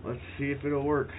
Let's see if it'll work.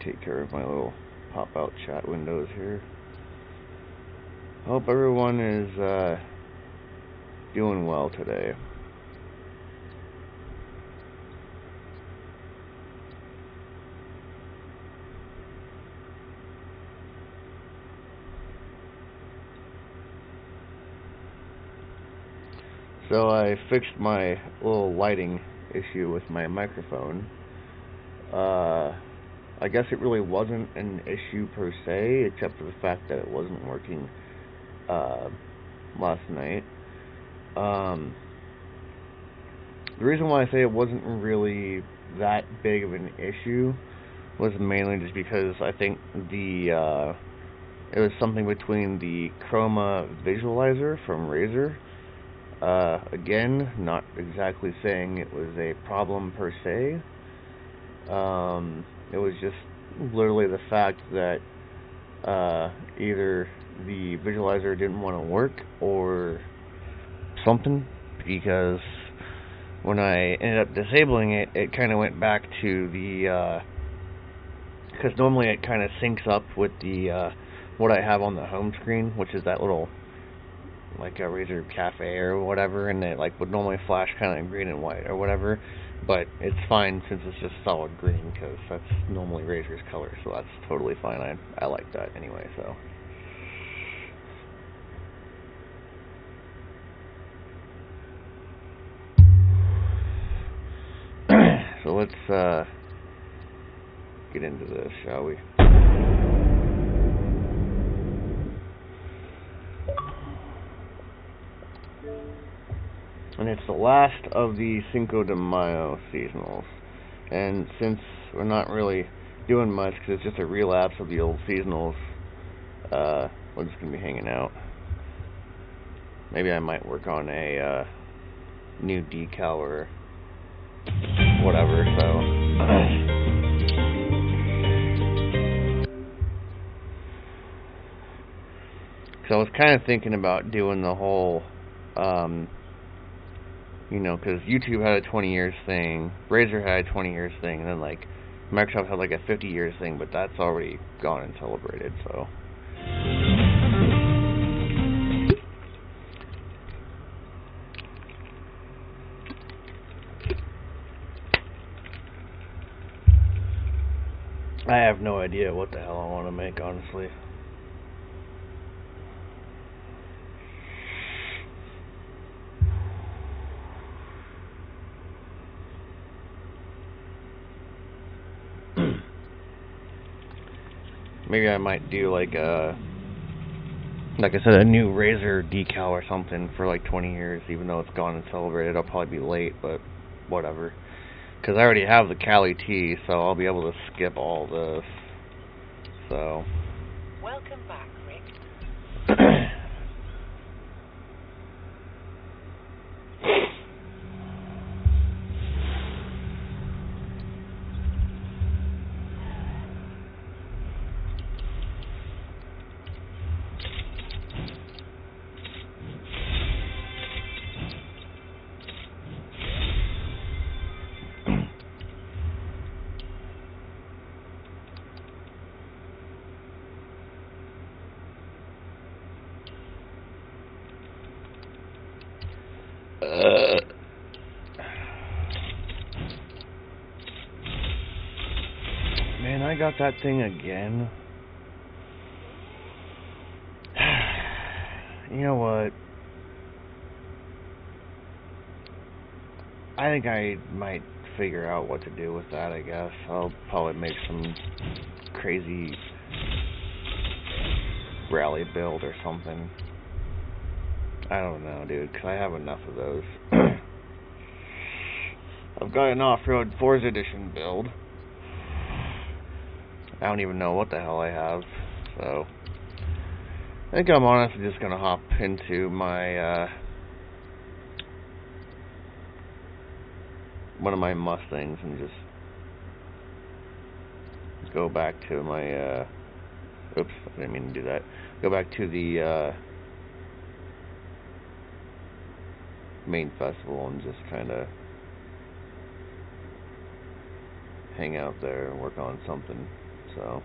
take care of my little pop-out chat windows here. Hope everyone is doing well today. So I fixed my little lighting issue with my microphone. I guess it really wasn't an issue per se, except for the fact that it wasn't working last night. The reason why I say it wasn't really that big of an issue was mainly just because I think it was something between the chroma visualizer from RAZER. Again, not exactly saying it was a problem per se. It was just literally the fact that either the visualizer didn't want to work or something, because when I ended up disabling it, it kind of went back to the, because normally it kind of syncs up with the, what I have on the home screen, which is that little, like a RAZER Cafe or whatever, and it like would normally flash kind of green and white or whatever, but it's fine since it's just solid green, because that's normally RAZER's color, so that's totally fine. I like that anyway, so. So let's get into this, shall we? And it's the last of the Cinco de Mayo seasonals. And since we're not really doing much, because it's just a relapse of the old seasonals, we're just going to be hanging out. Maybe I might work on a new decal or whatever, so. So I was kind of thinking about doing the whole, you know, because YouTube had a 20 years thing, RAZER had a 20 years thing, and then like Microsoft had like a 50 years thing, but that's already gone and celebrated, so. I have no idea what the hell I want to make, honestly. Maybe I might do like I said, a new RAZER decal or something for like 20 years, even though it's gone and celebrated. I'll probably be late, but whatever. Because I already have the Cali T, so I'll be able to skip all this. So. Welcome back, Rick. Man, I got that thing again. You know what? I think I might figure out what to do with that, I guess. I'll probably make some crazy rally build or something. I don't know, dude, because I have enough of those. I've got an off-road Forza Edition build. I don't even know what the hell I have, so I think I'm honestly just gonna hop into my one of my Mustangs and just go back to my oops, I didn't mean to do that. Go back to the main festival and just kind of hang out there and work on something. So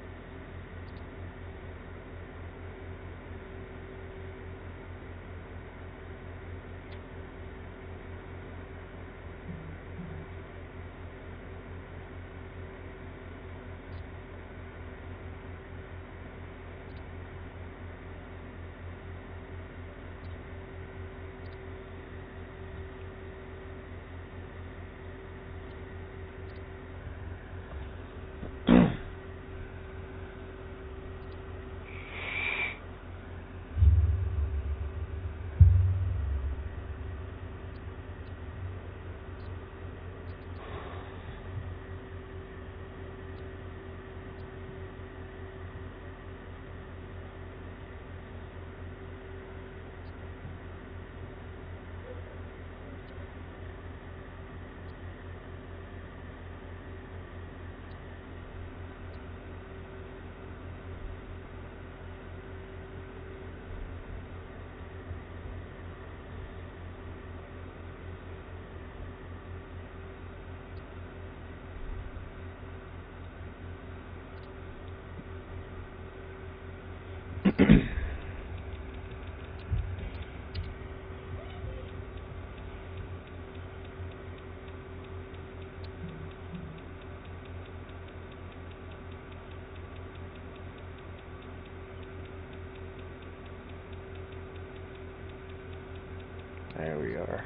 there we are.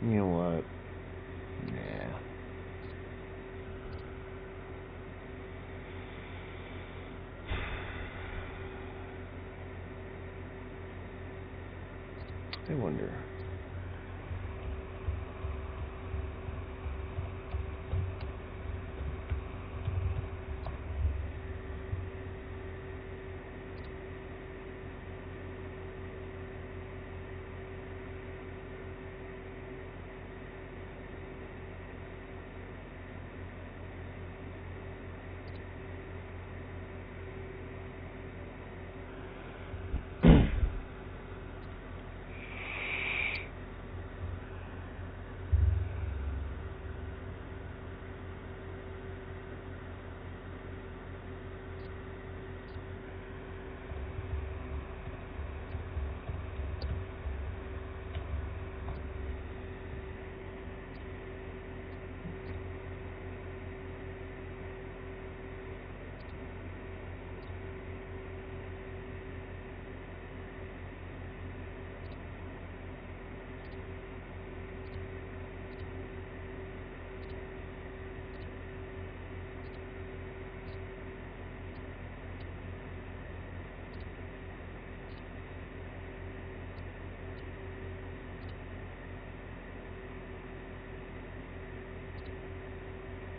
You know what? Yeah. I wonder.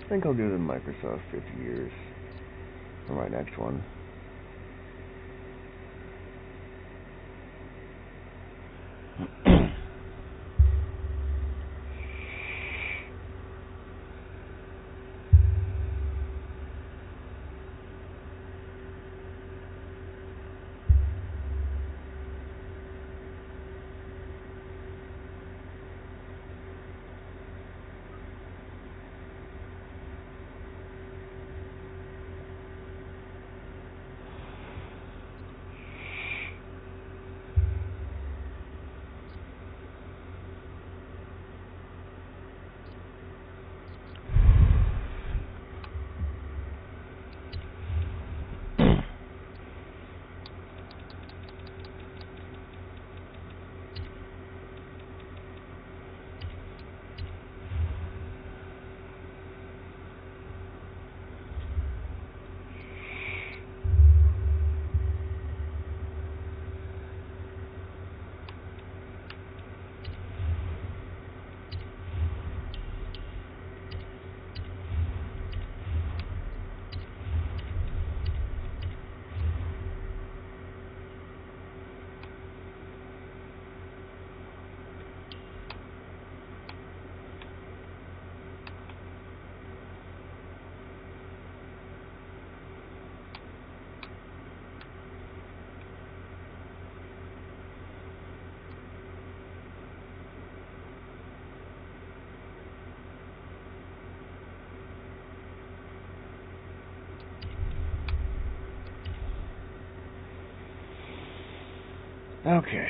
I think I'll do the Microsoft 50 years for my next one. Okay.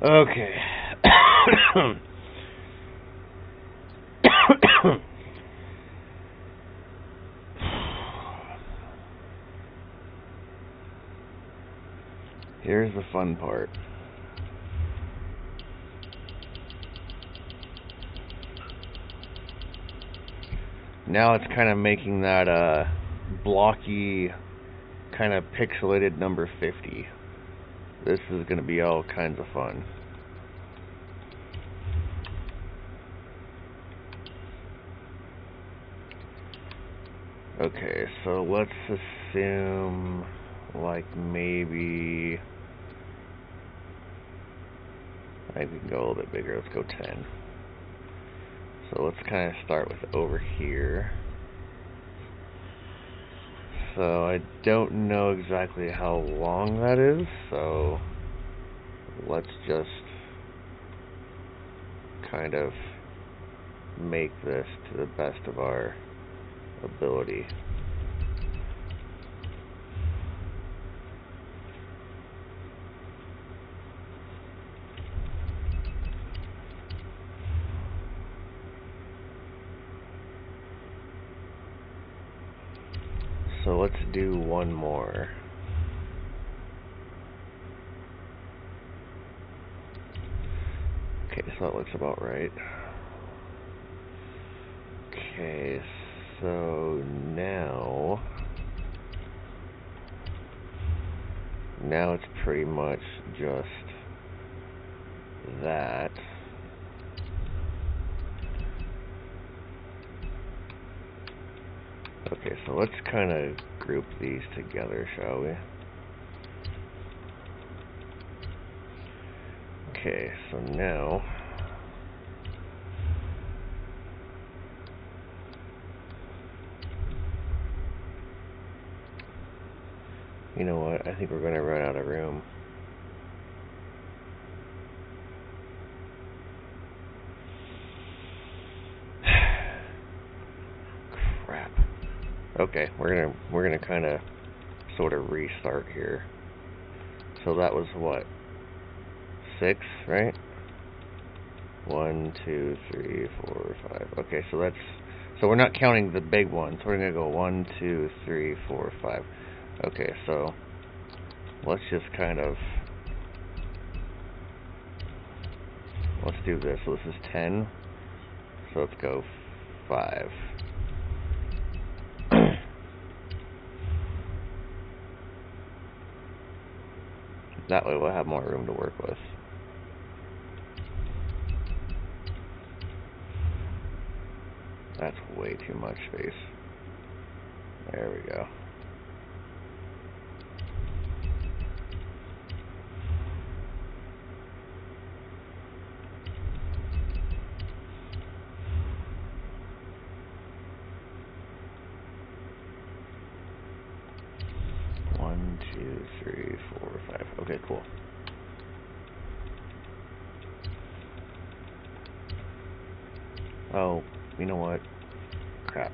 Okay. Here's the fun part. Now it's kind of making that blocky, kind of pixelated number 50. This is going to be all kinds of fun. Okay, so let's assume like maybe I can go a little bit bigger. Let's go 10. So let's kind of start with over here. So I don't know exactly how long that is, so let's just kind of make this to the best of our ability. So let's do one more. Okay, so that looks about right. Okay, so now it's pretty much just that. Okay, so let's kind of group these together, shall we? Okay, so now you know what? I think we're going to run out of room. Crap. Okay, we're gonna kind of sort of restart here. So that was what? 6, right? 1, 2, 3, 4, 5. Okay, so we're not counting the big ones. We're gonna go 1, 2, 3, 4, 5. Okay, so let's just kind of let's do this. So this is 10. So let's go 5. That way we'll have more room to work with. That's way too much space. There we go. One, 2, 3, 4, 5. Okay, cool. Oh, you know what? Crap.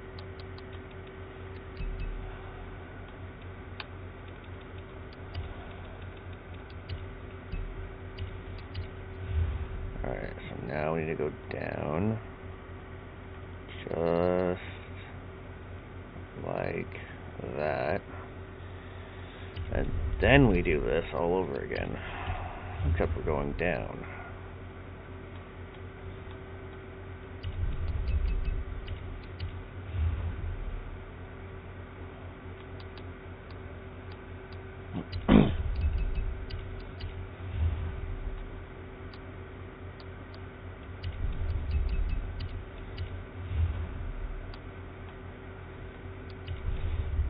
Alright, so now we need to go down. Just like that. And then we do this all over again. Except we're going down.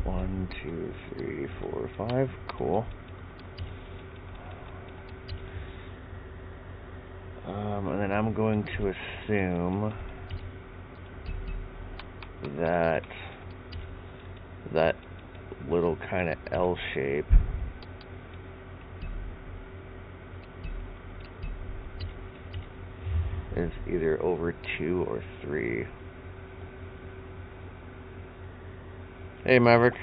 One, 2, 3, 4, 5. Cool. And then I'm going to assume that that little kind of L shape is either over 2 or 3. Hey, Maverick.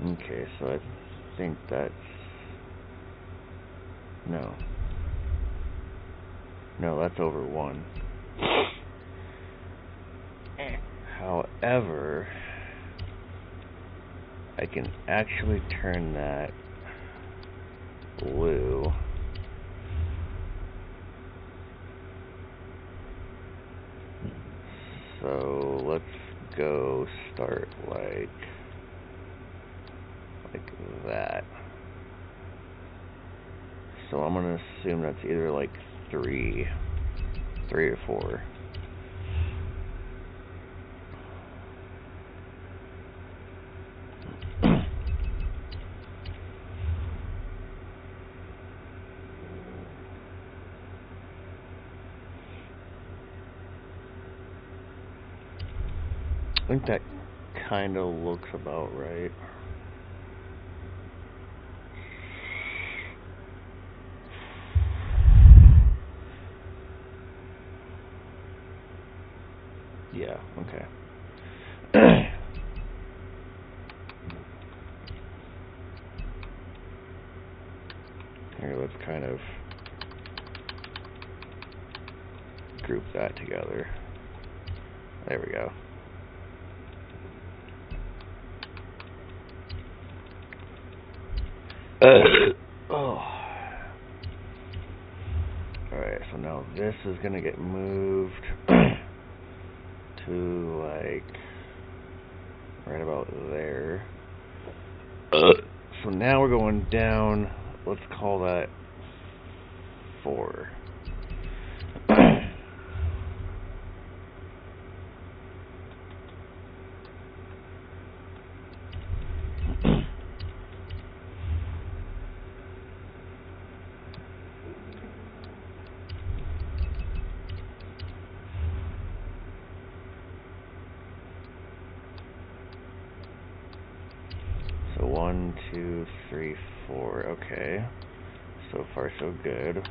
Okay, so I think that's... No. No, that's over 1. However, I can actually turn that blue. So let's go start like that. So I'm gonna assume that's either like 3 or 4. I think that kind of looks about right. Yeah, okay. Here, let's kind of group that together. There we go. Oh. Alright, so now this is gonna get moved to like right about there. So now we're going down, let's call that 4. So 1, 2, 3, 4. Okay. So far, so good.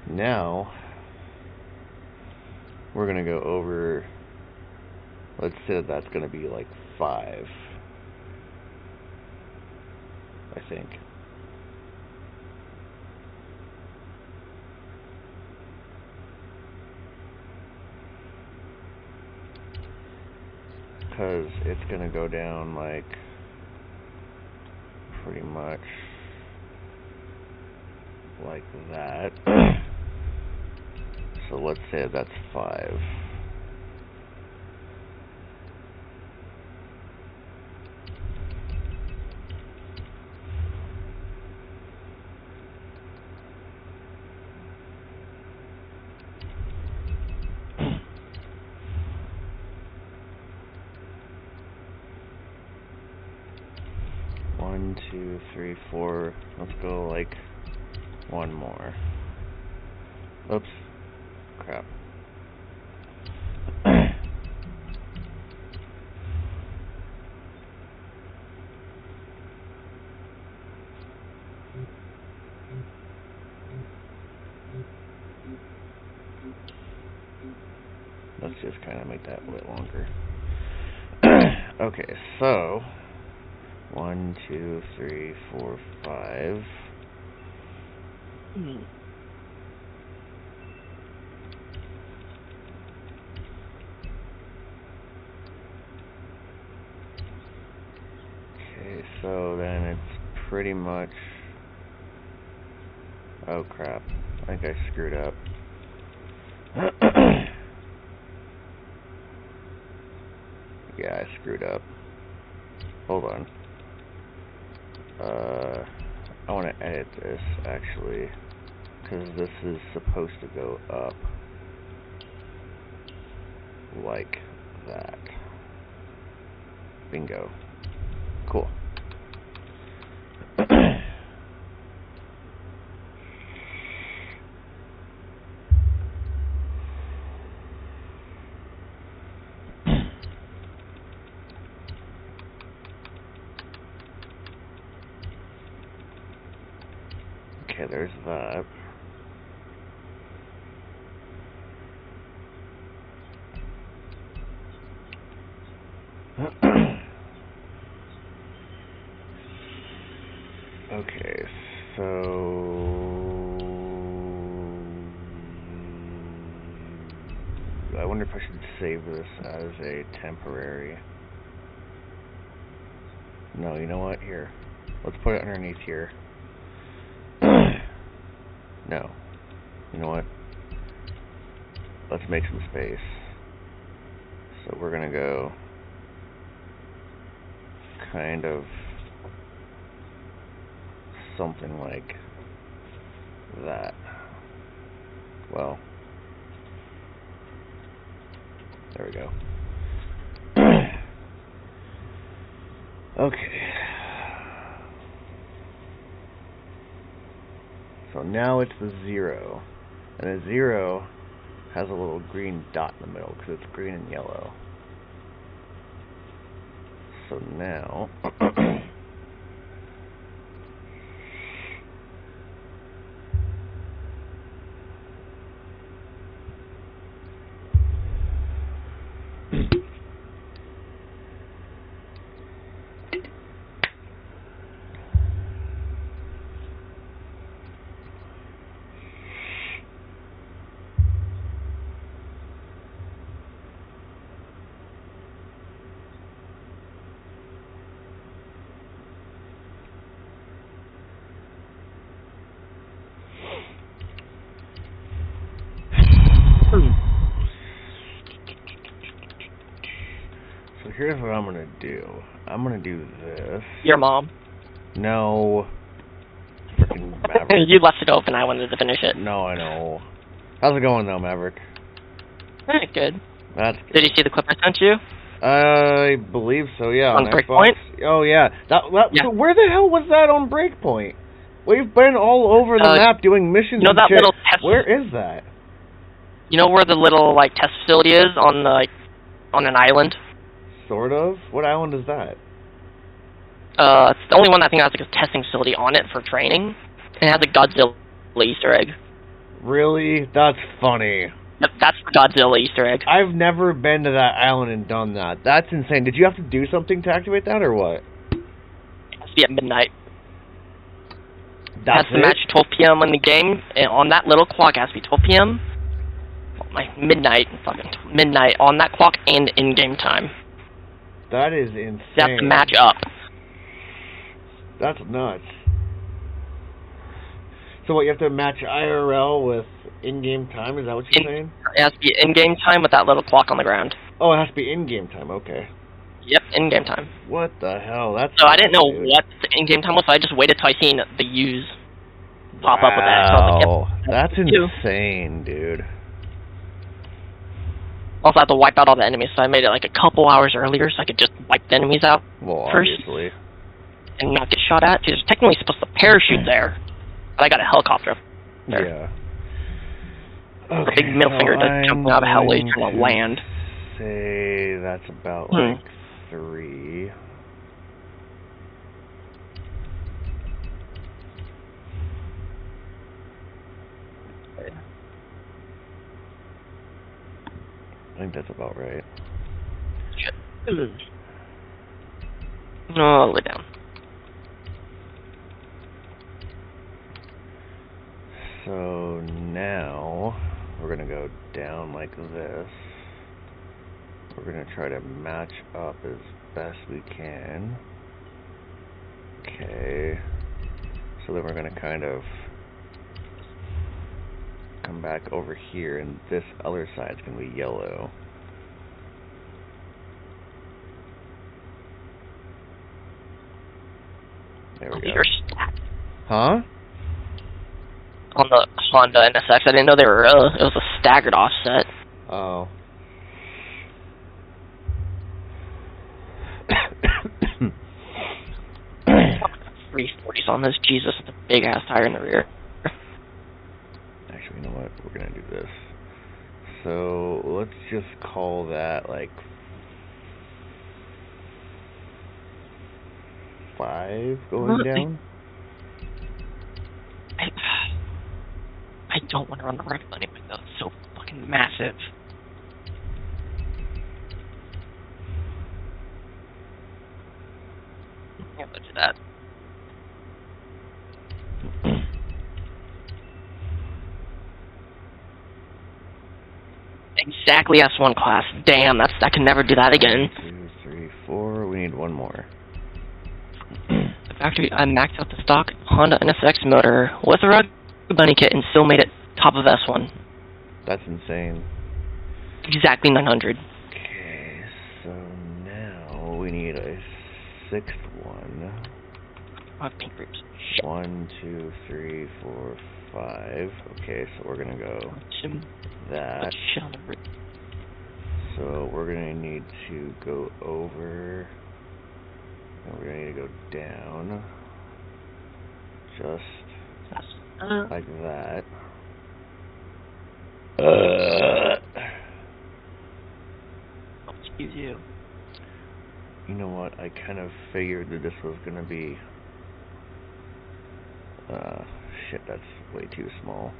Now, we're going to go over, let's say that's going to be like 5, I think. Because it's going to go down like pretty much like that. So let's say that's 5. One, 2, 3, 4. Let's go like 1 more. Oops. Crap. Let's just kind of make that a bit longer. Okay, so 1, 2, 3, 4, 5. Okay, so then it's pretty much... Oh crap, I think I screwed up. Yeah, I screwed up. Hold on. I want to edit this, actually, because this is supposed to go up like that. Bingo. Cool. Okay, there's that. Okay, so I wonder if I should save this as a temporary. No, you know what? Here. Let's put it underneath here. No. You know what? Let's make some space. So we're gonna go kind of something like that. Well, there we go. Okay. So now it's the 0. And the 0 has a little green dot in the middle because it's green and yellow. So now so here's what I'm gonna do. I'm gonna do this. Your mom. No. Freaking Maverick. You left it open. I wanted to finish it. No, I know. How's it going though, Maverick? Good. That's good. Did you see the clip I sent you? I believe so, yeah. On Xbox. Breakpoint? Oh, yeah. Yeah. So where the hell was that on Breakpoint? We've been all over the map doing missions you know and that shit. little test. Where is that? You know where the little like test facility is on the on an island? Sort of. What island is that? It's the only one I think has like a testing facility on it for training. And it has a Godzilla Easter egg. Really? That's funny. Yep, that's the Godzilla Easter egg. I've never been to that island and done that. That's insane. Did you have to do something to activate that or what? It has to be at midnight. That's it has to match 12 p.m. on the game, and on that little clock it has to be 12 p.m. Like midnight on that clock and in-game time. That is insane. You have to match up. That's nuts. So what, you have to match IRL with in-game time? Is that what you're saying? It has to be in-game time with that little clock on the ground. Oh, it has to be in-game time. Okay. Yep, in-game time. What the hell? That's so I didn't know dude. what the in-game time was, so I just waited till I seen the U's pop up with that. So I was like, yep, that's insane, dude. Also, I have to wipe out all the enemies, so I made it like a couple hours earlier so I could just wipe the enemies out first. Obviously. And not get shot at. Because technically supposed to parachute there. But I got a helicopter there. Yeah. Okay, a big middle finger to jumping out of a heli trying to land. Say that's about like 3. I think that's about right. Shit. All the way down. So now we're gonna go down like this. We're gonna try to match up as best we can. Okay. So then we're gonna kind of come back over here, and this other side's gonna be yellow. There we go. You're stacked. Huh? On the Honda NSX, I didn't know they were. It was a staggered offset. Oh. 340s on this. Jesus, the big ass tire in the rear. Actually, you know what? We're gonna do this. So let's just call that like 5 going down. don't want to run the red one anyway, though. It's so fucking massive. Yeah, let's do that. Exactly S1 class. Damn, I can never do that again. 1, 2, 3, 4. We need one more. The factory, I maxed out the stock Honda NSX motor with a Rug Bunny kit and still made it top of S1. That's insane. Exactly 900. Okay, so now we need a 6th one. I have pink groups. 1, 2, 3, 4, 5. Okay, so we're gonna go that. So we're gonna need to go over, and we're gonna need to go down, just like that. Excuse you. You know what? I kind of figured that this was gonna be. Shit, that's way too small.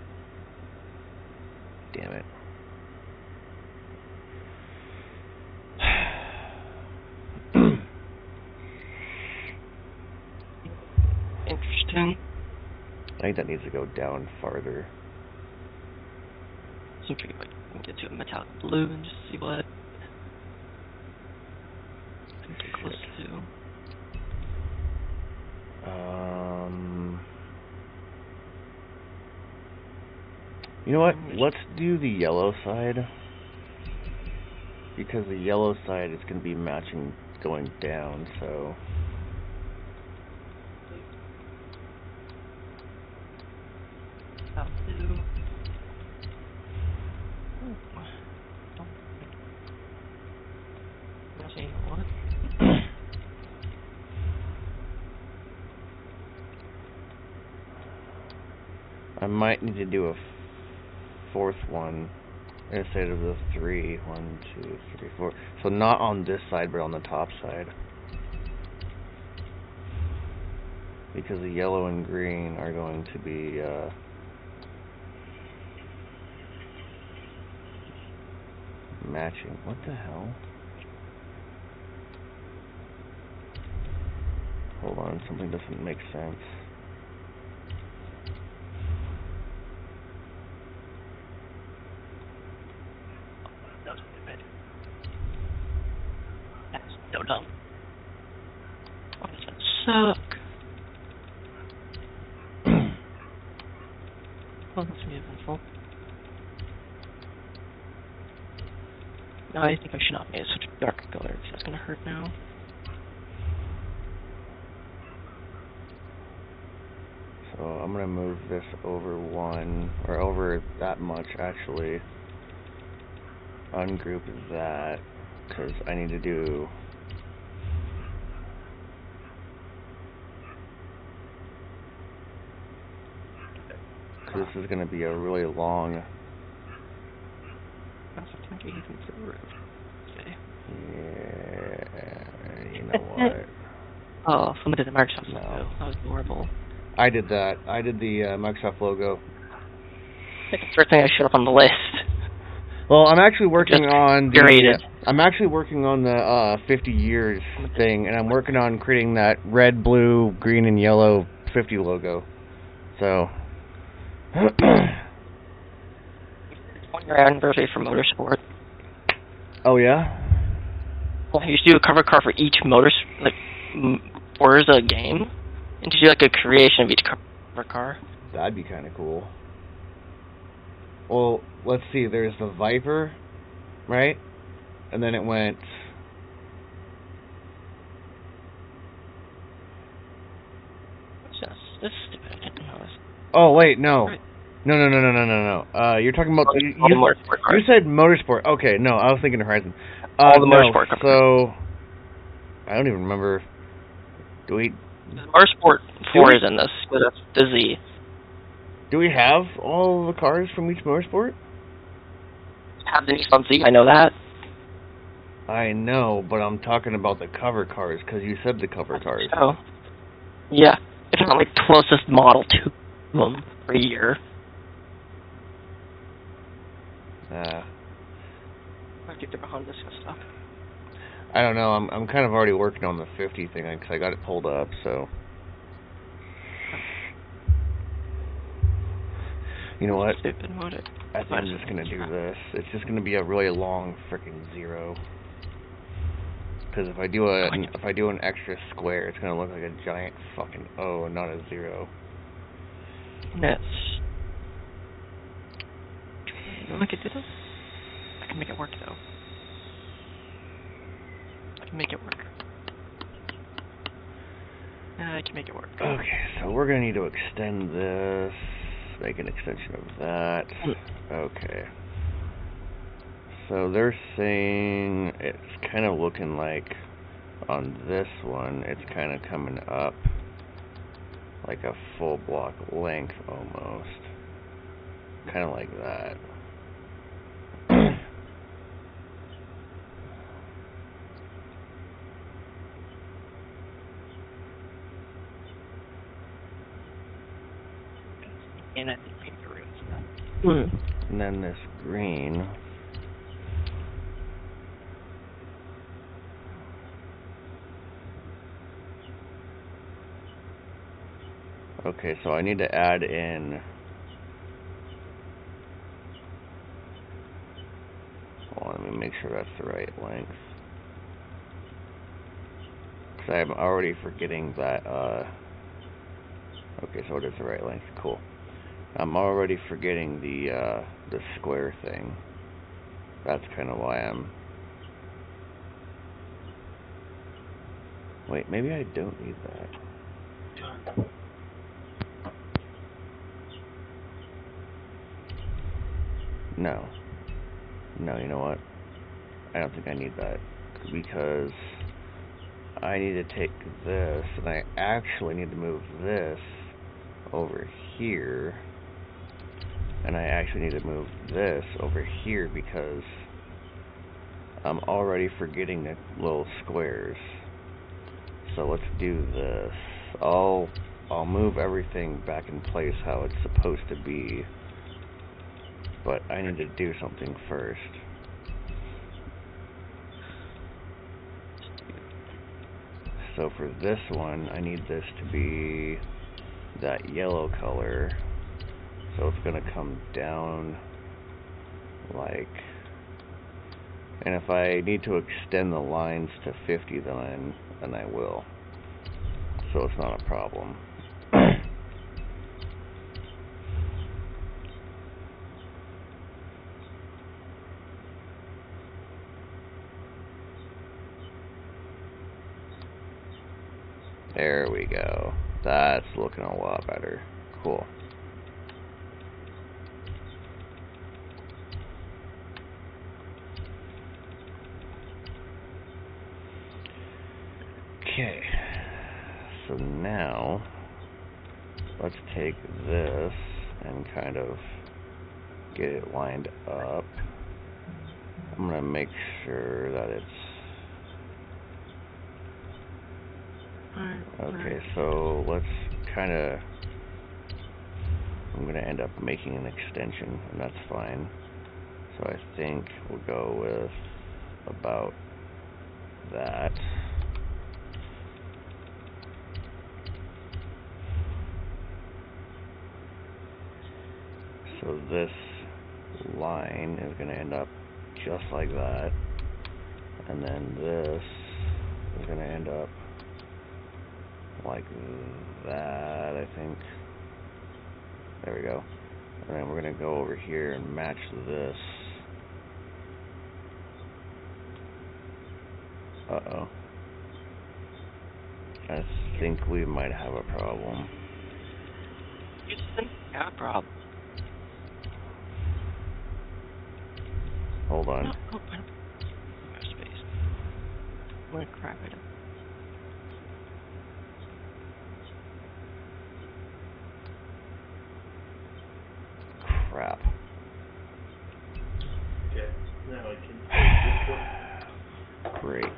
Damn it. Interesting. I think that needs to go down farther. Some tricky way I can get to a metallic blue and just see what I can get close to. You know what? Let's do the yellow side. Because the yellow side is going to be matching going down, so... I might need to do a 4th one instead of the 3. 1, 2, 3, 4. So not on this side, but on the top side. Because the yellow and green are going to be matching. What the hell? Hold on, something doesn't make sense. That's so dumb. Oh, this would suck. Well, that's me eventful. No, I think I should not make it such a dark color, because that's gonna hurt now. So I'm gonna move this over 1, or over that much actually. Ungroup that, because I need to do... This is going to be a really long... Yeah, you know what? Oh, someone did the Microsoft No. logo. That was horrible. I did that. I did the Microsoft logo. I think it's the first thing I showed up on the list. Well, I'm actually working on the... I'm actually working on the 50 years thing, and I'm working on creating that red, blue, green, and yellow 50 logo. So... 1-year anniversary for Motorsport. Oh yeah? Well, you should do a cover car for each Forza game, and to do like a creation of each cover car. That'd be kind of cool. Well, let's see. There's the Viper, right? And then it went. This is stupid. I didn't know this. Oh wait, no. Right. No. You're talking about you said Motorsport. Okay, no, I was thinking Horizon. All the Motorsport covers. So I don't even remember. Do we? Motorsport 4 is in this. So that's the Z. Do we have all the cars from each Motorsport? Have the Nissan Z. I know that. I know, but I'm talking about the cover cars because you said the cover cars. Oh, yeah. It's not like closest model to them per year. I think they're behind this kind of stuff. I don't know. I'm kind of already working on the 50 thing because I got it pulled up. So you know what? Stupid mode. I think I'm just gonna do this. It's just gonna be a really long freaking 0. Because if I do an extra square, it's gonna look like a giant fucking O and not a 0. Yes. Look at this. I can make it work though. I can make it work. I can make it work. Okay, so we're gonna need to extend this. Make an extension of that. Okay. So they're saying it's kind of looking like on this one, it's kind of coming up like a full block length almost. Kind of like that. And I think paper is. And then this green. Okay, so I need to add in. Hold on, let me make sure that's the right length. Because I'm already forgetting that. Okay, so it is the right length. Cool. I'm already forgetting the square thing. That's kind of why I'm. Wait, maybe I don't need that. No. No, you know what? I don't think I need that. Because I need to take this, and I actually need to move this over here. And I actually need to move this over here because I'm already forgetting the little squares. So let's do this. I'll move everything back in place how it's supposed to be. But I need to do something first. So for this one, I need this to be that yellow color. So it's going to come down like... And if I need to extend the lines to 50, then I will. So it's not a problem. There we go. That's looking a lot better. Cool. Okay. So now, let's take this and kind of get it lined up. I'm going to make sure that it's... Okay, so let's kind of... I'm going to end up making an extension, and that's fine. So I think we'll go with about that. So this line is going to end up just like that. And then this is going to end up like that, I think. There we go. And then we're going to go over here and match this. Uh-oh. I think we might have a problem. You think you have a problem? Hold on. No, I don't have space. I'm gonna crap it up. Crap. Okay, now I can take this one. Great.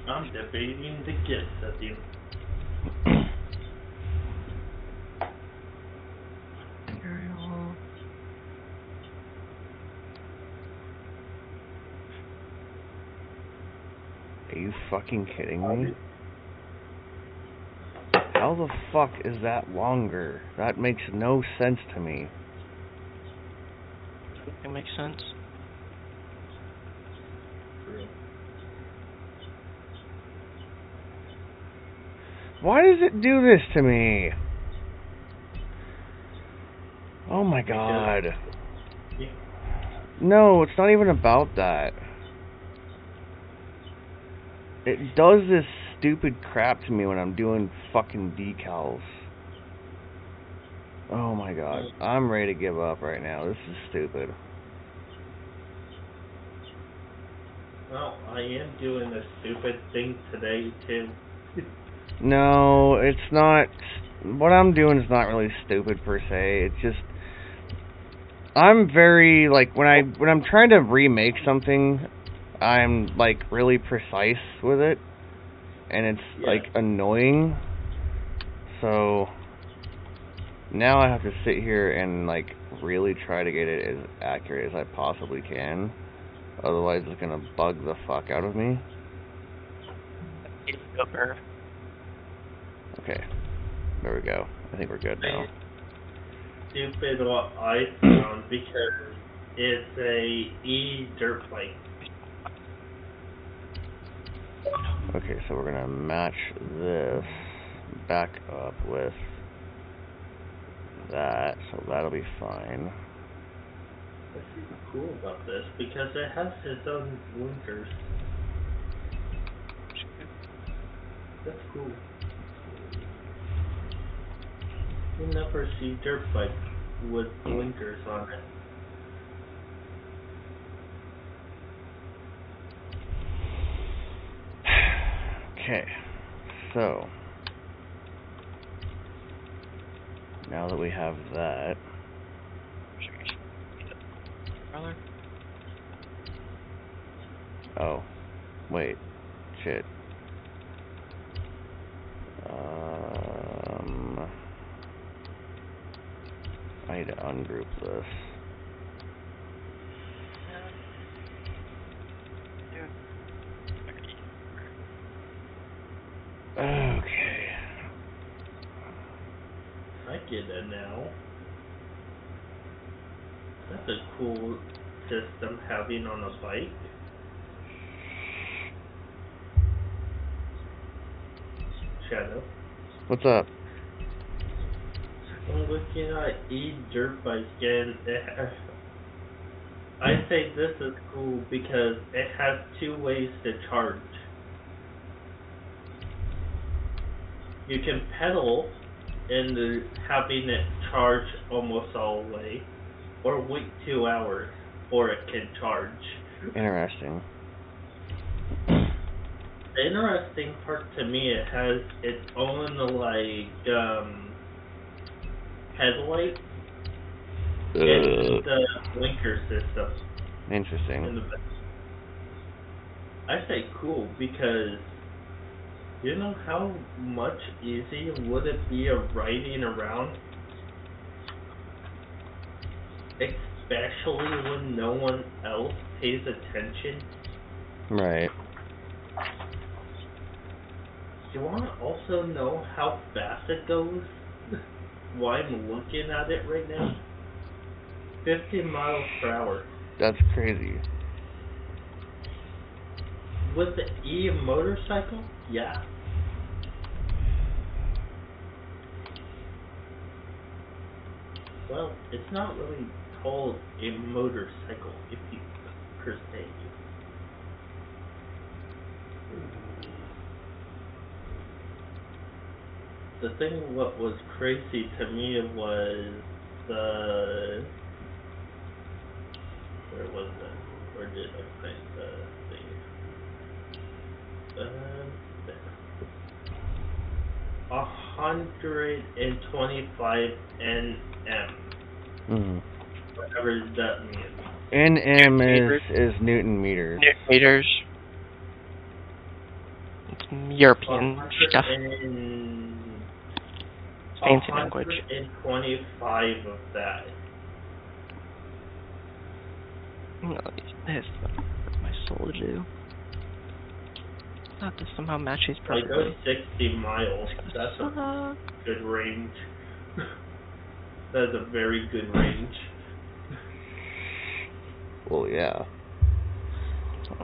I'm debating the get setting. Material. you fucking kidding me? How the fuck is that longer? That makes no sense to me. It makes sense. Why does it do this to me? Oh my god. No, it's not even about that. It does this stupid crap to me when I'm doing fucking decals. Oh my god. I'm ready to give up right now. This is stupid. Well, I am doing a stupid thing today, too. No, it's not. What I'm doing is not really stupid per se. It's just I'm very like when I'm trying to remake something, I'm like really precise with it, and it's like annoying. So now I have to sit here and like really try to get it as accurate as I possibly can. Otherwise, it's gonna bug the fuck out of me. Okay, there we go. I think we're good now. Stupid what I found because it's a e-dirt bike. Okay, so we're gonna match this back up with that, so that'll be fine. What's cool about this? Because it has its own blinkers. That's cool. You never see dirt bike with blinkers on it. Okay, so now that we have that, oh, wait, shit. I need to ungroup this. Okay. I get it now. That's a cool system having on a bike. Shadow. What's up? I'm looking at e-dirt bike and I say this is cool because it has two ways to charge. You can pedal and having it charge almost all the way, or wait 2 hours or it can charge. Interesting. The interesting part to me, it has its own like headlight and the blinker system. Interesting. In the back. I say cool because you know how much easier would it be of riding around? Especially when no one else pays attention. Right. Do you want to also know how fast it goes? While I'm looking at it right now? 50 miles per hour. That's crazy. With the e-motorcycle? Yeah. Well, it's not really called a motorcycle, if you per se. The thing what was crazy to me was the... Where was it? Where did I find the thing? There. 125 Nm. Whatever that means. Nm is Newton meters. Newton meters. It's European stuff. Fancy language. 125 of that. No, this my soul to do. That this somehow matches I go perfectly. 60 miles. That's a Suck. good range. That's a very good range. Well, yeah.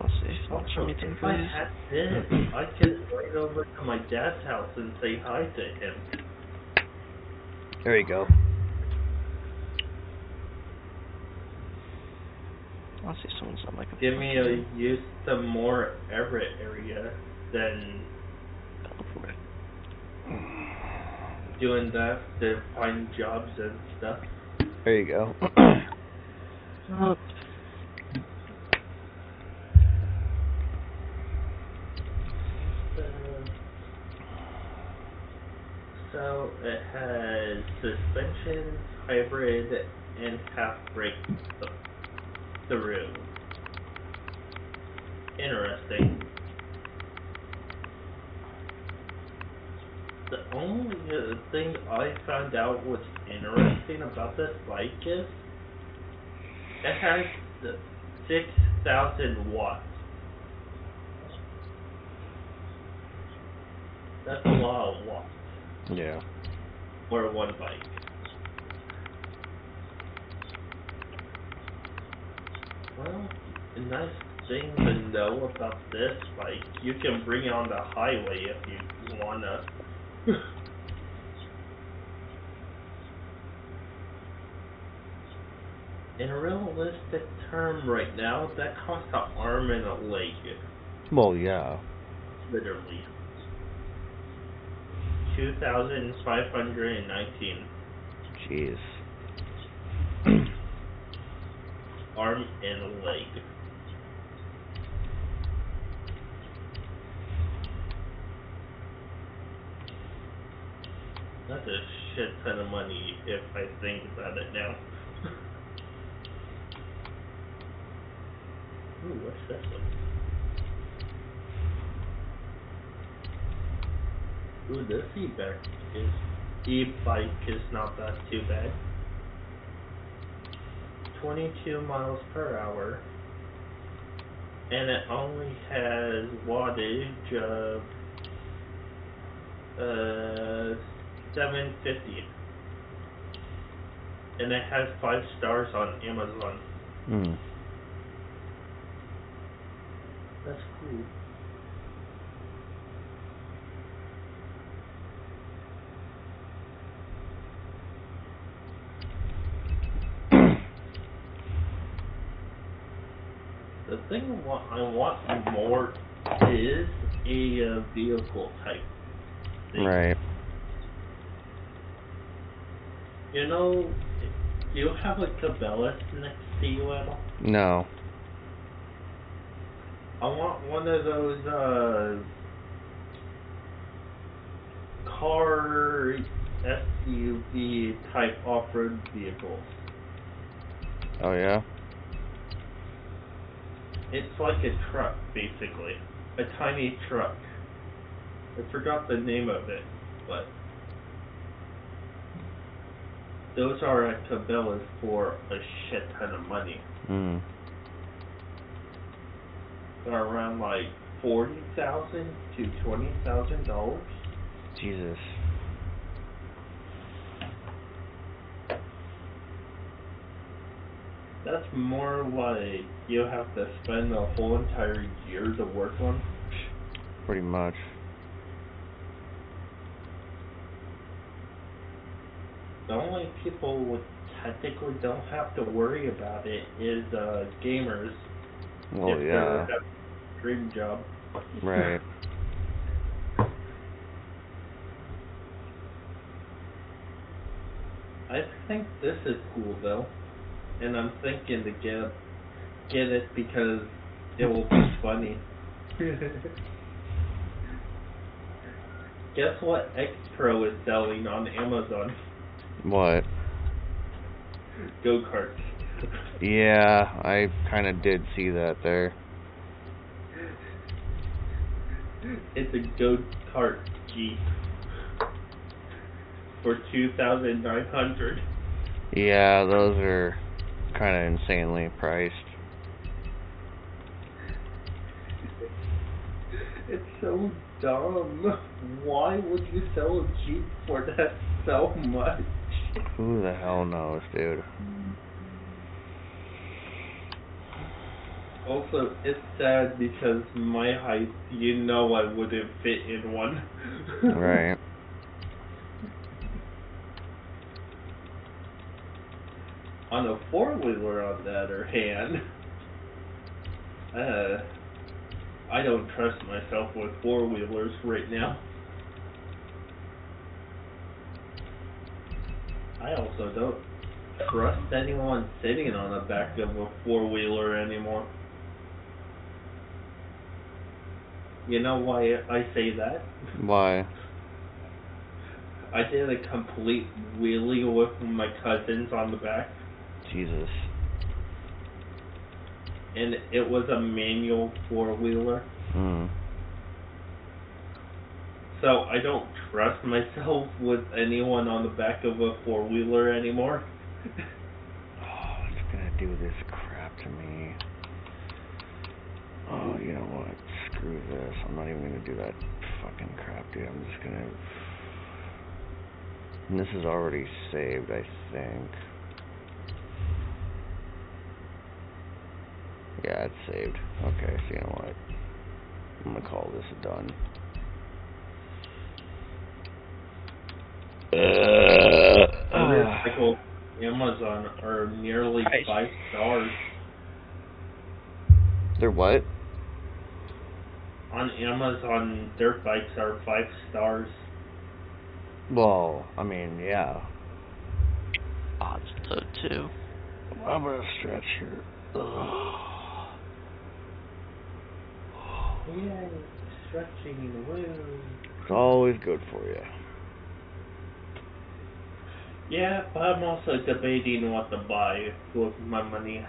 Let's see if I'll show Also, me some if I food. had this, I could ride over to my dad's house and say hi to him. There you go. Let's see if someone's on like a Give me a use to more Everett area than doing that to find jobs and stuff. There you go. Oh, So it has suspension, hybrid, and half brake through. Interesting. The only thing I found out was interesting about this bike is it has 6,000 watts. That's a lot of watts Yeah. for one bike. Well, a nice thing to know about this bike, you can bring it on the highway if you wanna. In a realistic term right now, that costs an arm and a leg. Well, yeah. Literally. 2,519. Jeez. Arm and a leg. That's a shit ton of money if I think about it now. Ooh, what's this one? Ooh, this e-bike is not that too bad. 22 miles per hour. And it only has wattage of 750. And it has 5 stars on Amazon. Hmm. That's cool. The thing I want more is a vehicle type thing. Right. You know, do you have a Cabela's next to you at all? No. I want one of those car SUV type off-road vehicles. Oh, yeah? It's like a truck, basically. A tiny truck. I forgot the name of it, but those are at Cabela's for a shit ton of money. Hmm. They're around like $40,000 to $20,000. Jesus. That's more like you have to spend a whole entire year to work on. Pretty much. The only people who technically don't have to worry about it is gamers. Well, if yeah. they have a dream job. Right. I think this is cool though, and I'm thinking to get it because it will be funny. Guess what X Pro is selling on Amazon? What? Go-karts. Yeah, I kind of did see that there. It's a go-kart Jeep for $2,900. Yeah, those are kind of insanely priced. It's so dumb. Why would you sell a Jeep for that so much? Who the hell knows, dude? Also, it's sad because my height, you know I wouldn't fit in one. Right. On a four-wheeler, on the other hand, I don't trust myself with four-wheelers right now. I also don't trust anyone sitting on the back of a four-wheeler anymore. You know why I say that? Why? I did a complete wheelie with my cousins on the back. Jesus. And it was a manual four-wheeler. Hmm. So I don't trust myself with anyone on the back of a four-wheeler anymore. Oh, it's gonna do this crap to me. Oh, you know what? Screw this. I'm not even gonna do that fucking crap, dude. I'm just gonna... And this is already saved, I think. Yeah, it's saved. Okay, so you know what? I'm gonna call this a done. Motorcycles Amazon are nearly 5 stars. They're what? On Amazon, dirt bikes are 5 stars. Well, I mean, yeah. Odds so too. I'm gonna stretch here. Yeah, stretching, woo. It's always good for you. Yeah, but I'm also debating what to buy with my money.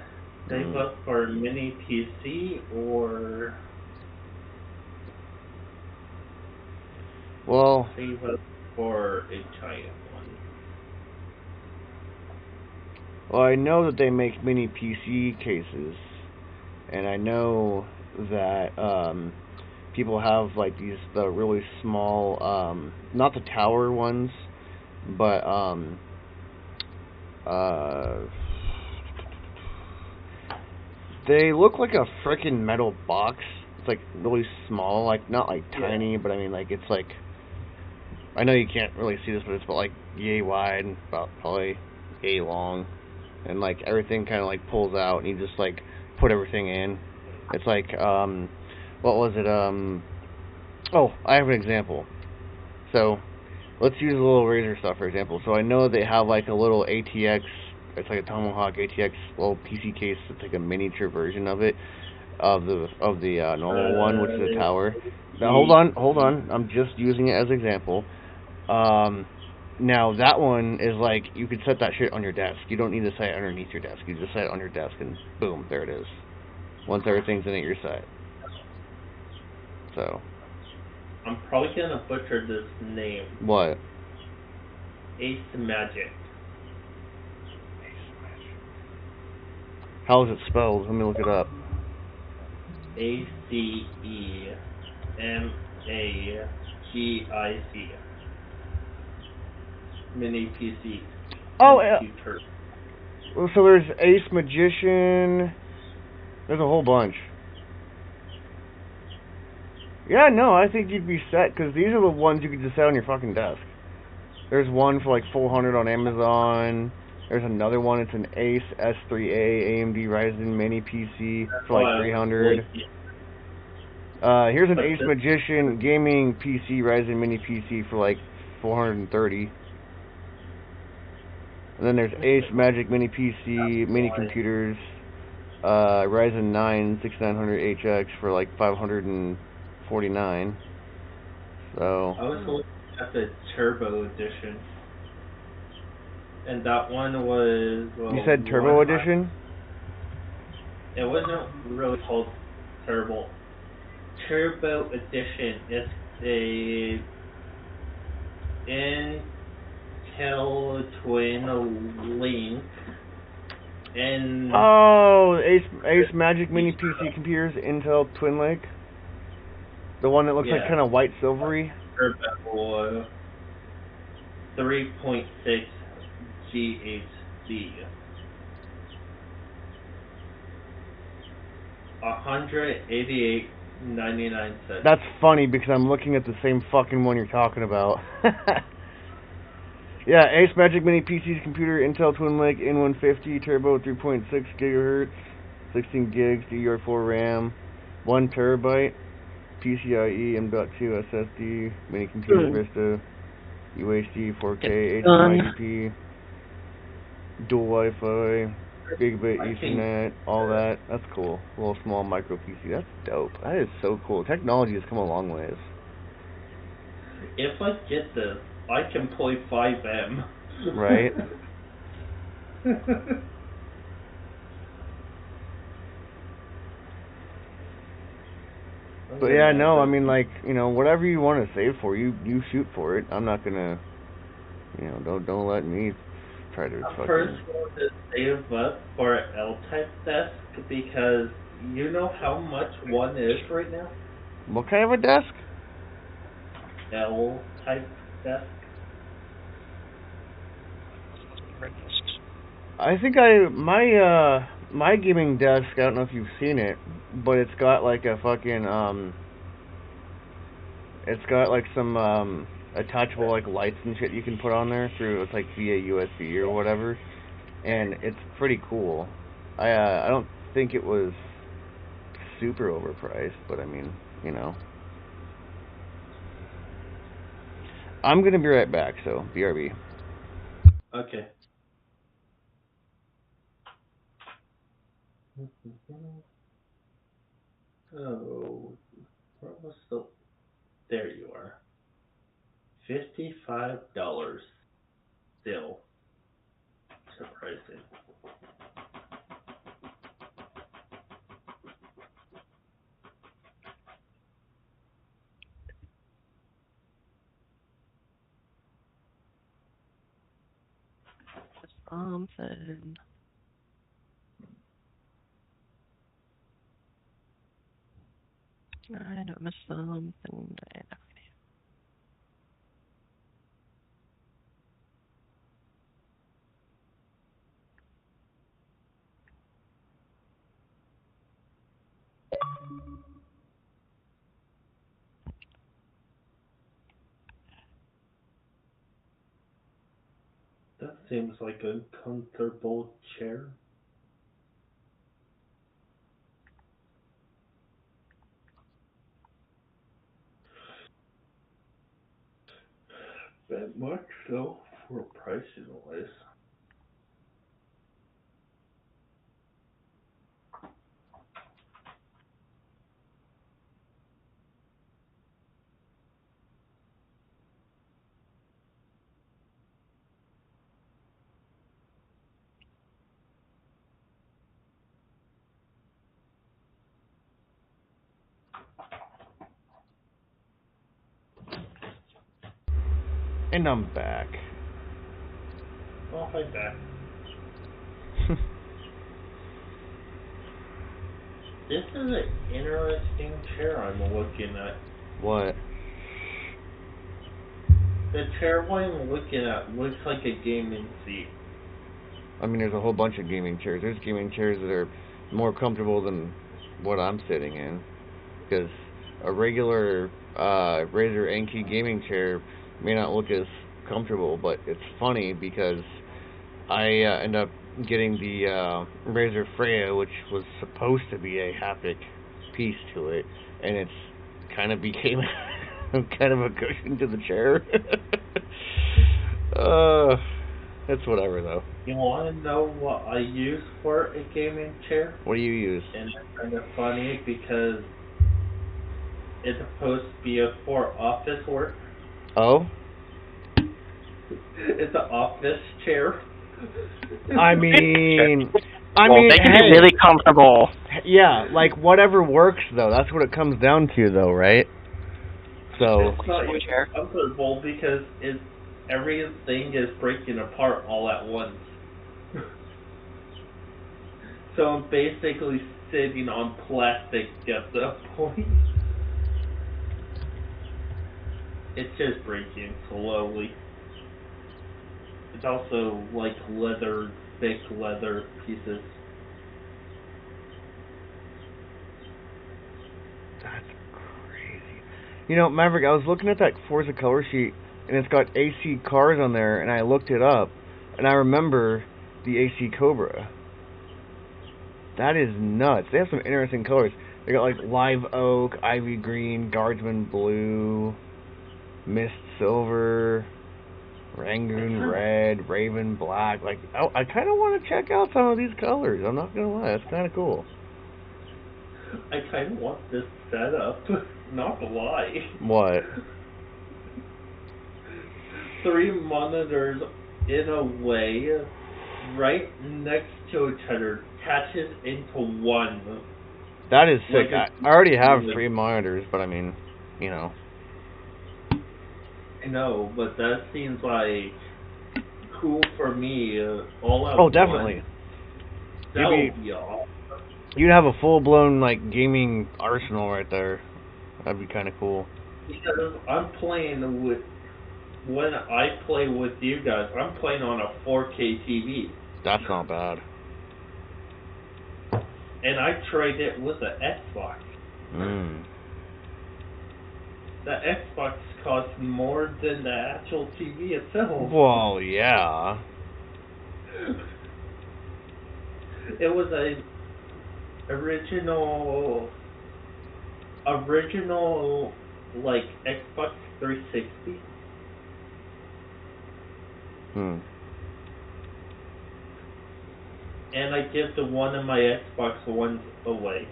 Save up for a mini PC or Well, save up for a giant one. Well, I know that they make mini PC cases, and I know that people have like the really small, not the tower ones, but they look like a frickin' metal box. It's like really small, like not like tiny, but I mean like it's like, I know you can't really see this, but it's about like yay wide and about probably yay long, and like everything kind of like pulls out, and you just like put everything in. It's like what was it? Oh, I have an example. So let's use a little RAZER stuff for example. So I know they have like a little ATX. It's like a Tomahawk ATX little PC case. It's like a miniature version of it, of the normal one, which is a tower. Now hold on. I'm just using it as an example. Now that one is like, you could set that shit on your desk. You don't need to set it underneath your desk. You just set it on your desk and boom, there it is. Once everything's in it, you're set. So. I'm probably gonna butcher this name. What? Ace Magic. How is it spelled? Let me look it up. ACEMAGIC. Mini PC. Oh, so there's Ace Magician. There's a whole bunch. Yeah, no, I think you'd be set, because these are the ones you could just set on your fucking desk. There's one for like $400 on Amazon. There's another one, it's an Ace S3A AMD Ryzen Mini PC for like $300. Here's an Ace Magician Gaming PC Ryzen Mini PC for like $430. And then there's Ace Magic Mini PC Mini Computers Ryzen 9 6900HX for like $549. So I was looking at the Turbo Edition, and that one was. Well, you said Turbo Edition? It wasn't really called Turbo. Turbo Edition is a Intel Twin Link. And oh, Ace Magic Mini PC computers, Intel Twin Lake. The one that looks like Yeah. kind of white silvery? Turbo 3.6 GHz. $188.99. That's funny because I'm looking at the same fucking one you're talking about. Yeah, Ace Magic Mini PC's computer, Intel Twin Lake N150 Turbo 3.6 gigahertz, 16 gigs DDR4 RAM, 1 terabyte, PCIe M.2 SSD, mini computer Vista, UHD 4K HDMI DP, dual Wi-Fi, gigabit Ethernet, all that. That's cool. A little small micro PC. That's dope. That is so cool. Technology has come a long ways. If I get this, I can play 5M. Right? But yeah, no, I mean, like, you know, whatever you want to save for, you shoot for it. I'm not gonna, you know, don't let me try to. I'm first going to save up for an L-type desk because you know how much one is right now? What kind of a desk? L-type desk. I think my gaming desk, I don't know if you've seen it, but it's got like a fucking it's got like some attachable like lights and shit you can put on there through, it's like via USB or whatever, and it's pretty cool. I don't think it was super overpriced, but I mean, you know. I'm gonna be right back, so BRB. Okay. Oh, where was the... There you are. $55 still. Surprising. Something. I don't miss something. That seems like a comfortable chair. That much though for pricing wise. And I'm back. Oh, hi back. This is an interesting chair I'm looking at. What? The chair I'm looking at looks like a gaming seat. I mean, there's a whole bunch of gaming chairs. There's gaming chairs that are more comfortable than what I'm sitting in. Because a regular RAZER Anki gaming chair may not look as comfortable, but it's funny because I end up getting the RAZER Freya, which was supposed to be a haptic piece to it, and it's kind of became kind of a cushion to the chair. It's whatever though. You want to know what I use for a gaming chair? What do you use? And it's kind of funny because it's supposed to be for office work. Oh? It's an office chair. I mean, they can be really comfortable. Yeah, like whatever works though. That's what it comes down to though, right? So it's not even comfortable because everything is breaking apart all at once. So I'm basically sitting on plastic at that point. It's just breaking slowly. It's also like leather, thick leather pieces. That's crazy. You know, Maverick, I was looking at that Forza color sheet, and it's got AC cars on there, and I looked it up, and I remember the AC Cobra. That is nuts. They have some interesting colors. They got like live oak, ivy green, guardsman blue, mist silver, rangoon red, raven black. Like, I kind of want to check out some of these colors. I'm not gonna lie, that's kind of cool. I kind of want this setup. Not to lie. What? 3 monitors in a way, right next to each other, attaches into one. That is sick. Like I already have 3 monitors, but I mean, you know. I know, but that seems like cool for me. All at Oh, definitely. That would be awesome. You'd have a full-blown like gaming arsenal right there. That'd be kind of cool. Because I'm playing with, when I play with you guys, I'm playing on a 4K TV. That's not bad. And I trade it with the Xbox. The Xbox costs more than the actual TV itself. Well, yeah. It was a original like Xbox 360. And I give the one of my Xbox Ones away.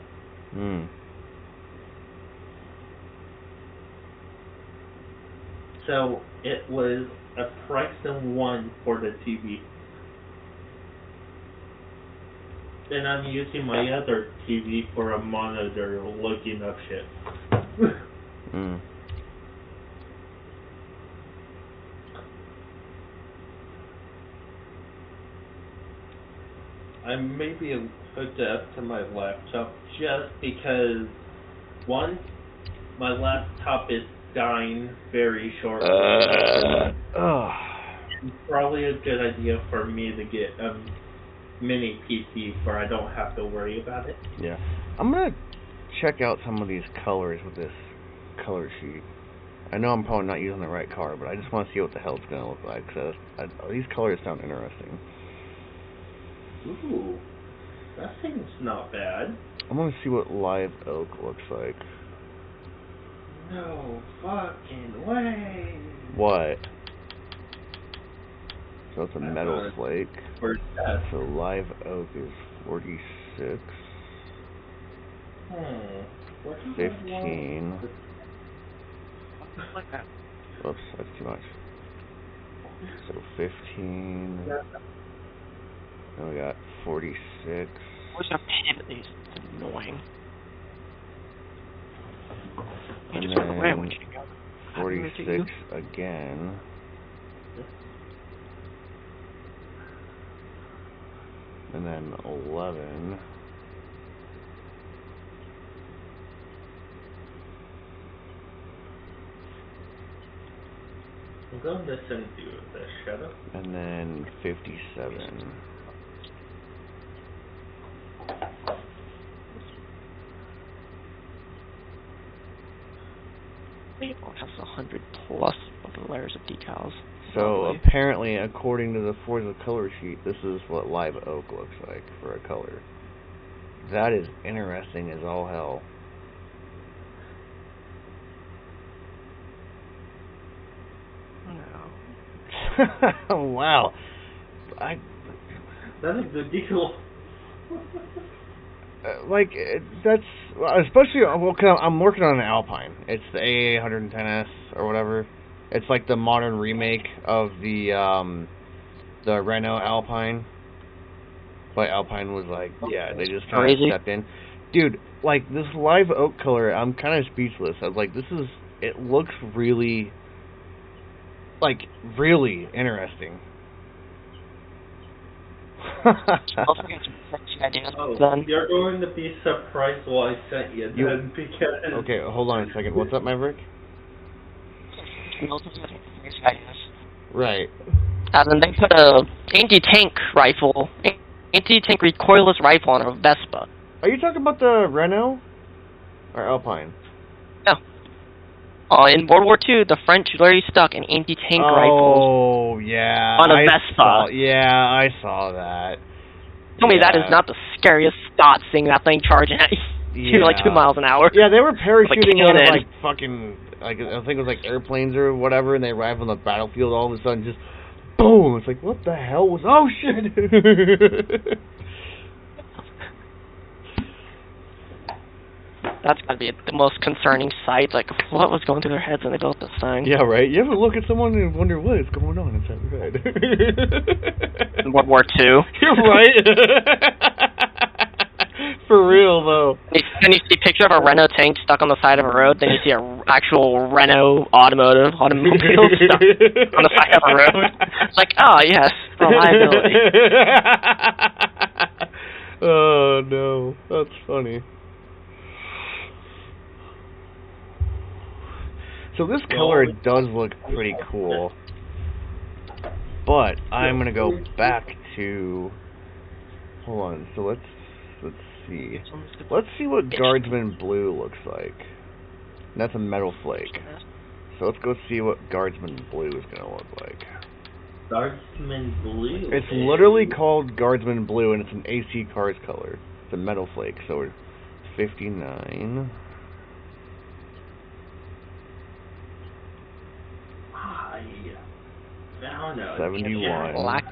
So it was a price of one for the TV. Then I'm using my other TV for a monitor looking up shit. I maybe hooked it up to my laptop just because, one, my laptop is dying very shortly. Probably a good idea for me to get a mini PC where I don't have to worry about it. Yeah. I'm going to check out some of these colors with this color sheet. I know I'm probably not using the right car, but I just want to see what the hell it's going to look like. So these colors sound interesting. Ooh, that seems not bad. I'm going to see what live oak looks like. No fucking way. What? So it's a metal flake. So live oak is 46. 15. Oops, that's too much. So 15. Then we got 46. Where's our pen at least? It's annoying. And then 46 again. And then 11. I'm going to listen to the shadow. And then 57. It has 100 plus of the layers of decals. So apparently, according to the Forza color sheet, this is what live oak looks like for a color. That is interesting as all hell. No. Wow. That's a good deal. That's especially I'm working on an Alpine. It's the AA110S or whatever. It's like the modern remake of the Renault Alpine. But Alpine was like, yeah, they just kind of stepped in. Dude, like this live oak color, I'm kind of speechless. I was like, it looks really, really interesting. You're going to be surprised what I sent you then, because... Okay, hold on a second. What's up, Maverick? military, I think this guy has. Right. And then they put a anti-tank rifle, anti-tank recoilless rifle on a Vespa. Are you talking about the Renault? Or Alpine? No. In World War II, the French literally stuck an anti-tank rifle. Oh, yeah. On a Vespa. I saw that. Tell me that is not the scariest thought, seeing that thing charging at you like 2 miles an hour. Yeah, they were parachuting out of cannon. like fucking, like I think it was like airplanes or whatever, and they arrive on the battlefield all of a sudden, just boom. It's like, what the hell was? Oh shit! That's gotta be the most concerning sight. Like, what was going through their heads when they built this thing? Yeah, right. You ever look at someone and wonder what is going on inside their head? In World War II. You're right. For real though. Then you see a picture of a Renault tank stuck on the side of a road. Then you see an actual Renault automobile stuck on the side of a road. It's like, oh yes, reliability. Oh no, that's funny. So this color does look pretty cool, but I'm gonna go back to. Hold on. So let's see. Let's see what Guardsman Blue looks like. And that's a metal flake. So let's go see what Guardsman Blue is gonna look like. Guardsman Blue. It's literally called Guardsman Blue, and it's an AC Cars color. It's a metal flake. So we're 59. Found a 71. Black.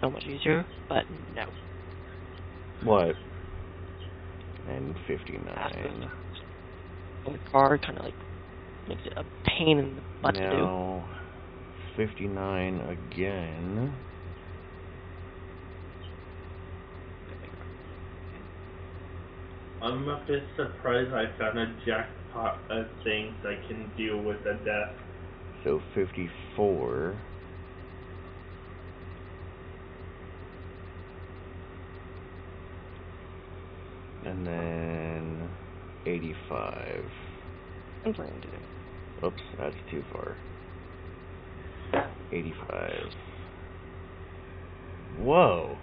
So much easier, but no. What? And 59. The car kind of like makes it a pain in the butt to do. Now, 59 again. I'm a bit surprised I found a jackpot of things I can deal with a death. So 54. And then 85. I'm trying to do. Oops, that's too far. 85. Whoa.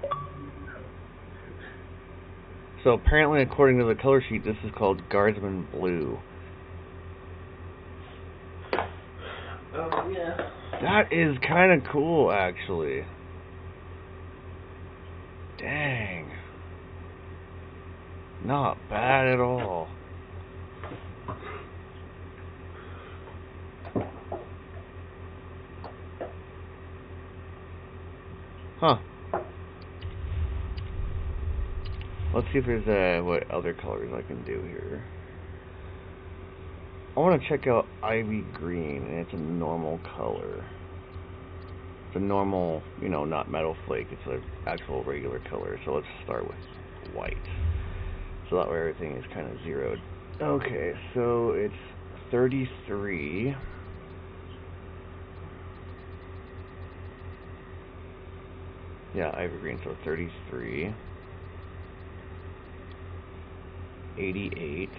So apparently, according to the color sheet, this is called Guardsman Blue. Oh, yeah. That is kind of cool, actually. Dang. Not bad at all. Huh. Let's see if there's what other colors I can do here. I want to check out Ivy Green, and it's a normal color. It's a normal, you know, not metal flake. It's an actual regular color. So let's start with white. So that way everything is kind of zeroed. Okay, so it's 33. Yeah, Ivy Green, so 33. 88.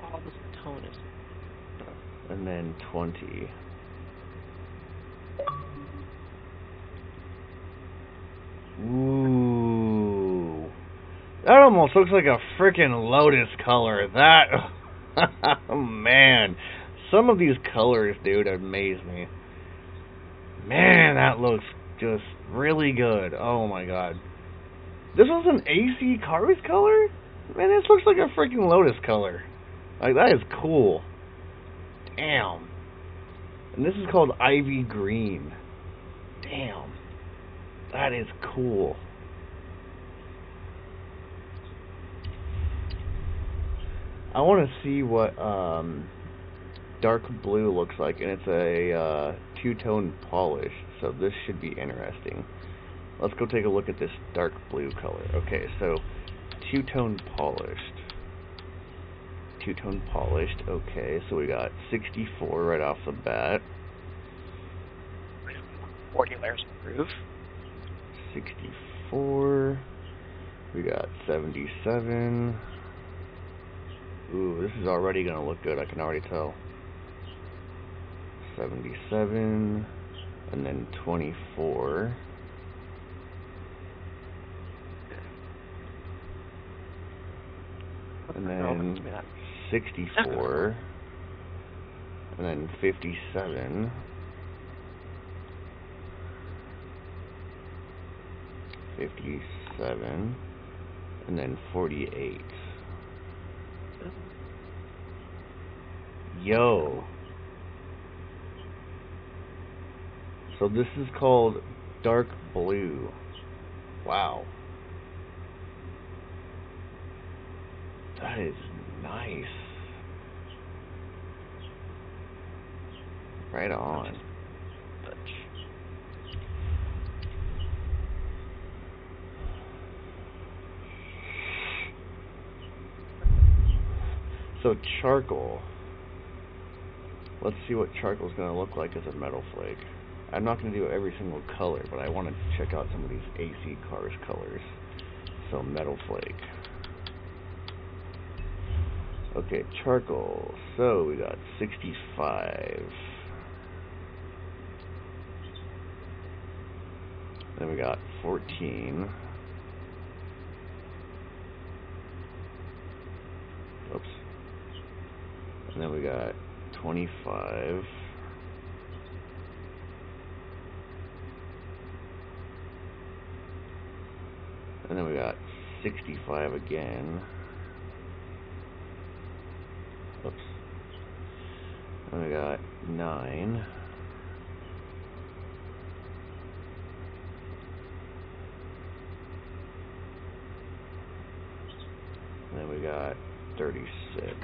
All this tone is. And then 20. Ooh. That almost looks like a freaking Lotus color. That. Oh, man. Some of these colors, dude, amaze me. Man, that looks just really good. Oh my god. This was an AC Cars color? Man, this looks like a freaking Lotus color. Like, that is cool. Damn. And this is called Ivy Green. Damn. That is cool. I want to see what dark blue looks like, and it's a two-tone polish, so this should be interesting. Let's go take a look at this dark blue color. Okay, so two-tone polished. Two-tone polished, okay, so we got 64 right off the bat. 40 layers of groove. 64. We got 77. Ooh, this is already gonna look good, I can already tell. 77, and then 24. And then 64, and then 57, and then 48. Yo. So this is called dark blue. Wow. That is nice. Right on. So charcoal. Let's see what charcoal is going to look like as a metal flake. I'm not going to do every single color, but I want to check out some of these AC cars colors. So metal flake. Okay, charcoal. So we got 65. Then we got 14. Oops. And then we got 25. And then we got 65 again. Oops. And we got 9. And then we got 36.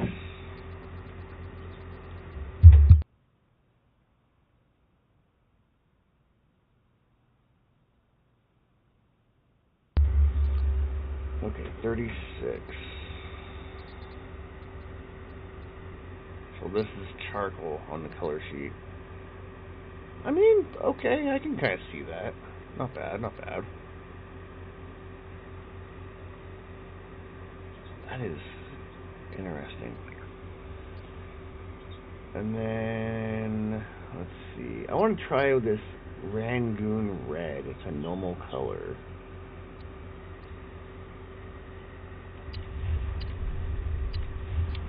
Okay, 36. So this is charcoal on the color sheet. I mean, okay, I can kind of see that. Not bad, not bad. That is interesting. And then, let's see. I want to try this Rangoon Red. It's a normal color.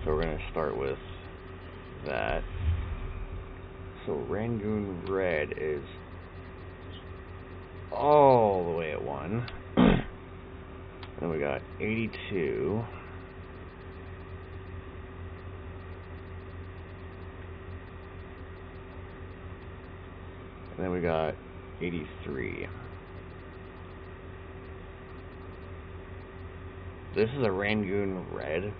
So we're going to start with that. So Rangoon Red is all the way at 1. And then we got 82. And then we got 83. This is a Rangoon Red.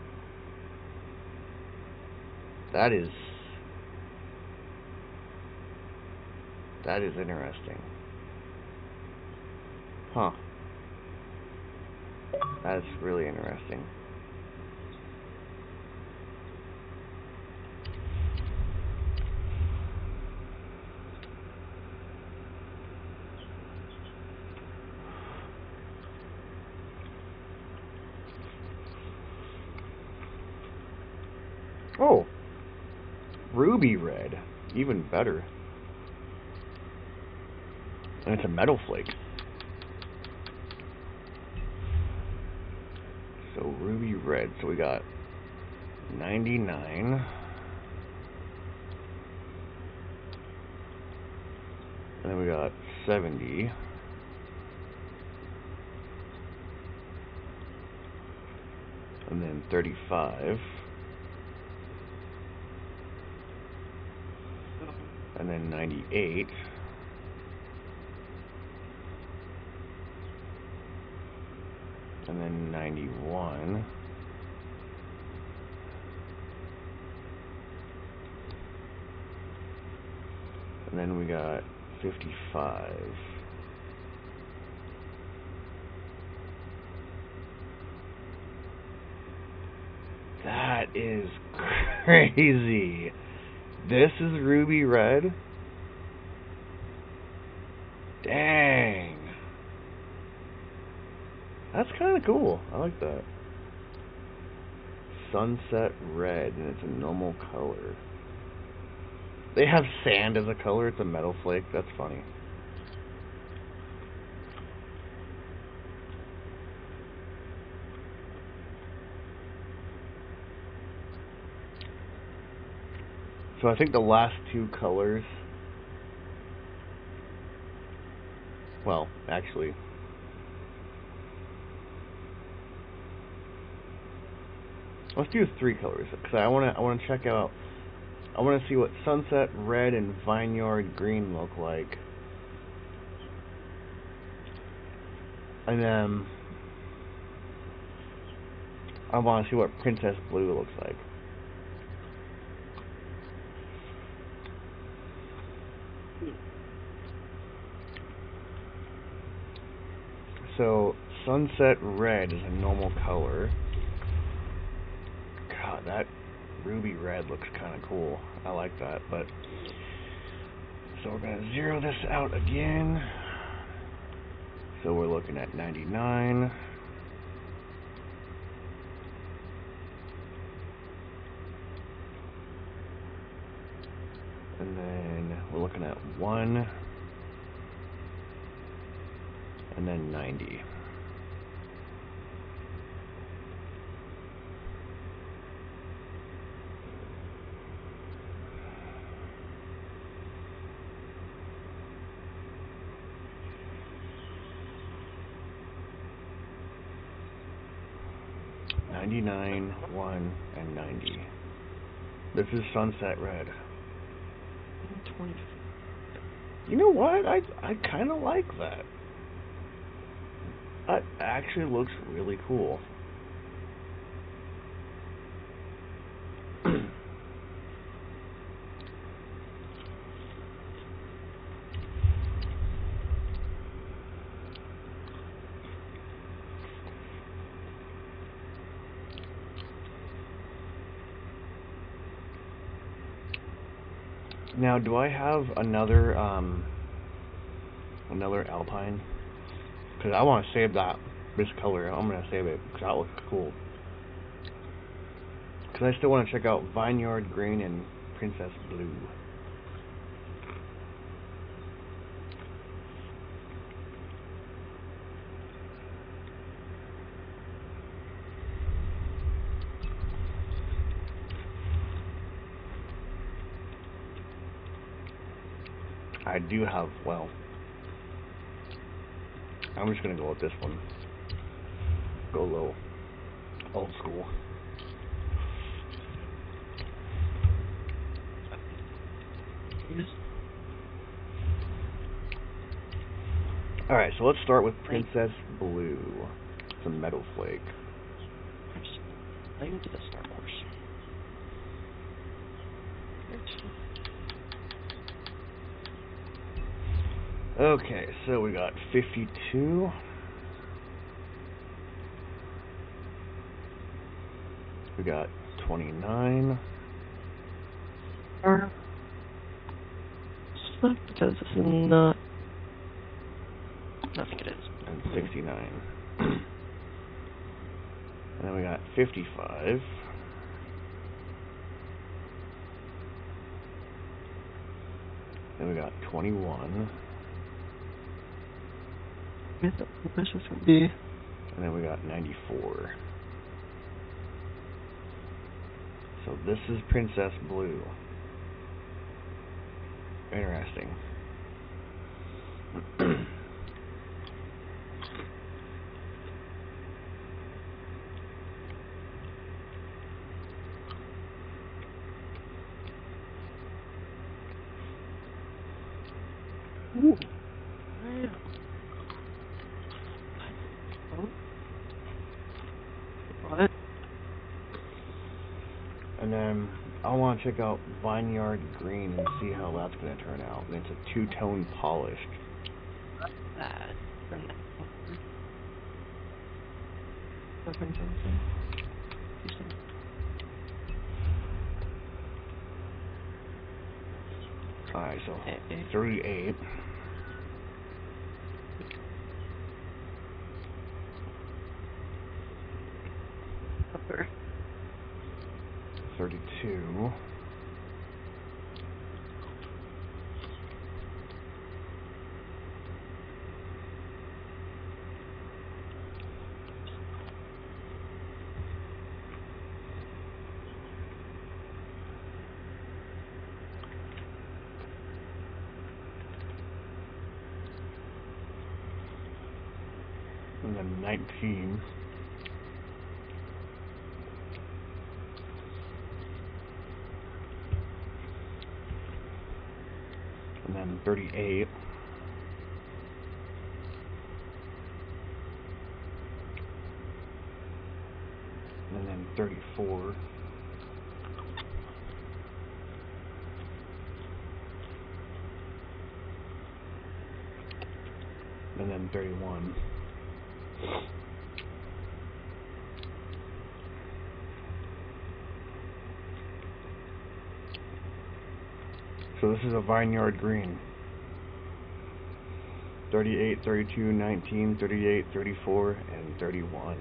That is interesting. Huh. That's really interesting. Oh, ruby red, even better. And it's a metal flake. So ruby red, so we got 99. And then we got 70. And then 35. And then 98. And then 91. And then we got 55. That is crazy. This is ruby red? Dang. That's kind of cool. I like that. Sunset red, and it's a normal color. They have sand as a color. It's a metal flake. That's funny. So I think the last two colors, well, actually, let's do three colors, because I want to check out, I want to see what sunset red and vineyard green look like. And then I want to see what princess blue looks like. So, sunset red is a normal color. God, that ruby red looks kind of cool. I like that, but... So we're going to zero this out again. So we're looking at 99. And then we're looking at 1. And then 90. $99, 1, and 90. This is sunset red. 20. You know what? I kind of like that. That actually looks really cool. Now, do I have another Alpine? Because I want to save this color. I'm going to save it because that looks cool. Because I still want to check out Vineyard Green and Princess Blue. I do have, well, I'm just going to go with this one. Go low. Old school. Alright, so let's start with Princess Blue. It's a metal flake. I can do the Star Wars. Okay, so we got 52. We got 29. Because this is not... I think it is. And 69. And then we got 55. Then we got 21. What's this going to be? And then we got 94. So this is Princess Blue. Interesting. Ooh. What? And then I want to check out Vineyard Green and see how that's going to turn out. And it's a two-tone polished. That. Alright, so 38. then 19. And then 38. And then 34. And then 31. So this is a vineyard green. 38, 32, 19, 38, 34, and 31.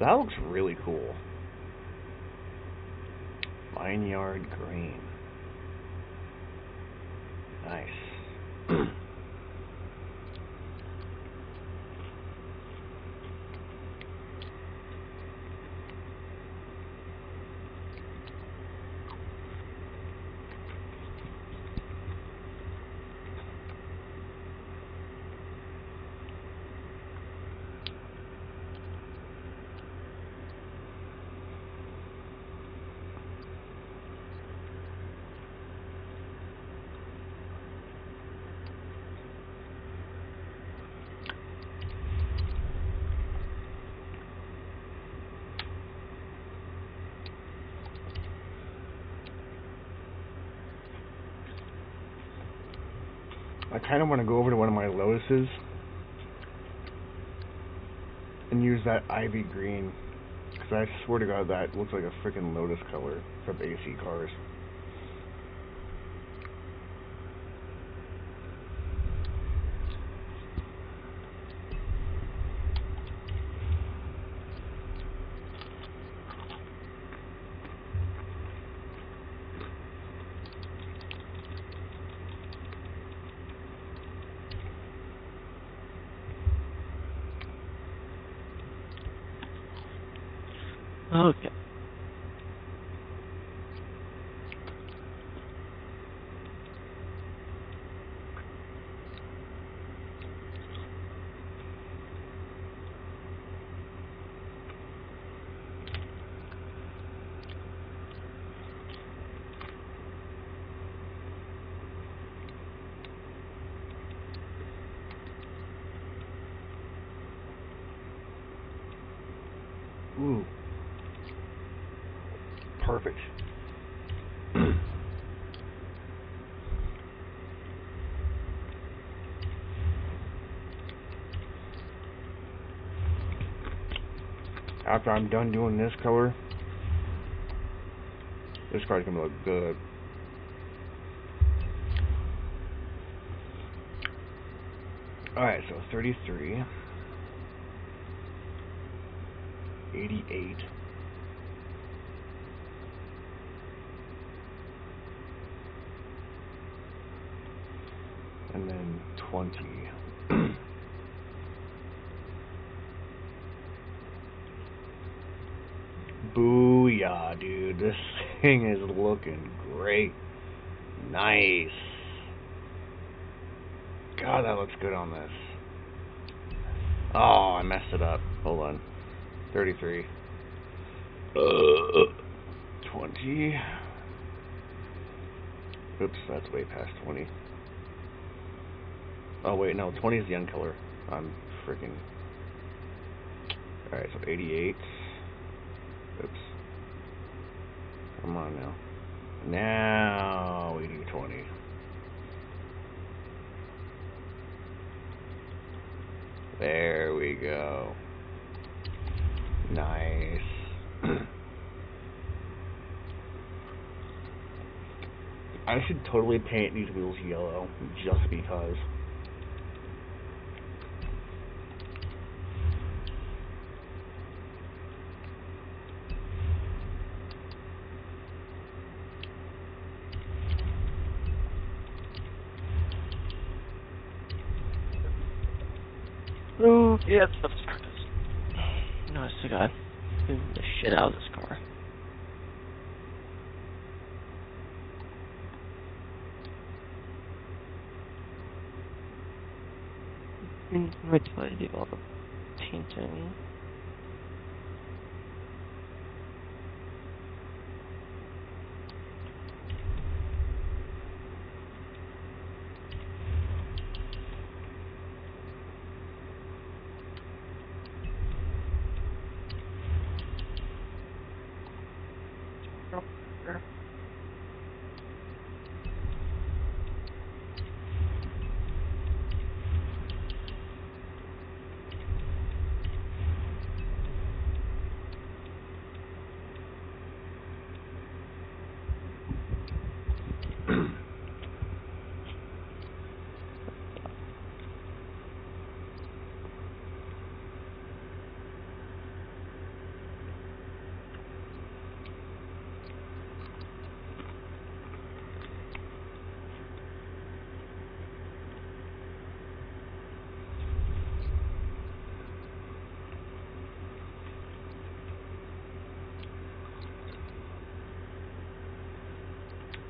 That looks really cool. Vineyard green. Nice. I kind of want to go over to one of my Lotuses and use that ivy green, because I swear to God that looks like a freaking Lotus color from AC cars. Okay. Ooh. Perfect. After I'm done doing this color, this card's gonna look good. Alright, so 33, 88, and then 20. Booyah, dude. This thing is looking great. Nice. God, that looks good on this. Oh, I messed it up. Hold on. 33. 20. Oops, that's way past 20. Oh, wait, no. 20 is the end color. I'm freaking... Alright, so 88. Oops. Come on now. Now we do 20. There we go. Nice. I should totally paint these wheels yellow, just because. Oh, yeah, that's no, it's too God. The shit out of this car. Wait till I do all the painting.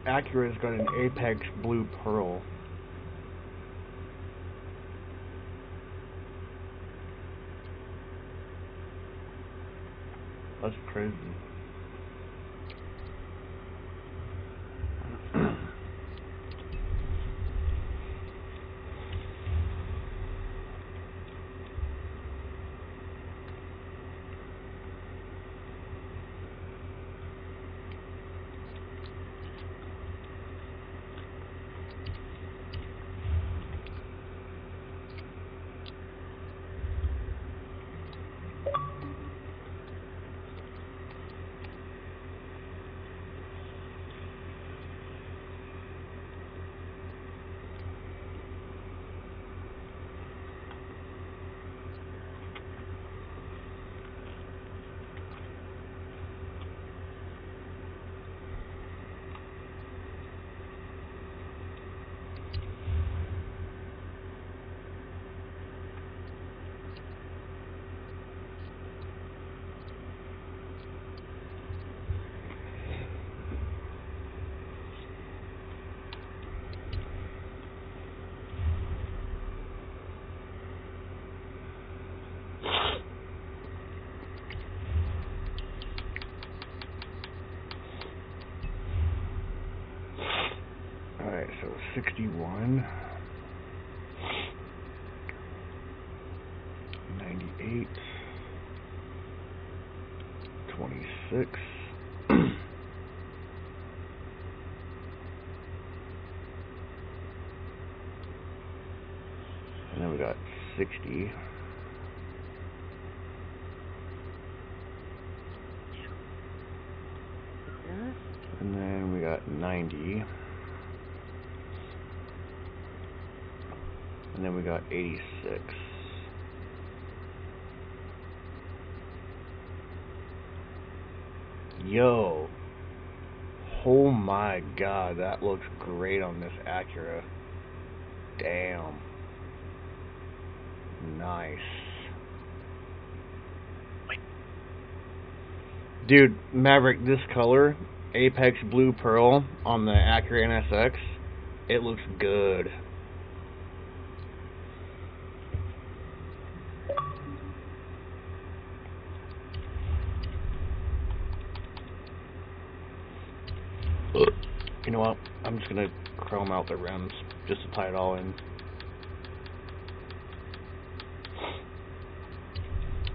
Acura's got an Apex Blue Pearl. That's crazy. Alright, so 61, 98, 26, and then we got 60, and then we got 90, and then we got 86. Yo, oh my god, that looks great on this Acura. Damn. Nice. Dude, Maverick, this color, Apex Blue Pearl on the Acura NSX, it looks good. You know what? I'm just gonna chrome out the rims just to tie it all in.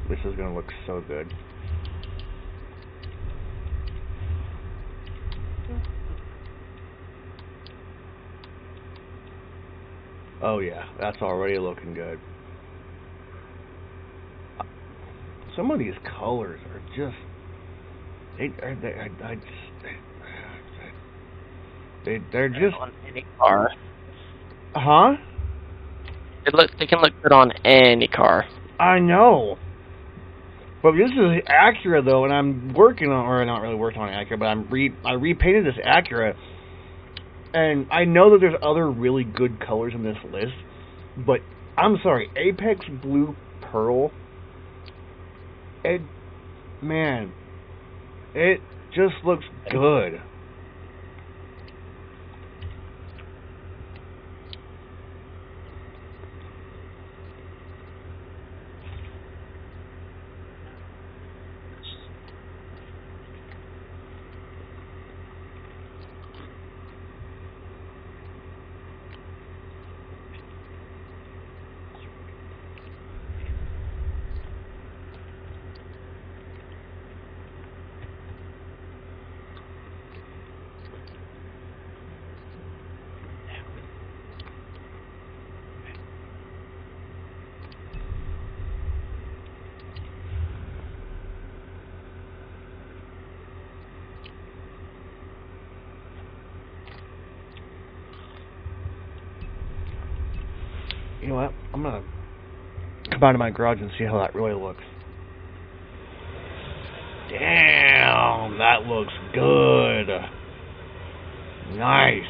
This is gonna look so good. Oh yeah, that's already looking good. Some of these colors are just they're just On any car. huh? They can look good on any car. I know. But this is Acura though, and I'm working on, or not really working on Acura, but I repainted this Acura, and I know that there's other really good colors in this list, but I'm sorry, Apex Blue Pearl, it just looks good. You know what? I'm gonna come out of my garage and see how that really looks. Damn, that looks good. Nice.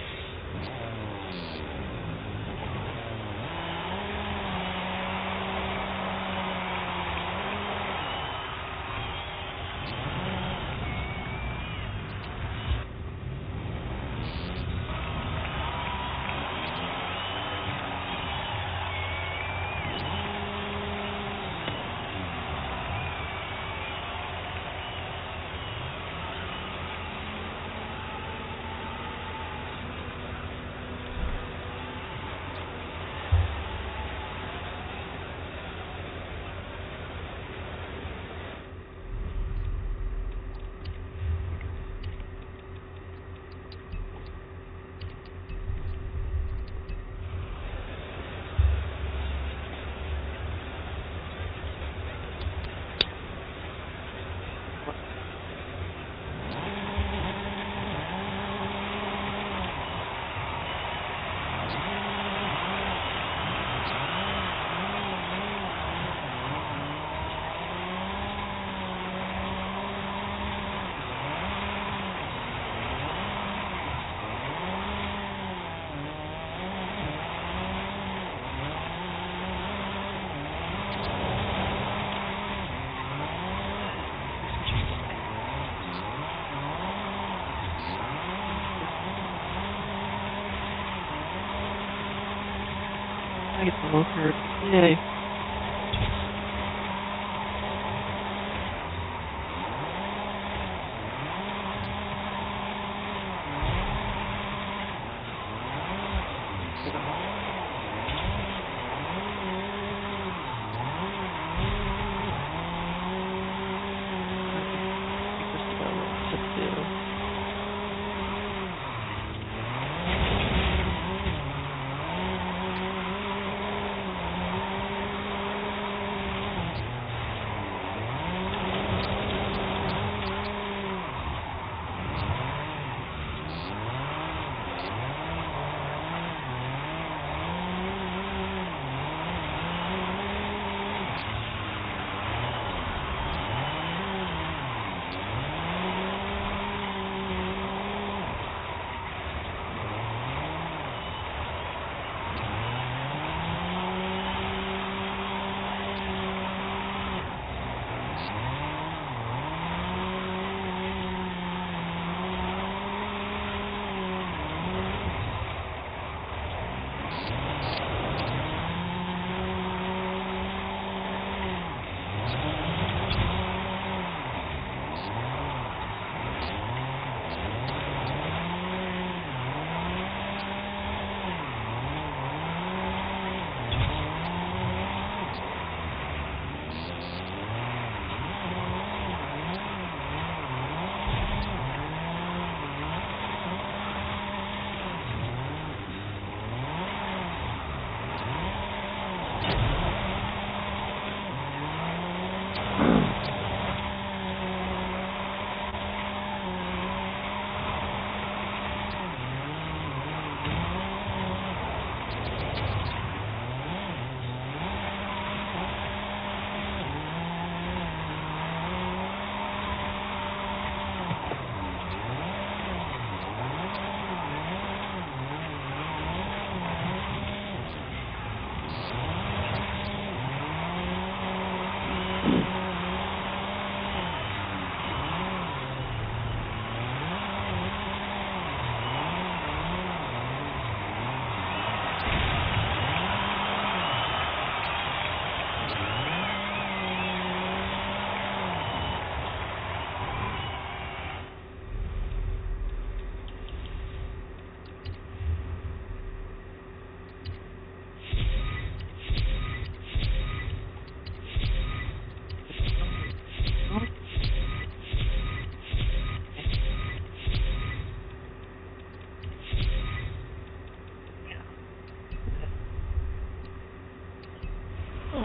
Yay.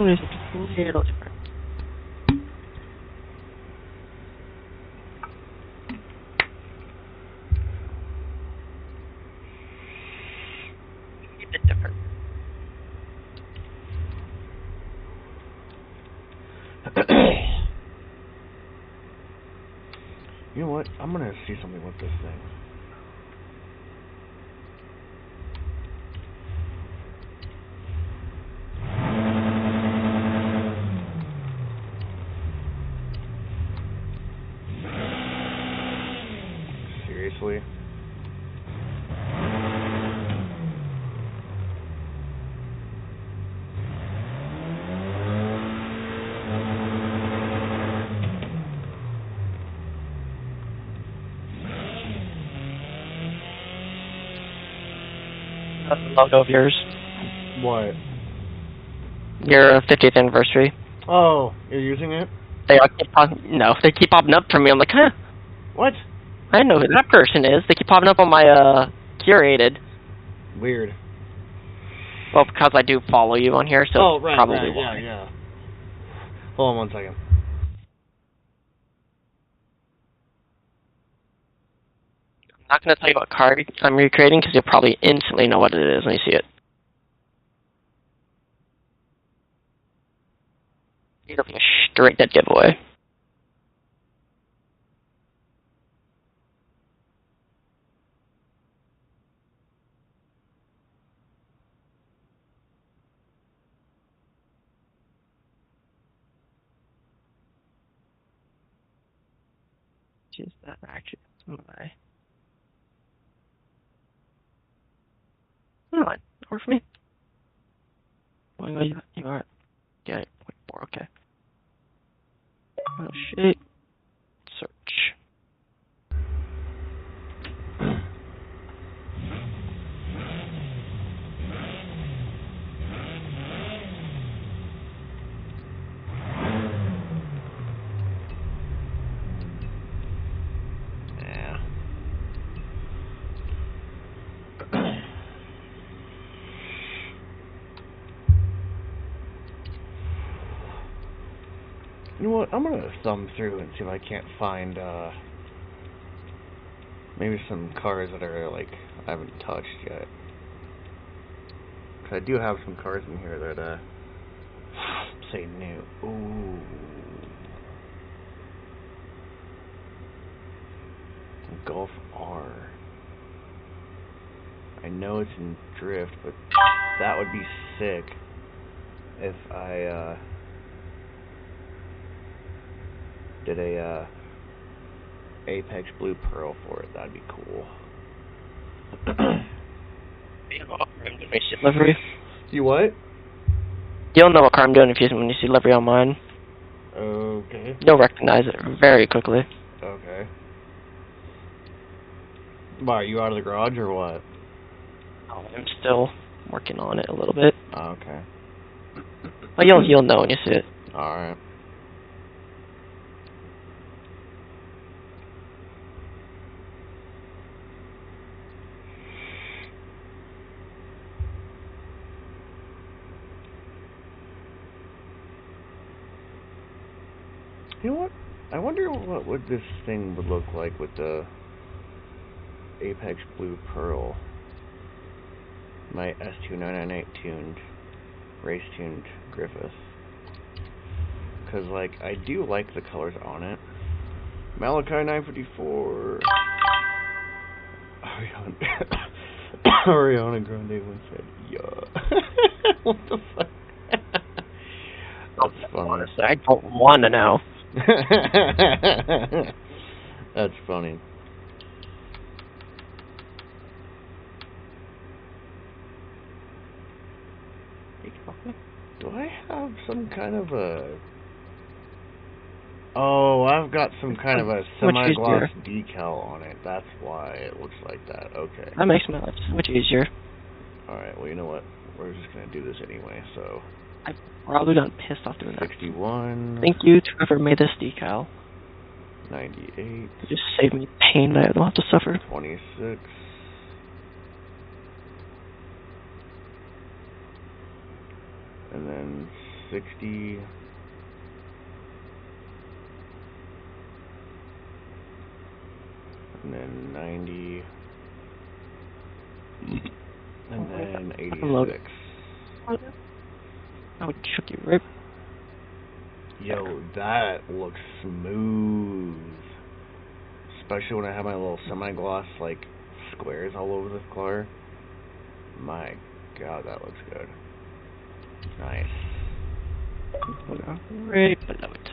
There's a little different. A bit different. You know what? I'm gonna see something with this thing. Seriously? That's the logo of yours. What? Your 50th anniversary. Oh, you're using it? They keep popping up for me. I'm like, huh, What? I don't know who that person is. They keep popping up on my curated. Weird. Well, because I do follow you on here, so it's probably why. Yeah. Hold on one second. I'm not going to tell you what card I'm recreating because you'll probably instantly know what it is when you see it. It'll be a straight dead giveaway. Is that actually my? Come on, work for me. Oh, you are. Yeah, 0.4. Okay. Oh shit. Search. Yeah. You know what? I'm gonna thumb through and see if I can't find maybe some cars that are like I haven't touched yet. 'Cause I do have some cars in here that say new. Ooh. Golf R. I know it's in drift, but that would be sick if I did a Apex Blue Pearl for it. That'd be cool. Livery. You what? You'll know what car I'm doing when you see livery on mine. Okay. You'll recognize it very quickly. Okay. Why, are you out of the garage or what? Oh, I'm still working on it a little bit. Oh, okay. But you'll know when you see it. Alright. You know what? I wonder what would this thing would look like with the Apex Blue Pearl. My S2998 tuned, race tuned Griffith. Cause like I do like the colors on it. Malachi 954. Ariana Grande once said, "Yeah." What the fuck? That's funny. Honestly, I don't want to know. That's funny. Do I have some kind of a... Oh, I've got some kind of a semi-gloss decal on it. That's why it looks like that. Okay. That makes my life so much easier. Alright, well, you know what? We're just going to do this anyway, so... I've probably gotten pissed off doing that. 61. Thank you to whoever made this decal. 98. It just saved me pain that I don't have to suffer. 26. And then 60. And then 90. And then 86. I would shook you right. Yo, that looks smooth. especially when I have my little semi-gloss like squares all over the car. My God, that looks good. Nice. Right below it.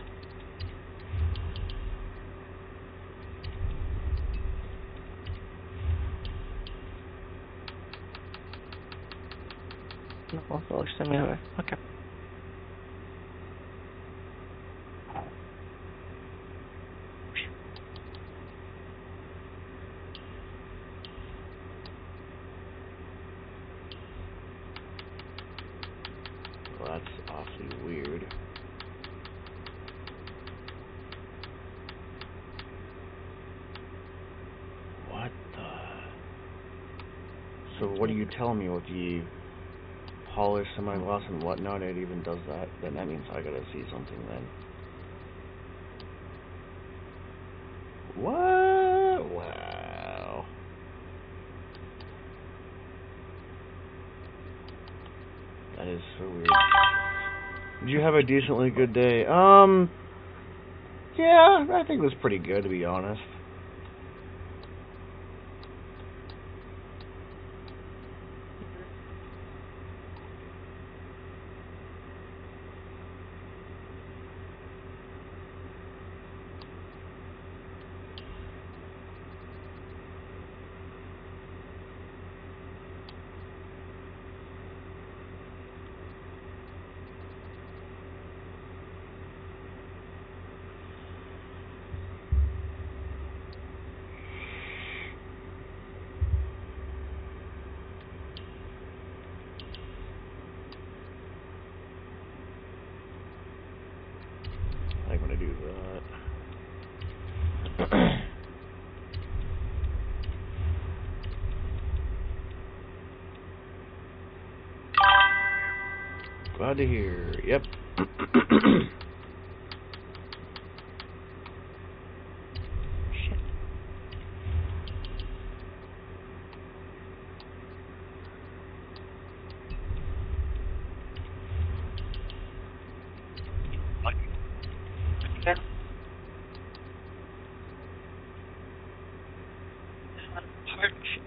No, well, send me over. Okay. Well, that's awfully weird. What the? So what are you telling me with the polish semi-gloss and whatnot? It even does that. Then that means I gotta see something then. What? Wow. That is so weird. Did you have a decently good day? Yeah, I think it was pretty good, to be honest. I'm gonna do that. Glad to hear. Yep. Shit. Okay. Partnership.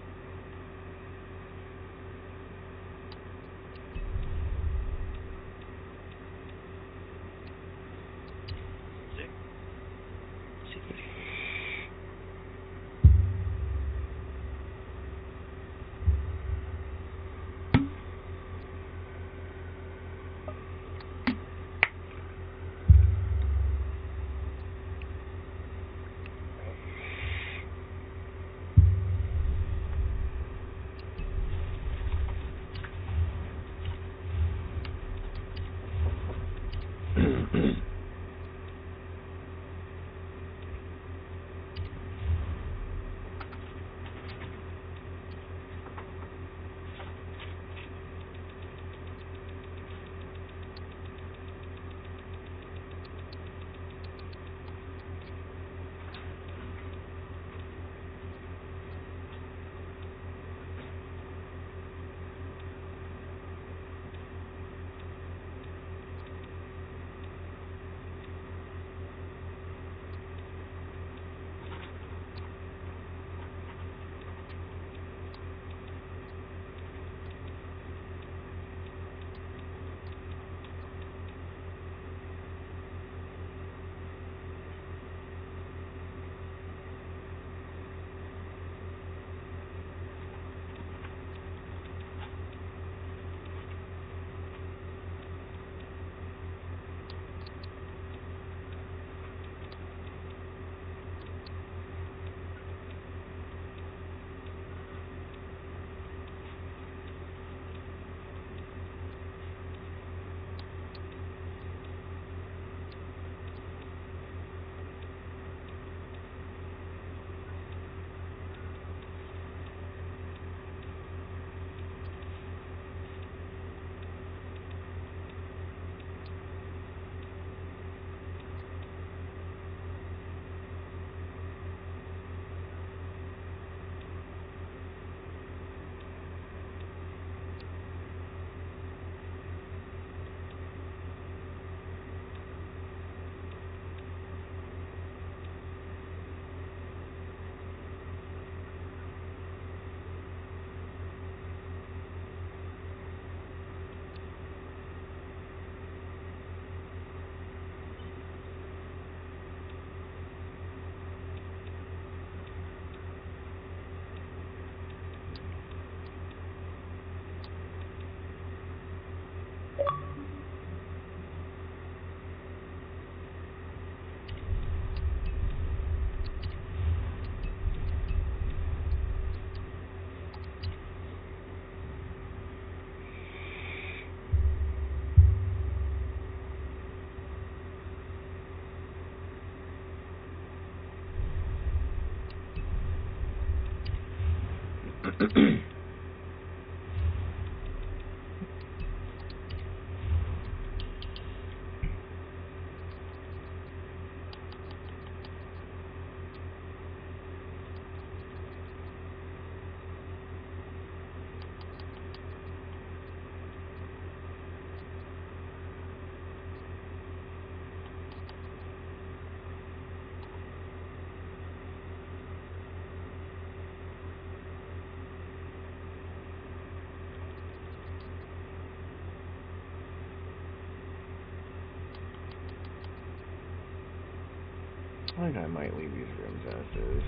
I think I might leave these rooms as is.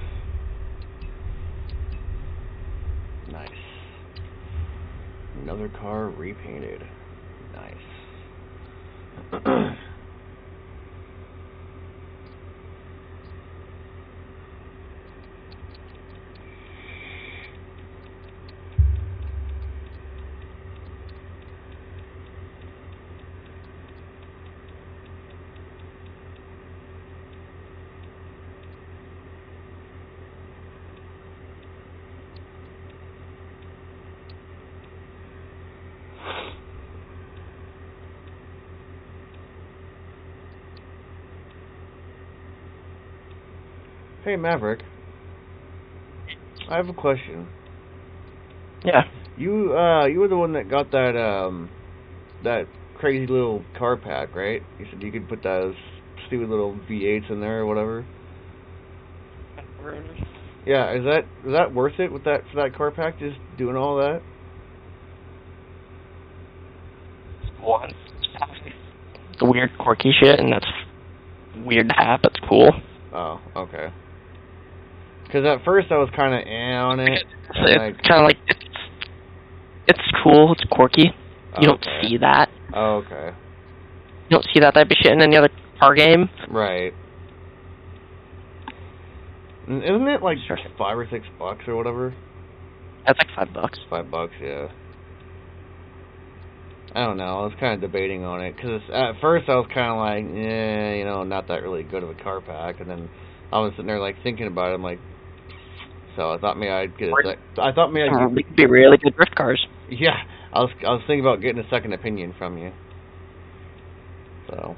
Nice. Another car repainted. Nice. Hey Maverick, I have a question. Yeah. You were the one that got that crazy little car pack, right? You said you could put those stupid little V8s in there or whatever. Yeah, is that worth it with that for that car pack? Just doing all that? One. The weird quirky shit, and that's weird to have. That's cool. Oh, okay. Because at first I was kind of on it. It's kind of like it's cool. It's quirky. You don't see that. Oh, okay. You don't see that type of shit in any other car game. Right. Isn't it like $5 or $6 or whatever? That's like $5. $5, yeah. I don't know. I was kind of debating on it because at first I was kind of like, you know, not that really good of a car pack, and then I was sitting there like thinking about it. I'm like, so I thought maybe I'd get It'd be really good drift cars. Yeah, I was thinking about getting a second opinion from you. So.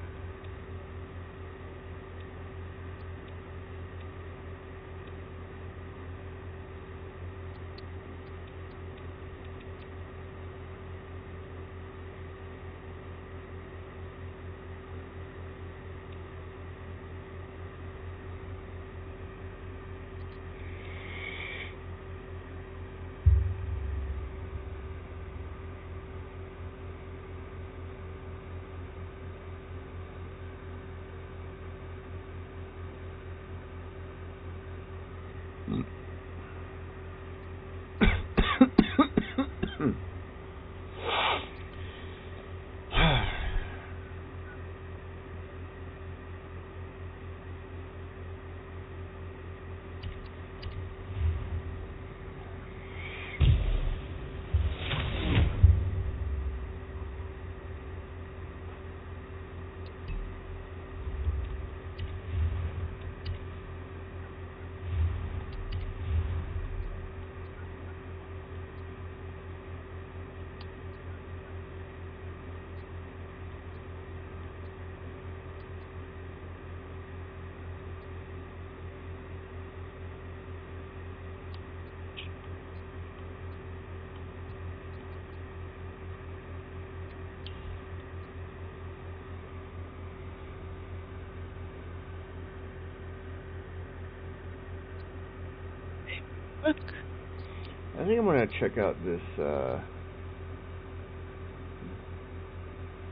I think I'm gonna check out this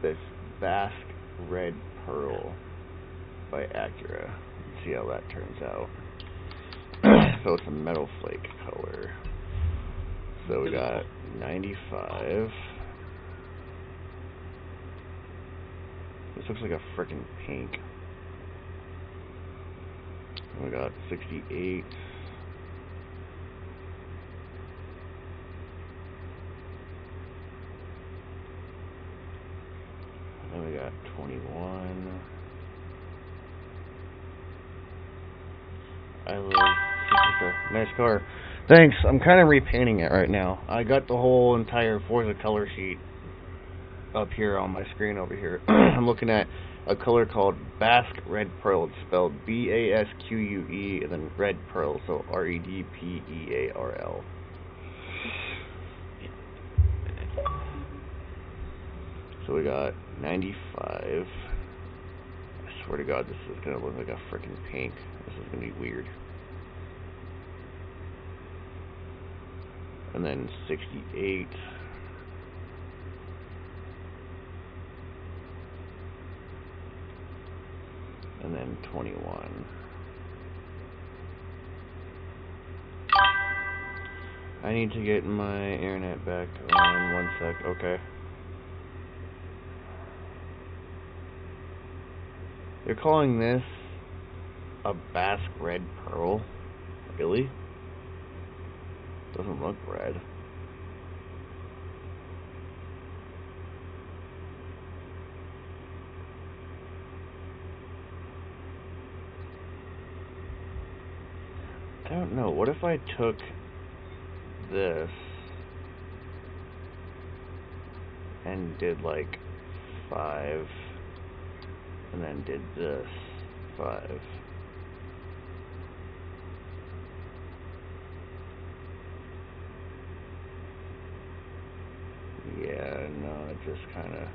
this Basque Red Pearl by Acura. See how that turns out. So it's a metal flake color. So we got 95. This looks like a frickin' pink. We got 68. And we got 21. I love. This is a nice car. Thanks. I'm kind of repainting it right now. I got the whole entire Forza color sheet up here on my screen over here. I'm looking at a color called Basque Red Pearl. It's spelled Basque and then Red Pearl, so Redpearl. So we got 95. I swear to God, this is gonna look like a freaking pink. This is gonna be weird. And then 68. And then 21. I need to get my internet back on 1 sec. Okay. They're calling this a Basque Red Pearl? Really? Doesn't look red. I don't know. What if I took this and did like 5 and then did this 5? Yeah, no, it just kind of...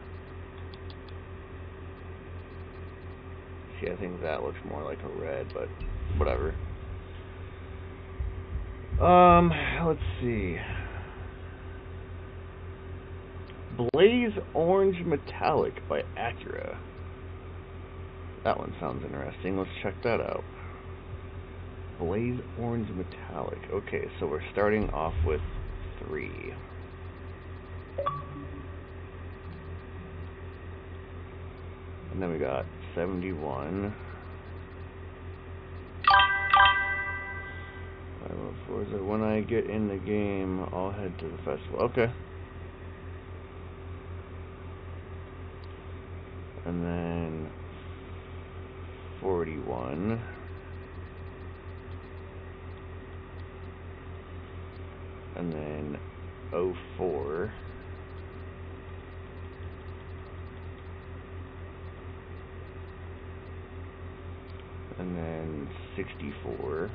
See, I think that looks more like a red, but whatever. Let's see. Blaze Orange Metallic by Acura. That one sounds interesting. Let's check that out. Blaze Orange Metallic. Okay, so we're starting off with 3. And then we got 71. I love Forza. When I get in the game, I'll head to the festival. Okay. And then 41. And then 04. And then 64.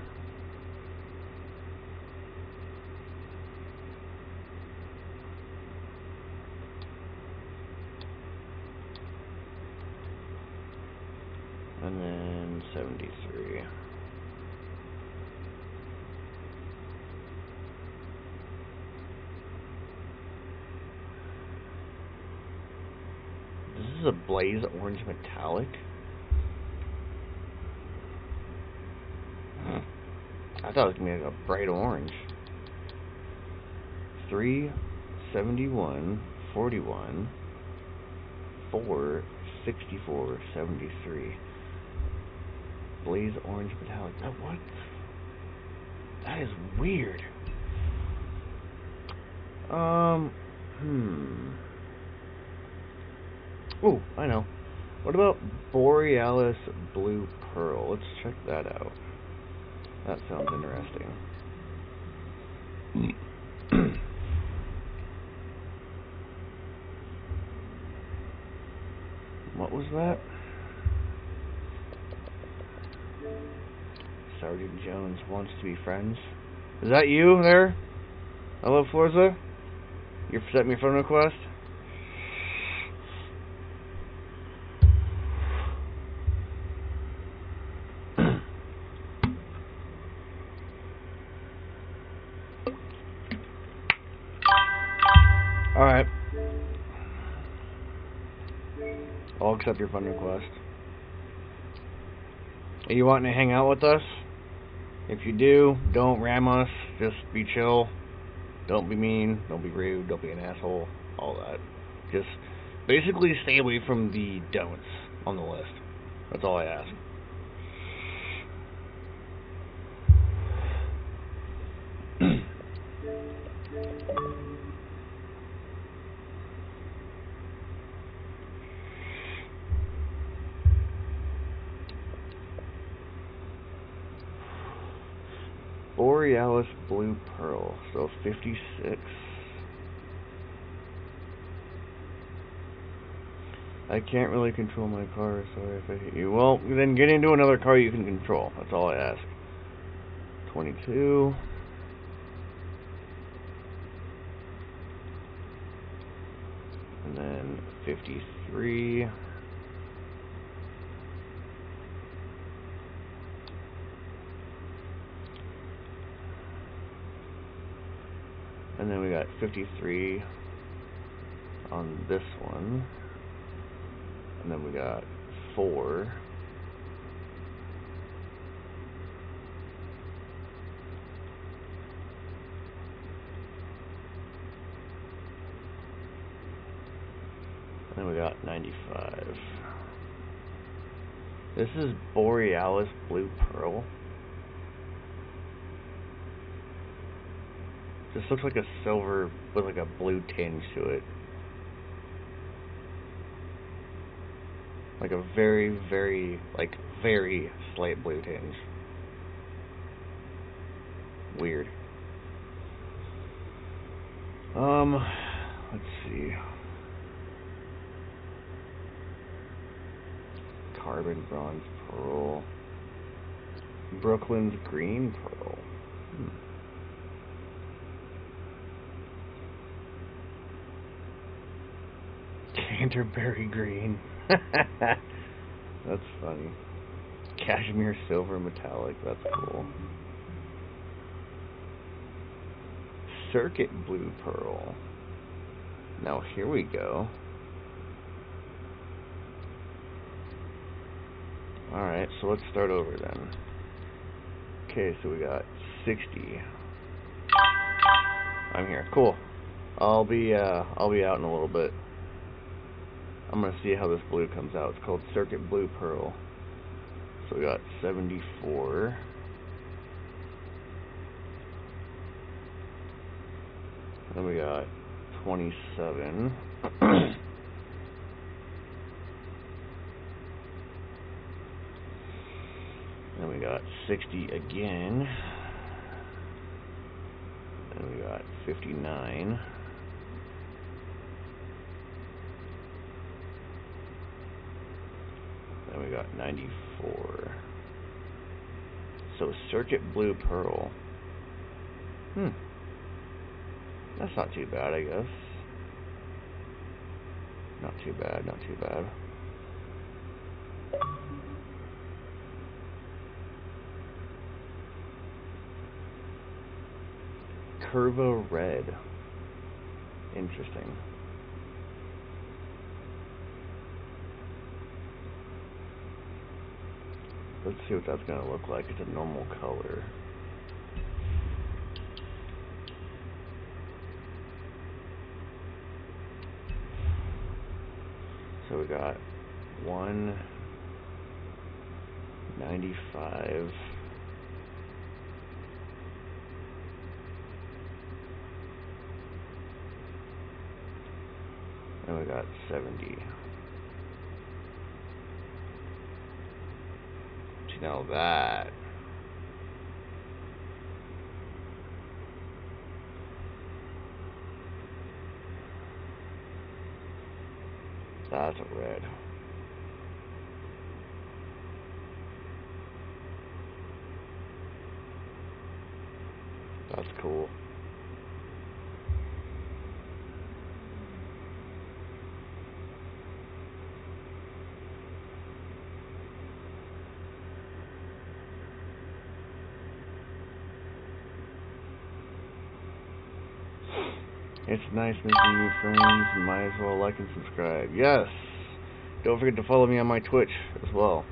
And then 73. This is a Blaze Orange Metallic? I thought it was going to be like a bright orange. 3, 71, 41, 4, 64, 73. Blaze Orange Metallic. What? That is weird. Oh, I know. What about Borealis Blue Pearl? Let's check that out. That sounds interesting. What was that? Sergeant Jones wants to be friends. Is that you there? I love Forza? You sent me a friend request? Alright. I'll accept your friend request. Are you wanting to hang out with us? If you do, don't ram us. Just be chill. Don't be mean. Don't be rude. Don't be an asshole. All that. Just basically stay away from the don'ts on the list. That's all I ask. Borealis Blue Pearl, so 56. I can't really control my car, sorry if I hit you. Well, then get into another car you can control. That's all I ask. 22. And then 53. And then we got 53 on this one. And then we got 4. And then we got 95. This is Borealis Blue Pearl. This looks like a silver with like a blue tinge to it. Like a very, very slight blue tinge. Weird. Let's see. Carbon Bronze Pearl. Brooklyn's Green Pearl. Canterbury Green. That's funny. Cashmere Silver Metallic. That's cool. Circuit Blue Pearl. Now here we go. Alright, so let's start over then. Okay, so we got 60. I'm here. Cool. I'll be out in a little bit. I'm gonna see how this blue comes out. It's called Circuit Blue Pearl. So we got 74. Then we got 27. Then we got 60 again. Then we got 59. Then we got 94. So Circuit Blue Pearl. That's not too bad, I guess. Not too bad, not too bad. Curva Red. Interesting. Let's see what that's going to look like. It's a normal color. So we got 195. And we got 70. Now that that's a red. That's cool. It's nice making new friends. Might as well like and subscribe. Yes! Don't forget to follow me on my Twitch as well.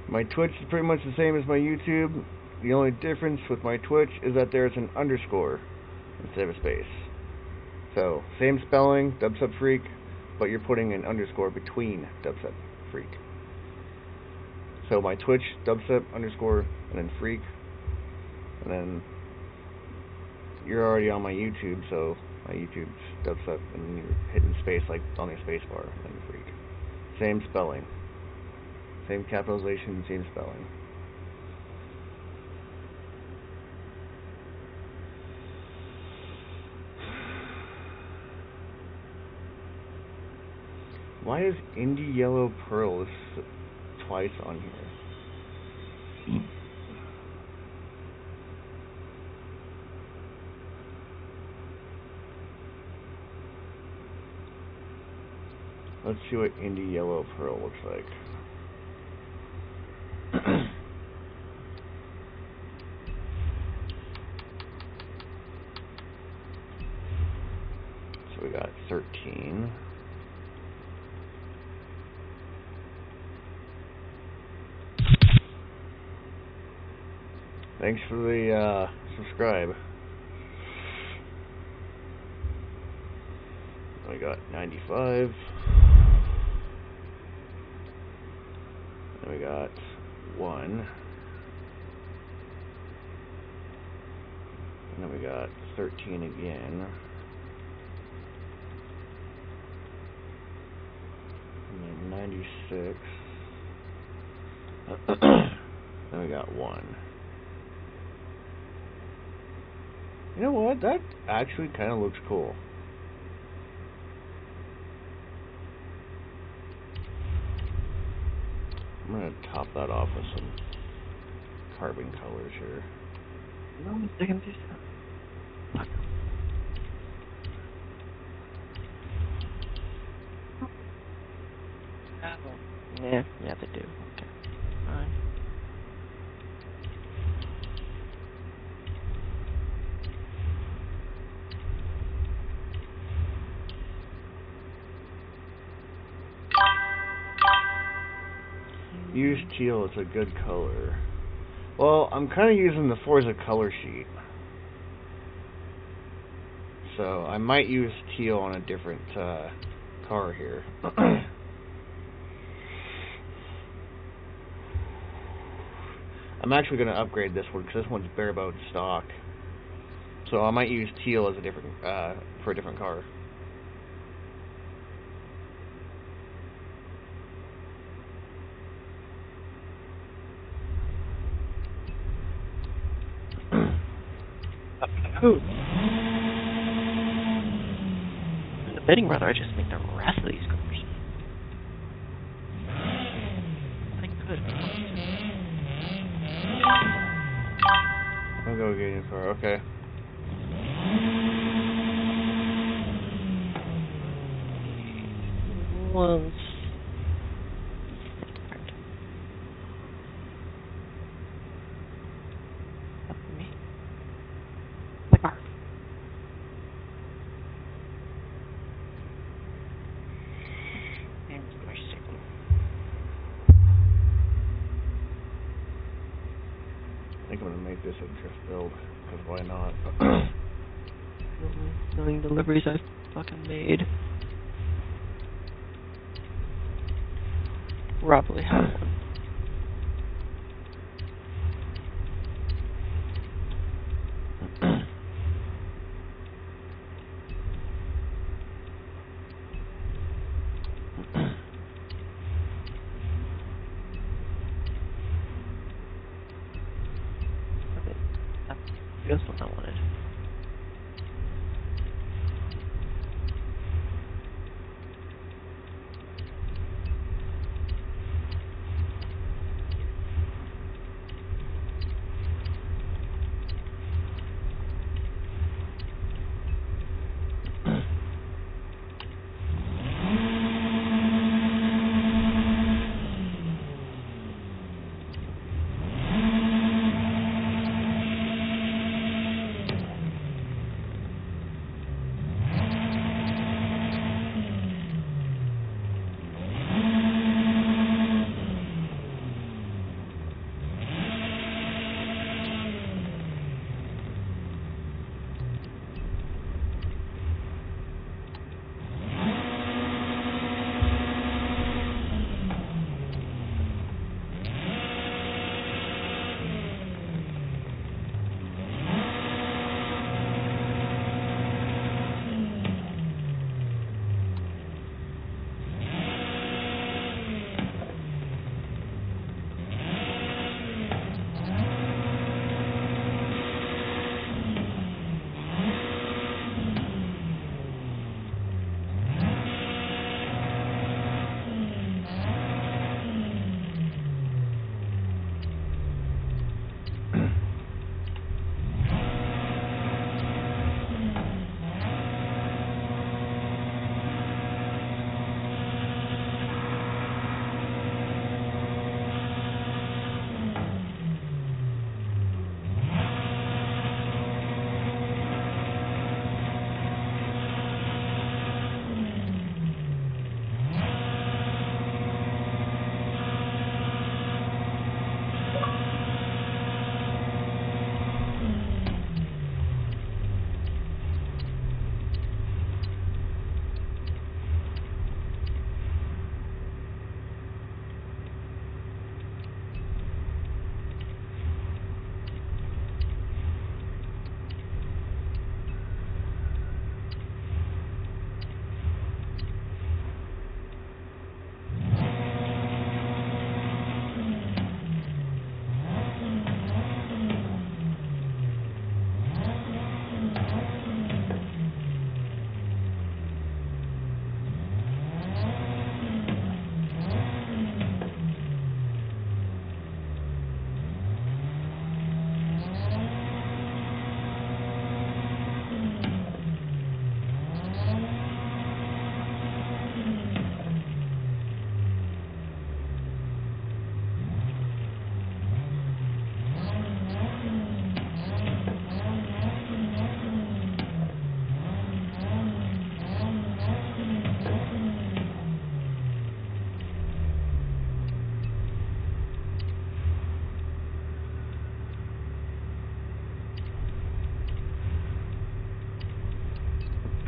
My Twitch is pretty much the same as my YouTube. The only difference with my Twitch is that there's an underscore instead of a space. So, same spelling, DubSubFreak, but you're putting an underscore between DubSubFreak. So my Twitch, dubstep underscore, and then freak. And then you're already on my YouTube, so my YouTube's dubstep, and you're hitting space like on the space bar, and then freak. Same spelling. Same capitalization, same spelling. Why is Indie Yellow Pearl twice on here? Let's see what Indie Yellow Pearl looks like. So we got 13. Thanks for the subscribe. We got 95. Then we got 1. And then we got 13 again. And then 96. Then we got 1. You know what? That actually kind of looks cool. I'm going to top that off with some carbon colors here. No mistaken. Yeah, they do. Okay. Fine. Use teal, it's a good color. Well, I'm kind of using the Forza color sheet. So, I might use teal on a different car here. I'm actually going to upgrade this one because this one's bareboat stock. So I might use teal as a different for a different car. Ooh. In the bidding, brother, I just make the rest of these cars. I could. I'll go get your car. Okay. Once. Up to me. My car. And my signal. I think I'm going to make this a drift build, because why not? Million deliveries I've fucking made. Probably have one. Okay. That's what I wanted.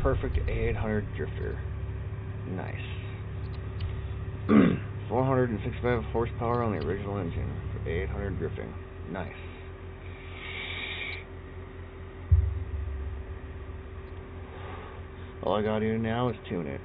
perfect A800 drifter. Nice. 465 horsepower on the original engine for A800 drifting. Nice. All I gotta do now is tune it.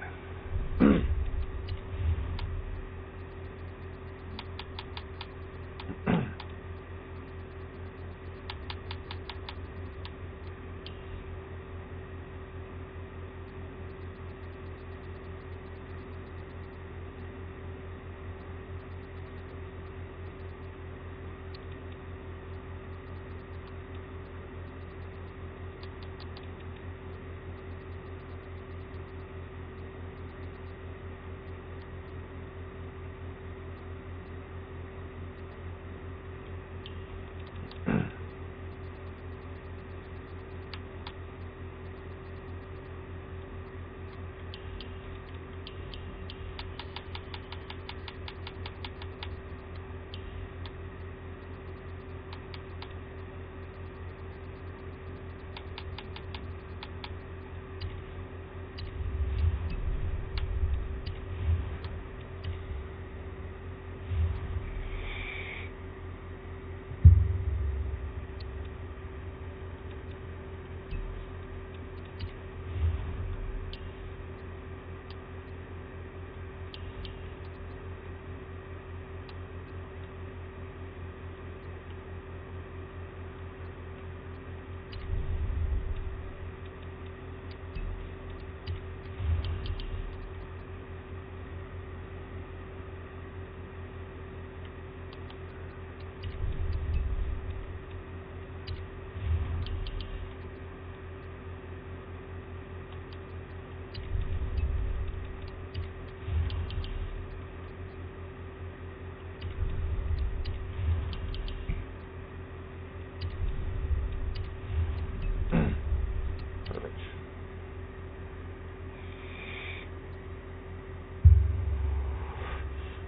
Perfect.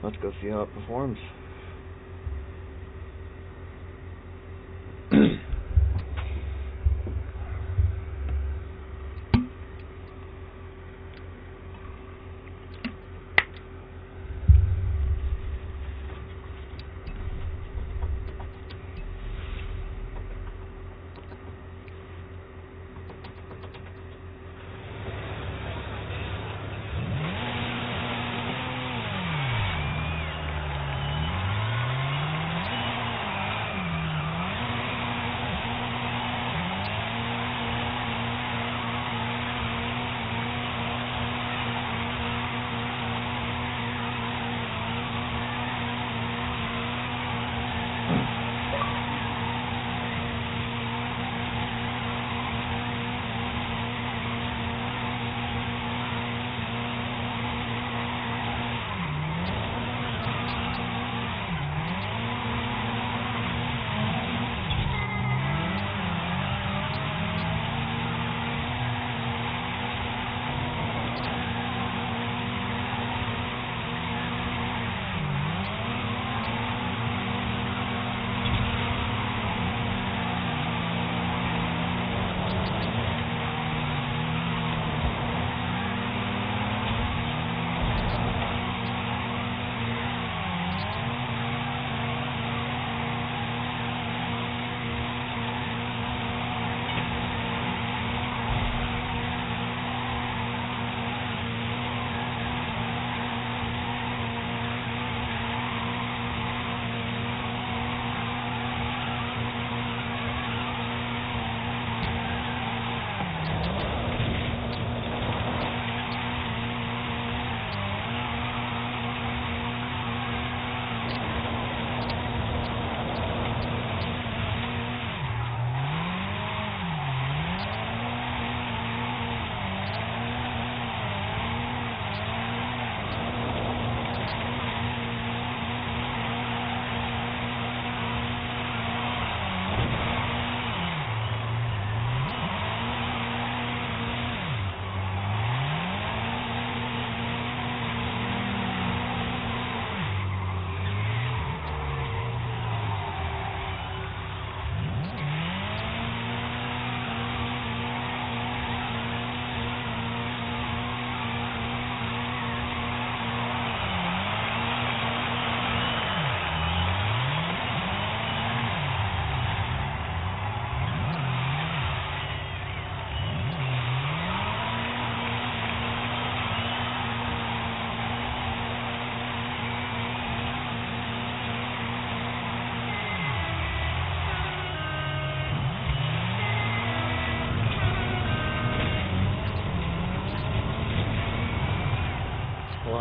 Let's go see how it performs.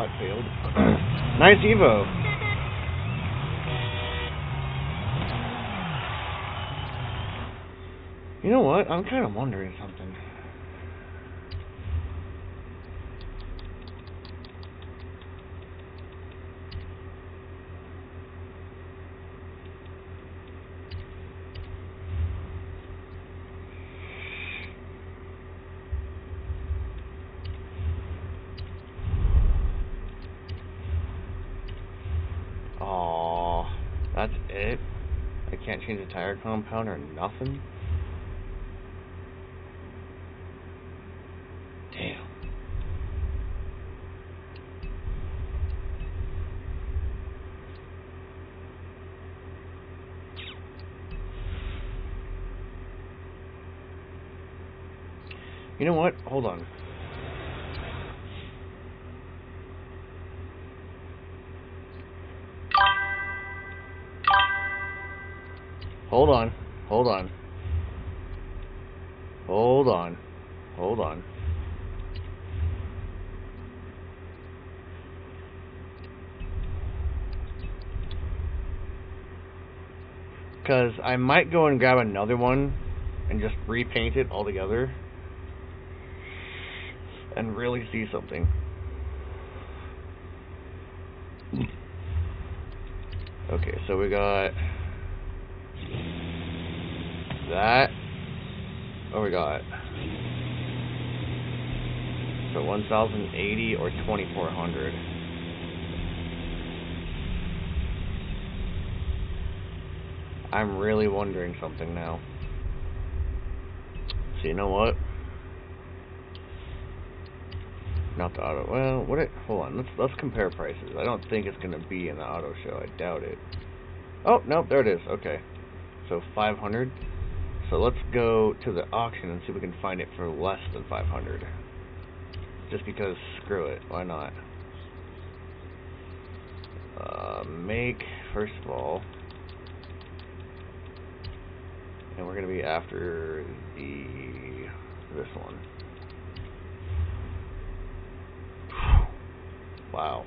Oh, it failed. Nice Evo. You know what? I'm kind of wondering something. Oh, that's it? I can't change the tire compound or nothing? Damn. You know what? Hold on. Hold on. Hold on. Hold on. Hold on. Because I might go and grab another one and just repaint it all together and really see something. Okay, so we got that. Oh, we got so 1080 or 2400. I'm really wondering something now. So you know what? Not the auto. Well, what? Hold on. Let's compare prices. I don't think it's gonna be in the auto show. I doubt it. Oh no, there it is. Okay. So 500. So let's go to the auction and see if we can find it for less than 500. Just because, screw it. Why not? Make first of all. And we're going to be after this one. Wow.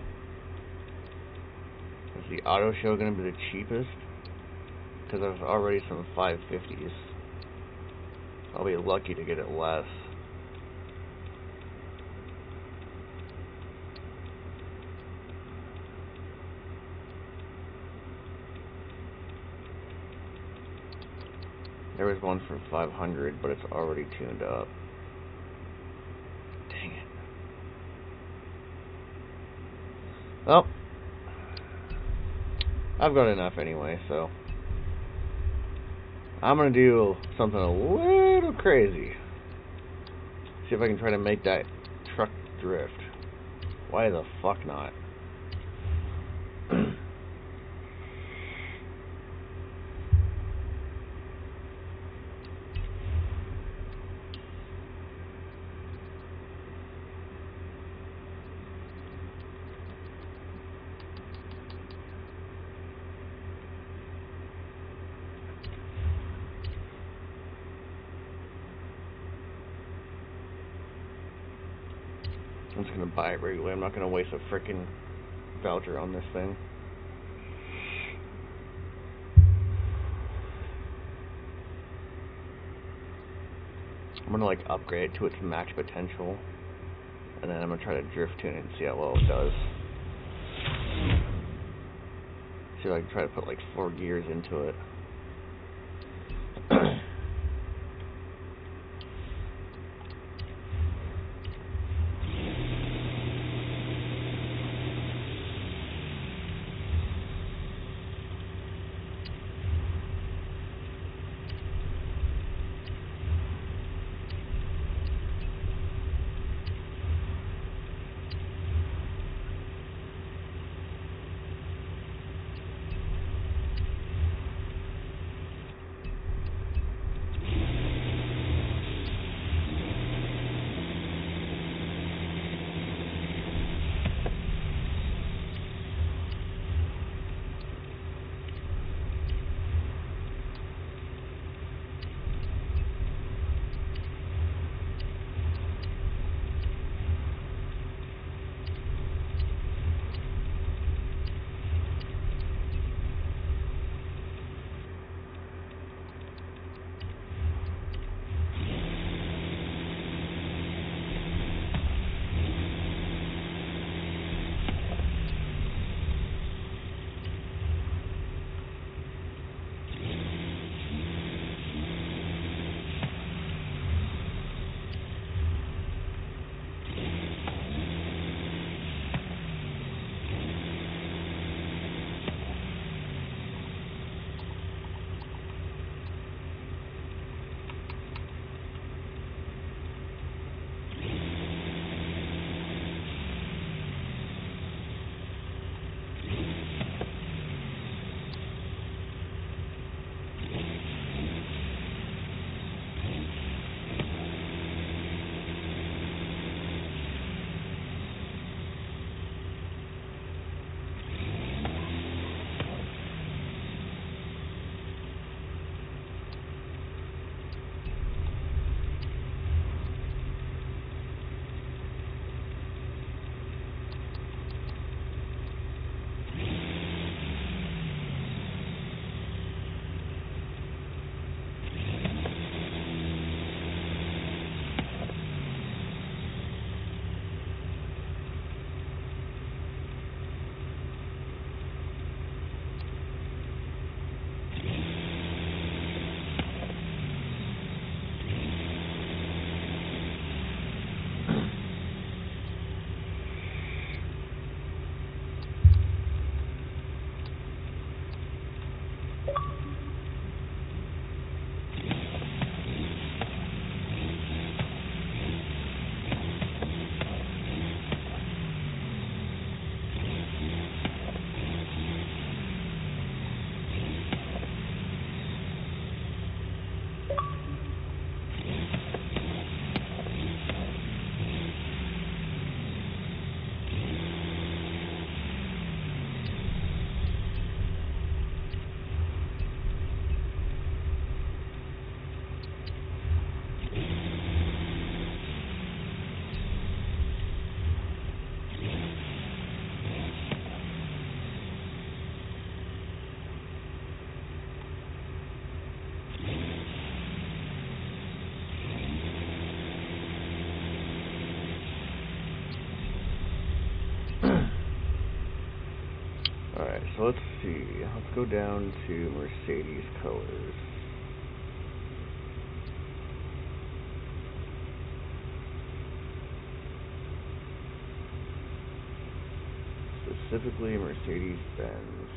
Is the auto show going to be the cheapest? Because there's already some 550s. I'll be lucky to get it less. There was one for 500, but it's already tuned up. Dang it. Well, I've got enough anyway, so I'm gonna do something a little crazy. See if I can try to make that truck drift. Why the fuck not? I'm just gonna buy it regularly. I'm not gonna waste a frickin' voucher on this thing. I'm gonna like upgrade it to its max potential, and then I'm gonna try to drift tune it and see how well it does. See if I can try to put like 4 gears into it. let's see. Let's go down to Mercedes colors. Specifically Mercedes-Benz.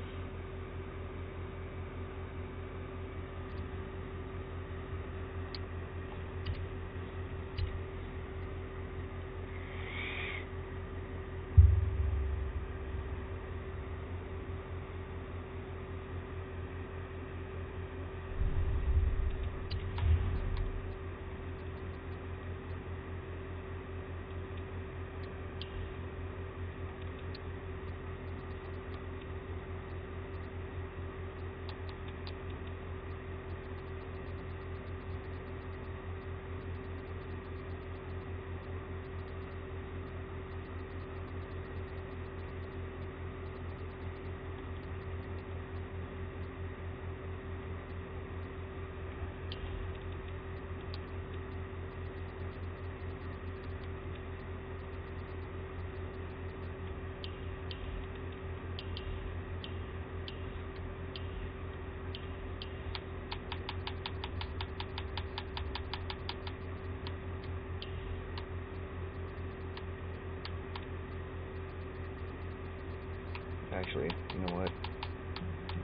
Actually, you know what?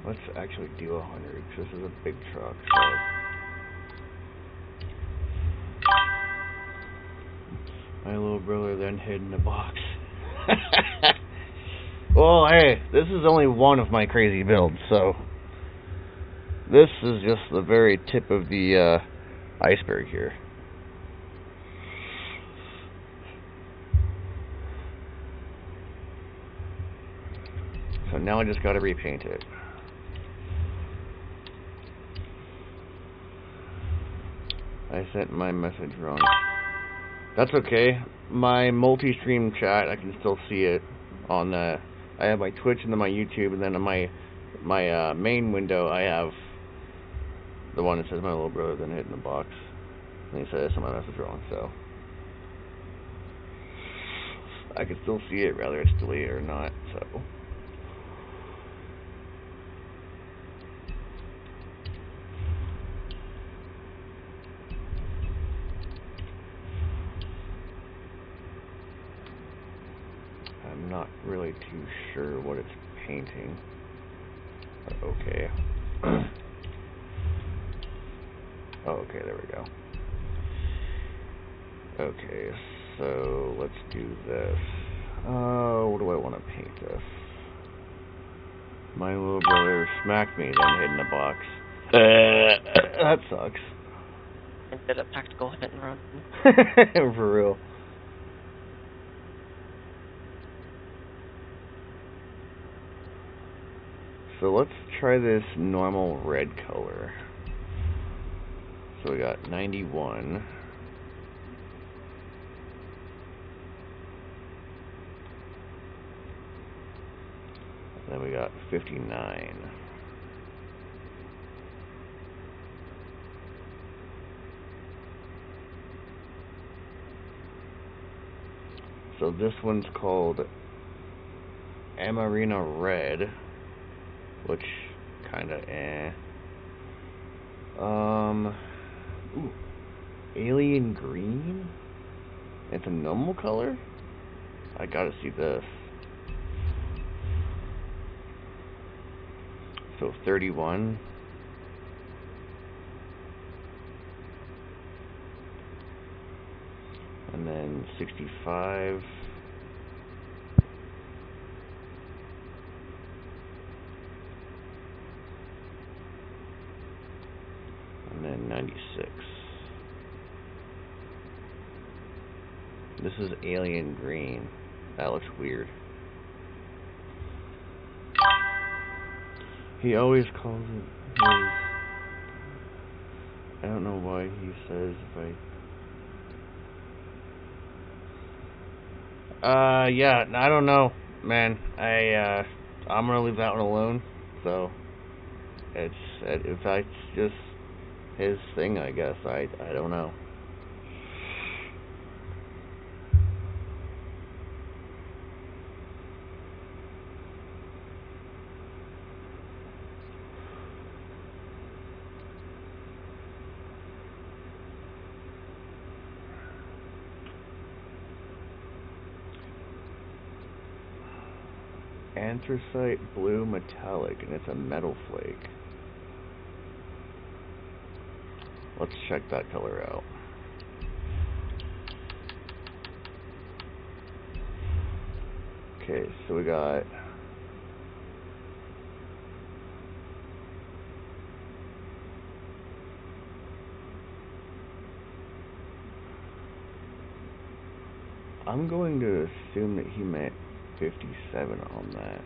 Let's actually do 100, because this is a big truck, so... My little brother then hid in a box. Well, hey, this is only one of my crazy builds, so... This is just the very tip of the iceberg here. So now I just gotta repaint it. I sent my message wrong. That's okay. My multi-stream chat, I can still see it on I have my Twitch and then my YouTube, and then on my main window I have the one that says my little brother then hid in the box. And he said I sent my message wrong, so I can still see it whether it's deleted or not, so I'm not really too sure what it's painting. But okay. Oh, okay, there we go. Okay, so let's do this. What do I want to paint this? My little brother smacked me, then hid in a box. That sucks. I did a tactical hit and run. For real. So let's try this normal red color. So we got 91. Then we got 59. So this one's called Amarina Red, which kinda ooh, Alien Green? It's a normal color? I gotta see this. So 31. And then 65. And then 96. This is Alien Green. That looks weird. He always calls it his... I don't know why he says if I... yeah, I don't know, man. I'm gonna leave that one alone, so... If that's just his thing, I guess. I don't know. anthracite blue metallic, and it's a metal flake. Let's check that color out. Okay, so we got I'm going to assume that he meant 57 on that,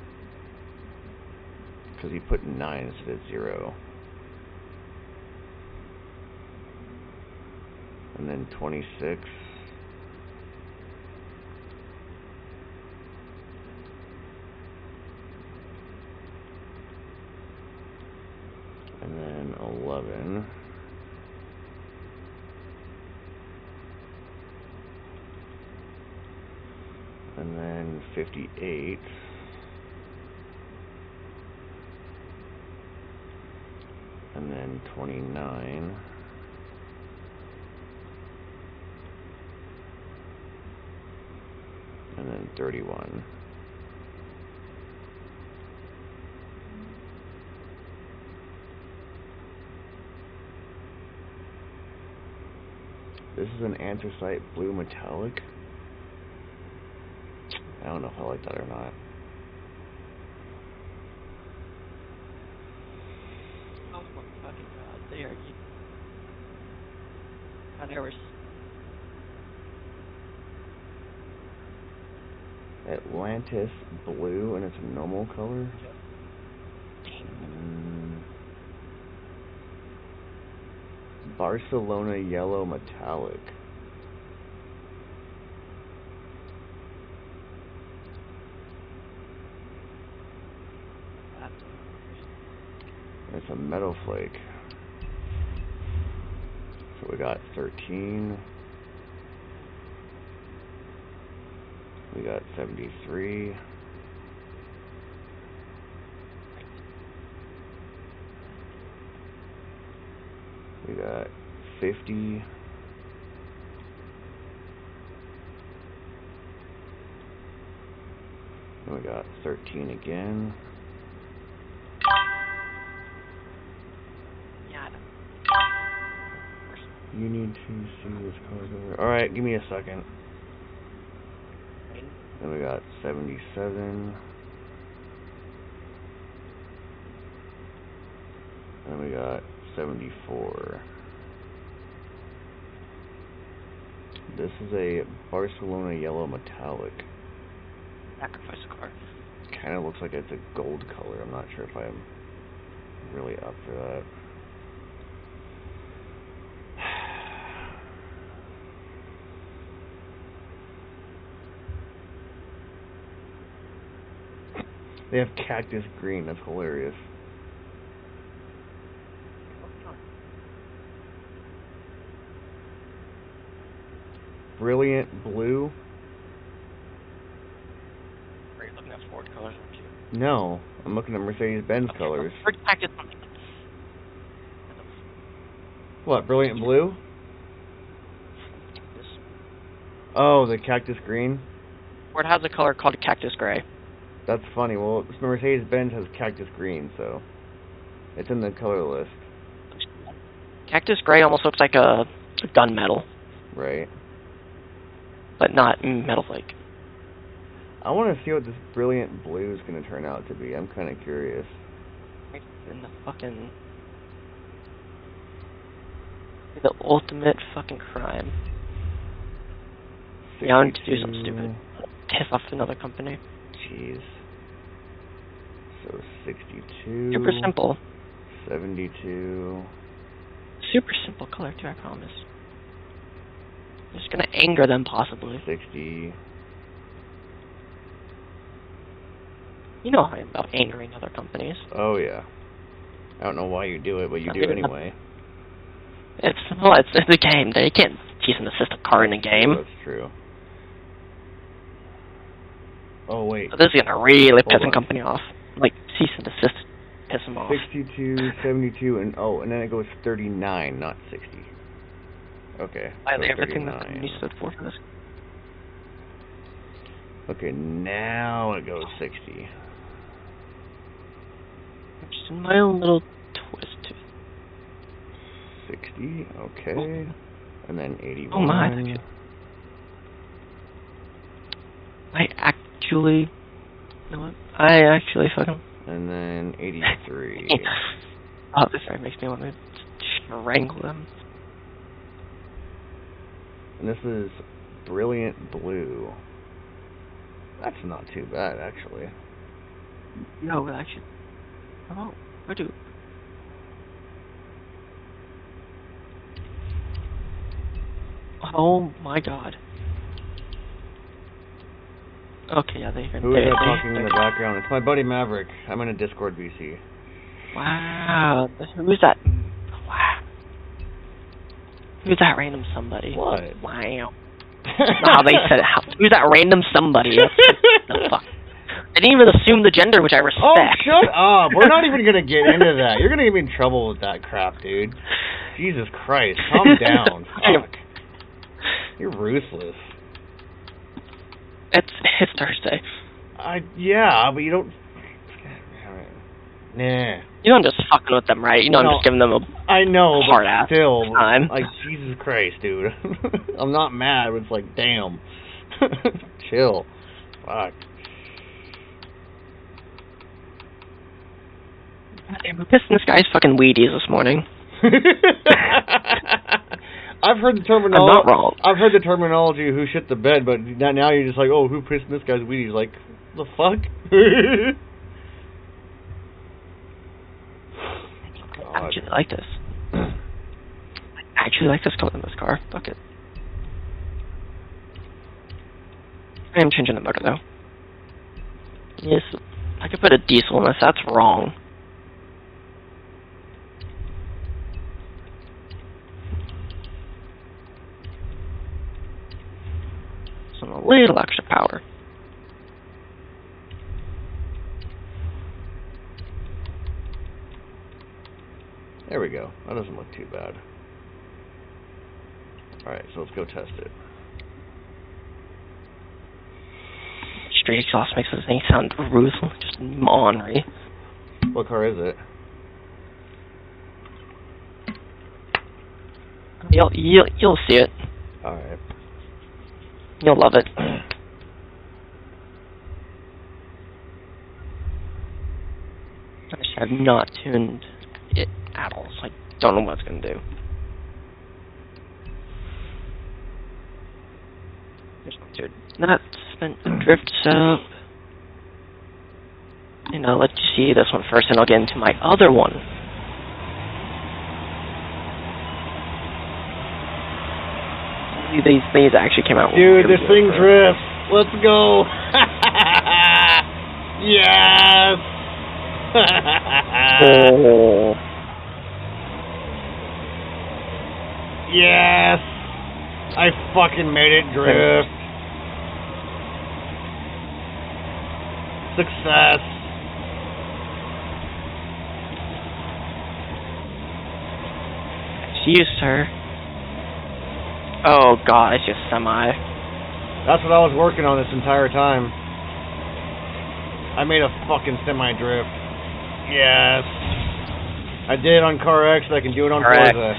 because he put 9 instead of 0. And then 26. And then 11. And then 58. And then 29. And then 31. This is an anthracite blue metallic. I don't know if I like that or not. Oh my fucking god, they are... I never... Atlantis blue, and it's a normal color. Barcelona yellow metallic. It's a metal flake. So we got 13. We got 73. We got 50. And we got 13 again. You need to see this card over. Alright, give me a second. Then we got 77. And then we got 74. This is a Barcelona yellow metallic. Sacrifice a card. Kind of looks like it's a gold color. I'm not sure if I'm really up for that. They have cactus green. That's hilarious. Brilliant blue. Are you looking at Ford colors, aren't you? No, I'm looking at Mercedes-Benz colors. What, brilliant blue? Oh, the cactus green? Ford has a color called cactus gray. That's funny. Well, Mercedes-Benz has cactus green, so it's in the color list. Cactus gray almost looks like a gunmetal. Right. But not metal flake. I want to see what this brilliant blue is going to turn out to be. I'm kind of curious. In the fucking... The ultimate fucking crime. 62. Yeah, I want to do something stupid. Piss off another company. Jeez. So 62. Super simple. 72. Super simple color too, I promise. Just gonna anger them possibly. 60. You know how I am about angering other companies. Oh yeah. I don't know why you do it, but you do anyway. It's a game. They can't cease and desist a car in a game. That's true. Oh wait. So this is gonna really piss a company off. Like cease and desist, piss them off. 62, 72, and then it goes 39, not 60. Okay. So everything 39. that the company stood for this. Okay, now it goes 60. Just in my own little twist. 60, okay. And then 81. Oh my. I actually fucking... And then 83. Oh, this guy makes me want to strangle him. And this is Brilliant Blue. That's not too bad, actually. No, actually... Oh, I do. Oh my god. Okay, yeah, Who is that talking in the background? It's my buddy Maverick. I'm in a Discord VC. Wow. Who's that? Wow. Who's that random somebody? What? Wow. Wow, they said it. Who's that random somebody? The fuck? I didn't even assume the gender, which I respect. Oh, shut up. We're not even going to get into that. You're going to get me in trouble with that crap, dude. Jesus Christ. Calm down. Fuck. You're ruthless. It's Thursday. Yeah, but you don't... Nah. You know I'm just fucking with them, right? You know I'm just giving them a hard ass still, time. Like, Jesus Christ, dude. I'm not mad, but it's like, damn. Chill. Fuck. I'm pissing this guy's fucking Wheaties this morning. I've heard the terminology. I'm not wrong. I've heard the terminology "who shit the bed," but now you're just like, "Oh, who pissed in this guy's Wheaties?" Like, the fuck? I actually like this. I actually like this color in this car. Fuck it. I am changing the motor though. Yes, I could put a diesel in this. That's wrong. Some a little extra power. There we go. That doesn't look too bad. Alright, so let's go test it. Straight exhaust makes this thing sound ruthless, just ornery. What car is it? You'll see it. Alright. You'll love it. I just have not tuned it at all, so I don't know what it's going to do. Just going to not spend a drift setup. And I'll let you see this one first, and I'll get into my other one. These things actually came out. Dude, this thing drifts. Let's go. Yes. Oh. Yes. I fucking made it drift. Success. See you, sir. Oh god, it's just semi. That's what I was working on this entire time. I made a fucking semi-drift. Yes. I did it on Car X, I can do it on Forza.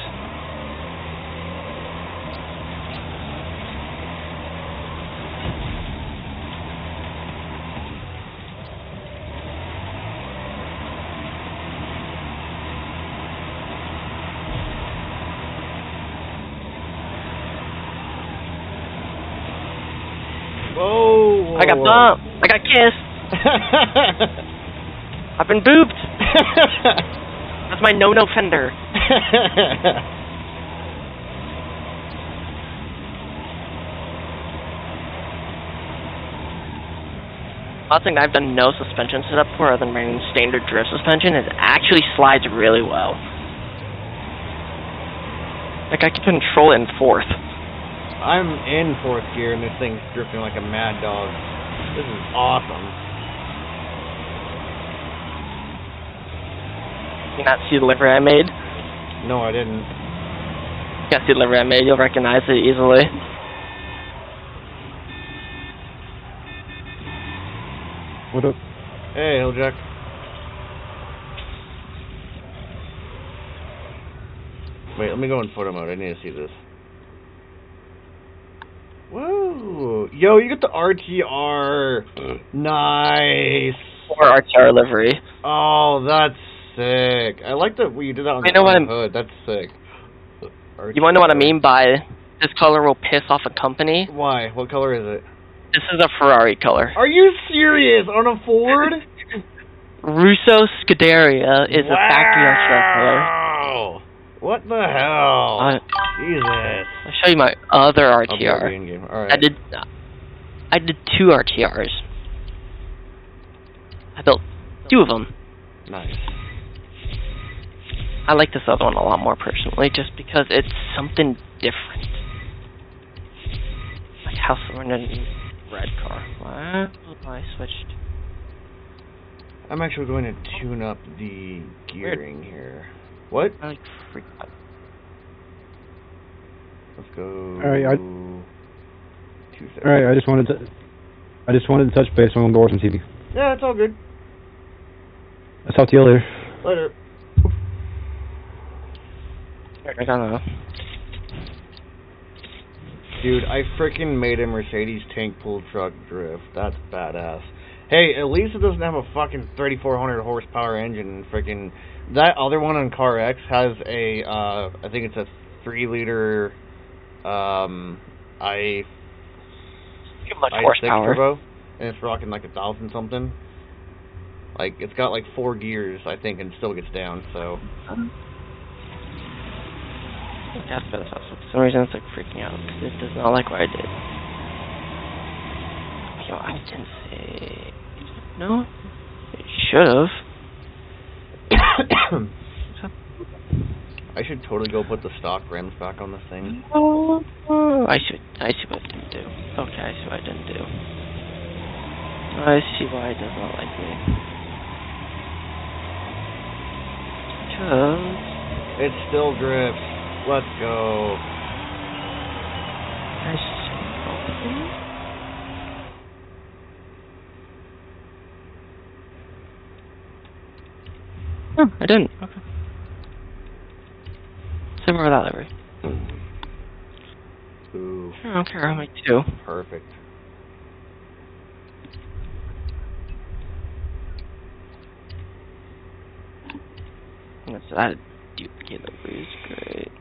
Whoa. I got bumped. I got kissed. I've been booped. That's my no-no fender. One thing that I've done no suspension setup for other than running standard drift suspension is it actually slides really well. Like I can control it in fourth. I'm in fourth gear and this thing's drifting like a mad dog. This is awesome. You not see the livery I made? No, I didn't. You got to see the livery I made, you'll recognize it easily. What up? Hey, Hilljack. Wait, let me go in photo mode. I need to see this. Whoa! Yo, you got the RTR. Nice. Or RTR livery. Oh, that's sick. I like that you did that on the hood. That's sick. You want to know what I mean by this color will piss off a company? Why? What color is it? This is a Ferrari color. Are you serious? On a Ford? Russo Scuderia is a factory RTR color. What the hell? Jesus. I'll show you my other RTR. All right. I did 2 RTRs. I built 2 of them. Nice. I like this other one a lot more personally, just because it's something different. Like how someone in a red car. Wow, I switched. I'm actually going to tune up the gearing here. What? I like freak out. Let's go. All right, I just wanted to touch base on the Warzone TV. Yeah, it's all good. I'll talk to you later. Later. I don't know. Dude, I freaking made a Mercedes tank pull truck drift. That's badass. Hey, at least it doesn't have a fucking 3,400 horsepower engine. And freaking that other one on Car X has a, I think it's a 3-liter, Too much I6 horsepower. turbo, and it's rocking like 1,000 something. Like it's got like 4 gears, I think, and still gets down. So. That's better. For some reason, it's like freaking out because it does not like what I did. Yo, I didn't say. No, it should have. I should totally go put the stock rims back on this thing. Oh, I see what I didn't do. Okay, I see what I didn't do. I see why it does not like me. Because it still drifts. Let's go. I see. Oh, I didn't. Okay. Similar to that livery. Ooh. I don't care. I'll make 2. Perfect. That's that duplicate livery is great.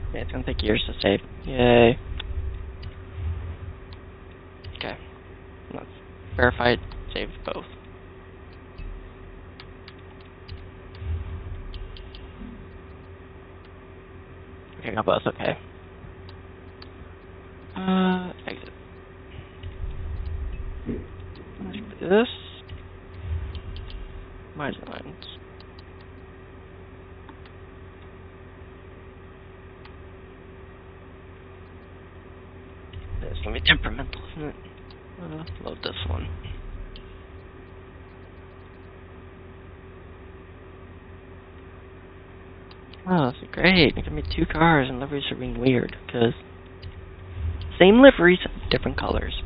Okay, it's gonna take years to save. Yay. Okay. Let's verify it saves both. Okay, got both, okay. Exit. Let's do this. My designs. It's gonna be temperamental, isn't it? Load this one. Oh, that's great. It can be 2 cars and liveries are being weird, because same liveries, different colors.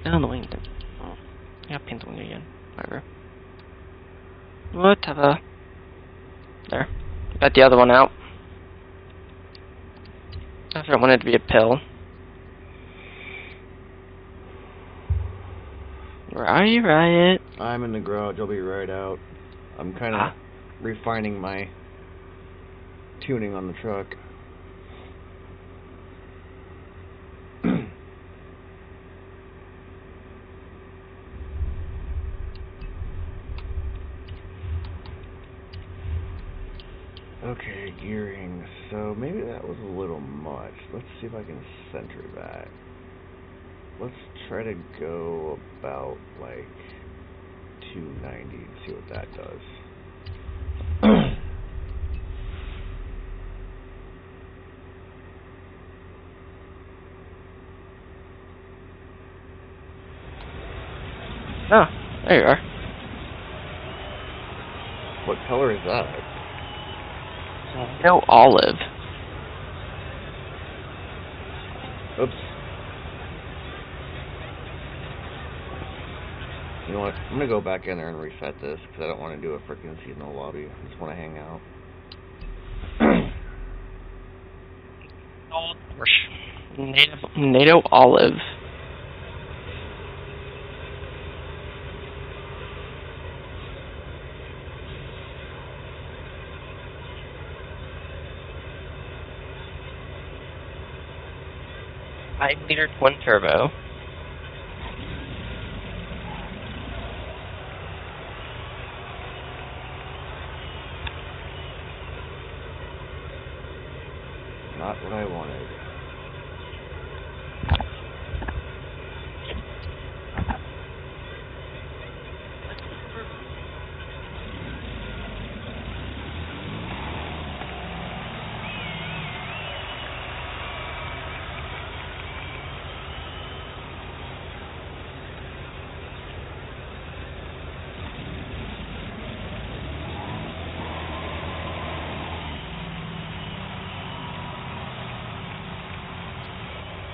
And the wing thing. Oh, yeah, paint the wing again. Whatever. Whatever. There. Got the other one out. I don't want it to be a pill. Where are you, Riot? I'm in the garage. I'll be right out. I'm kind of refining my tuning on the truck. Okay, gearing. So maybe that was a little much. Let's see if I can center that. Let's try to go about like 290 and see what that does. Oh, there you are. What color is that? No, olive. Oops. You know what? I'm gonna go back in there and reset this because I don't want to do a freaking seasonal lobby. I just want to hang out. NATO olive. Liter twin turbo. Not what I wanted.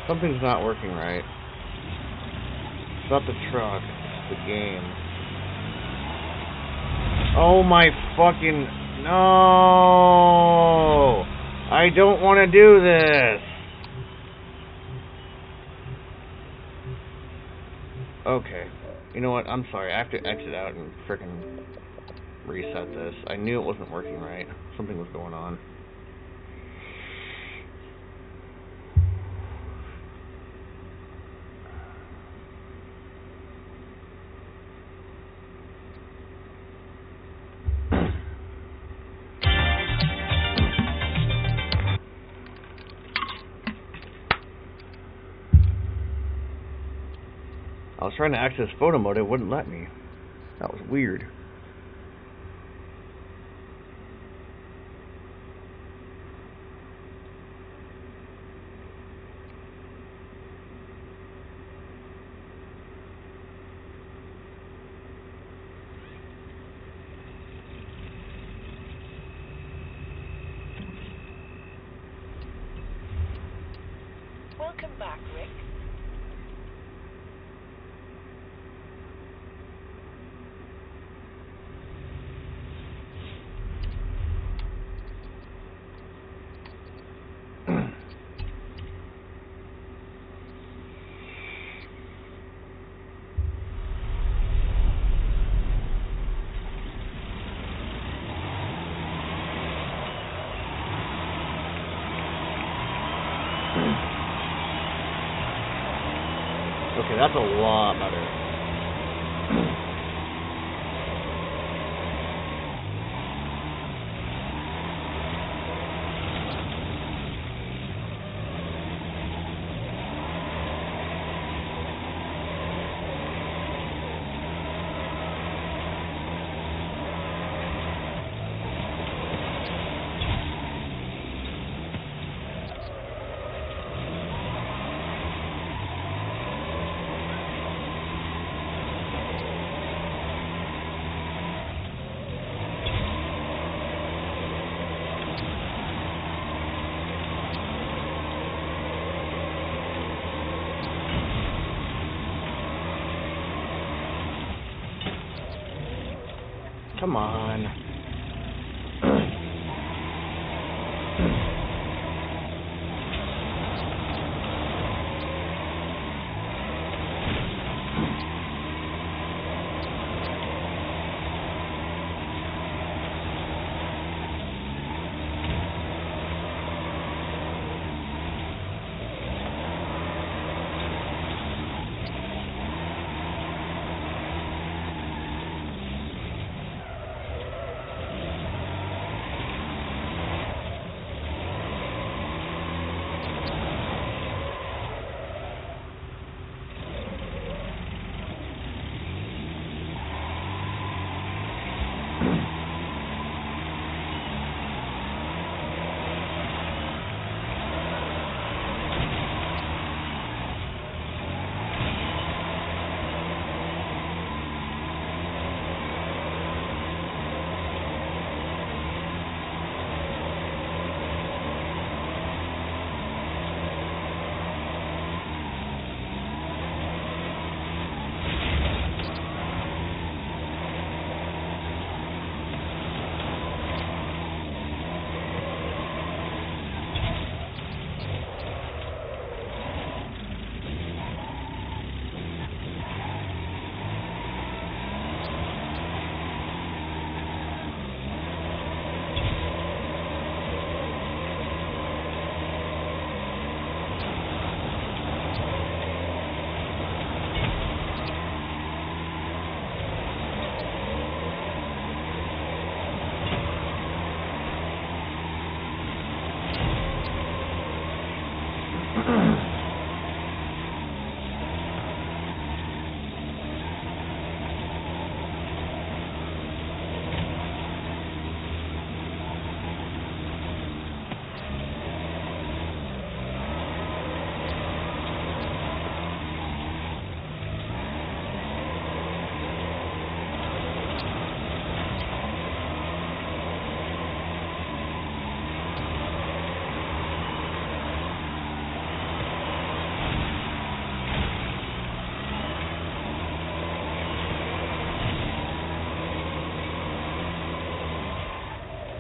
Something's not working right. It's not the truck, it's the game. Oh my fucking... No! I don't want to do this! Okay. You know what? I'm sorry. I have to exit out and frickin' reset this. I knew it wasn't working right. Something was going on. I was trying to access photo mode, it wouldn't let me. That was weird. Welcome back, Rick. Okay, that's a lot better. Come on.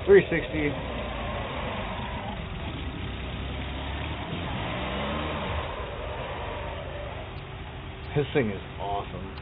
360. This thing is awesome.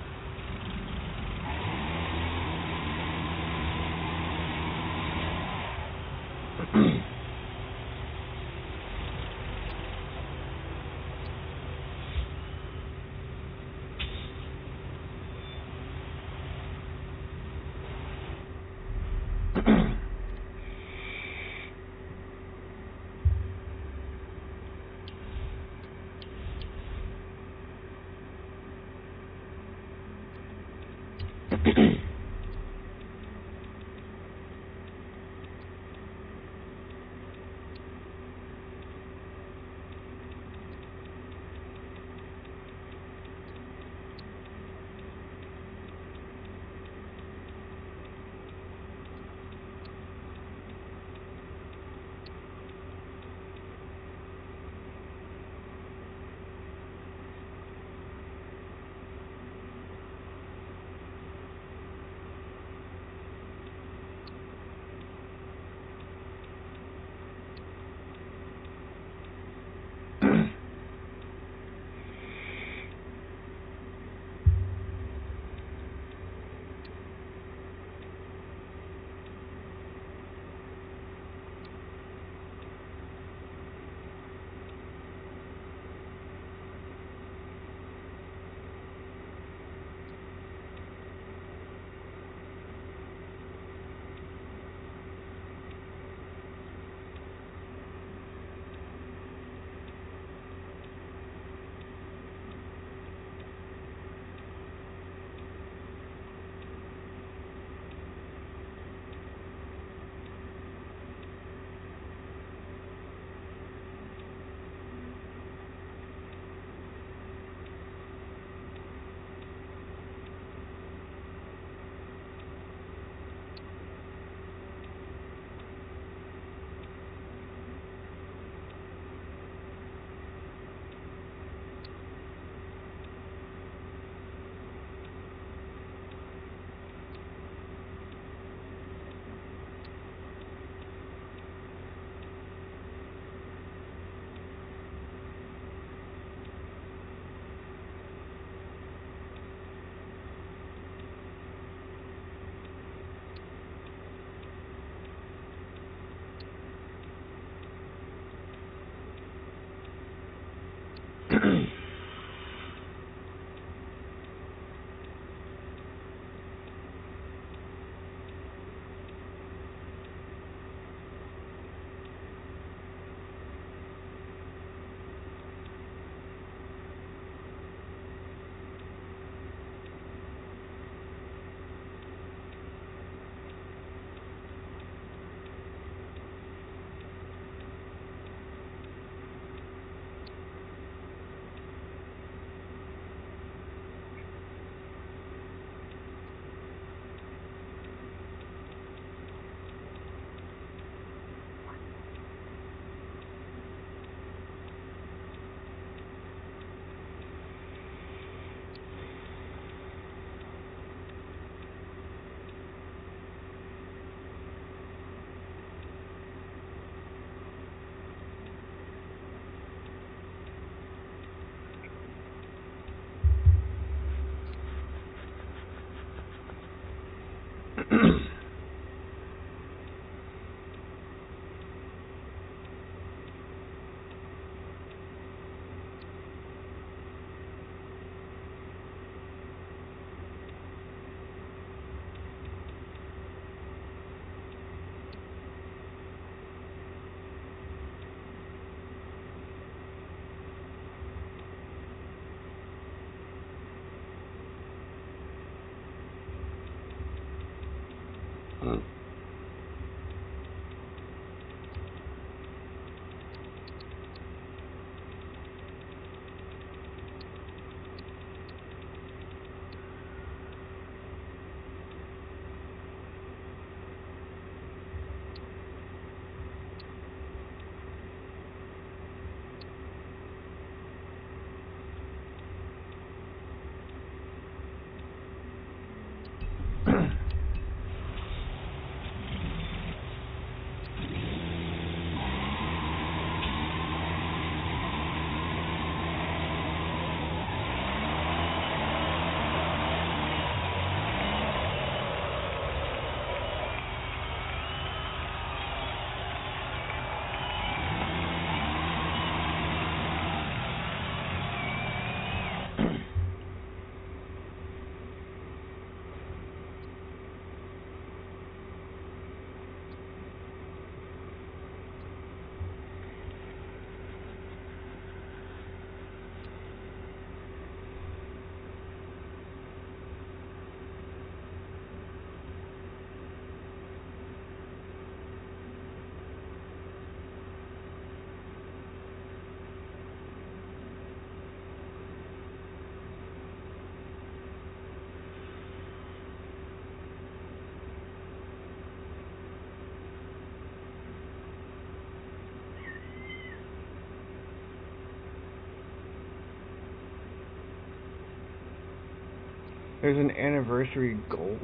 There's an anniversary gold.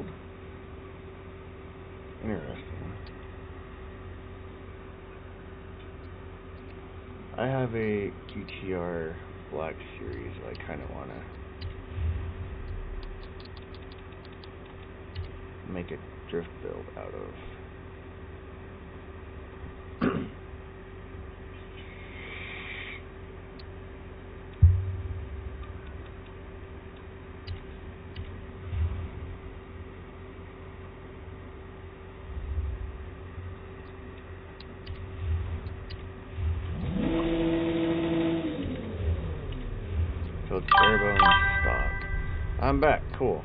Interesting. I have a GTR Black Series I kind of want to make a drift build out of. So turbo and stock. I'm back. Cool.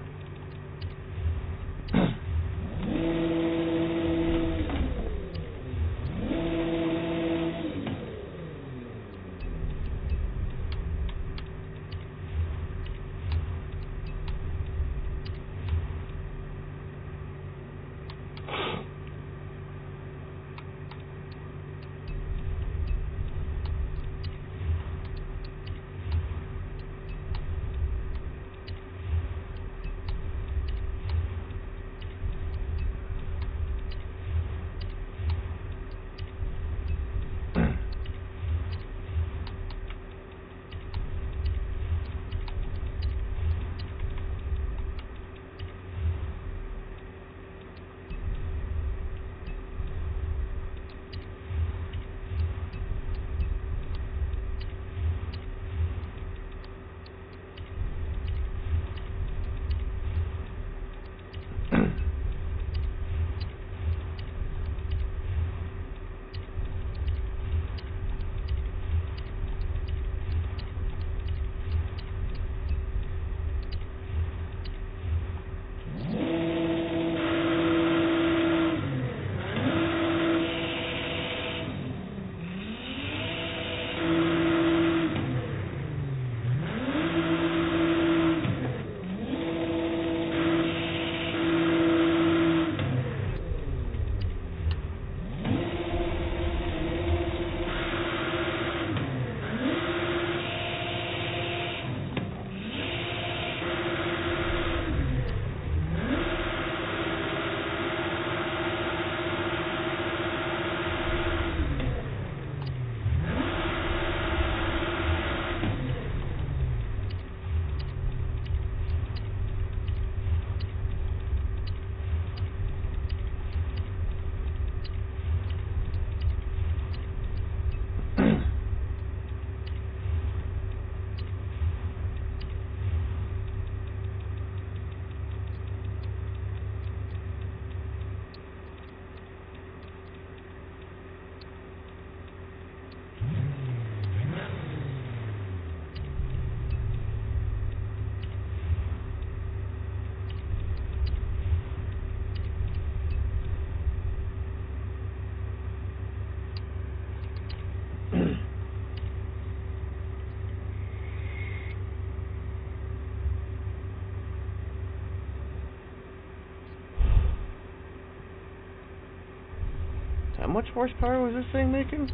How much horsepower was this thing making?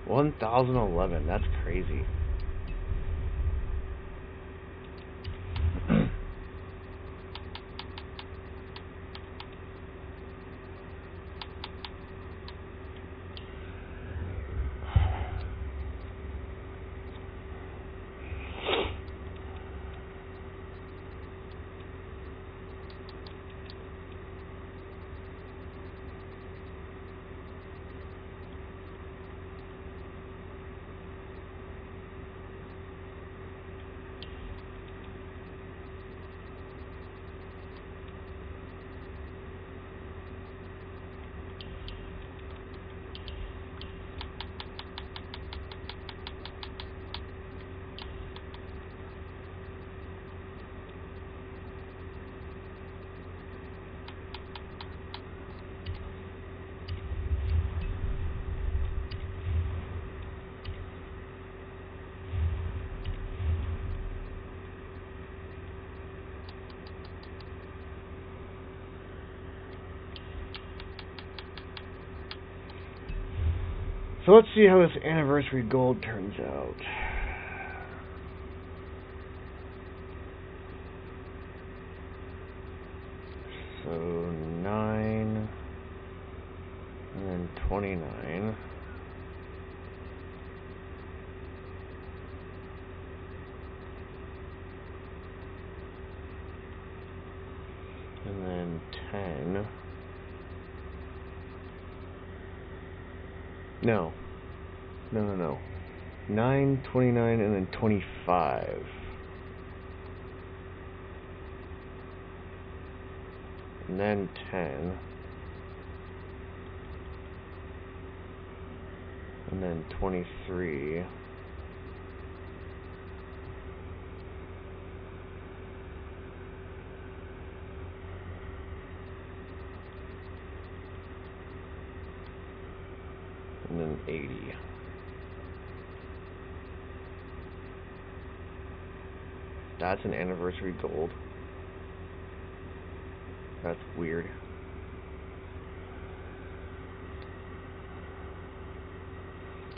1011. That's crazy. So let's see how this anniversary gold turns out. No. No. 9, 29, and then 25. And then 10. And then 23. And then 80. That's an anniversary gold. That's weird.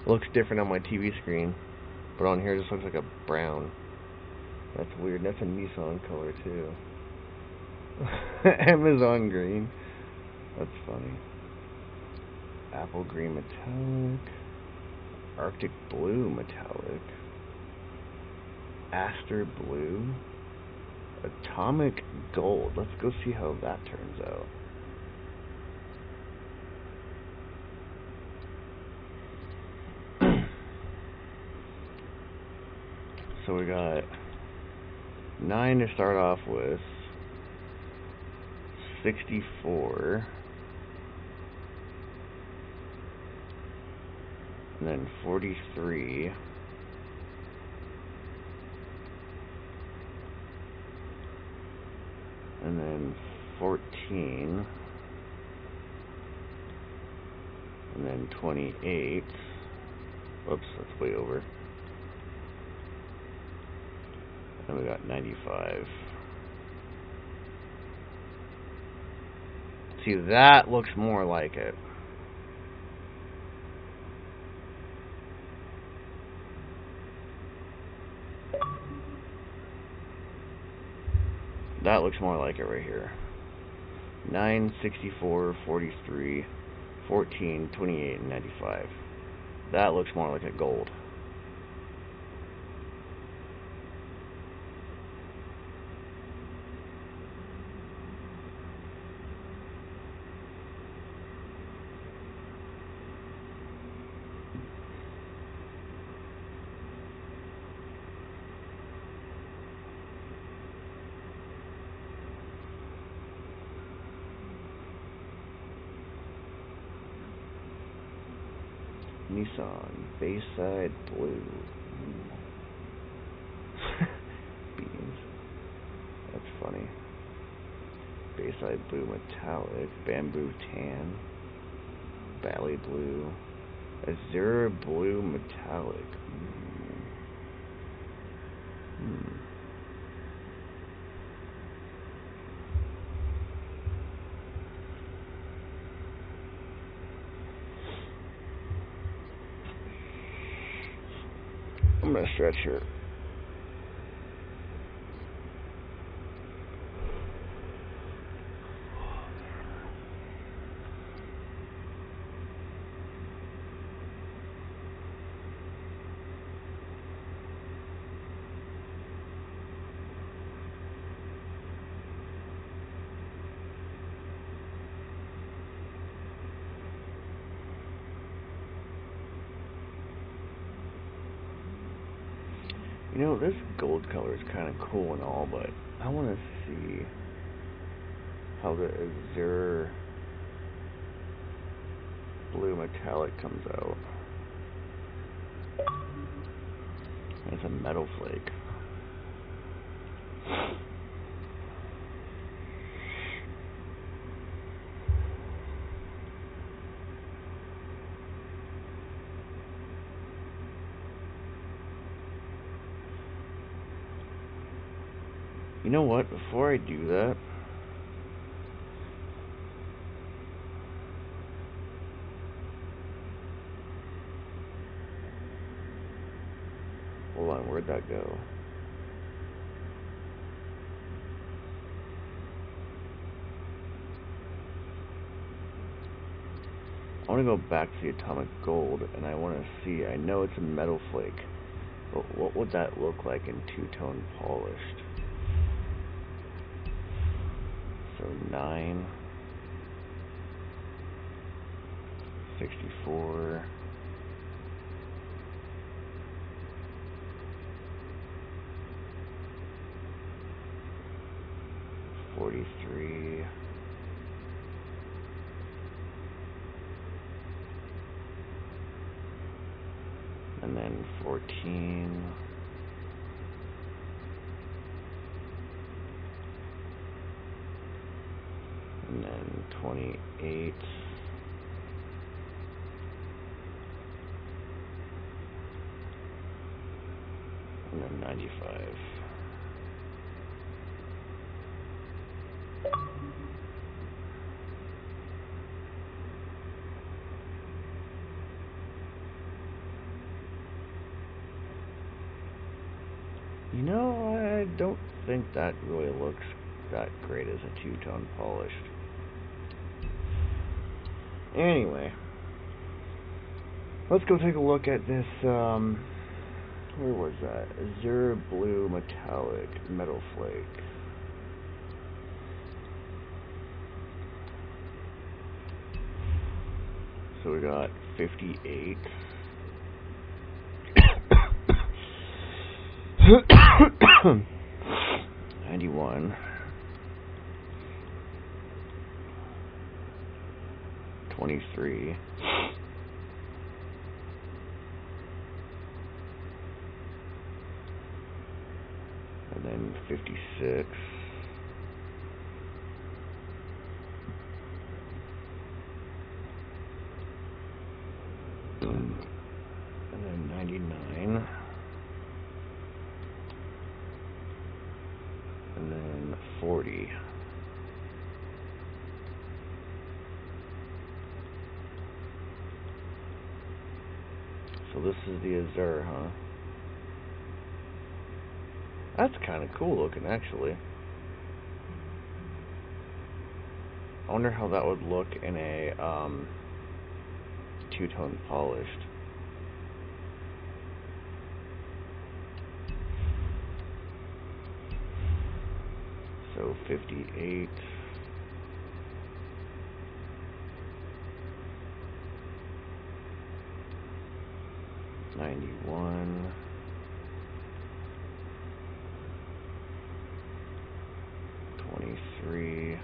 Looks different on my TV screen, but on here it just looks like a brown. That's weird. That's a Nissan color too. Amazon green. That's funny. Apple green metallic. Arctic blue metallic. Aster blue. Atomic gold. Let's go see how that turns out. So we got 9 to start off with. 64. And then 43. And then 14. And then 28. Whoops, that's way over. And we got 95. See, that looks more like it. That looks more like it right here. 9, 64, 43, 14, 28, and 95. That looks more like a gold. Nissan Bayside Blue. Beans. That's funny. Bayside Blue Metallic. Bamboo Tan. Valley Blue. Azure Blue Metallic. I'm gonna stretch here. You know, this gold color is kind of cool and all, but I want to see how the Azure Blue Metallic comes out. It's a metal flake. You know what? Before I do that, hold on, where'd that go? I want to go back to the atomic gold, and I want to see, I know it's a metal flake, but what would that look like in two-tone polished? So 9, 64, 43. And then 14. And then 28. And then 95. You know, I don't think that really looks that great as a two-tone polished. Anyway, let's go take a look at this, where was that? Azure Blue Metallic Metal Flake. So we got 58. 91. 23. And then 56. And then 99. And then 40. So this is the Azure, huh? That's kind of cool looking, actually. I wonder how that would look in a two-tone polished. So 58. $91. 23.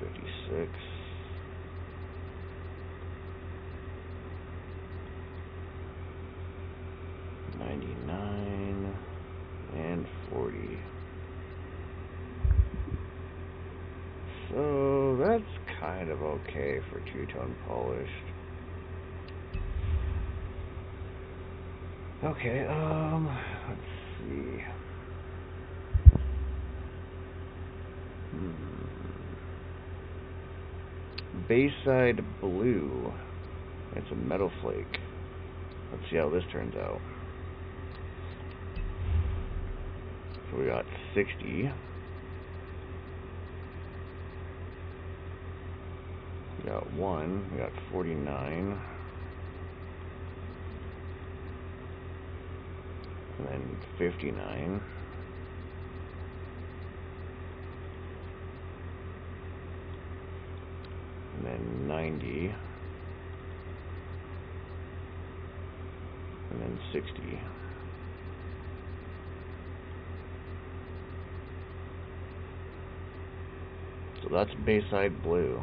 56. 99 and 40. So that's kind of okay for two-tone polished. Okay, let's see. Bayside Blue. It's a metal flake. Let's see how this turns out. So we got 60. We got 1. We got 49. And then 59. And then 90. And then 60. So that's Bayside Blue.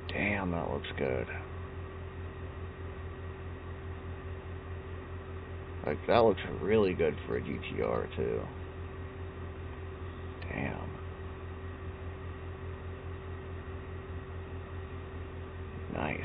Damn, that looks good. Like, that looks really good for a GTR, too. Damn. Nice.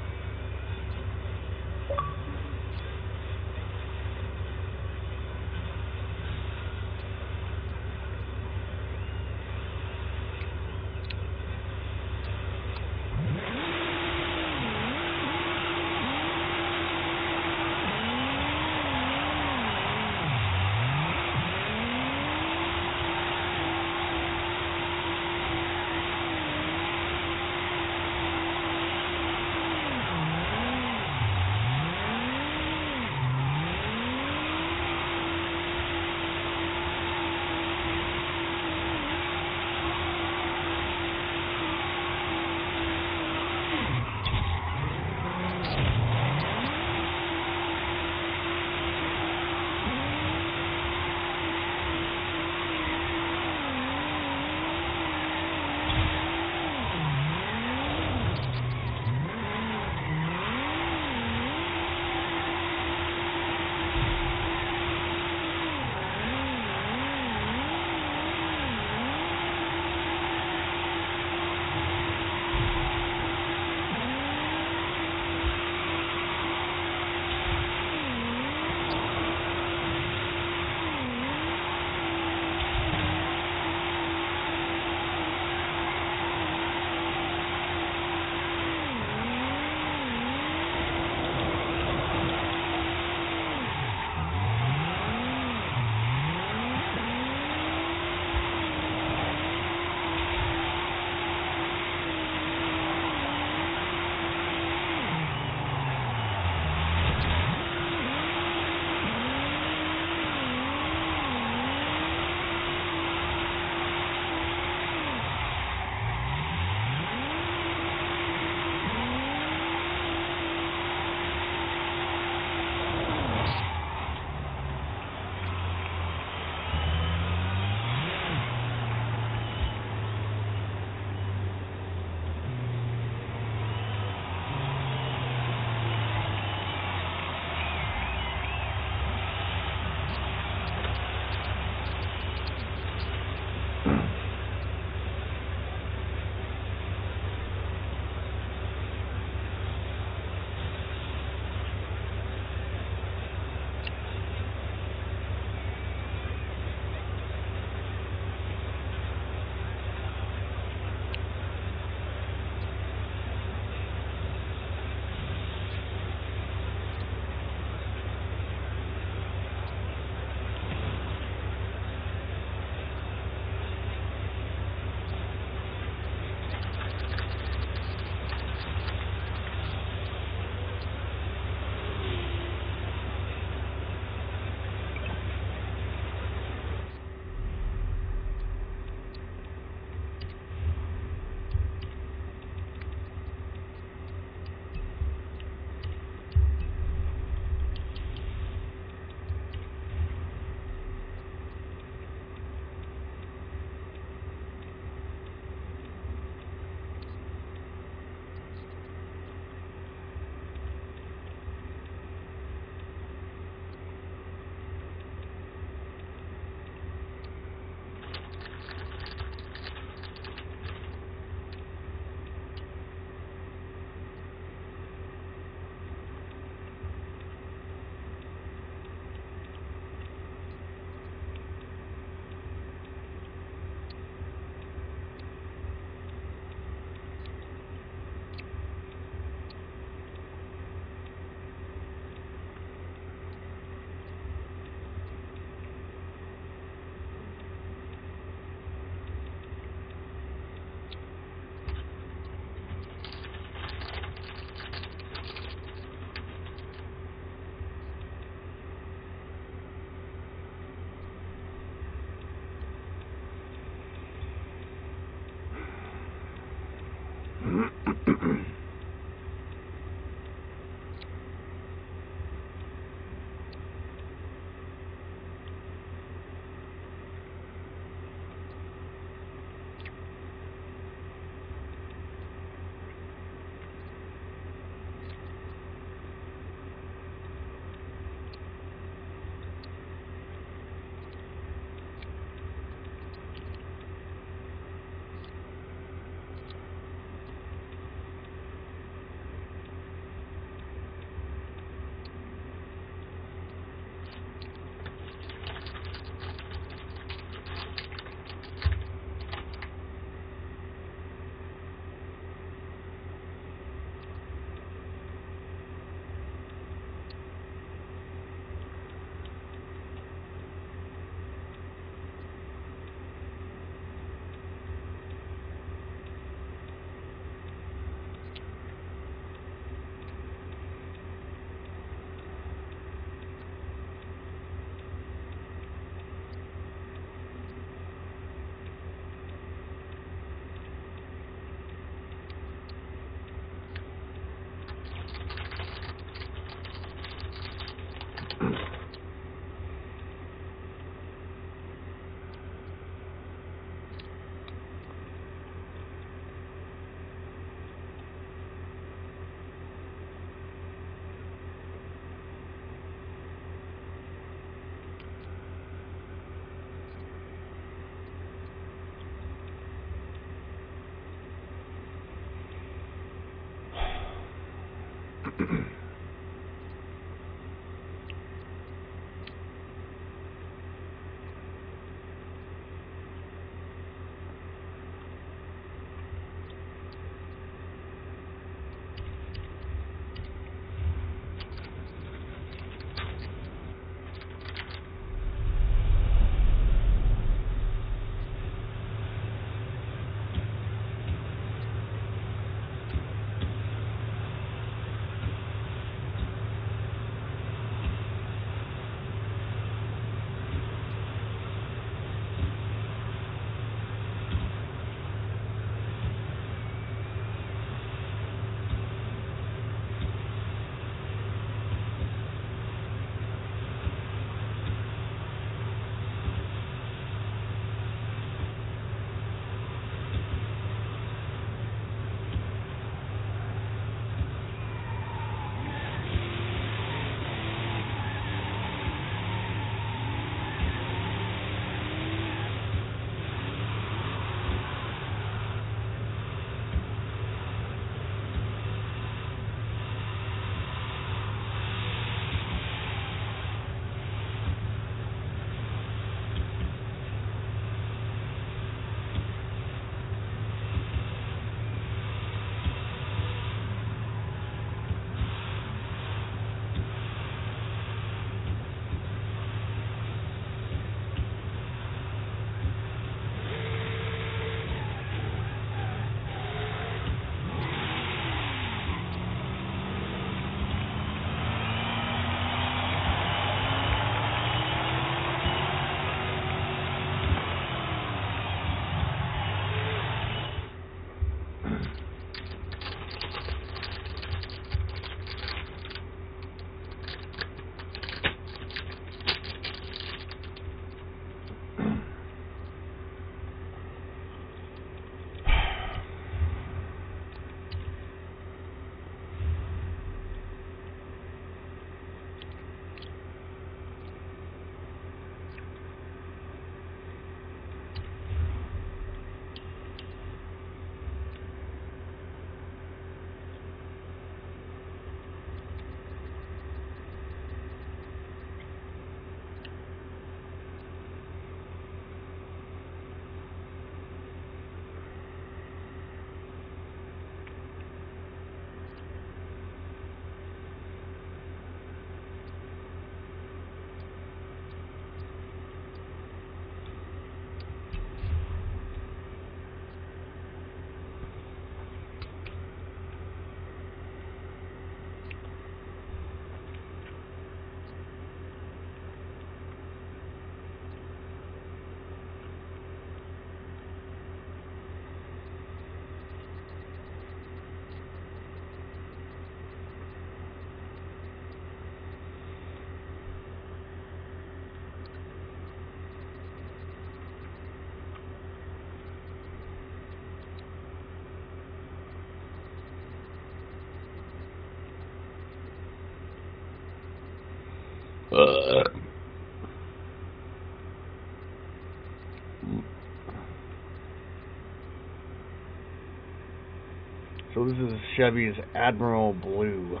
So this is Chevy's Admiral Blue.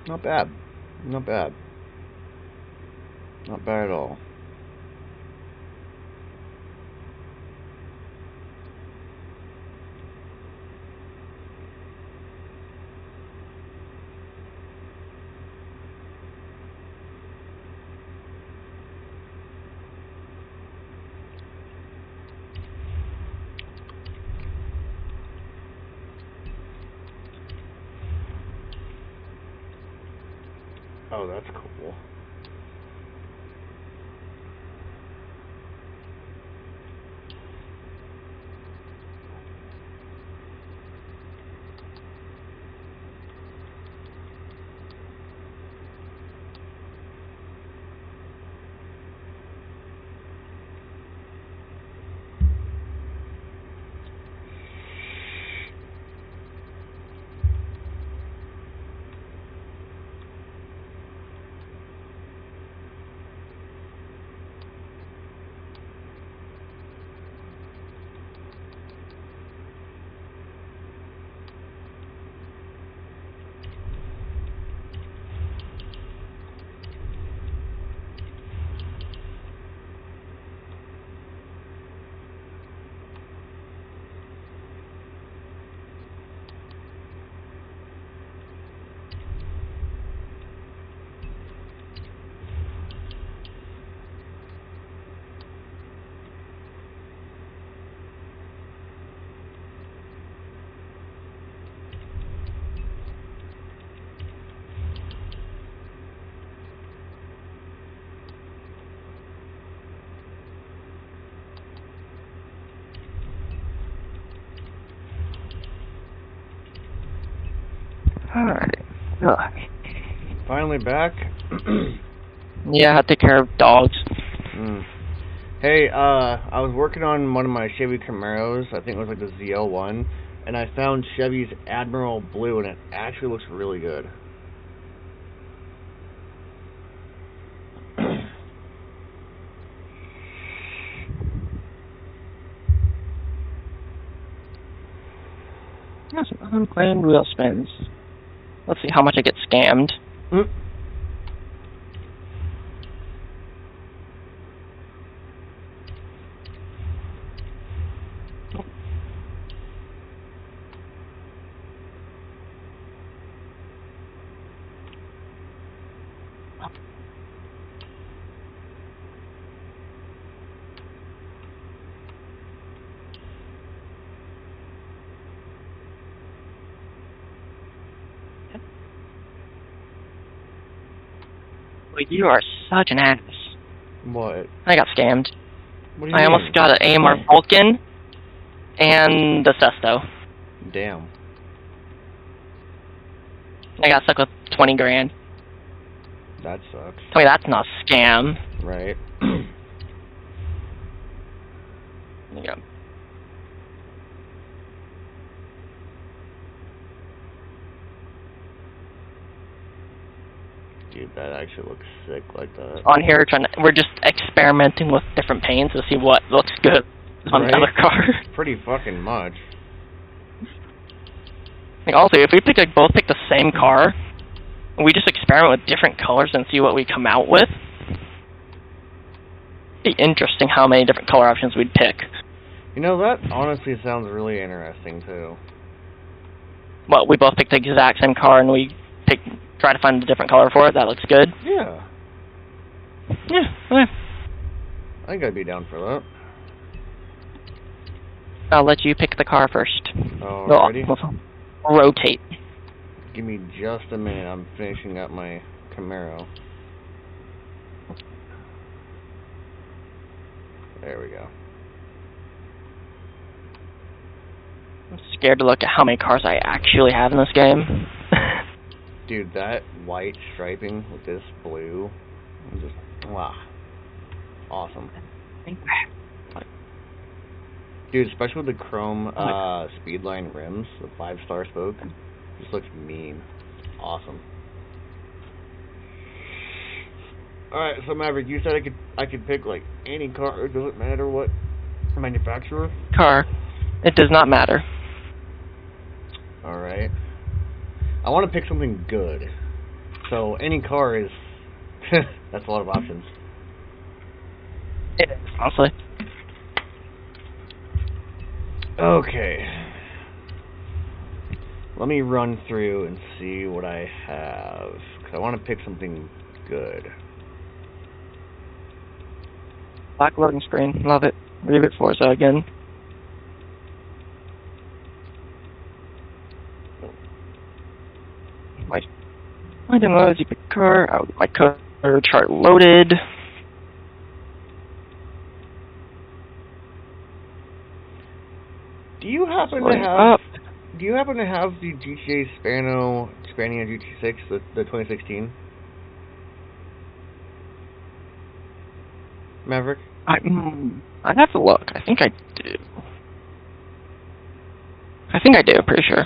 Not bad. Not bad. Not bad at all. Oh, that's cool. Alright. Ugh. Finally back. Yeah, I have to take care of dogs. Hey, I was working on one of my Chevy Camaros. I think it was like the ZL1, and I found Chevy's Admiral Blue, and it actually looks really good. Yes, unclaimed wheel spins. Let's see how much I get scammed. Well, you are such an ass. What? I got scammed. What do you I mean? almost got an AMR Vulcan and the Sesto. Damn. I got stuck with 20 grand. That sucks. Tell me that's not a scam. Right. Yeah. Dude, that actually looks sick like that. On here, we're just experimenting with different paints to see what looks good on the other car. Pretty fucking much. Like also, if we both pick the same car, and we just experiment with different colors and see what we come out with, it'd be interesting how many different color options we'd pick. You know, that honestly sounds really interesting too. Well, we both pick the exact same car and we try to find a different color for it. That looks good. Yeah. Yeah. Okay. I think I'd be down for that. I'll let you pick the car first. Alrighty. We'll rotate. Give me just a minute. I'm finishing up my Camaro. There we go. I'm scared to look at how many cars I actually have in this game. Dude, that white striping with this blue, just wow, awesome. Dude, especially with the chrome Speedline rims, the 5-star spoke, just looks mean. Awesome. All right, so Maverick, you said I could pick like any car. Does it matter what manufacturer? Car. It does not matter. All right. I want to pick something good. So any car is that's a lot of options. It is, honestly. Okay. Let me run through and see what I have, because I want to pick something good. Black loading screen. Love it. Read it Forza again. I didn't know you pick a car. I'll get my color chart loaded. Do you happen to have the GTA Spania GT6, the 2016? Maverick? I'd have to look. I think I do. Pretty sure.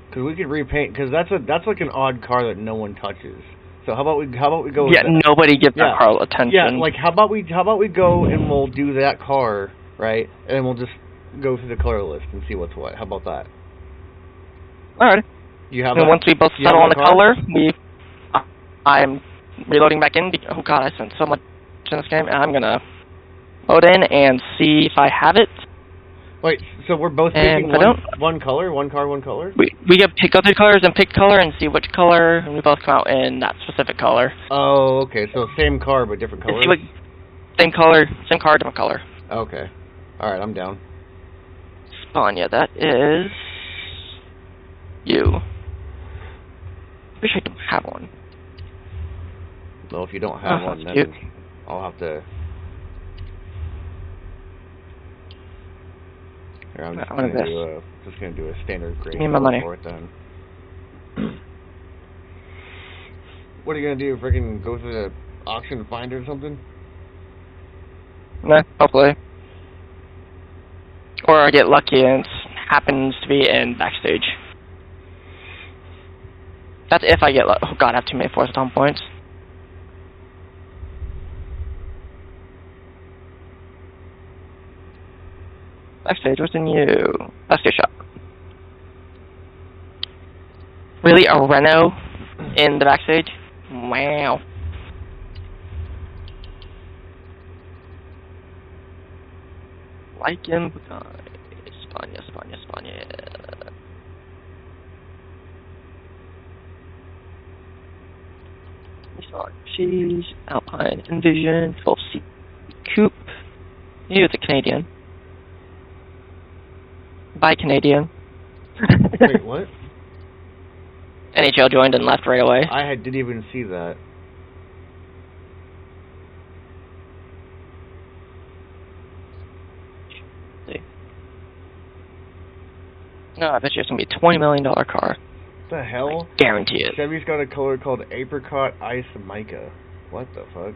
Because we could repaint. Because that's like an odd car that no one touches. So how about we go? Yeah, with nobody gives that car attention. Yeah, like how about we go and we'll do that car, right? And we'll just go through the color list and see what's what. How about that? Alright. You have. And once we both settle on the color, I'm reloading back in. Oh god, I spent so much in this game. I'm gonna load in and see if I have it. Wait, so we're both picking one color, one car, one color? We get pick other colors and pick color and see which color, and we both come out in that specific color. Oh, okay. So same car but different colors. Same color, same car, different color. Okay. All right, I'm down. Spania, that is you. Wish I don't have one. Well, if you don't have one, then cute. I'll have to. Here, I'm just gonna do a standard gray Give me my money. for it then. What are you gonna do? Freaking go through the auction and find it or something? Nah, hopefully. Or I get lucky and it happens to be in backstage. That's if I get lucky. Oh god, I have too many Forza Horizon points. Backstage, what's in you? Backstage shop. Really? A Renault in the backstage? Wow. Like him. Spania. Nissan Cheese, Alpine Envision, 12C Coupe. Maybe it's a Canadian. Buy Canadian. Wait, what? NHL joined and left right away. Didn't even see that. No, I bet you it's gonna be a $20 million car. What the hell? I guarantee it. Chevy's got a color called Apricot Ice Mica. What the fuck?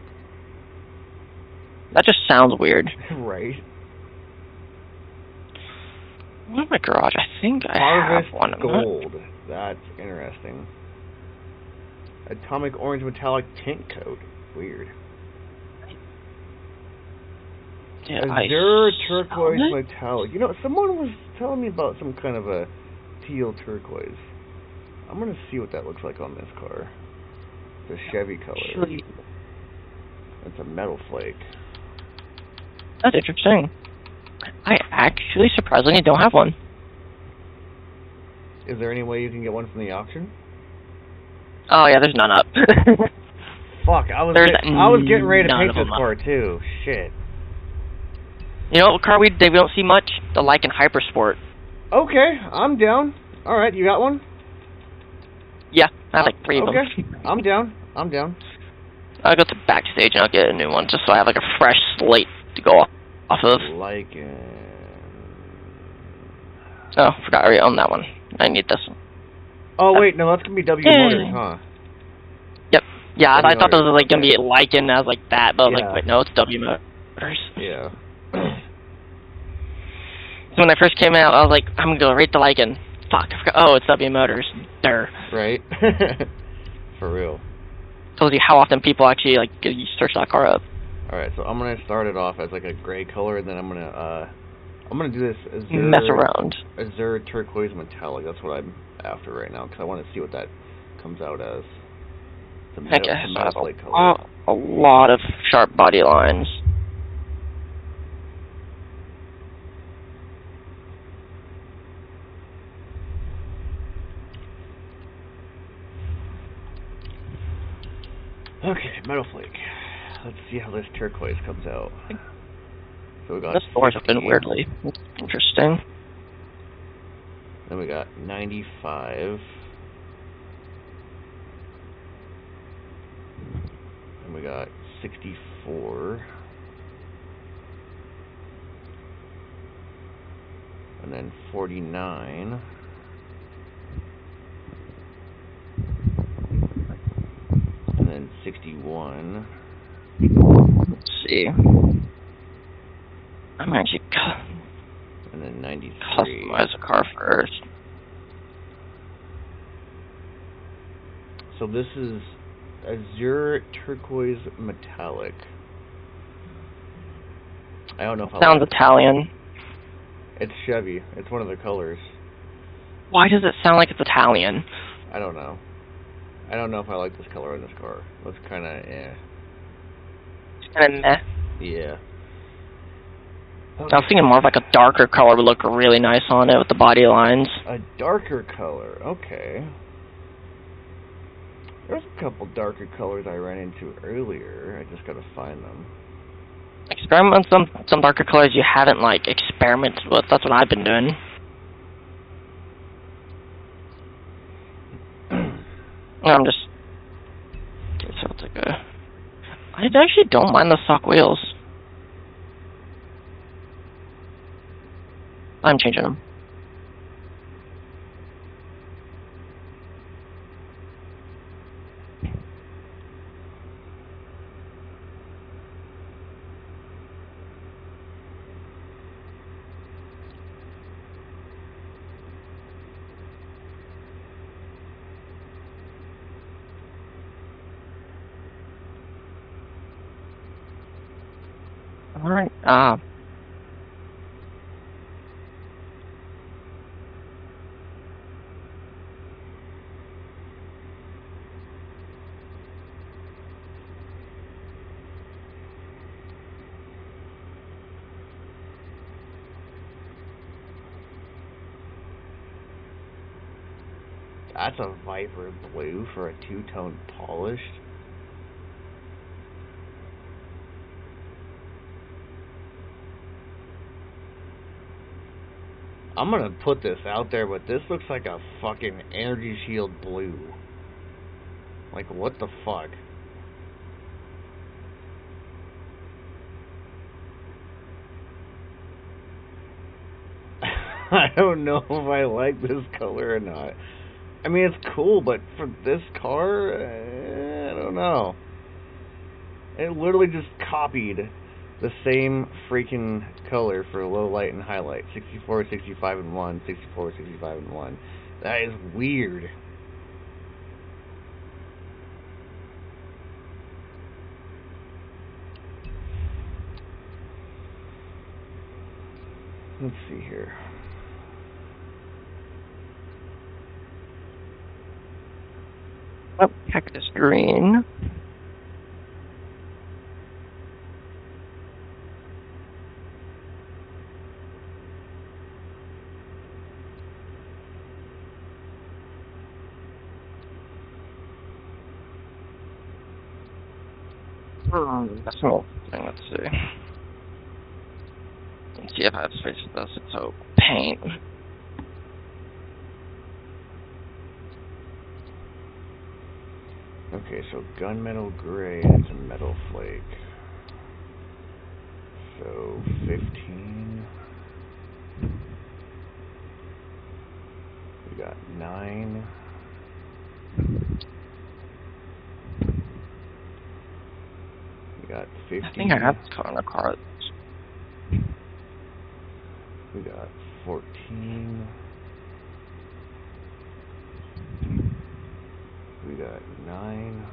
That just sounds weird. Right. One in my garage, I think I Harvest have one of them. Gold. That's interesting. Atomic Orange Metallic Tint Coat. Weird. Yeah, Azure Turquoise Metallic. You know, someone was telling me about some kind of a teal turquoise. I'm gonna see what that looks like on this car. The Chevy color. Actually, It's a metal flake. that's interesting. I actually surprisingly don't have one. Is there any way you can get one from the auction? Oh yeah, there's none up. Fuck, I was getting ready to paint this car too. Shit. You know what car they don't see much? The Lycan Hypersport. Okay, I'm down. Alright, you got one? Yeah, I have like 3 of them. Okay, I'm down. I'll go to backstage and I'll get a new one just so I have like a fresh slate to go off of. Lycan. Oh, forgot I already own that one. I need this one. Oh wait, no, that's gonna be W Motors, huh? Yep. Yeah, I thought it was like gonna be yeah. Lycan. I was like that, but I was Yeah. like, wait, no, it's W Motors. Yeah. So when I first came out, I was like, I'm gonna go right to Lycan. Fuck, I forgot. Oh, it's W Motors. Durr. Right. For real. Tells you how often people actually like you search that car up. All right, so I'm gonna start it off as like a gray color, and then I'm gonna do this Azure, Mess around. Azure Turquoise Metallic. That's what I'm after right now, because I want to see what that comes out as. The Heck metal, yeah, the so metal it flake has color. a lot of sharp body lines. Okay, metal flake. Let's see how this turquoise comes out. So we got This door's 60. open weirdly. Interesting. Then we got 95. And we got 64. And then 49. And then 61. Let's see. I'm actually And then 93. customize a car first. So this is Azure Turquoise Metallic. I don't know if I Sounds like it. Italian. It's Chevy. It's one of the colors. Why does it sound like it's Italian? I don't know. I don't know if I like this color in this car. Looks kind of It's kind of meh. Yeah. I was thinking more of like a darker color would look really nice on it with the body lines. A darker color. Okay. There's a couple darker colors I ran into earlier. I just gotta find them. Experiment with some darker colors you haven't like experimented with. That's what I've been doing. No, I'm just. Okay, so it's like a. I actually don't mind the stock wheels. I'm changing them. Alright, That's a Viper blue for a two-tone polished. I'm gonna put this out there, but this looks like a fucking Energy Shield blue. Like, what the fuck? I don't know if I like this color or not. I mean, it's cool, but for this car, I don't know. It literally just copied the same freaking color for low light and highlight. 64, 65, and 1. 64, 65, and 1. That is weird. Let's see here. oh, cactus green. That's an old thing, let's see. Let's see if I have space for this, it's so paint. Okay, so gunmetal gray, it's a metal flake. So 15. We got 9. We got 15. I think I have this color in the car. We got 14. We got 9.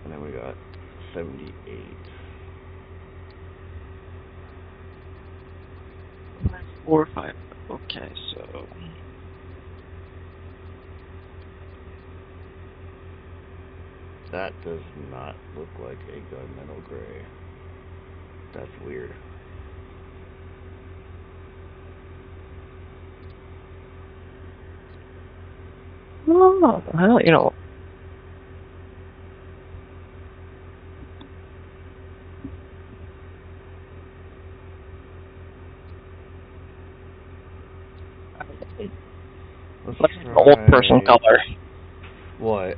And then we got 78. 4 or 5. Okay, so That does not look like a gunmetal gray. That's weird. oh, well, you know. Let's Like an old person try- color. What?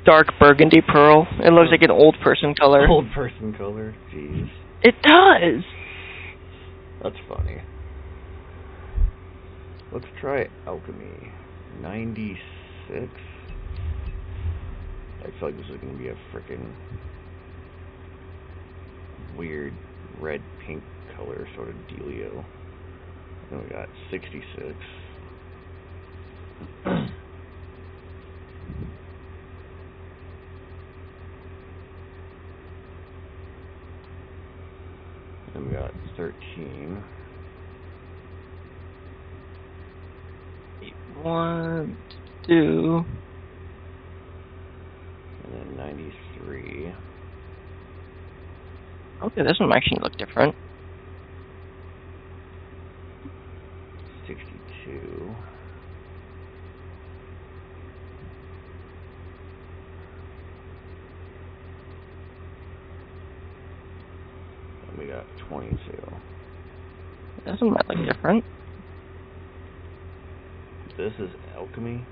Dark burgundy pearl. It looks like an old person color. Old person color? Jeez. It does! That's funny. Let's try Alchemy. 96. I feel like this is going to be a freaking weird red-pink color sort of dealio. Then we got 66. Then we got 13. 1, 2. And then 93. Okay, this one actually look different. 62. And we got 22. This one might look different. This is Alchemy.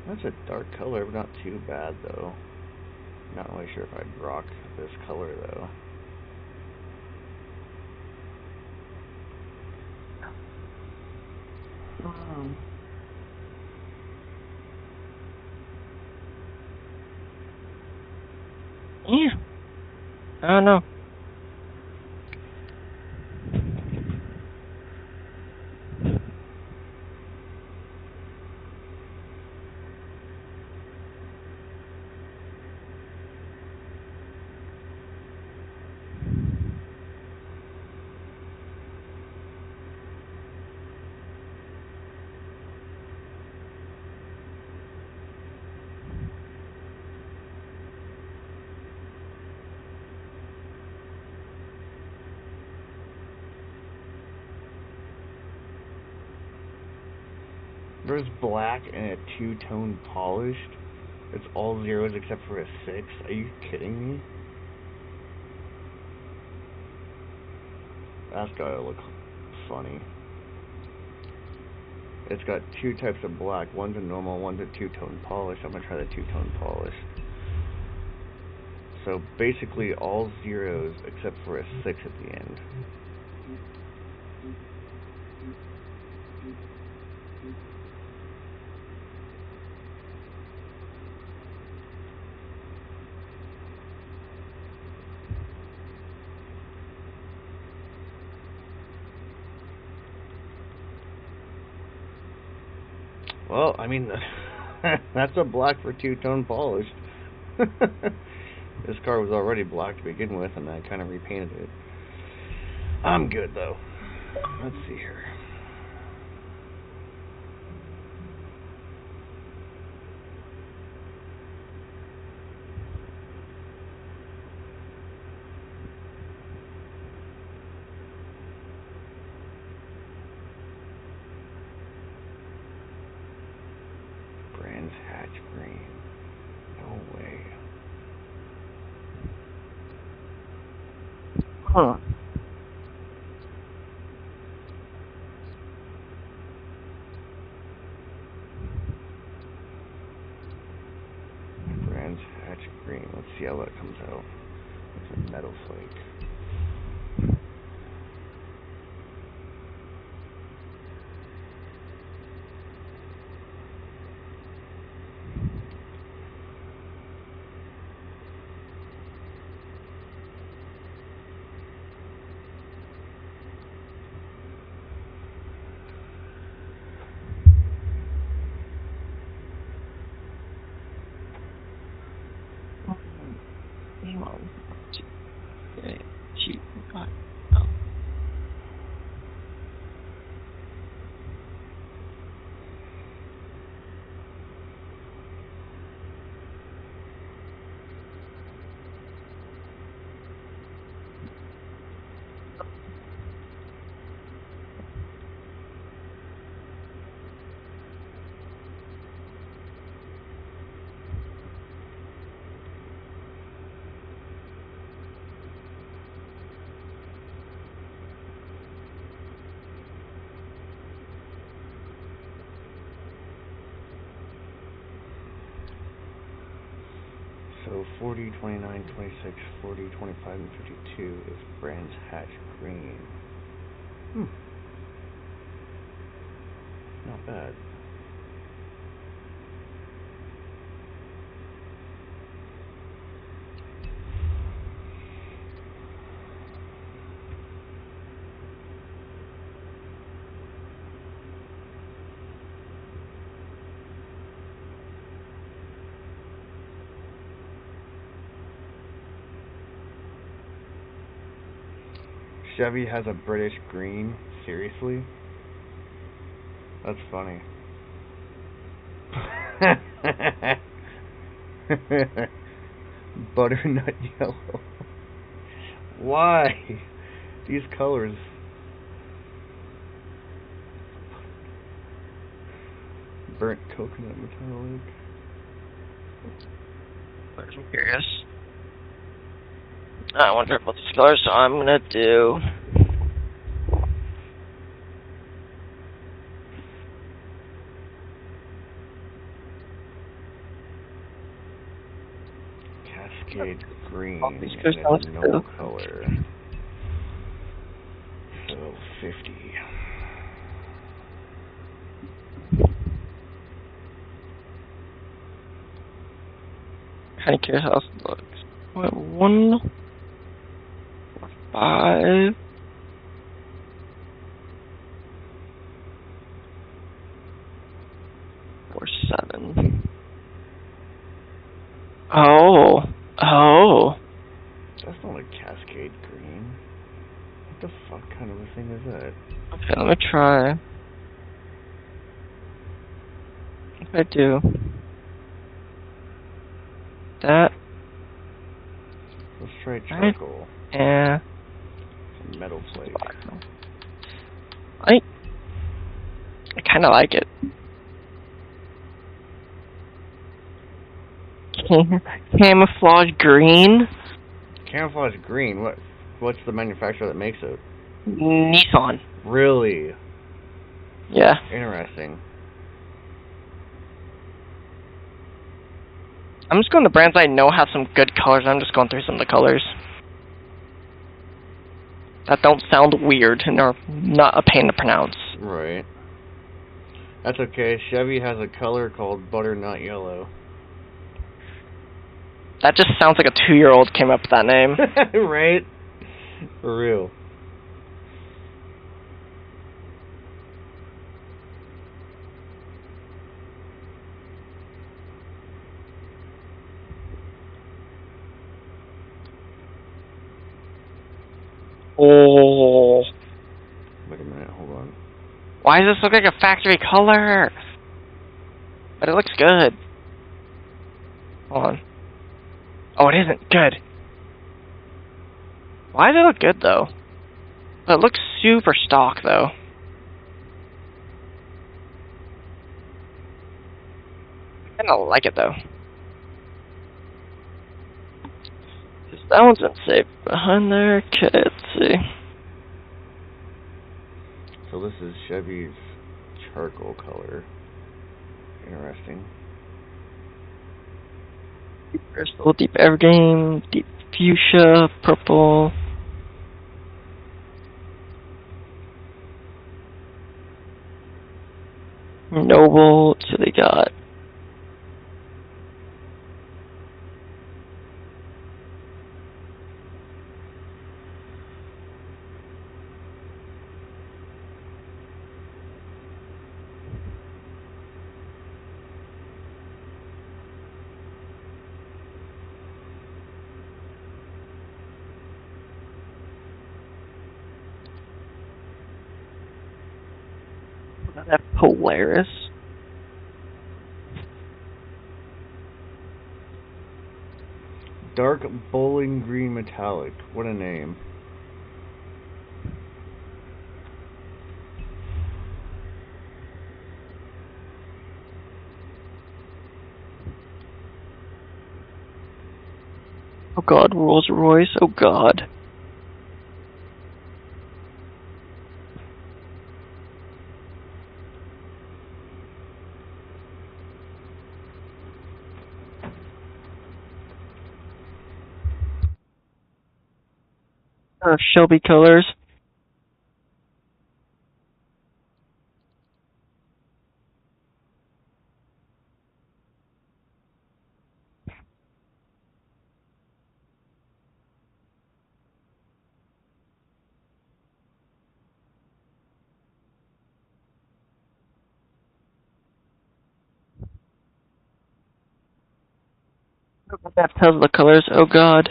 That's a dark color, but not too bad though. Not really sure if I'd rock this color though. Yeah. I don't know. There's black and a two-tone polished. It's all zeros except for a 6. Are you kidding me? That's gotta look funny. It's got two types of black. One's a normal, one's a two-tone polish. I'm gonna try the two-tone polish. So basically all zeros except for a 6 at the end. Well, I mean, that's a black for two-tone polish. This car was already black to begin with, and I kind of repainted it. I'm good, though. Let's see here. Brands Hatch Green. No way. Huh. Brands Hatch Green. Let's see how that comes out. It's a metal flake. So 40, 29, 26, 40, 25, and 52 is Brands Hatch Green. Not bad. Chevy has a British green? Seriously? That's funny. Butternut yellow. Why? These colors. Burnt coconut metallic. I'm curious. I wonder about these colors, so I'm gonna do Cascade green all these and colors it's no too. color. So 50. Kinda curious how this looks. What, 1, 5, 4, 7. Oh. That's not a Cascade green. What the fuck kind of a thing is that? Okay, let me try. If I do that, Let's try charcoal. and Some metal flake. I kind of like it. Camouflage green? Camouflage green? What's the manufacturer that makes it? Nissan. Really? Yeah. Interesting. I'm just going to brands I know have some good colors. I'm just going through some of the colors that don't sound weird and are not a pain to pronounce. Right. That's okay. Chevy has a color called butternut yellow. That just sounds like a 2-year-old came up with that name. Right? For real. Oh. Wait a minute, hold on. Why does this look like a factory color? But it looks good. Hold on. Oh, it isn't. Good. Why does it look good, though? It looks super stock, though. I kinda like it, though. That one's been saved behind there. Okay, let's see. So this is Chevy's charcoal color. Interesting. Deep crystal, deep evergreen, deep fuchsia, purple. Noble, so they got. That Polaris. Dark bowling green metallic. What a name. Oh god, Rolls Royce, oh god. Shelby colors. That tells the colors, oh god.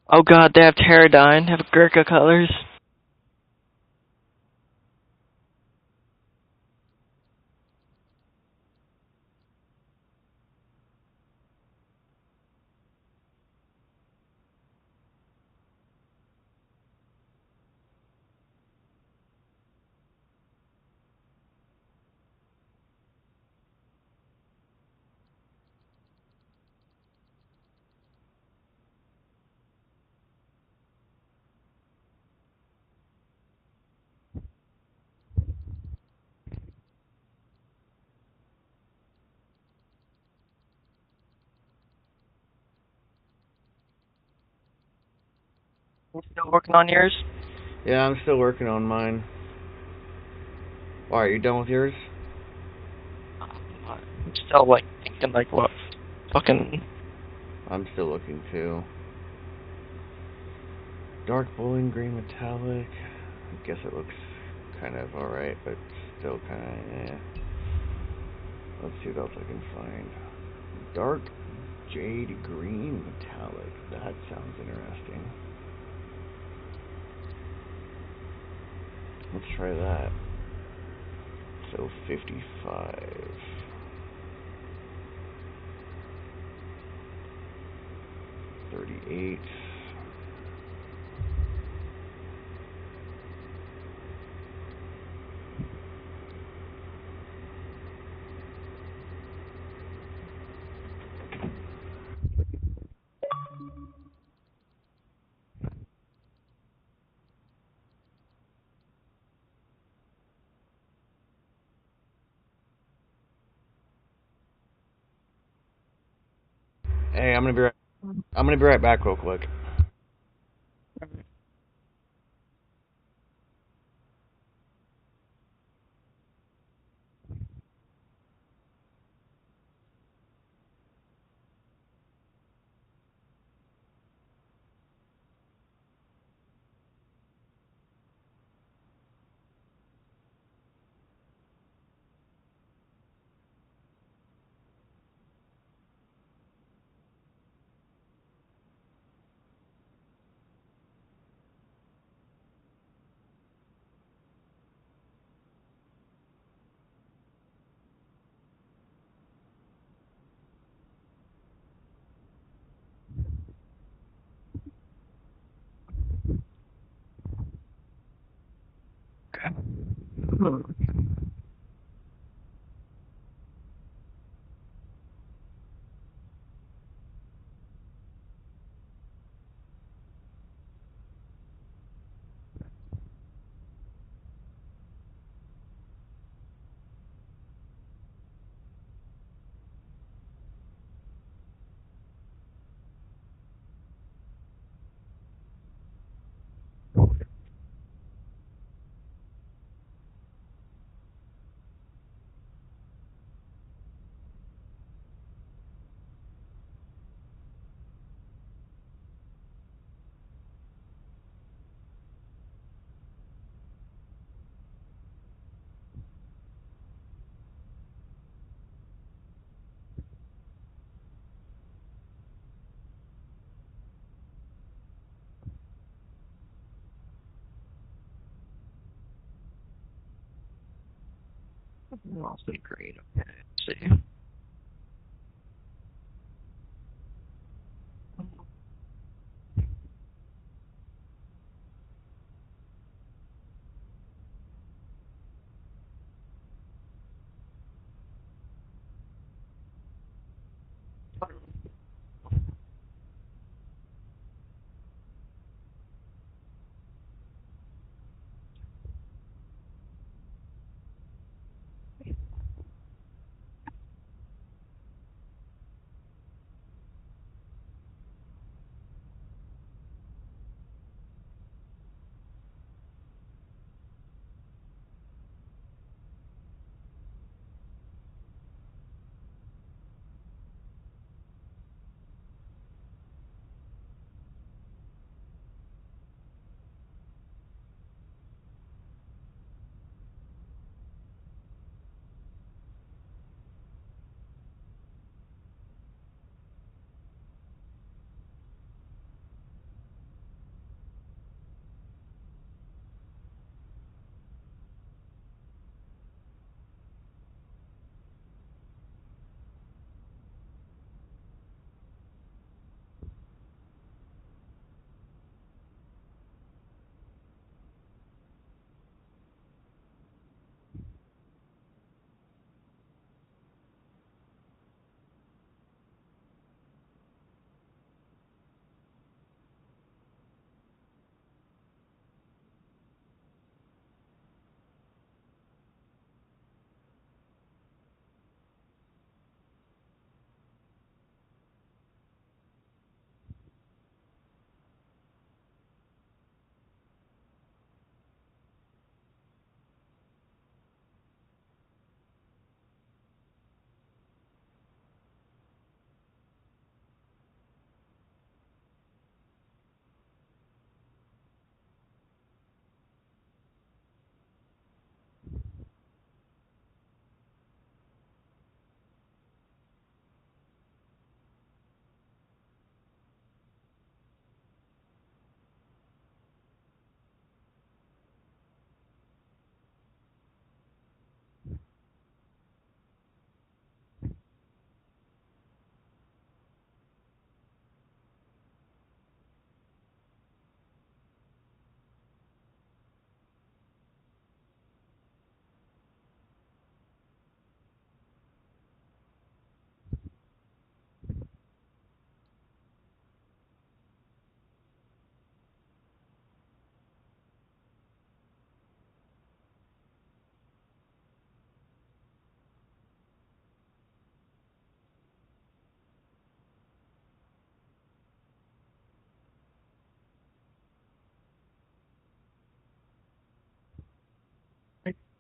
Oh god, they have Pterodyne, have Gurkha colors. You still working on yours? Yeah, I'm still working on mine. Why, are you done with yours? I'm still like thinking like what fucking. I'm still looking too. Dark bowling green metallic. I guess it looks kind of alright, but still kind of eh. Let's see what else I can find. Dark jade green metallic. That sounds interesting. Let's try that. So 55. 38. Hey, I'm gonna be right back real quick. Also great. Okay, let's see.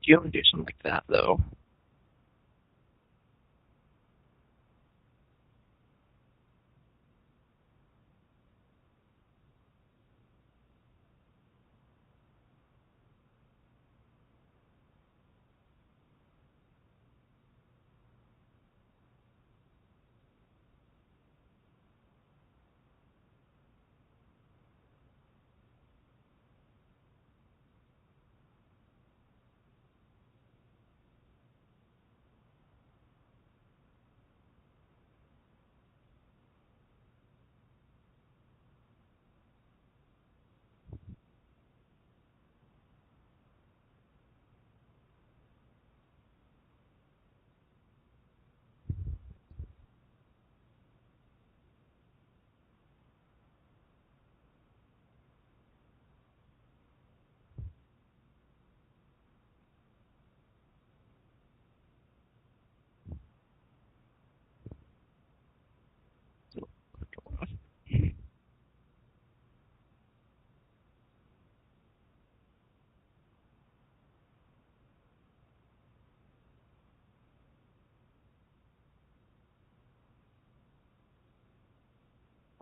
You want to do something like that, though.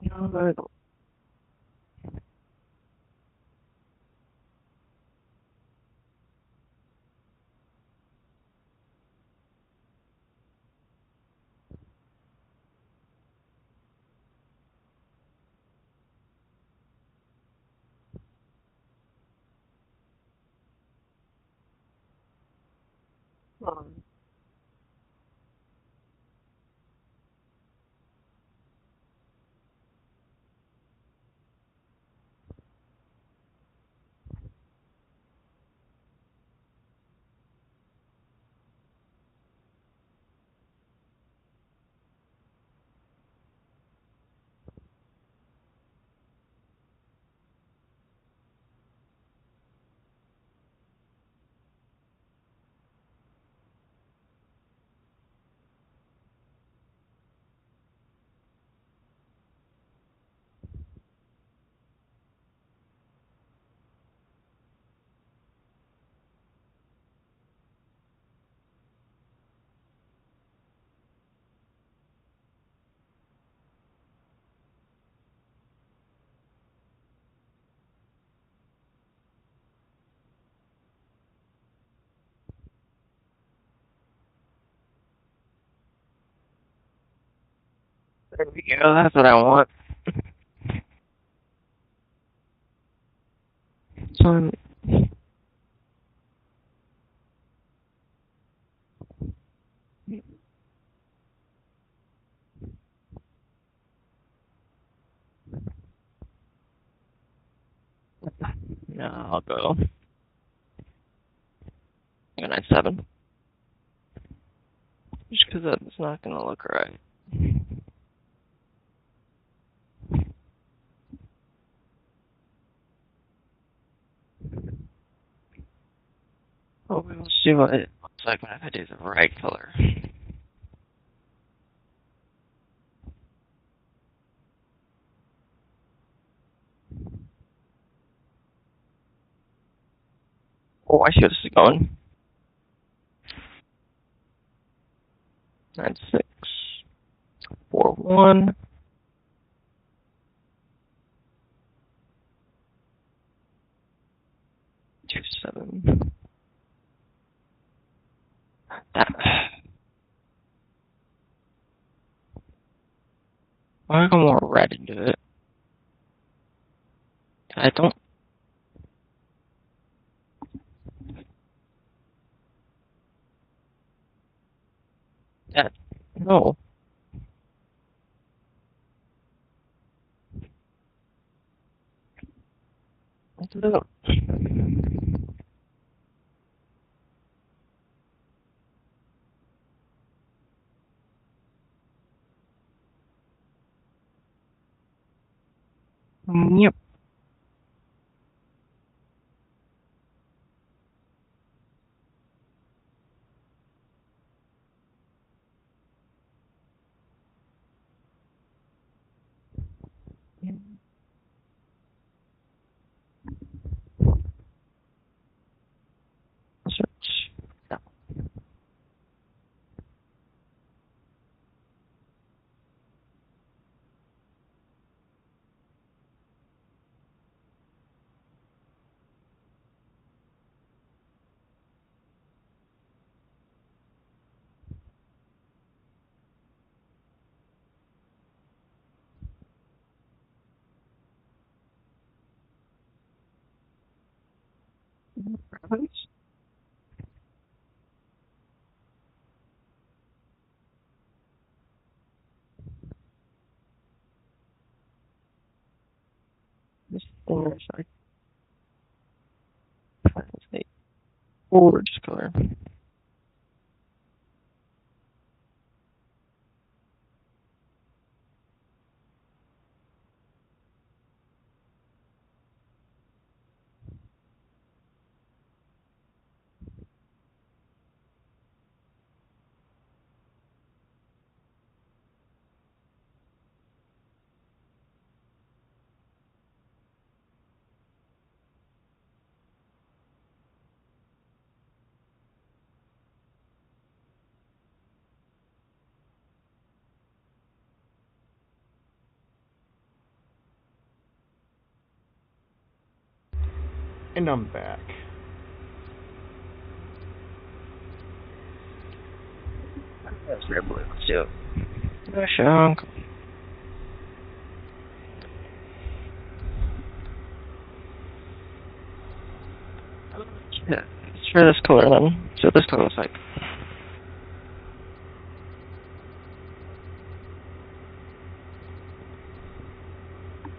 No, there we go. That's what I want. So I'm... No, I'll go. 9.7. Just because that's not going to look right. Oh, we'll see what it looks like when I do the right color. Oh, I see where this is going. 9.6. 4.1. 2.7. That. I want to go more red into it. I don't. That. No. That's a little. Yep. Search. This thing is like a gorgeous color. And I'm back. That's rare blue. Let's do it. No shunk. Yeah, let's try this color then. See what this color looks like.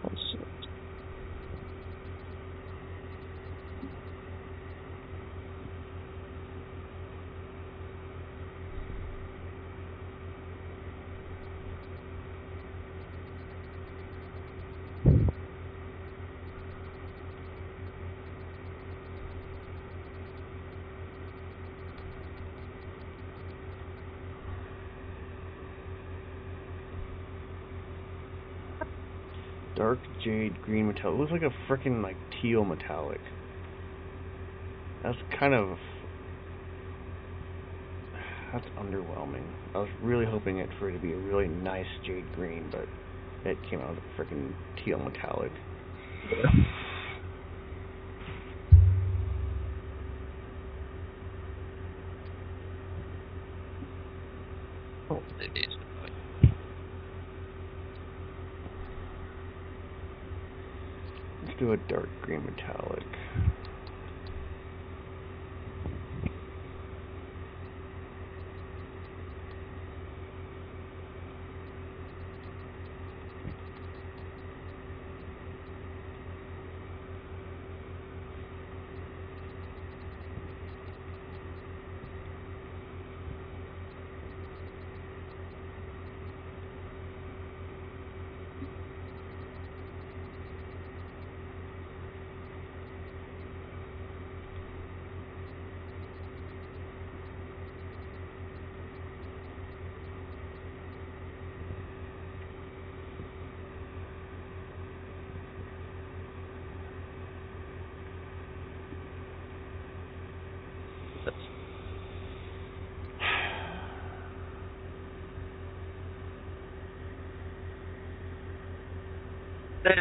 Let's see. Dark jade green metallic. It looks like a freaking like teal metallic. That's underwhelming. I was really hoping for it to be a really nice jade green, but it came out as a freaking teal metallic. Oh, it is. Let's do a dark green metallic.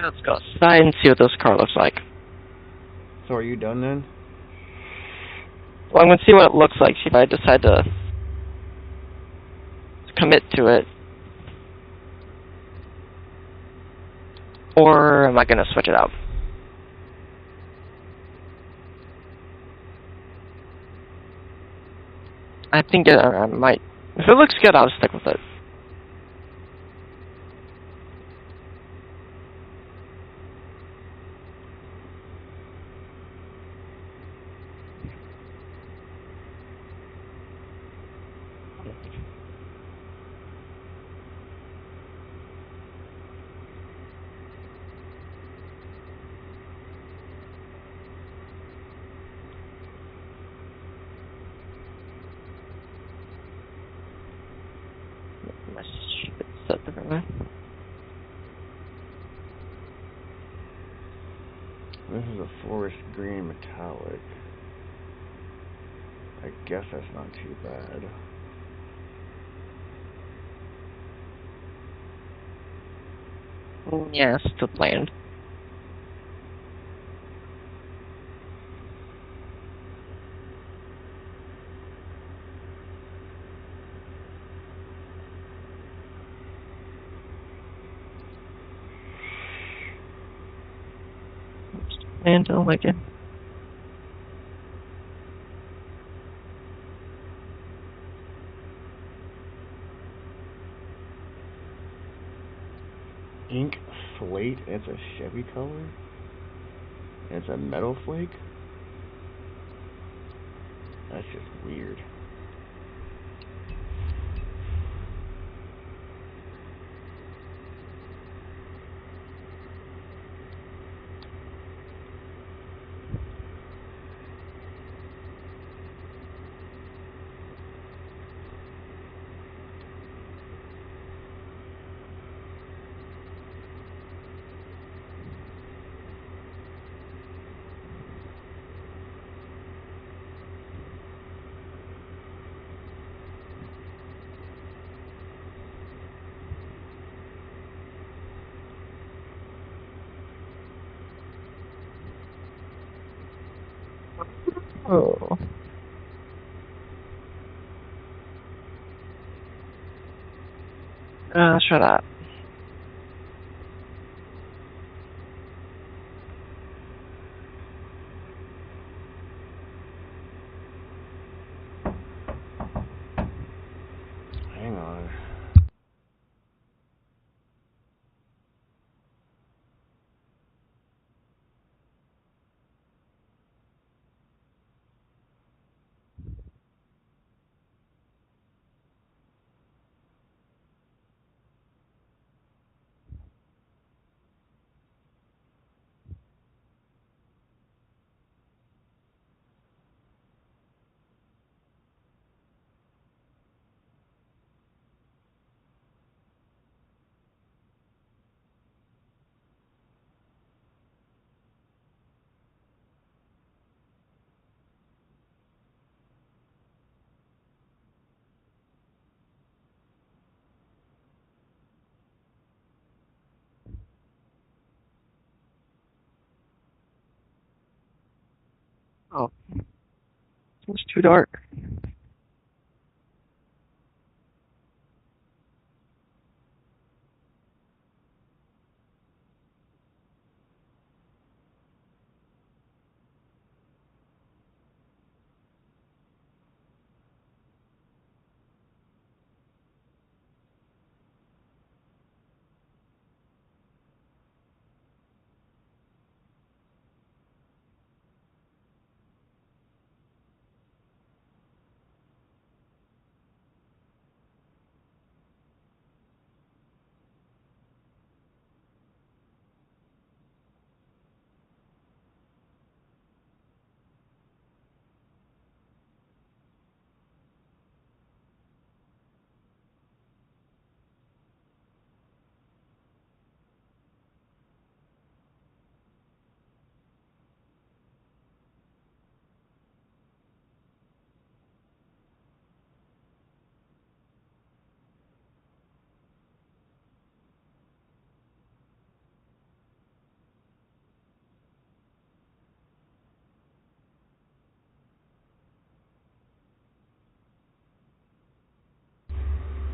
Let's go outside and see what this car looks like. So are you done then? Well, I'm going to see what it looks like, see if I decide to commit to it. Or am I going to switch it out? I think I might. If it looks good, I'll stick with it. My shit set differently. This is a forest green metallic. I guess that's not too bad. Yeah, it's still bland. And don't like it. slate, and it's a Chevy color, and it's a metal flake. That's just weird. Oh. Shut up. Hang on. Oh. It's too dark.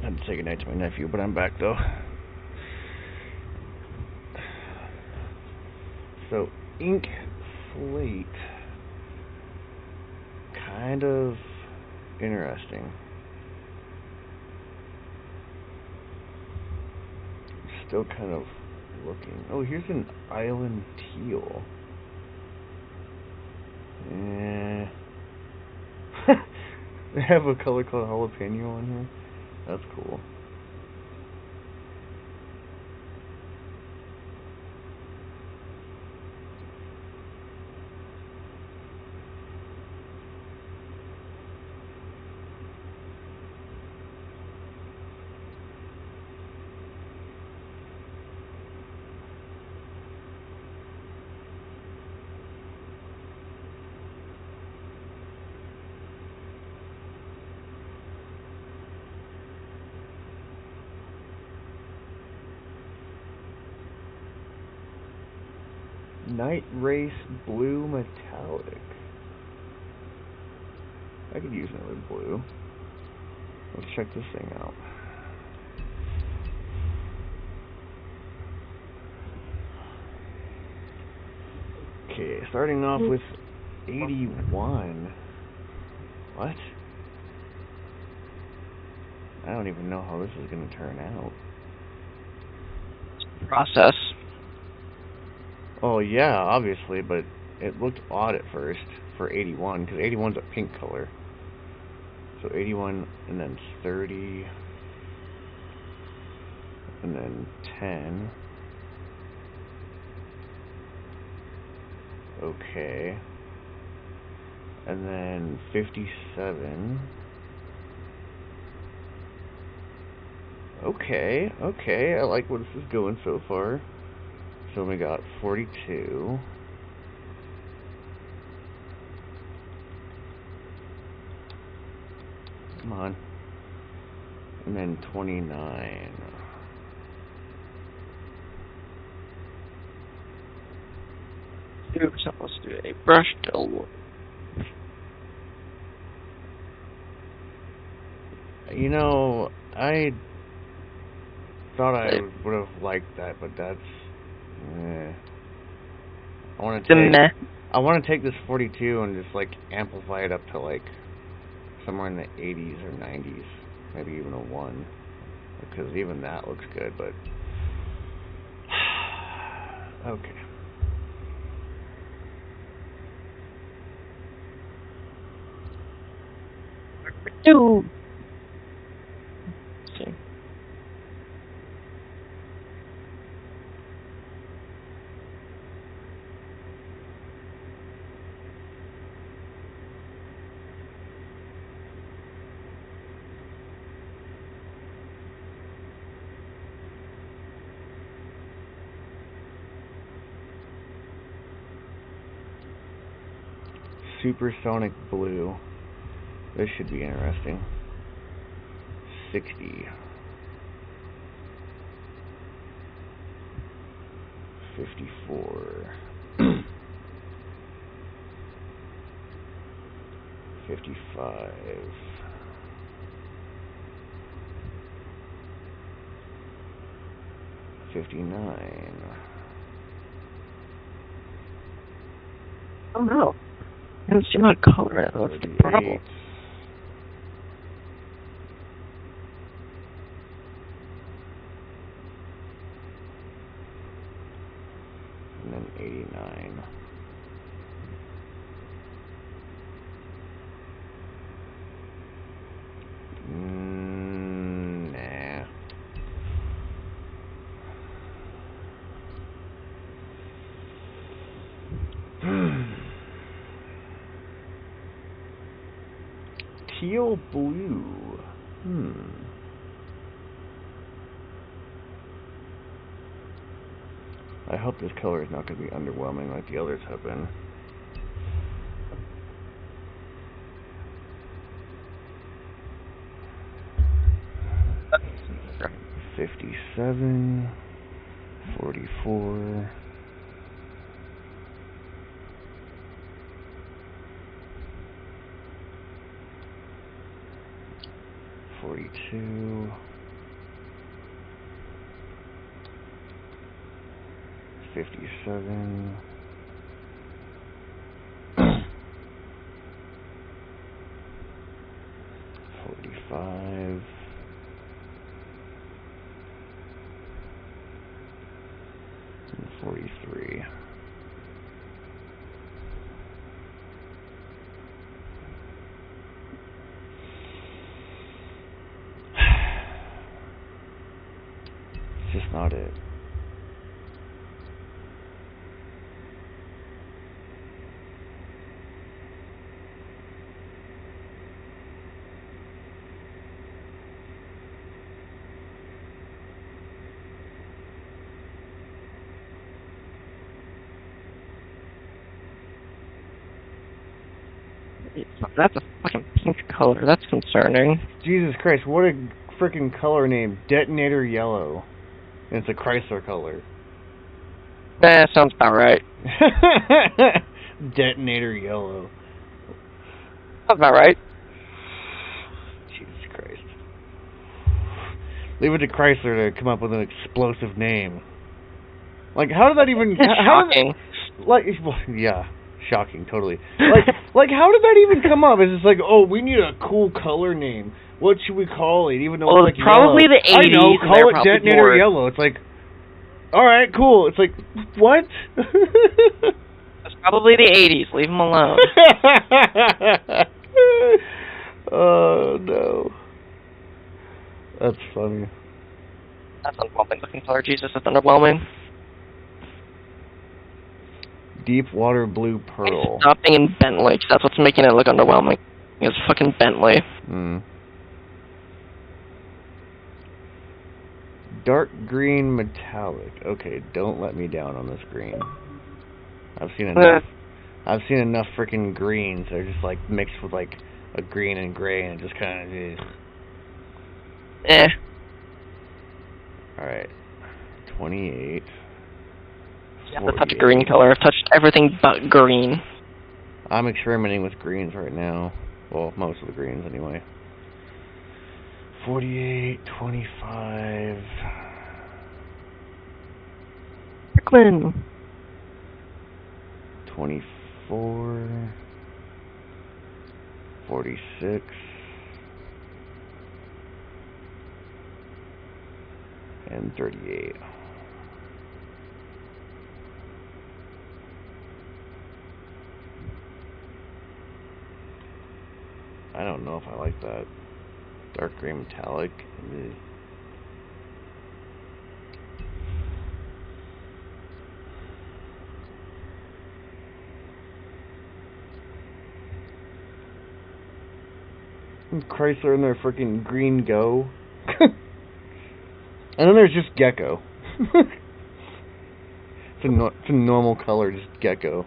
I had to say goodnight to my nephew, but I'm back though. So, ink slate. Kind of interesting. Still kind of looking. Oh, here's an island teal. They have a color called jalapeno on here. That's cool. Night Race Blue Metallic. I could use another blue. Let's check this thing out. Okay, starting off with 81. What? I don't even know how this is going to turn out. Process. Oh, yeah, obviously, but it looked odd at first for 81, because 81's a pink color. So 81, and then 30, and then 10. Okay. And then 57. Okay, okay, I like where this is going so far. So we got 42. Come on. And then 29. Oops, let's do a brush tool. You know, I thought I would have liked that, but that's... I want to take this 42 and just, like, amplify it up to, like, somewhere in the 80s or 90s. Maybe even a 1. Because even that looks good, but... okay. Two. See. Supersonic blue. This should be interesting. 60. 54. 55. 59. Oh no. I don't see my color. That's the problem. And then 89. Nah. Teal blue. I hope this color is not going to be underwhelming like the others have been. Right. 57, 44, 42, 57, 45, and 43. It's just not it. That's a fucking pink color. That's concerning. Jesus Christ, what a freaking color name. Detonator yellow. And it's a Chrysler color. Sounds about right. Detonator yellow. Sounds about right. Jesus Christ. Leave it to Chrysler to come up with an explosive name. Like, how did that even... Shocking. Yeah. Shocking, totally. Like, how did that even come up? It's just like, oh, we need a cool color name. What should we call it? Even though it's like probably yellow. the 80s. I know, call it Detonator Yellow. It's like, alright, cool. It's like, what? It's probably the 80s. Leave them alone. Oh, no. That's funny. That's underwhelming looking color. Jesus, that's underwhelming. Deep water blue pearl. Stop being in Bentley, 'cause that's what's making it look underwhelming. It's fucking Bentley. Dark green metallic. Okay, don't let me down on this green. I've seen enough. I've seen enough freaking greens. They're just like mixed with like a green and gray, and it just kind of is. Alright. 28. You have to touch a green color. I've touched everything but green. I'm experimenting with greens right now. Well, most of the greens anyway. 48, 25. Brooklyn. 24. 46. And 38. I don't know if I like that. Dark green metallic. Chrysler and their freaking green go. And then there's just gecko. It's a normal color, just gecko.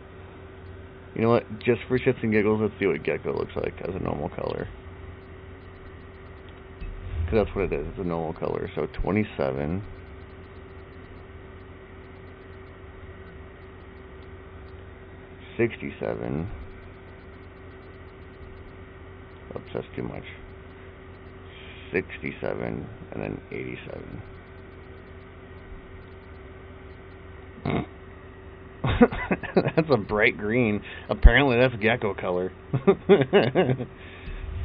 You know what? Just for shits and giggles, let's see what gecko looks like as a normal color. Because that's what it is. It's a normal color. So 27. 67. Oops, that's too much. 67, and then 87. That's a bright green. Apparently that's gecko color.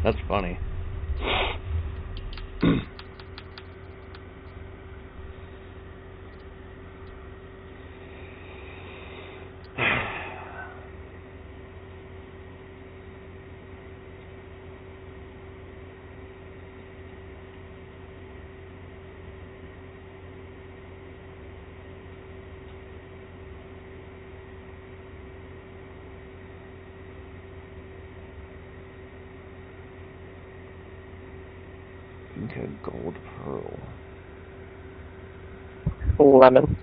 That's funny. Okay, gold pearl. Lemon.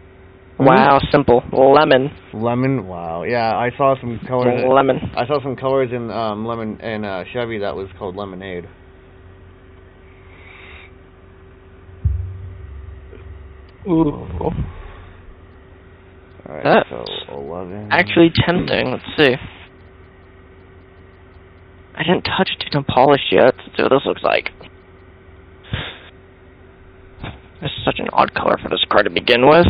Wow, simple. Lemon. Lemon. Wow. Yeah, I saw some colors. Lemon. I saw some colors in lemon and Chevy that was called lemonade. Ooh. Alright, That's so 11. actually tempting. Let's see. I didn't touch it to polish yet. Let's see what this looks like. This is such an odd color for this car to begin with.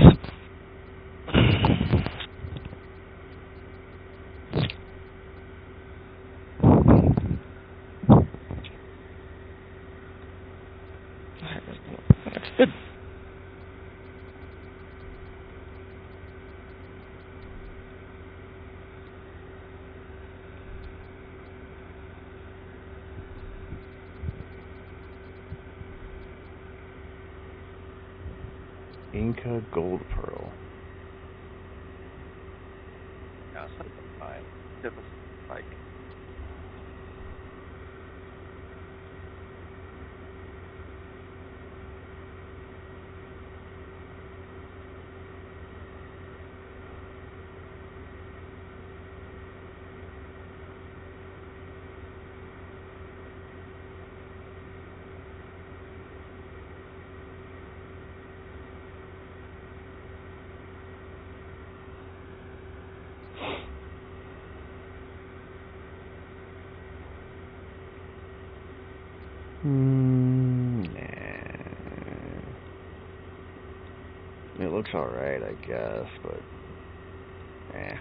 That's good. Inca gold pearl. Yeah, something fine. It was like. Nah. It looks alright, I guess, but eh.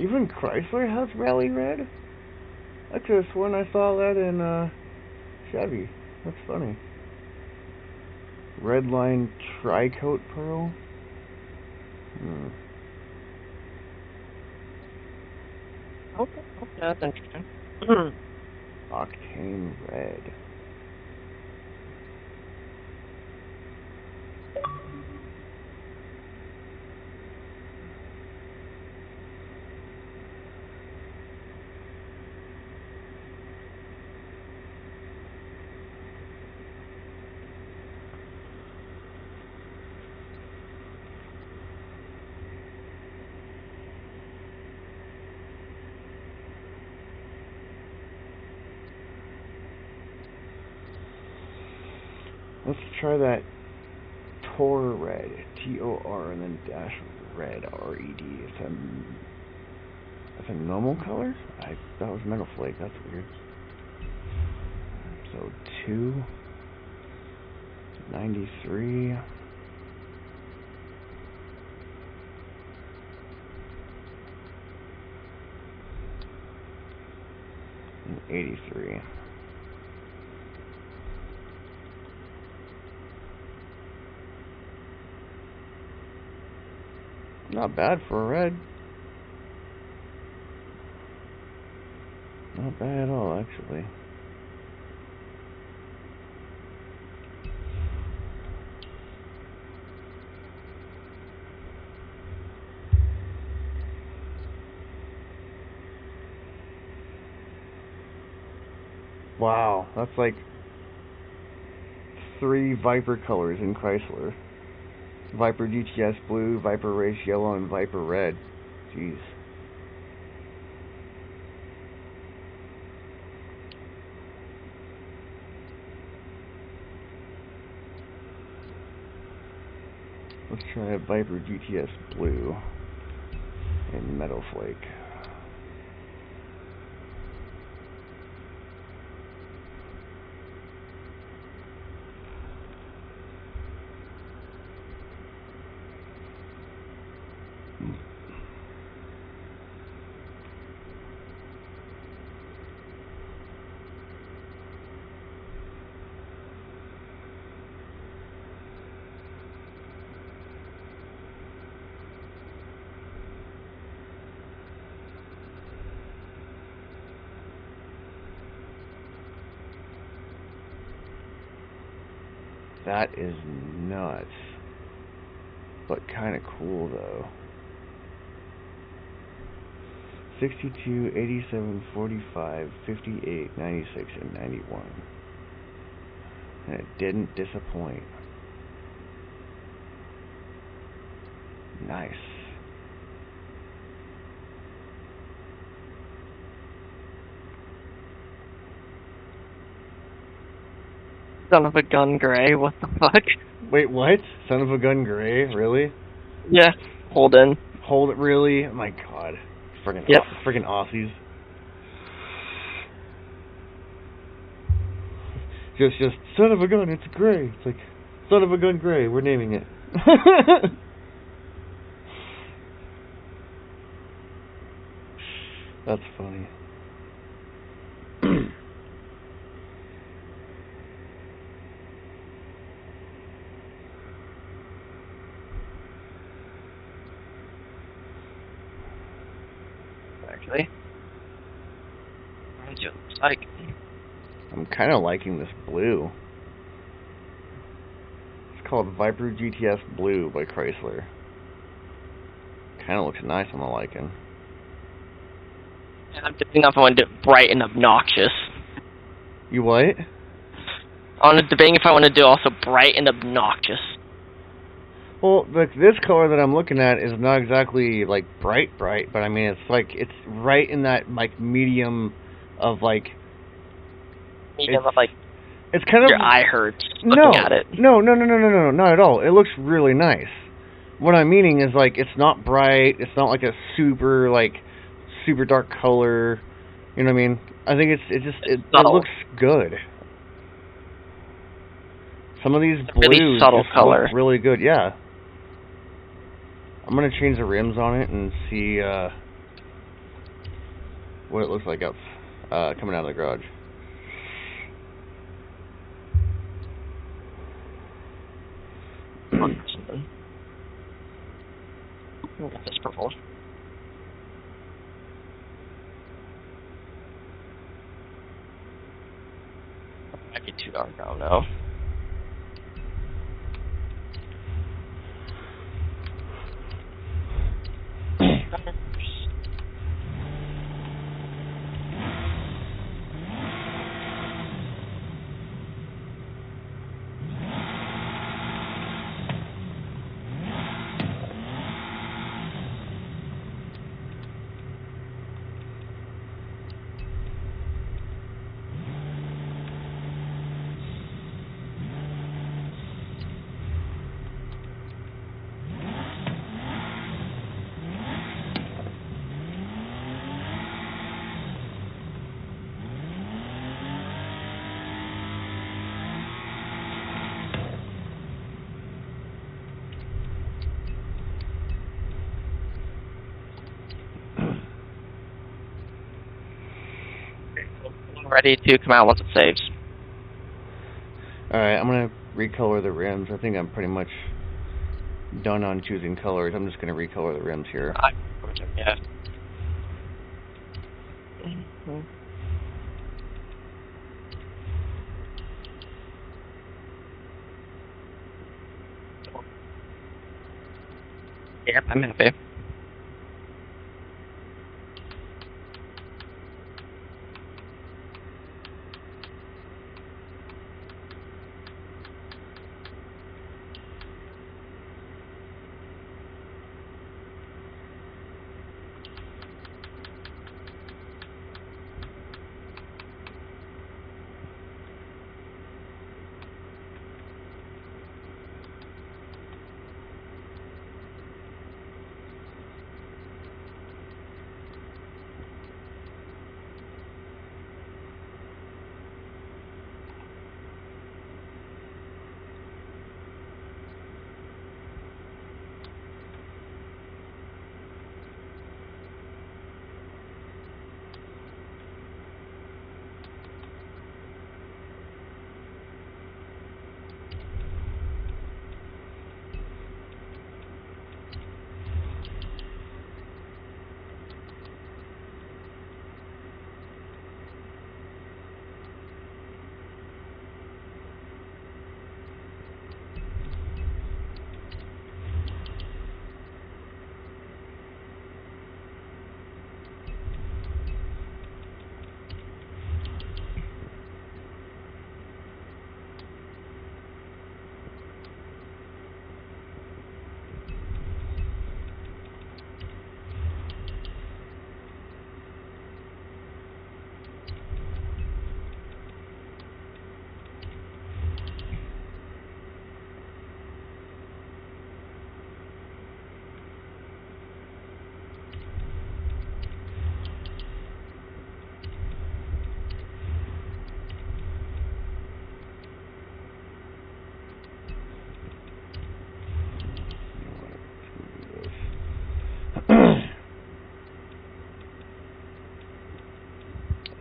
Even Chrysler has rally red? I could have sworn I saw that in Chevy. That's funny. Red line tri-coat pearl? Okay, that's interesting. Octane red. Let's try that Tor red, T-O-R, and then dash red, R-E-D. That's a normal color? That was Metal Flake. That's weird. So 293. And 83. Not bad for a red. Not bad at all, actually. Wow, that's like 3 Viper colors in Chrysler. Viper GTS blue, Viper Race yellow, and Viper red. Jeez. Let's try a Viper GTS blue in Metal Flake. That is nuts. But kind of cool, though. 62, 87, 45, 58, 96, and 91. And it didn't disappoint. Nice. Son of a gun gray, what the fuck? Wait, what? Son of a gun gray? Really? Yeah, hold in. Hold it, really? Oh my god. Friggin' Yep. Friggin' Aussies. Just, son of a gun, it's gray. It's like, son of a gun gray, we're naming it. That's funny. Actually. Like, I'm kind of liking this blue. It's called Viper GTS Blue by Chrysler. Kind of looks nice on the liking. and I'm debating if I want to do it bright and obnoxious. You what? I'm debating if I want to do also bright and obnoxious. Well, this color that I'm looking at is not exactly like bright, but I mean it's right in that like medium of like. Medium of like. It's kind of your eye hurts looking at it. No, not at all. It looks really nice. What I'm meaning is like it's not bright. It's not like a super dark color. You know what I mean? I think it looks good. Some of these blues really subtle just color. look really good. Yeah. I'm gonna change the rims on it and see what it looks like up coming out of the garage. Something. We got this purple. Might be too dark. I don't know. Ready to come out once it saves. Alright, I'm going to recolor the rims. I think I'm pretty much done on choosing colors. I'm just going to recolor the rims here. Yeah. Yep, I'm happy.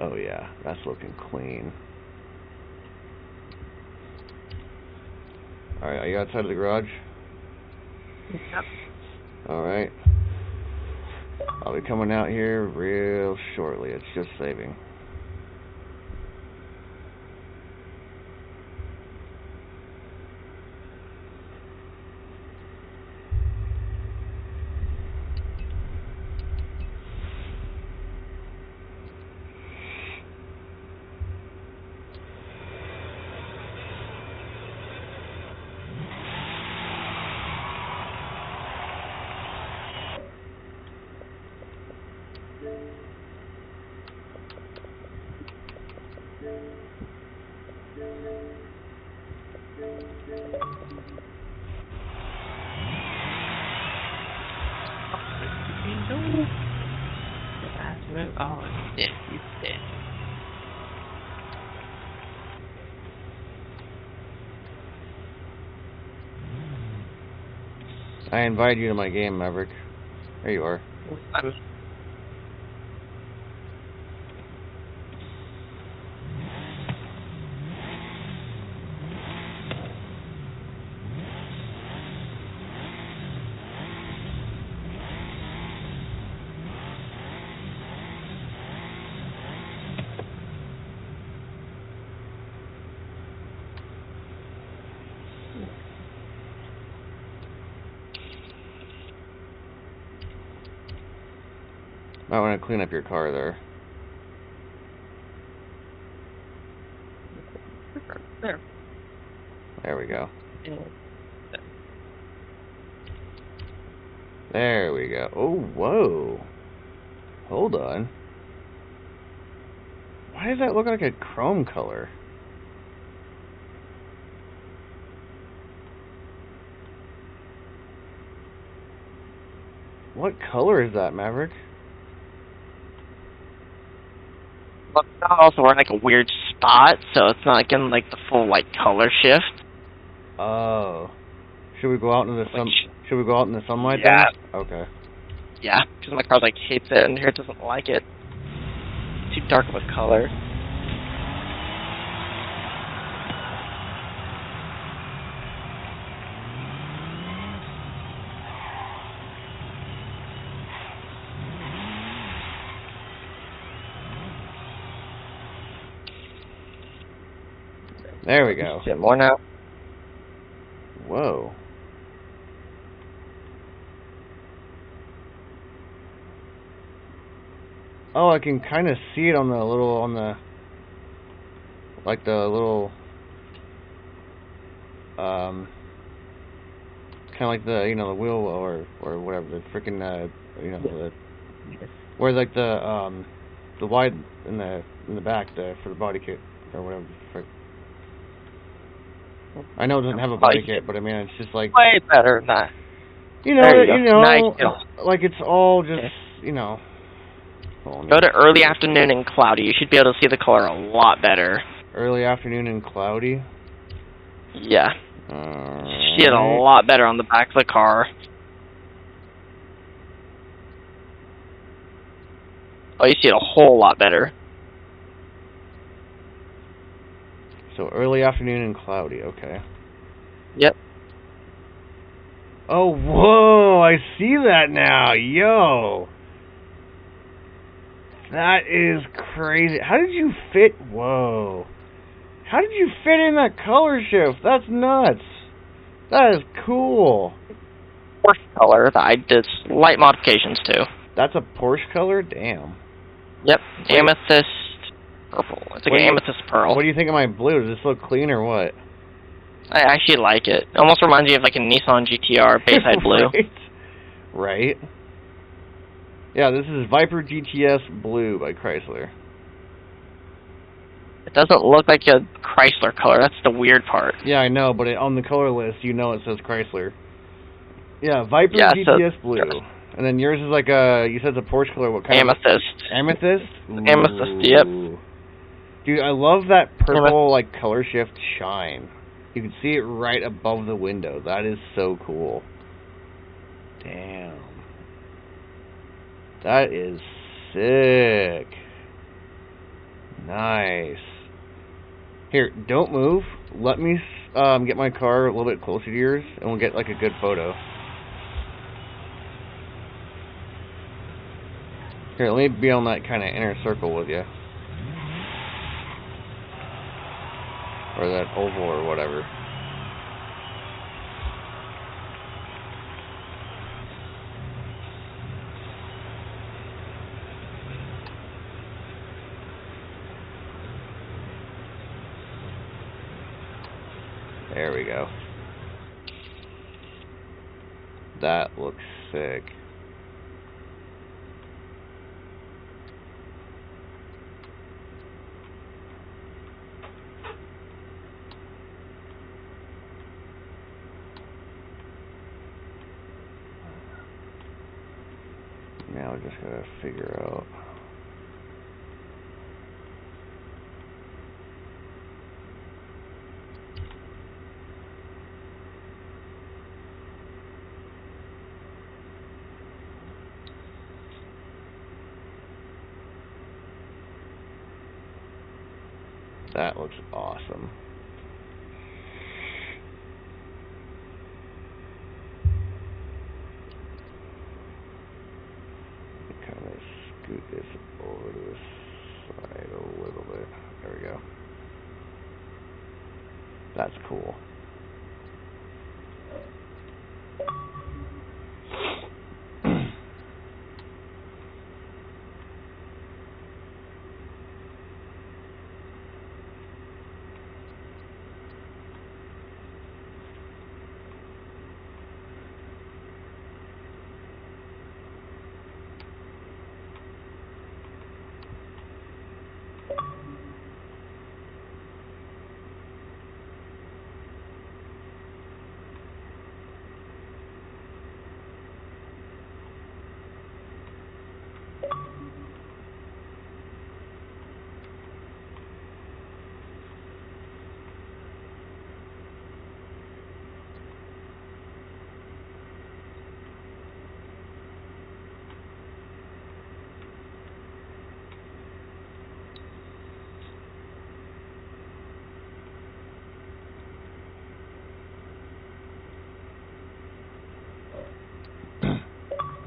Oh yeah, that's looking clean. Alright, are you outside of the garage? Yep. Alright. I'll be coming out here real shortly. It's just saving. Oh, he's dead. He's dead. I invited you to my game, Maverick. There you are. Might want to clean up your car there. There. There we go. Yeah. There we go. Oh, whoa. Hold on. Why does that look like a chrome color? What color is that, Maverick? But also we're in like a weird spot, so it's not getting like the full like color shift. Oh. Should we go out in the sun? Should we go out in the sunlight Yeah. then? Okay. Yeah, because my car like hates it, and here it doesn't like it. Too dark of a color. There we go. See it more now. Whoa. Oh, I can kind of see it on the little, like the little, kind of like the, the wheel or whatever, the freaking, the, where like the wide in the back, for the body kit or whatever. I know it doesn't have a body kit, but I mean it's just like way better than that. Nice. Like it's all just Go to early afternoon and cloudy. You should be able to see the color a lot better. Early afternoon and cloudy? Yeah. See it a lot better on the back of the car. Oh, you see it a whole lot better. So early afternoon and cloudy, okay. Yep. Oh, whoa, I see that now, yo. That is crazy. How did you fit, whoa. How did you fit in that color shift? That's nuts. That is cool. Porsche color that I did slight modifications to. That's a Porsche color? Damn. Yep, Wait. amethyst purple. It's like an amethyst pearl. What do you think of my blue? Does this look clean or what? I actually like it. It almost reminds me of like a Nissan GTR Bayside blue. Right. Yeah, this is Viper GTS Blue by Chrysler. It doesn't look like a Chrysler color. That's the weird part. Yeah, I know, but on the color list, it says Chrysler. Yeah, Viper GTS Blue. And then yours is like you said it's a Porsche color. What kind Amethyst. of? Amethyst? Amethyst, yep. Dude, I love that purple, like, color shift shine. You can see it right above the window. That is so cool. Damn. That is sick. Nice. Here, don't move. Let me get my car a little bit closer to yours, and we'll get, like, a good photo. Here, let me be on that kind of inner circle with you. Or that oval or whatever. There we go. That looks sick. Now we just gotta figure out. That looks awesome. Kind of scoot this over to the side a little bit. There we go. That's cool.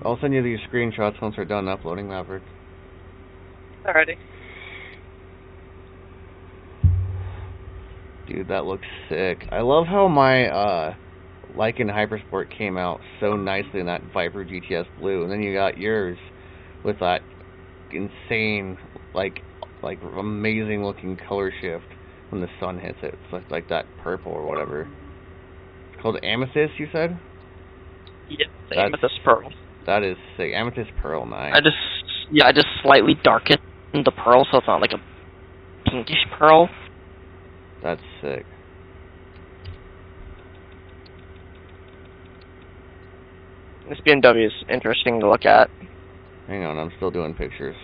I'll send you these screenshots once we're done uploading, Maverick. Alrighty. Dude, that looks sick. I love how my Lycan Hypersport came out so nicely in that Viper GTS blue, and then you got yours with that insane, like amazing looking color shift when the sun hits it. It's like that purple or whatever. It's called Amethyst, you said? Yep, the Amethyst Pearl. That is sick. Amethyst Pearl, nice. I just slightly darkened the pearl so it's not like a pinkish pearl. That's sick. This BMW is interesting to look at. Hang on, I'm still doing pictures.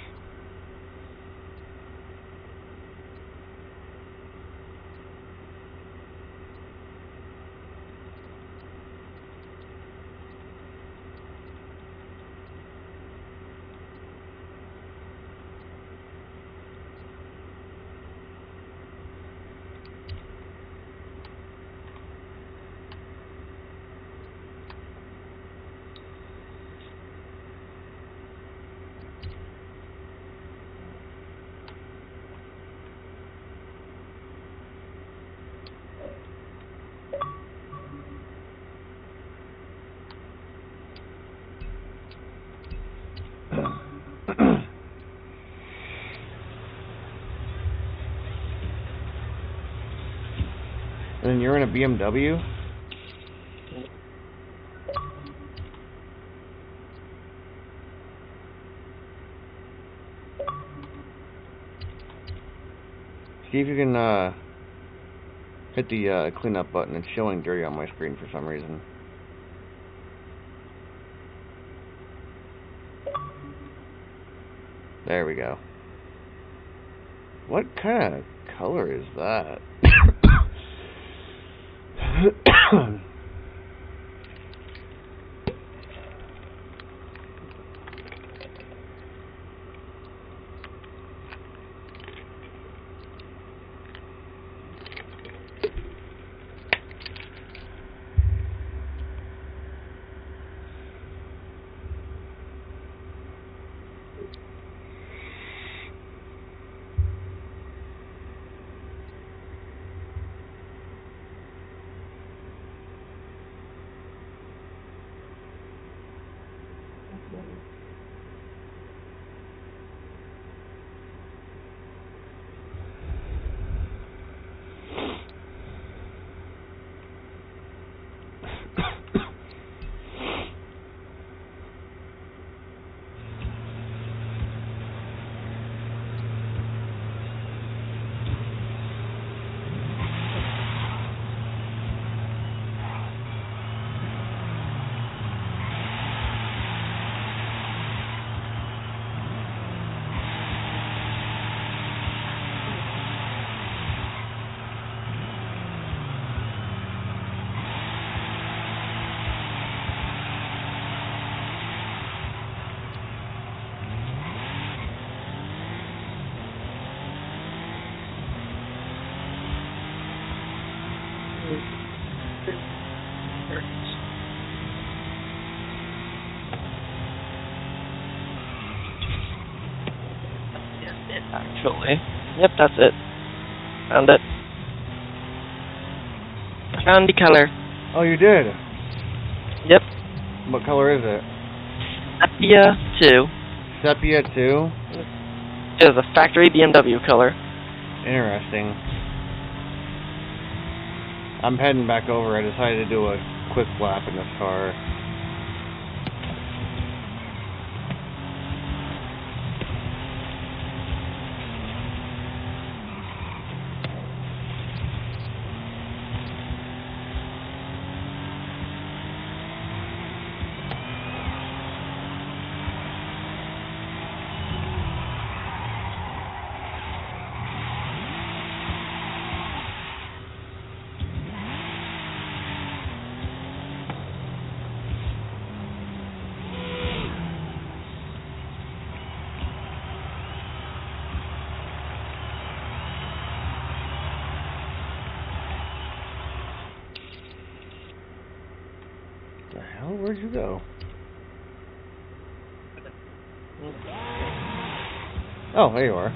And then you're in a BMW? See if you can hit the cleanup button. It's showing dirty on my screen for some reason. There we go. What kind of color is that? Actually. Yep, that's it. Found it. Found the color. Oh, you did? Yep. What color is it? Sepia 2. Sepia 2? It is a factory BMW color. Interesting. I'm heading back over. I decided to do a quick lap in this car. The hell? Where'd you go? Oh, there you are.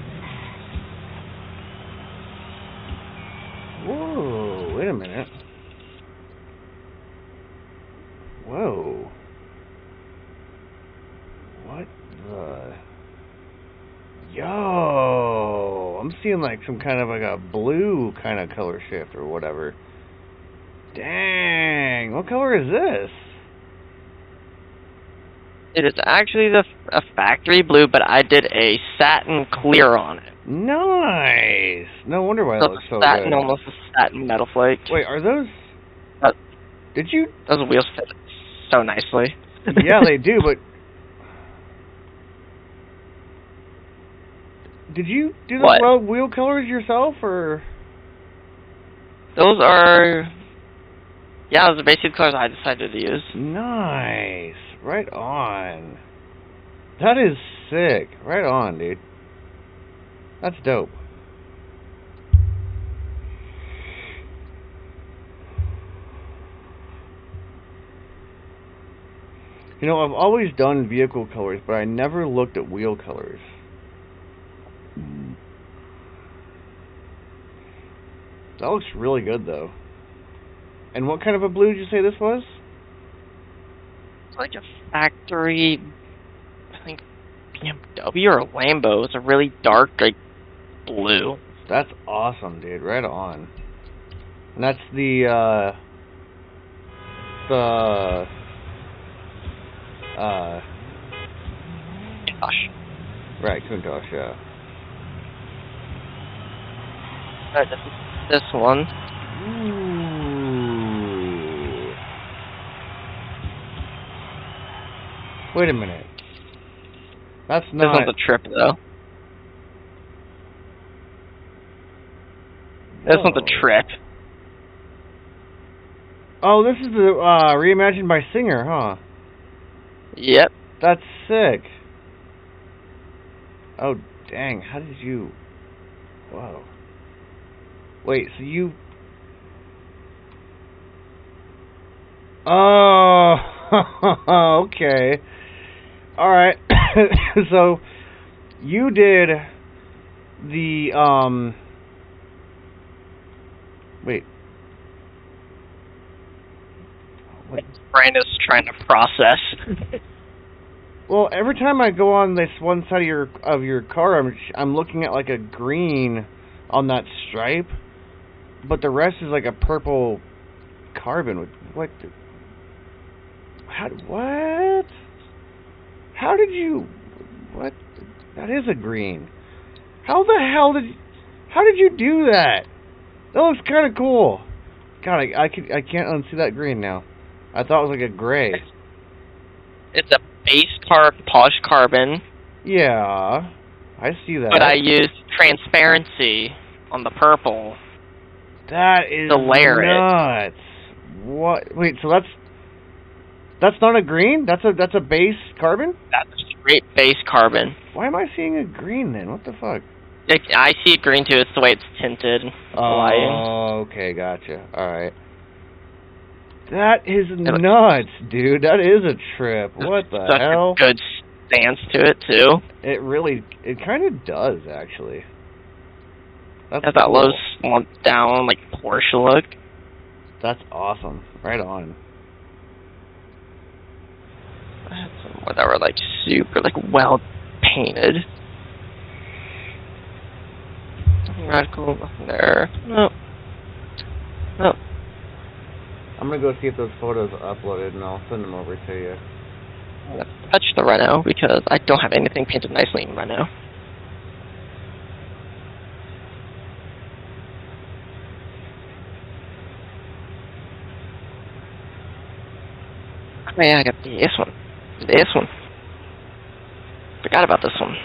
Whoa, wait a minute. Whoa. What the... Yo! I'm seeing like some kind of like a blue kind of color shift or whatever. Dang! What color is this? It is actually a factory blue, but I did a satin clear on it. Nice! No wonder why it So looks it's so satin, good. almost a satin metal flake. Wait, are those... Did you... Those wheels fit so nicely. Yeah, they do, but... Did you do What? the wheel colors yourself, or...? Those are... Yeah, those are basic colors I decided to use. Nice. Right on. That is sick. Right on, dude. That's dope. You know, I've always done vehicle colors, but I never looked at wheel colors. That looks really good, though. And what kind of a blue did you say this was? It's like a factory, I think, BMW or a Lambo. It's a really dark, like, blue. That's awesome, dude. Right on. And that's the Gosh. right, Countach, yeah. Alright, this one. Ooh. Wait a minute. That's not... This one's a trip, though. This one's a trip. Oh, this is the reimagined by Singer, huh? Yep. That's sick. Oh, dang. How did you... Whoa. Wait, so you... Oh, okay. Alright. So, you did the, wait. What? Brain is trying to process. Well, every time I go on this one side of your car, I'm looking at like a green on that stripe, but the rest is like a purple carbon. What? What? How did you? What? That is a green. How the hell did? How did you do that? That looks kind of cool. God, I can't unsee that green now. I thought it was like a gray. It's a base polished carbon. Yeah, I see that. But I used transparency on the purple. That is to layer nuts. What? Wait, so that's not a green? That's a base carbon? That's a straight base carbon. Why am I seeing a green then? What the fuck? I see it green too. It's the way it's tinted. Oh, okay, gotcha. All right. That is nuts, dude. That is a trip. What the such hell? A good stance to it too. It kind of does actually. That's has that cool. low slumped down like Porsche look. That's awesome. Right on. I had some that were like super like well painted. Nothing radical, nothing there. No. No. I'm gonna go see if those photos are uploaded and I'll send them over to you. I'm gonna touch the Renault because I don't have anything painted nicely in Renault. Oh yeah, I got this one. This one. Forgot about this one.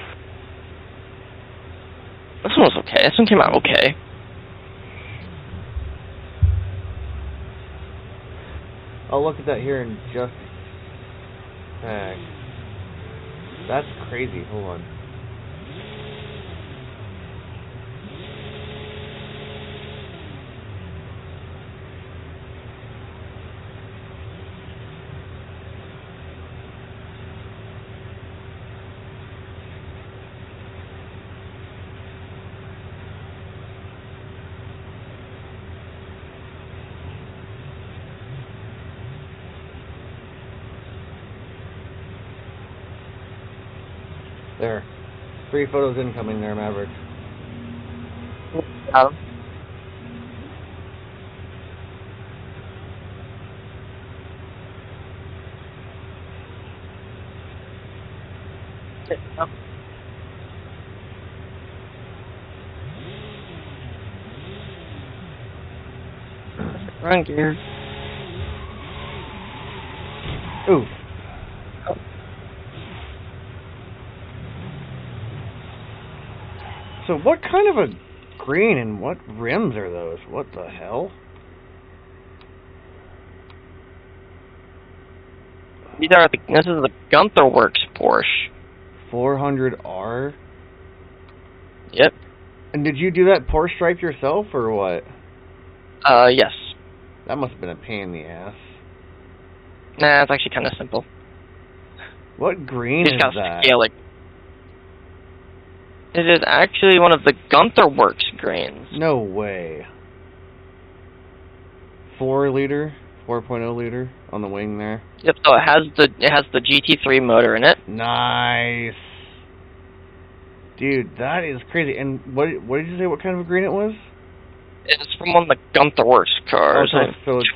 This one was okay. This one came out okay. I'll look at that here in just a sec. That's crazy. Hold on. There. 3 photos incoming there, Maverick. Got 'em. Run gear. Ooh. So what kind of a green and what rims are those? What the hell? These are this is the Gunther Works Porsche. 400R? Yep. And did you do that Porsche stripe yourself or what? Yes. That must have been a pain in the ass. Nah, it's actually kind of simple. What green You is just gotta that? scale it. It is actually one of the Gunther Works grains. No way. 4 liter, 4.0 liter on the wing there. Yep. So it has the GT3 motor in it. Nice. Dude, that is crazy. And what did you say? What kind of a green it was? It's from one of the Gunther Works cars. So it's,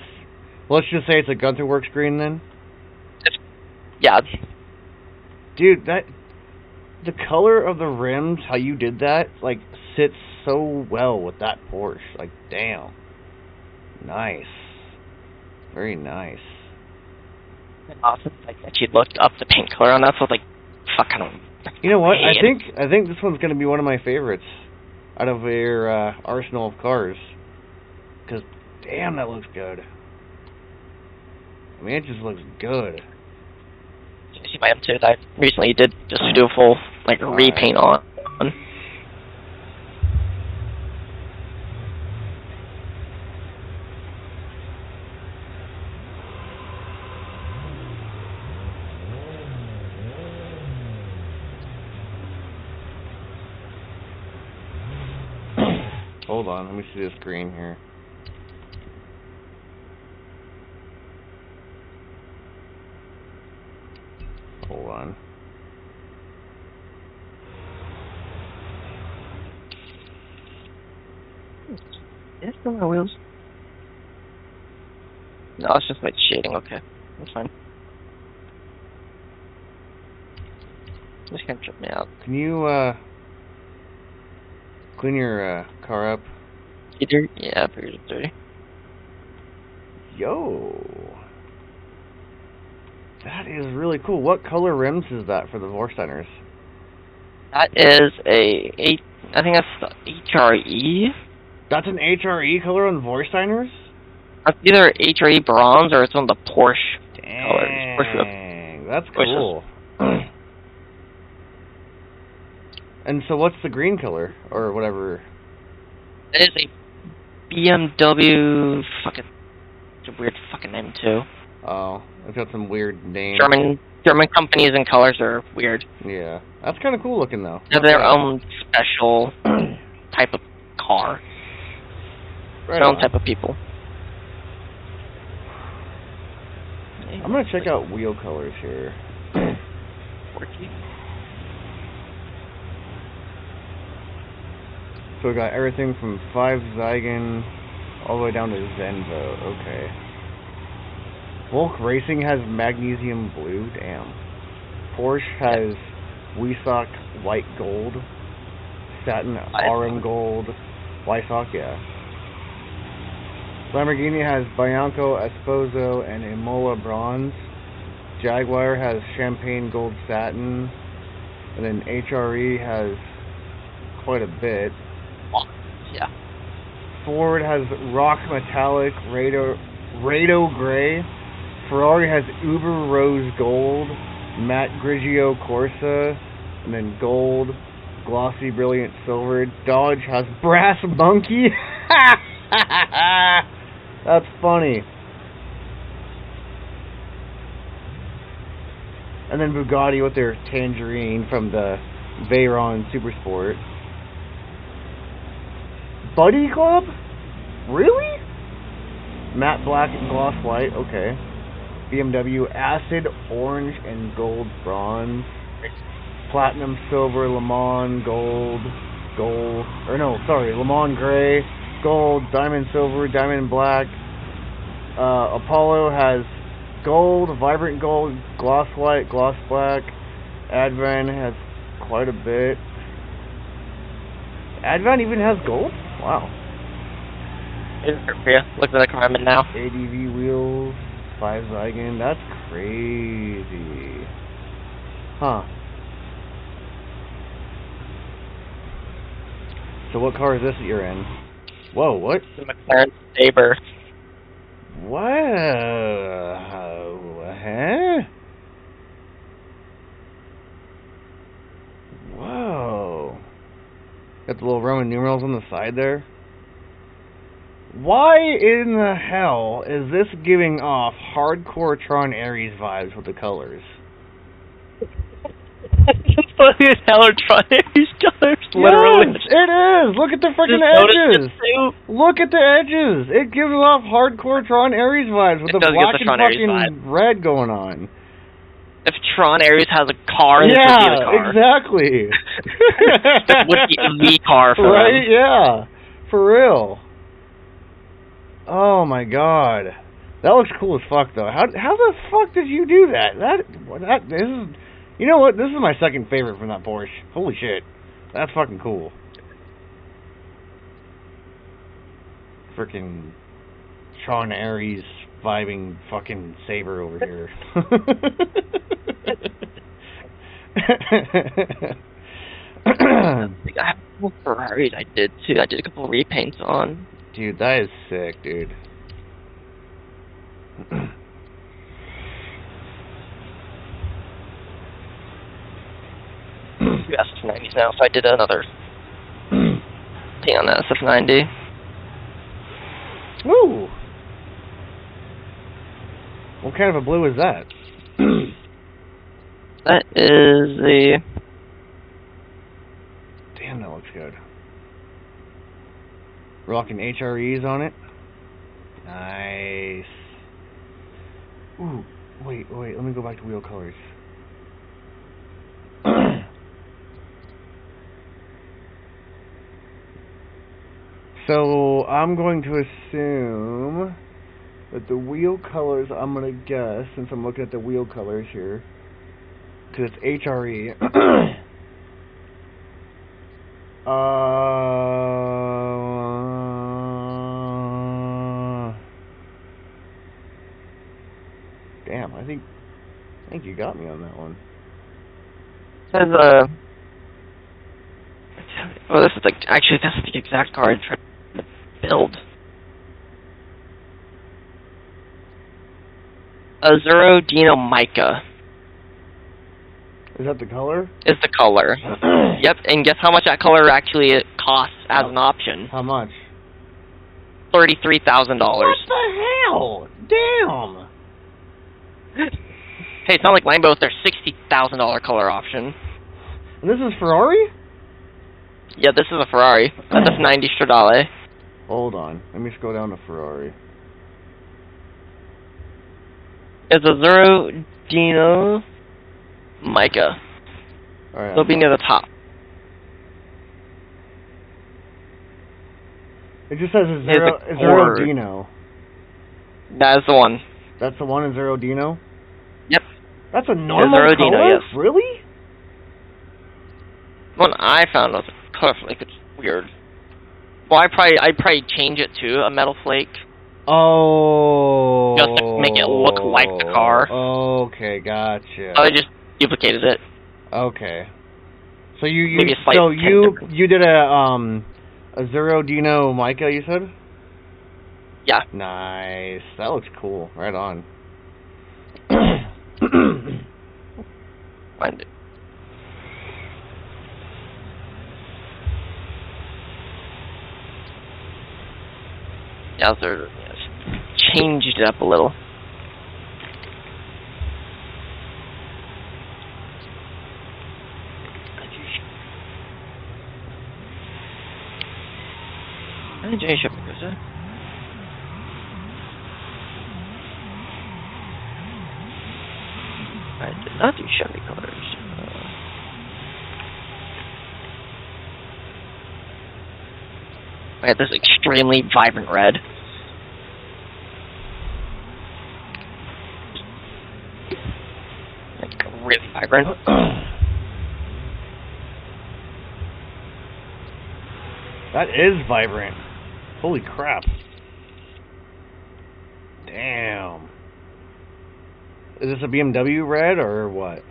let's just say it's a Gunther Works green then. Yeah. Dude, the color of the rims, how you did that, like, sits so well with that Porsche. Like, damn. Nice. Very nice. Awesome. Like that you looked up the paint color on that, so I was like, fuck, I don't. You know what? I Man. think this one's gonna be one of my favorites out of your arsenal of cars. Cause damn, that looks good. I mean, it just looks good. You see my M2 that I recently did just do a full like repaint on. Hold on, let me see this green here. Hold on. Is it still my wheels? No, it's just like shading. Okay, that's fine. Just can't trip me out. Can you clean your car up? Either, yeah, pretty dirty. Yo, that is really cool. What color rims is that for the Vorsteiners? That is I think that's the HRE. That's an HRE color on the Vorsteiners? That's either HRE bronze or it's on the Porsche colors. Dang, that's cool. And so what's the green color? Or whatever? It is a BMW. Fucking, it's a weird fucking name too. Oh, it's got some weird name. German companies and colors are weird. Yeah, that's kind of cool looking though. They're their own special type of car. Right Their own on. type of people. I'm gonna check out wheel colors here. So we got everything from 5 Zygon all the way down to Zenvo. Okay. Volk Racing has magnesium blue. Damn. Porsche has Weissach white gold. Satin RM gold. Weissach, yeah. Lamborghini has Bianco, Esposo, and Imola bronze. Jaguar has champagne gold satin. And then HRE has quite a bit. Yeah. Ford has rock metallic Rado gray. Ferrari has uber rose gold, matte grigio corsa, and then gold, glossy brilliant silver. Dodge has brass monkey. That's funny. And then Bugatti with their tangerine from the Veyron Supersport. Buddy Club? Really? Matte black and gloss white, okay. BMW acid, orange, and gold bronze. platinum, silver, Le Mans, gold, Le Mans gray, gold, diamond silver, diamond black. Apollo has gold, vibrant gold, gloss white, gloss black. Advan has quite a bit. Advan even has gold? Wow. Look at the requirement now. ADV wheels, 5 Zygon, that's crazy. Huh. So what car is this that you're in? Whoa, what? The McLaren Sabre. Whoa. Huh? Whoa. Got the little Roman numerals on the side there. Why in the hell is this giving off hardcore Tron Ares vibes with the colors? It's funny as hell Tron Ares colors, literally. Yes, it is! Look at the freaking edges! Look at the edges! It gives off hardcore Tron Ares vibes with the black and fucking red going on. If Tron Ares has a car, this would be the car. Exactly. This would be the car for right? them. Yeah. For real. Oh my god. That looks cool as fuck though. How the fuck did you do that? This is, you know what? This is my second favorite from that Porsche. Holy shit. That's fucking cool. Freaking Tron Ares vibing fucking Sabre over here. I have a couple Ferraris I did too. I did a couple repaints on. Dude, that is sick, dude. Two SF90s now, so I did another thing on the SF90. Woo! What kind of a blue is that? That is the... Damn, that looks good. Rocking HREs on it. Nice. Ooh, wait, let me go back to wheel colors. So, I'm going to assume that the wheel colors, I'm going to guess, since I'm looking at the wheel colors here, because it's HRE. Damn, I think you got me on that one. Says, oh, this is the, actually, this is the exact car I tried to build. Azuro Dino Mica. Is that the color? Is the color. Yep, and guess how much that color actually costs as an option? How much? $33,000. What the hell? Damn! Hey, it's not like Lambo's their $60,000 color option. And this is Ferrari? Yeah, this is a Ferrari. That's a 90 Stradale. Hold on. Let me scroll down to Ferrari. It's a Zero Dino Mica. Alright. It'll be near the top. It just says Zero Dino. That is the one. That's the one in Zero Dino? Yep. That's a normal Zero color? Dino, yes. Really? The one I found was colorful. Like, it's weird. Well, I'd probably change it to a metal flake. Oh. Just to make it look like the car. Okay, gotcha. I just duplicated it. Okay. So you Maybe a slight you did a Zero Dino Mica, you said? Yeah. Nice. That looks cool. Right on. Find it. Yeah, so changed it up a little. I did not do Chevy colors. I got this extremely vibrant red. Like, really vibrant. That is vibrant. Holy crap. Damn. Is this a BMW red or what?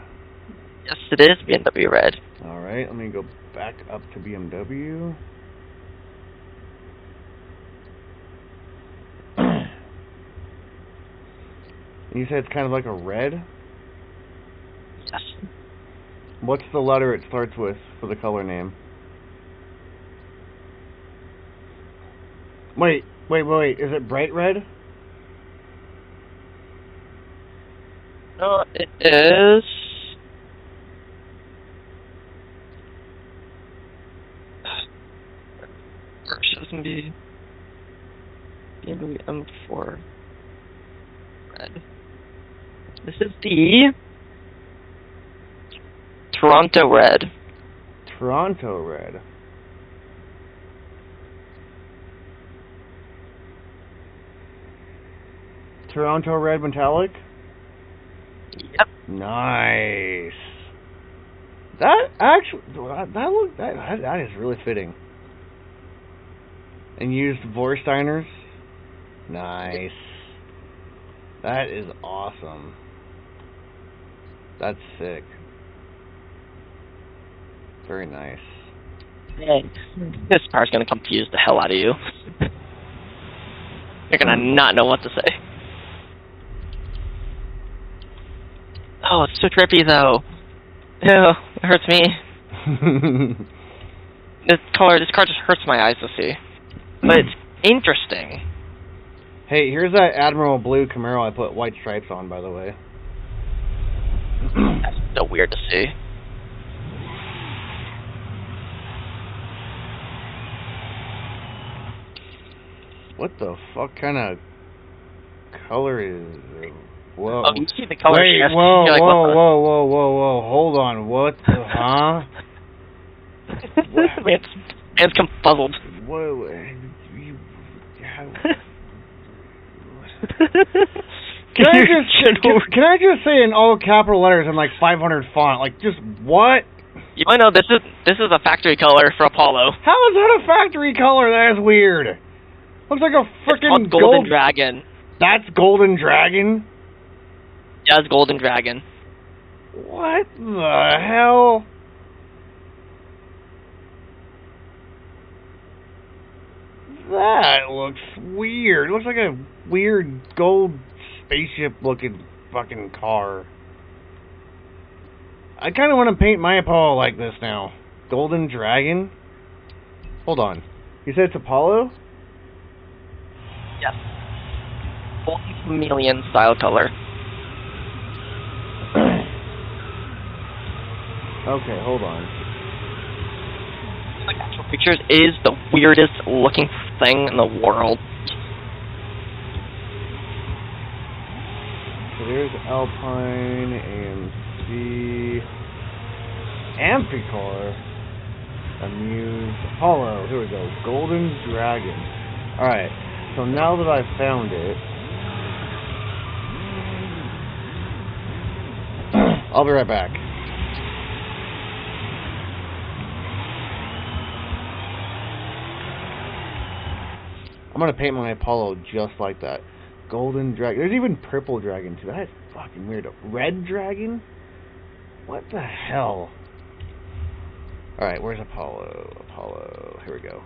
Yes, it is BMW red. Alright, let me go back up to BMW. You said it's kind of like a red? Yes. What's the letter it starts with for the color name? Wait. Is it bright red? No, it is. Or shouldn't be BMW M4 red. This is the Toronto red. Toronto red. Toronto red metallic? Yep. Nice. That actually, that is really fitting. And used Vorsteiners? Nice. That is awesome. That's sick. Very nice. Hey, this part's gonna confuse the hell out of you. You're gonna not know what to say. Oh, it's so trippy though. Ew, it hurts me. This car just hurts my eyes to see. But it's interesting. Hey, here's that Admiral Blue Camaro I put white stripes on, by the way. That's so weird to see. What the fuck kind of color is it? Whoa. Oh, you see the color Wait, shift. whoa, You're like, whoa, hold on, what the, huh? Man's confuzzled. Whoa, Can I just say in all capital letters in like 500 font, like just what? You might know this is a factory color for Apollo. How is that a factory color? That is weird. Looks like a freaking Golden Dragon. That's Golden Dragon? Yeah, it's Golden Dragon. What the hell? That looks weird. It looks like a weird gold spaceship looking fucking car. I kind of want to paint my Apollo like this now. Golden Dragon? Hold on. You said it's Apollo? Yes. Golden Chameleon style color. Okay, hold on. Like actual pictures is the weirdest looking thing in the world. So there's Alpine, AMC, Amphicar, Amuse, Apollo. Here we go. Golden Dragon. Alright, so now that I've found it, I'll be right back. I'm gonna paint my Apollo just like that. Golden Dragon. There's even Purple Dragon too. That's fucking weird. Red Dragon? What the hell? Alright, where's Apollo? Apollo. Here we go.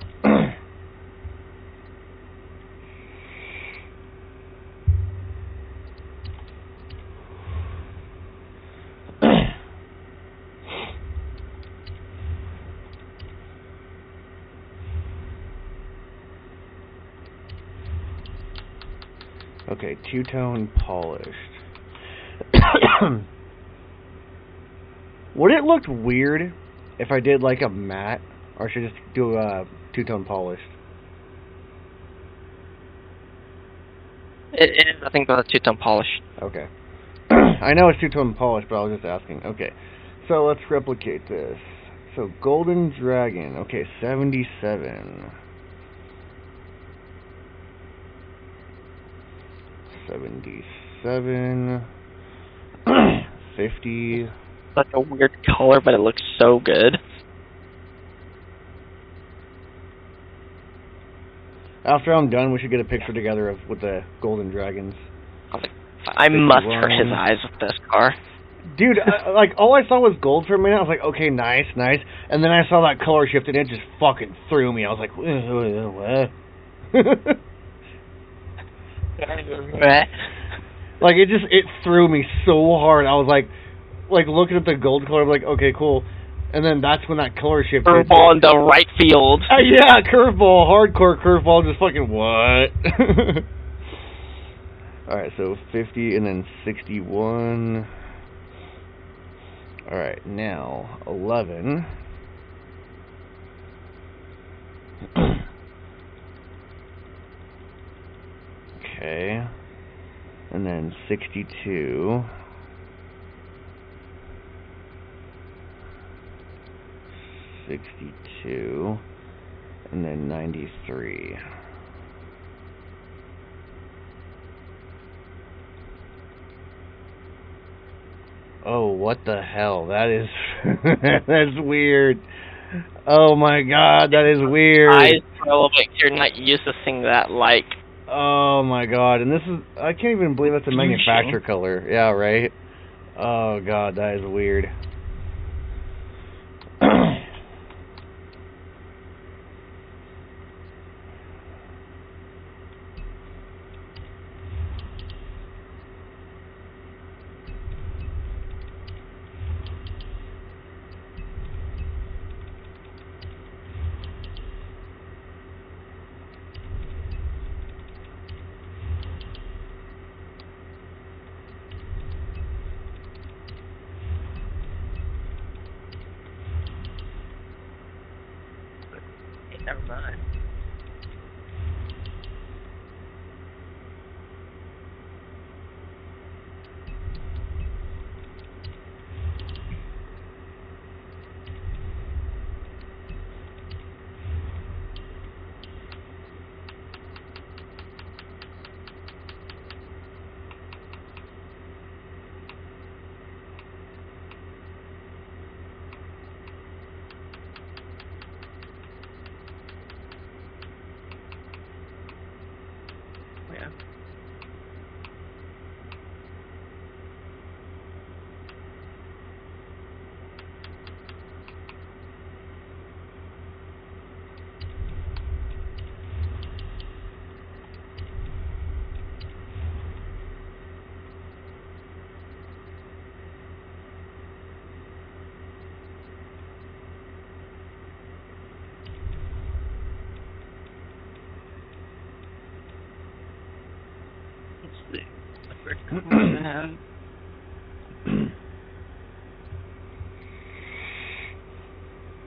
Okay, two-tone polished. Would it look weird if I did like a matte, or should I just do a two-tone polished? It is, I think, the two-tone polish. Okay. I know it's two-tone polished, but I was just asking. Okay, so let's replicate this. So, Golden Dragon. Okay, 77. 77, 50. Such a weird color, but it looks so good. After I'm done, we should get a picture together with the golden dragons. I must hurt his eyes with this car. Dude, like, all I saw was gold for a minute. I was like, okay, nice. And then I saw that color shift, and it just fucking threw me. I was like, what? Like, it threw me so hard. I was like looking at the gold color, I'm like, okay, cool. And then that's when that color shifted. Curveball in the right field. Yeah, curveball, hardcore curveball, just fucking what? Alright, so 50 and then 61. Alright, now 11. Okay. And then 62. 62. And then 93. Oh, what the hell? That is... that's weird. Oh my god, that is weird. Eyes for a little bit, you're not used to seeing that, like... Oh my god, and this is... I can't even believe that's a manufacturer color. Yeah, right? Oh god, that is weird. Never mind. Yeah.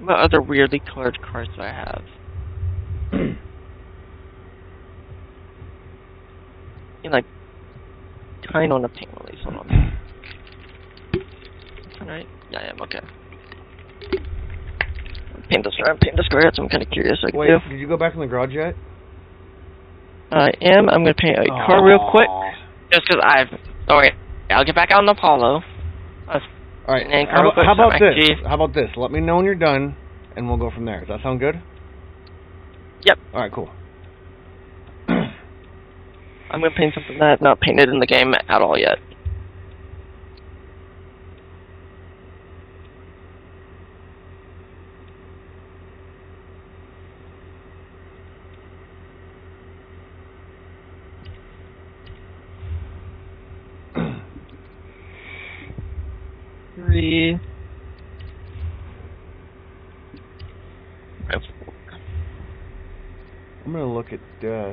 What other weirdly colored cars do I have? You like, kind on a paint release. Hold on. Alright, yeah, I am okay. Paint the square. So I'm kind of curious. Wait, did you go back in the garage yet? I am. I'm gonna paint a car real quick, just because Alright, I'll get back out on the Apollo. Alright, how about this? How about this? Let me know when you're done, and we'll go from there. Does that sound good? Yep. Alright, cool. I'm gonna paint something that's not painted in the game at all yet. Three. I'm gonna look at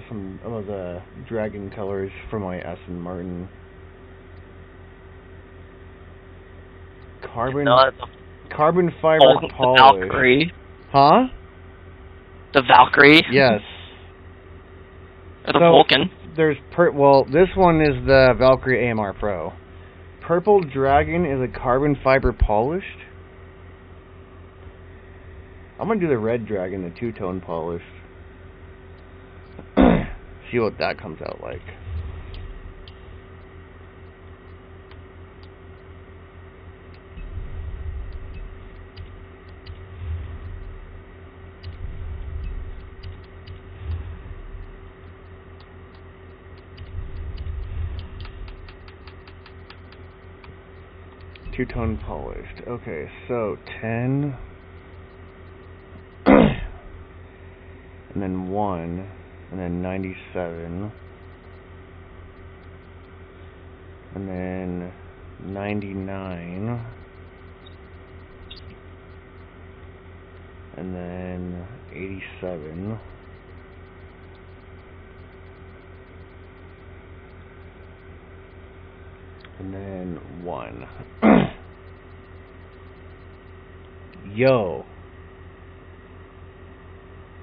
some of the dragon colors for my Aston Martin. Carbon fiber polish. The Valkyrie. Huh? The Valkyrie. Yes. Or the Vulcan. There's this one is the Valkyrie AMR Pro. Purple Dragon is a carbon fiber polished. I'm gonna do the Red Dragon, the two-tone polished. See what that comes out like. Two-tone polished. Okay, so 10. And then 1. And then 97. And then 99. And then 87. And then 1. Yo.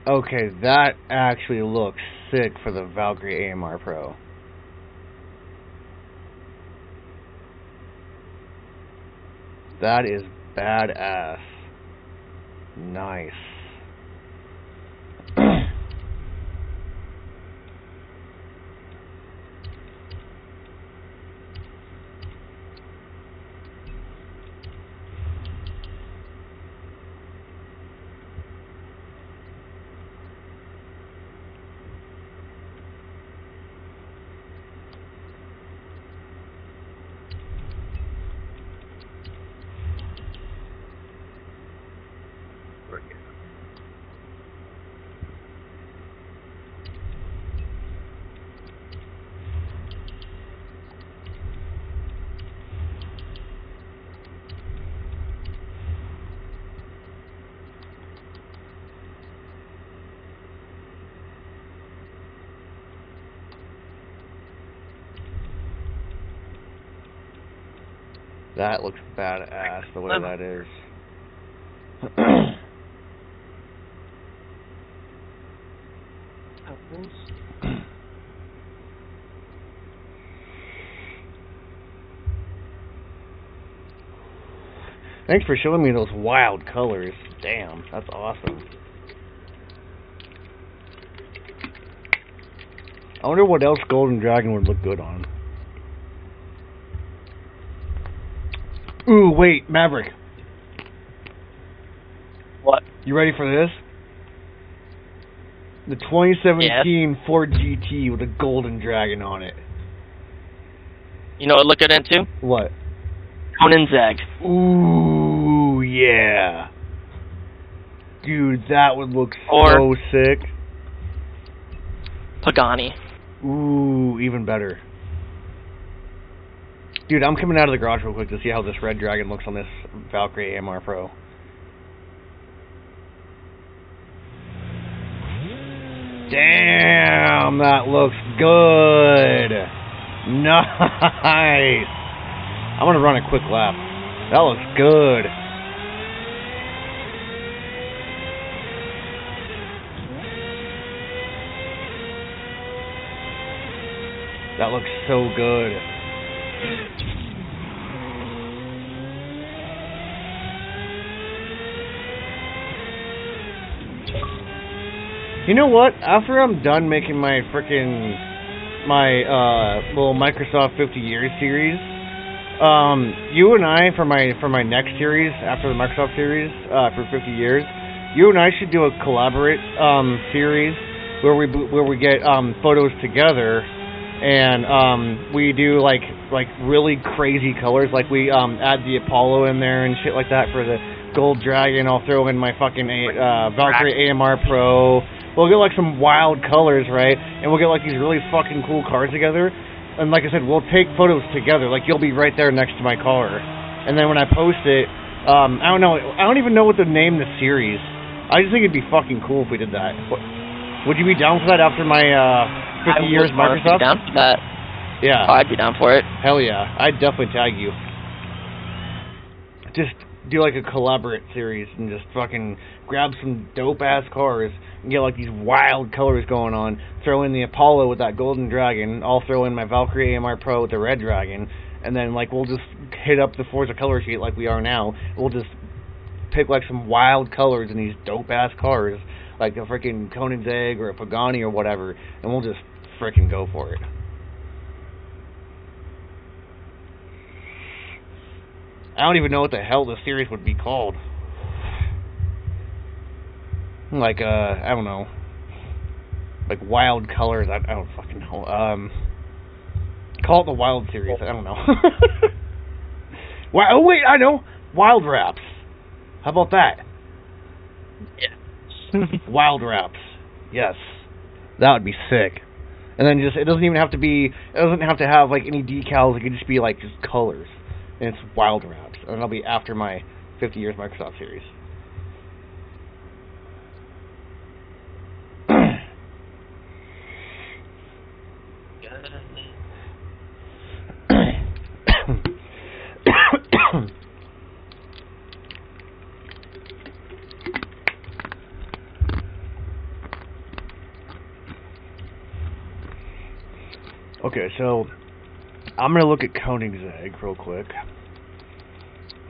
Okay, that actually looks sick for the Valkyrie AMR Pro. That is badass. Nice. That looks badass the way that is. Thanks for showing me those wild colors. Damn, that's awesome. I wonder what else Golden Dragon would look good on. Ooh, wait, Maverick. What? You ready for this? The 2017 Ford GT with a Golden Dragon on it. You know what look good into? What? Conan Zeg. Ooh, yeah. Dude, that would look Or so sick. Pagani. Ooh, even better. Dude, I'm coming out of the garage real quick to see how this red dragon looks on this Valkyrie AMR Pro. Damn, that looks good. Nice. I'm gonna run a quick lap. That looks good. That looks so good. You know what? After I'm done making my frickin' little Microsoft 50 Years series, you and I for my next series after the Microsoft series for 50 years, you and I should do a collaborate series where we get photos together and we do like really crazy colors, like we add the Apollo in there and shit like that for the Gold Dragon. I'll throw in my fucking Valkyrie AMR Pro. We'll get like some wild colors, right? And we'll get like these really fucking cool cars together. And like I said, we'll take photos together. Like you'll be right there next to my car. And then when I post it, I don't know. I don't even know what to name the series. I just think it'd be fucking cool if we did that. Would you be down for that after my 50 years Microsoft? I'd be down for that. Yeah. Oh, I'd be down for it. Hell yeah. I'd definitely tag you. Just do like a collaborate series and just fucking grab some dope ass cars and get like these wild colors going on. Throw in the Apollo with that Golden Dragon. I'll throw in my Valkyrie AMR Pro with the Red Dragon, and then like we'll just hit up the Forza color sheet like we are now. We'll just pick like some wild colors in these dope ass cars, like a freaking Conan Zeg or a Pagani or whatever, and we'll just freaking go for it. I don't even know what the hell the series would be called. Like, I don't know. Like, Wild Colors. I don't fucking know. Call it the Wild Series. I don't know. Oh wait, I know. Wild wraps. How about that? Yeah. Wild wraps. Yes. That would be sick. And then it doesn't even have to be, it doesn't have to have like any decals. It could just be like just colors. And it's wild wraps. And it'll be after my 50 years Microsoft series. Okay, so I'm gonna look at Koenigsegg real quick.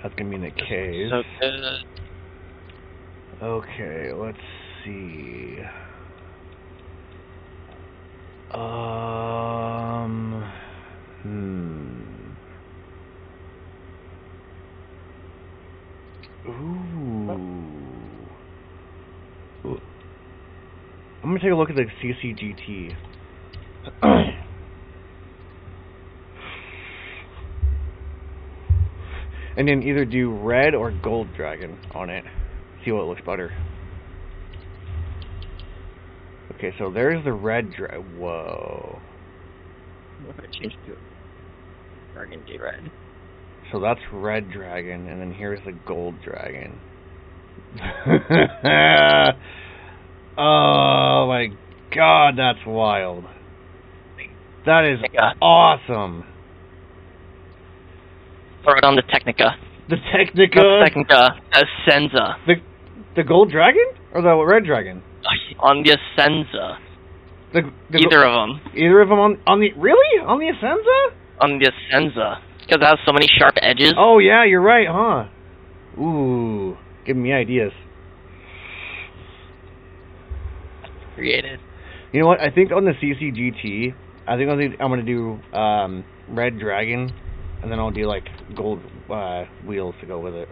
That's gonna be in the case. So good. Okay, let's see. Ooh. I'm gonna take a look at the CCGT. And then either do red or gold dragon on it. See what looks better. Okay, so there's the red dragon. Whoa. What if I change to burgundy red? So that's red dragon, and then here's the gold dragon. Oh my god, that's wild. That is awesome. Throw it on the Technica. The Technica? Not Technica. Ascenza. The gold dragon? Or the red dragon? On the Ascenza. Either of them. Either of them on the... Really? On the Ascenza? On the Ascenza. Because it has so many sharp edges. Oh yeah, you're right, huh? Ooh. Giving me ideas. Creative. You know what? I think on the CCGT, I'm going to do red dragon, and then I'll do like gold wheels to go with it.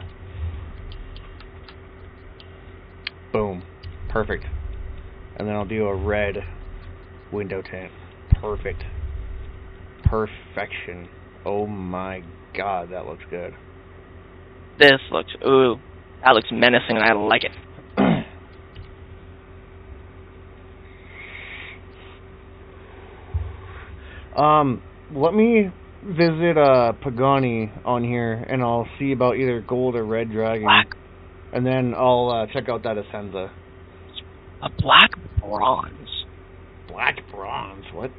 Boom. Perfect. And then I'll do a red window tint. Perfect. Perfection. Oh my god, that looks good. This looks, ooh, that looks menacing and I like it. Let me visit Pagani on here, and I'll see about either gold or red dragon. Black. And then I'll check out that Ascenza. A black bronze. Black bronze? What?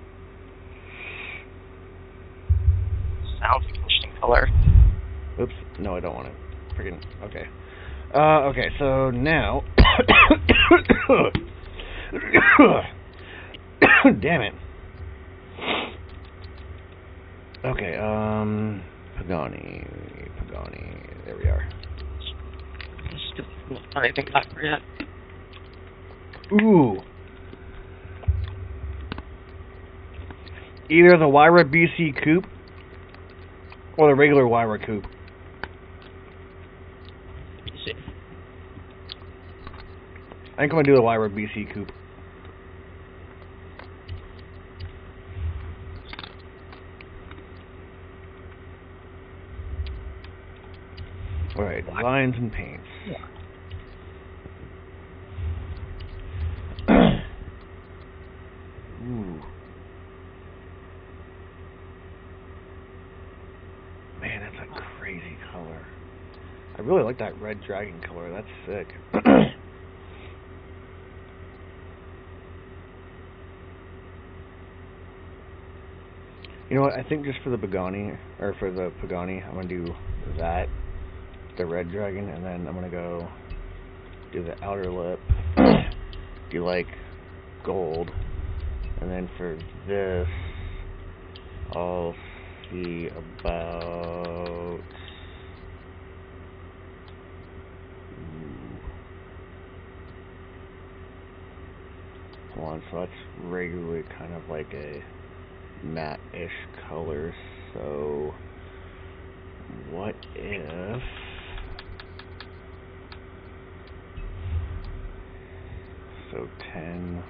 Sounds like an interesting color. Oops. No, I don't want it. Freaking. Okay. Okay, so now. Damn it. Okay, Pagani. There we are. Still not anything got for yet. Ooh. Either the Wyra BC Coupe or the regular Wyra Coupe. BC. I think I'm gonna do the Wyra BC Coupe. Alright, lines and paints. Yeah. Ooh. Man, that's a crazy color. I really like that red dragon color. That's sick. You know what? I think just for the Pagani, I'm gonna do that, the red dragon, and then I'm gonna go do the outer lip, do like gold, and then for this, I'll see about. Hold on, so that's regularly kind of like a matte-ish color, so what if so 10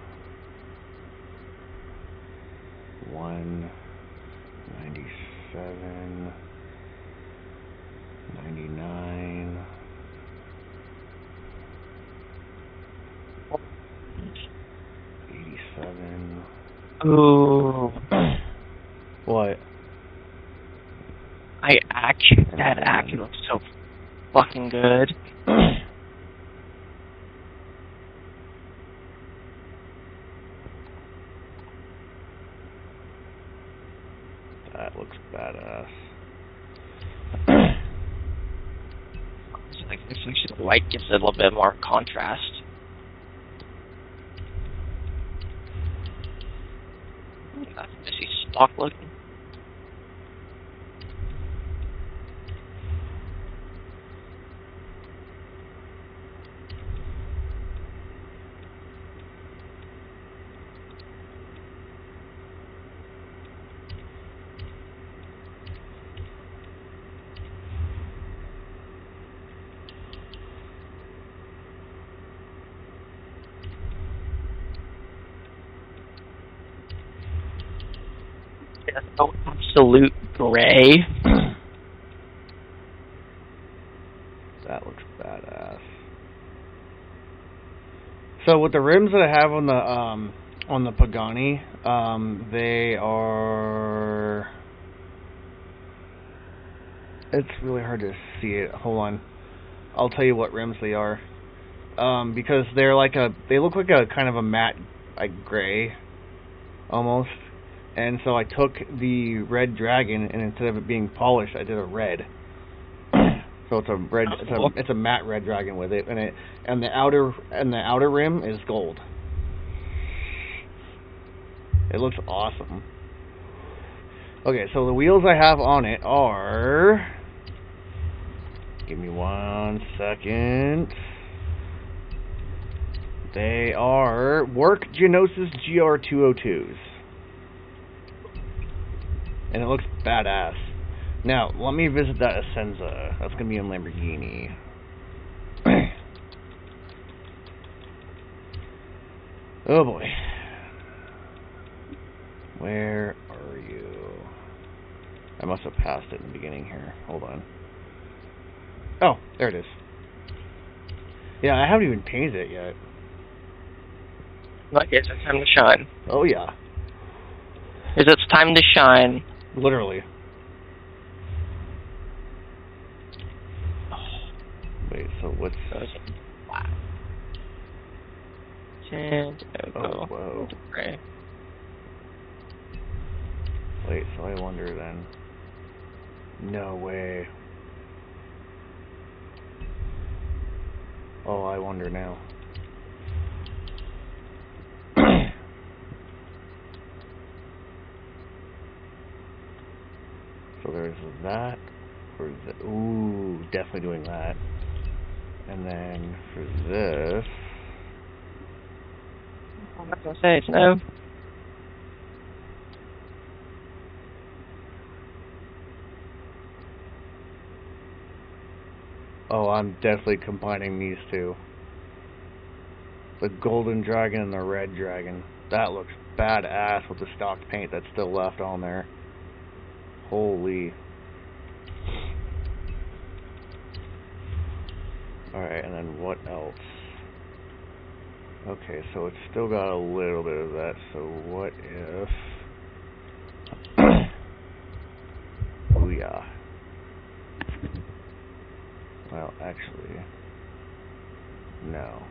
197 Ooh. What? That actually looks so fucking good. That looks badass. Like, actually the white gives it a little bit more contrast. That's messy stock looking. Oh, absolute gray. That looks badass. So with the rims that I have on the Pagani, they are. It's really hard to see it. Hold on, I'll tell you what rims they are. Because they look like a kind of a matte, like gray, almost. And so I took the red Dragon, and instead of it being polished, I did a red. So it's a red. It's a matte red Dragon with it, and the outer rim is gold. It looks awesome. Okay, so the wheels I have on it are. Give me 1 second. They are Work Genosis GR202s. And it looks badass. Now, let me visit that Essenza. That's going to be in Lamborghini. Oh boy. Where are you? I must have passed it in the beginning here. Hold on. Oh, there it is. Yeah, I haven't even painted it yet. Like it's time to shine. Oh yeah. It's time to shine. Literally. Wait, so what's... Wow. Oh, whoa. Gray. Wait, so I wonder then... No way. Oh, I wonder now. So there's that. For the, ooh, definitely doing that. And then for this... I'm not gonna say it's no. Oh, I'm definitely combining these two. The golden dragon and the red dragon. That looks badass with the stock paint that's still left on there. Holy. Alright, and then what else? Okay, so it's still got a little bit of that, so what if... Booyah. Well, actually... No.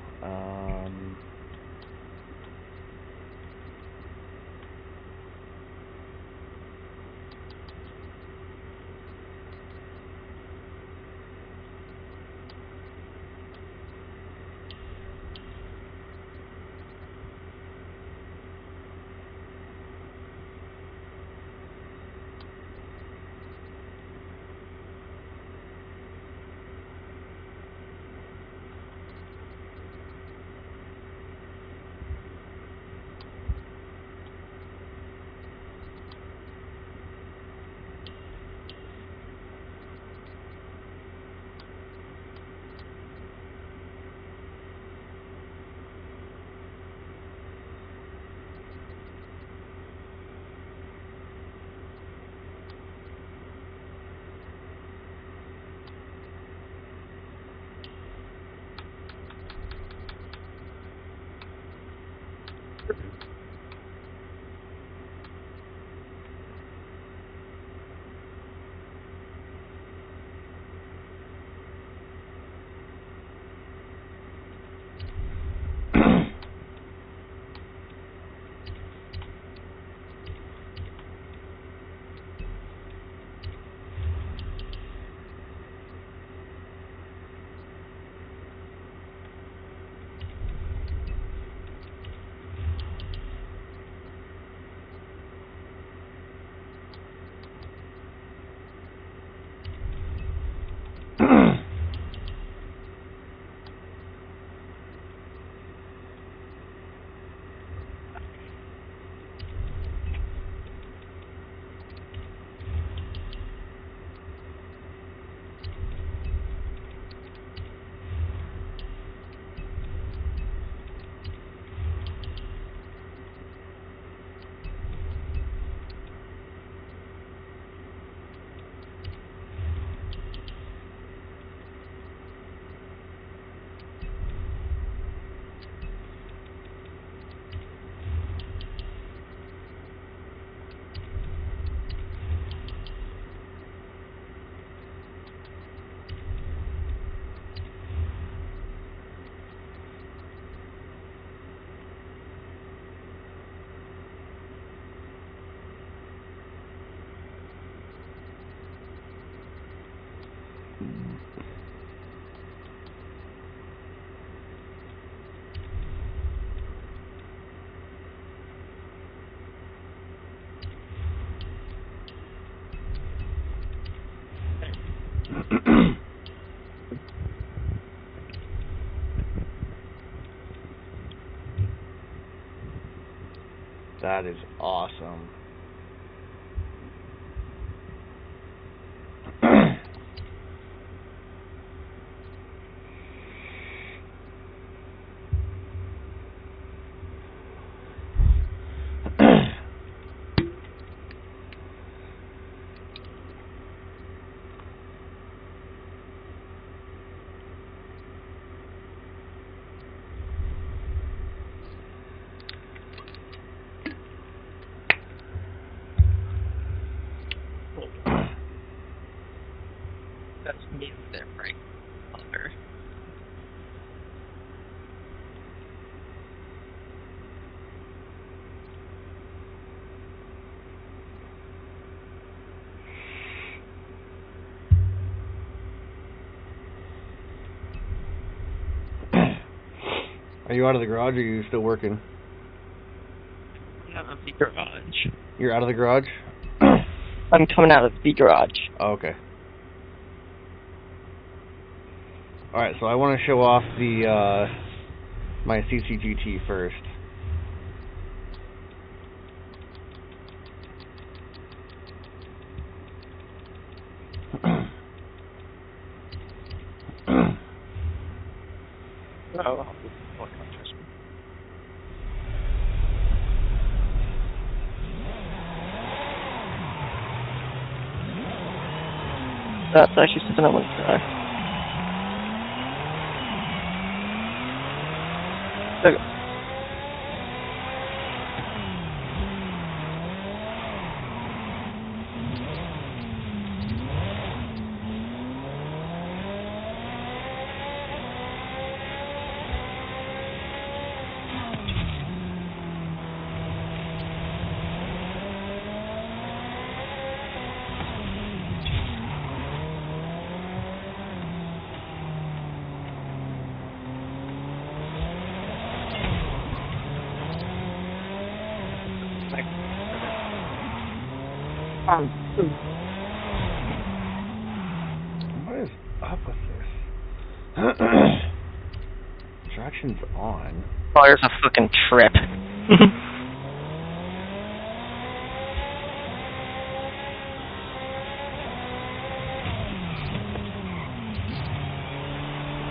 That is awesome. That's me there, right? Color. Are you out of the garage or are you still working? Out of the garage. You're out of the garage? I'm coming out of the garage. Oh, okay. Alright, so I want to show off the my CCGT first. Oh, that's actually something I want to try. Okay. What is up with this? Traction's on. Oh, there's a fucking trip.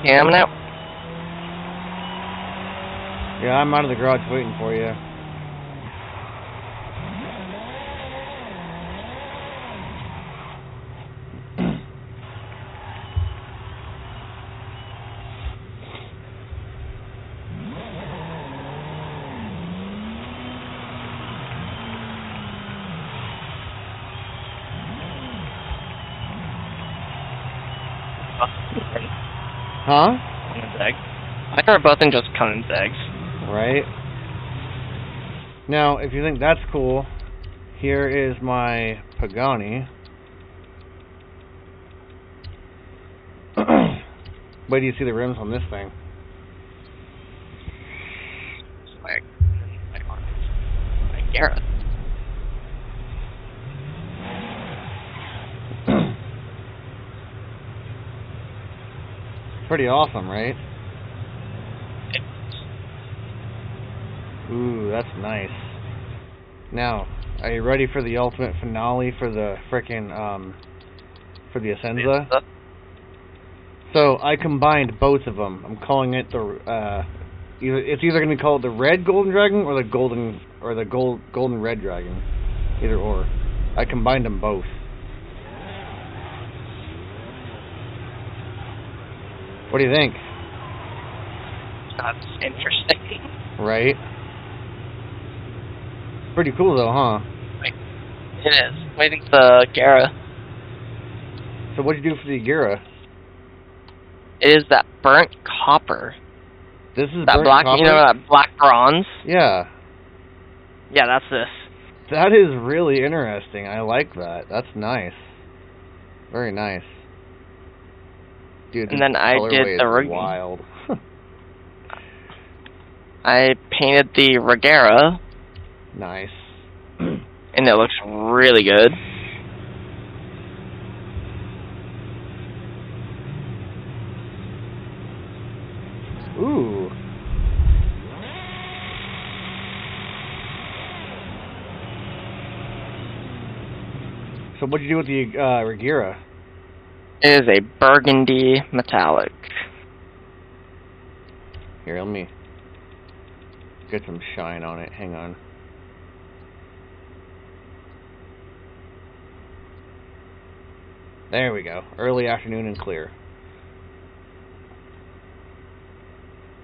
Yeah, I'm out. Yeah, I'm out of the garage waiting for you. Huh? I thought both in just Conan's eggs. Right? Now, if you think that's cool, here is my Pagani. Wait till you see the rims on this thing. Swag. Like Gareth. pretty awesome, right? Ooh, that's nice. Now, are you ready for the ultimate finale for the frickin', for the Asenza? So, I combined both of them. I'm calling it the, it's either going to be called the Red Golden Dragon or the Golden Red Dragon. Either or. I combined them both. What do you think? That's interesting. Right? Pretty cool though, huh? It is. What do you think of the Gara? So what'd you do for the Agira? It is that burnt copper. This is that burnt black, copper? you know, that black bronze? Yeah. Yeah, that's this. That is really interesting. I like that. That's nice. Very nice. Dude, And then I did the rigging. Wild. I painted the Regera. Nice. And it looks really good. Ooh. So what'd you do with the Regera? It is a burgundy metallic. Here, let me get some shine on it. Hang on. There we go. Early afternoon and clear.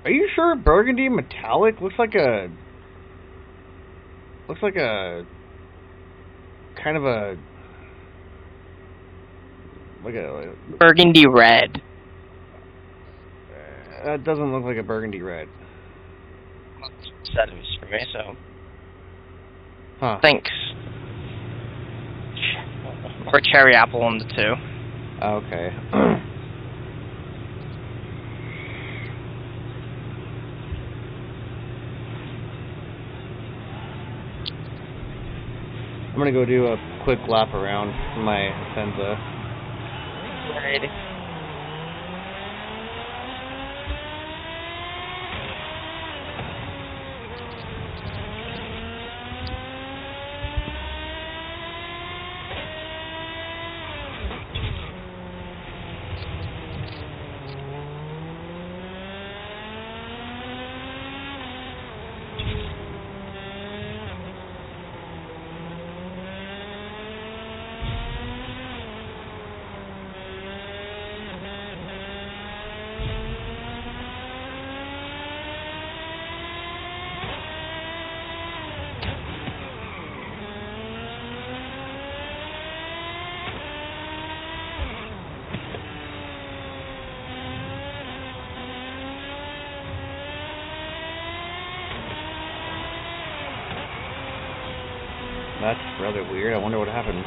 Are you sure burgundy metallic looks like a kind of a burgundy red. That doesn't look like a burgundy red. That is for me, so. Huh. Thanks. Or cherry apple on the two. Okay. I'm gonna go do a quick lap around my Asenza. Alrighty. That's rather weird. I wonder what happened.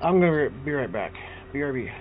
I'm gonna be right back. BRB.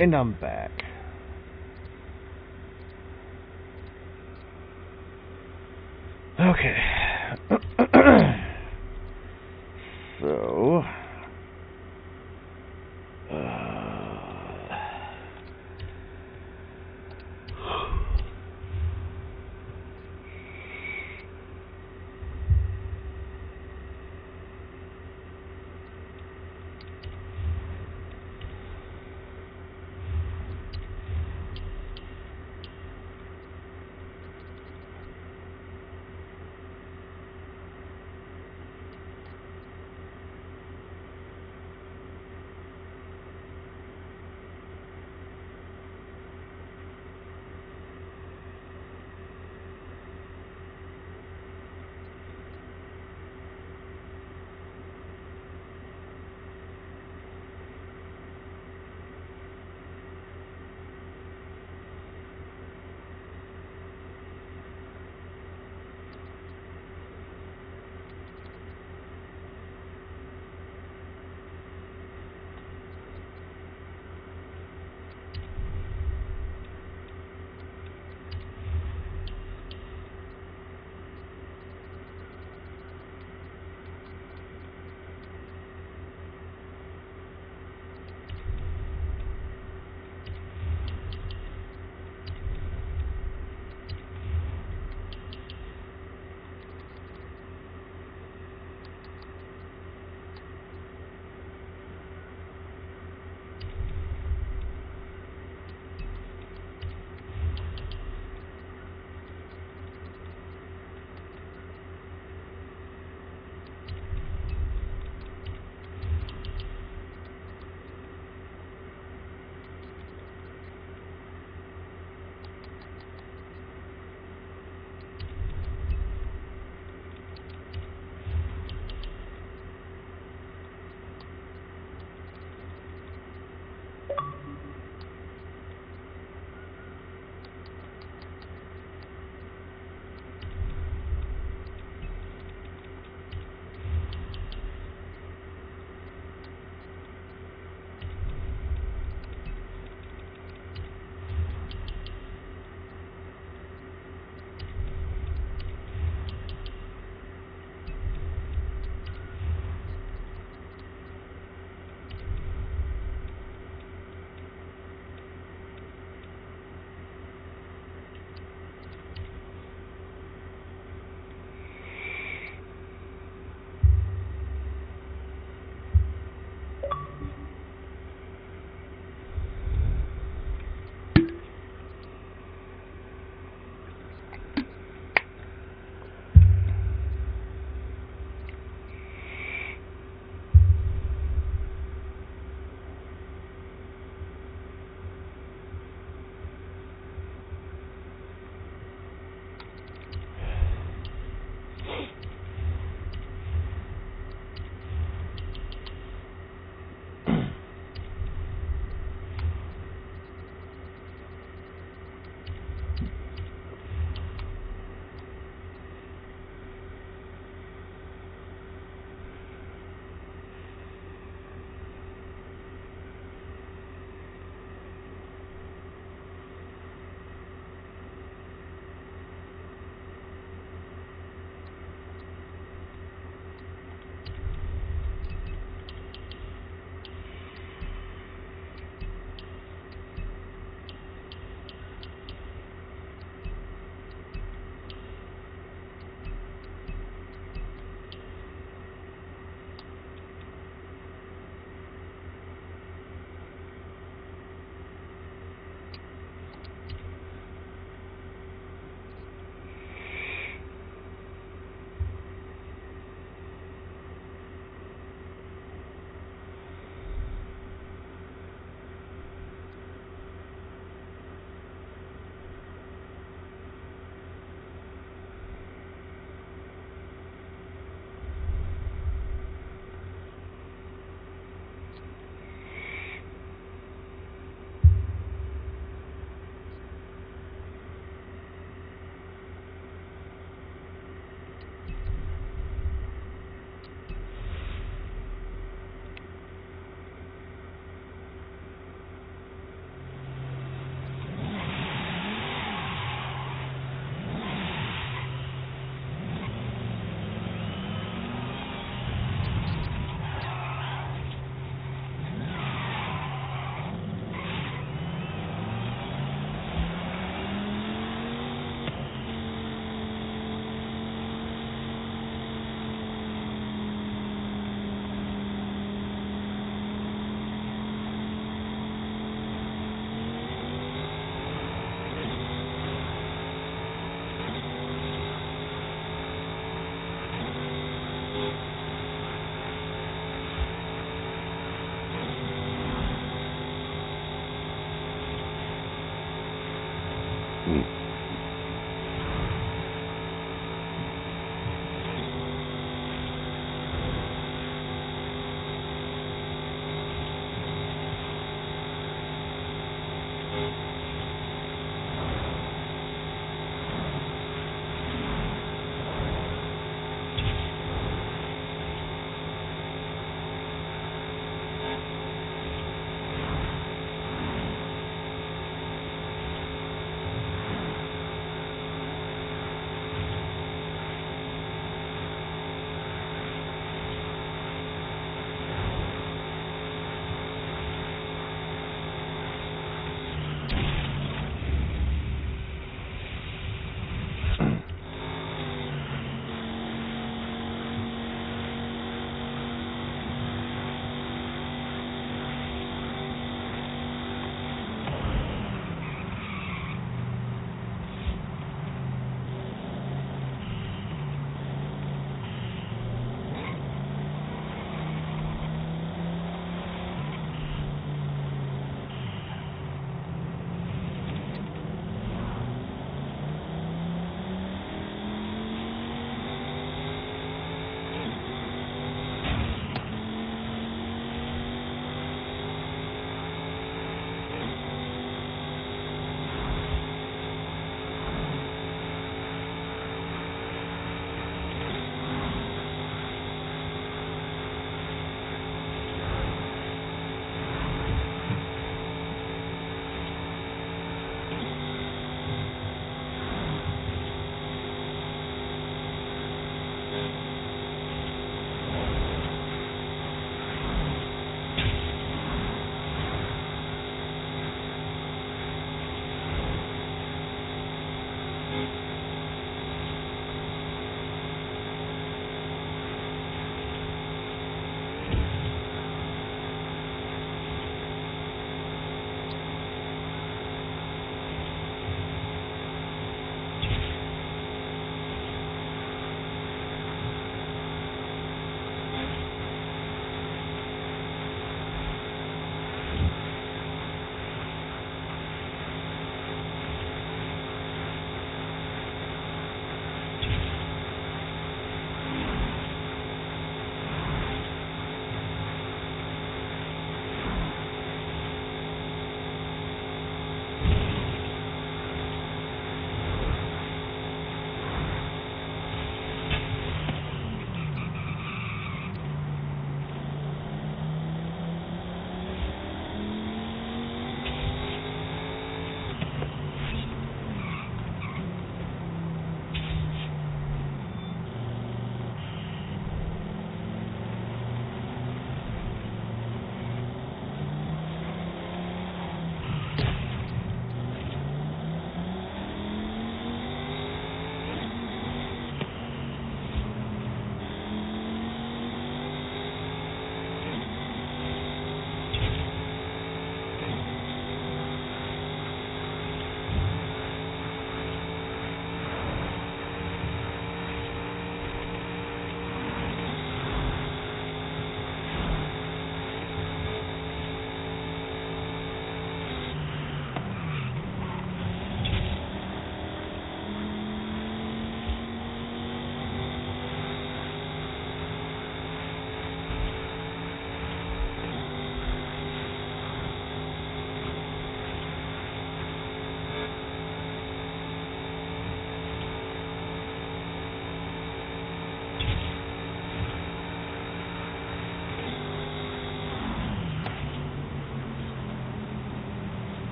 And I'm back. Okay. So...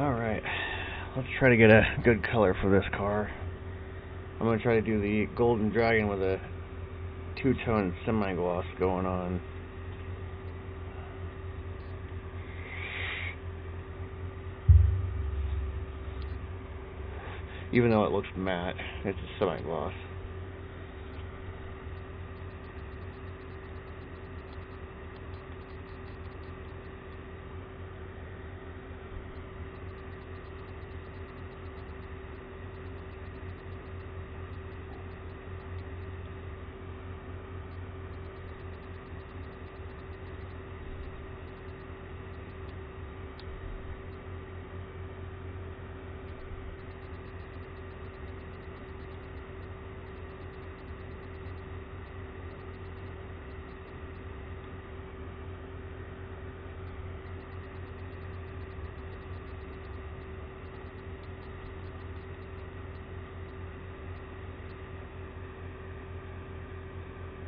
Alright, let's try to get a good color for this car. I'm going to try to do the Golden Dragon with a two-tone semi-gloss going on. Even though it looks matte, it's a semi-gloss.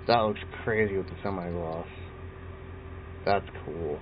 That looks crazy with the semi-gloss. That's cool.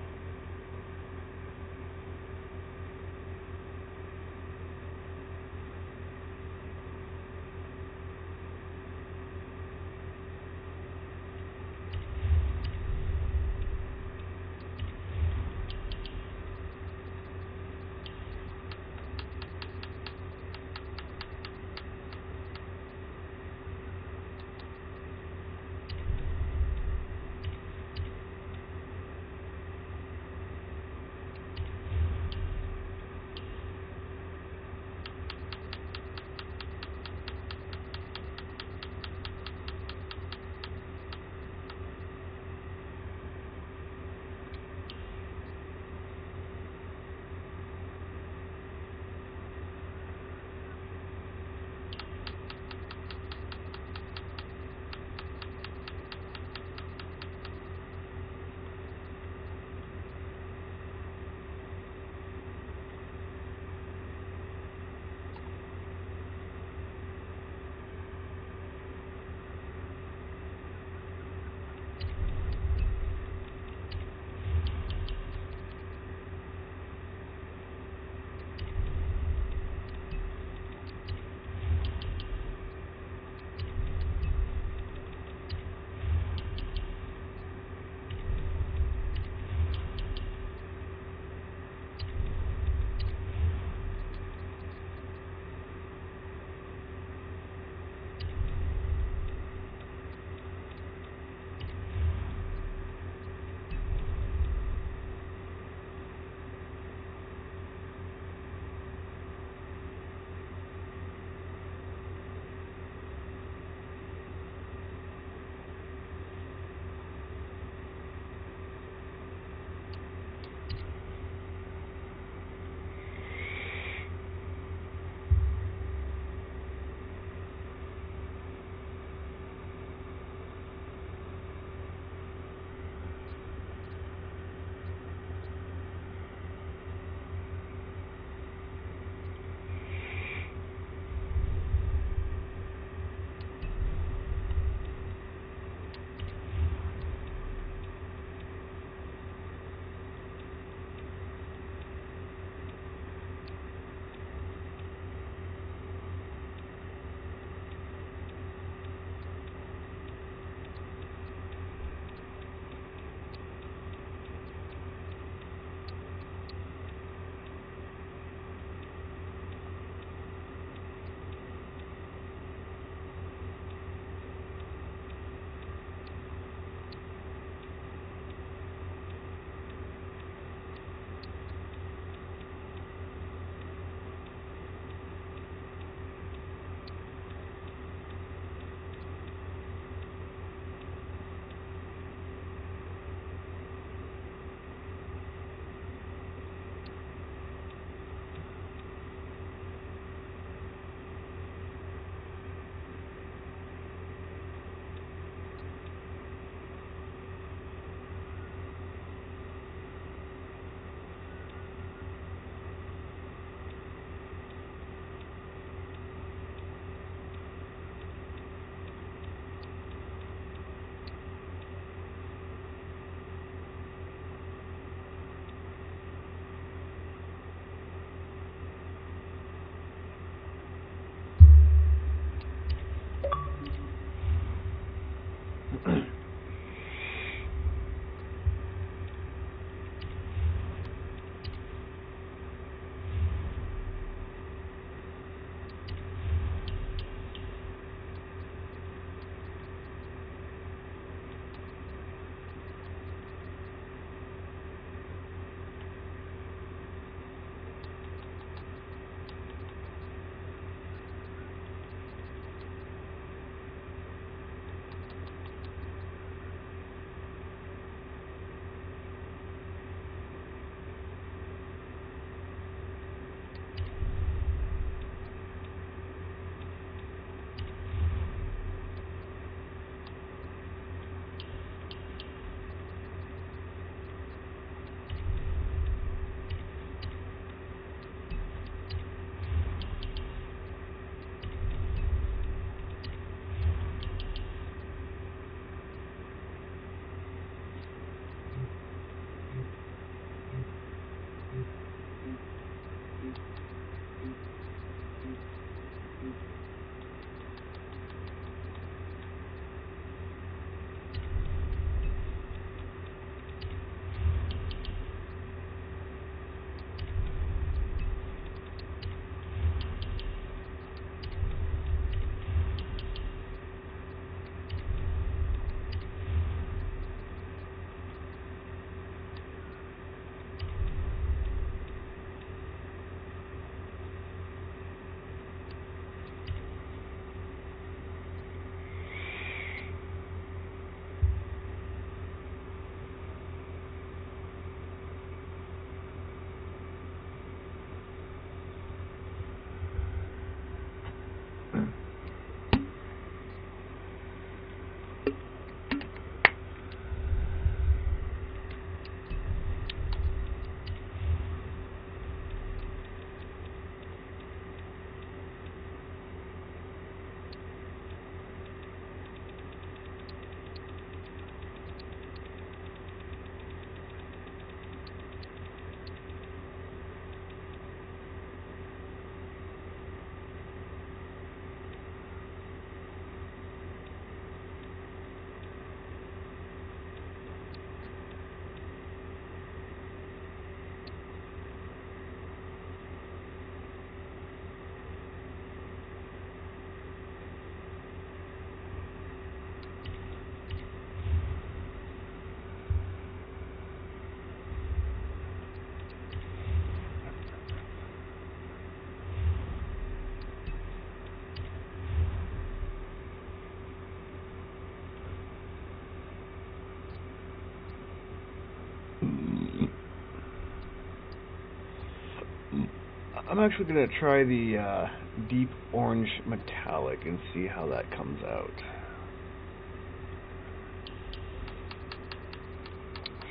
I'm actually going to try the deep orange metallic and see how that comes out.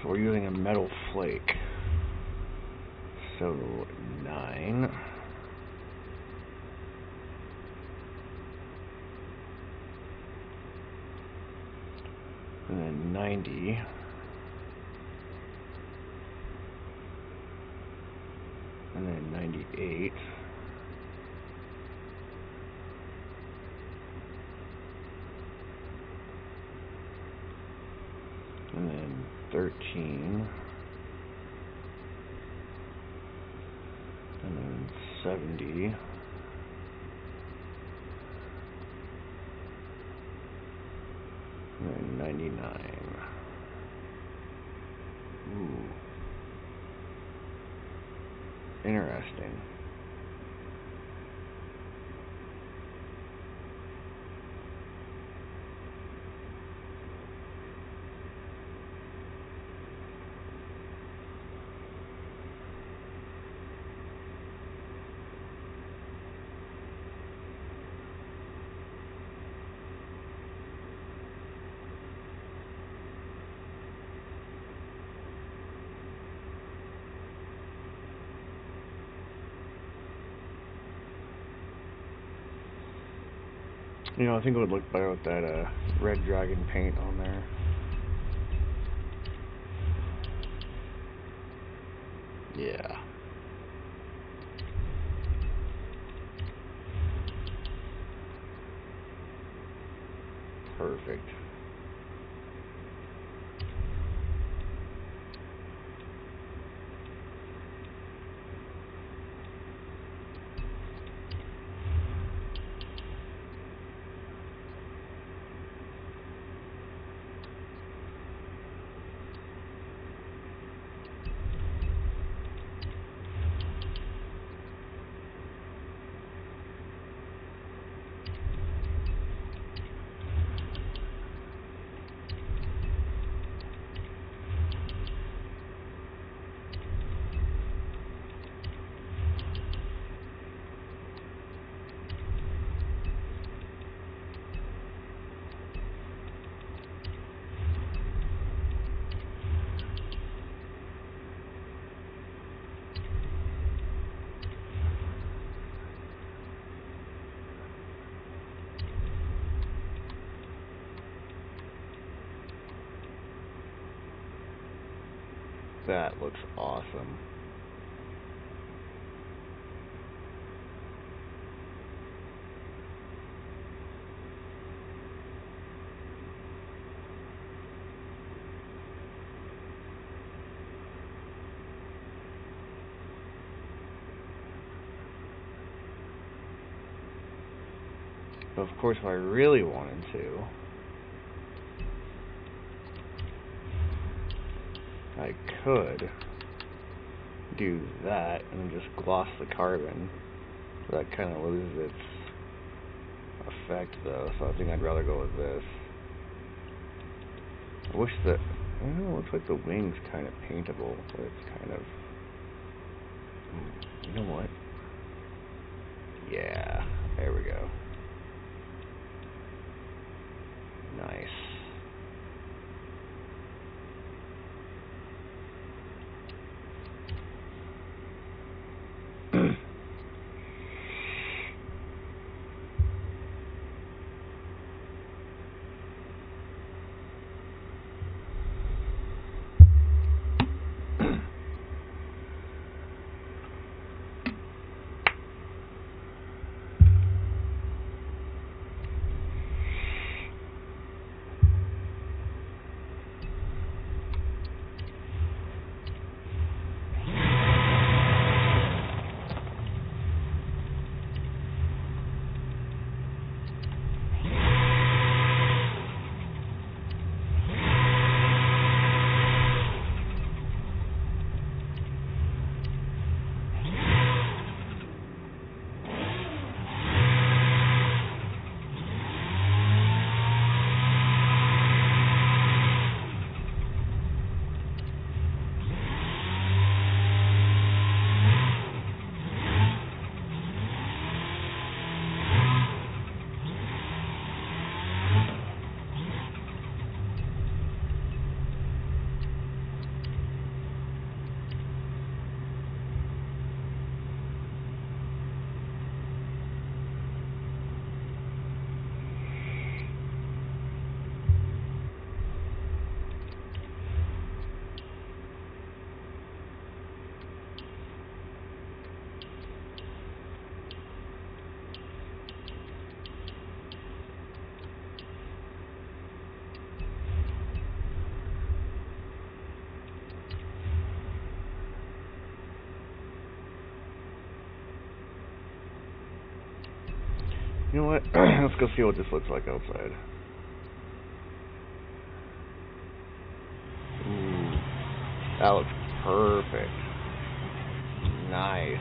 So we're using a metal flake. So 9. And then 90. And then 98. And then 13. And then 70. And then 99. Ooh. Interesting. You know, I think it would look better with that red dragon paint on there. Yeah. Perfect. That looks awesome. But of course, if I really wanted to, I could do that and just gloss the carbon. That kind of loses its effect though, so I think I'd rather go with this. I wish that, it looks like the wing's kind of paintable, but it's kind of, you know what? Yeah, there we go. Nice. You know what? Let's go see what this looks like outside. Ooh, that looks perfect. Nice.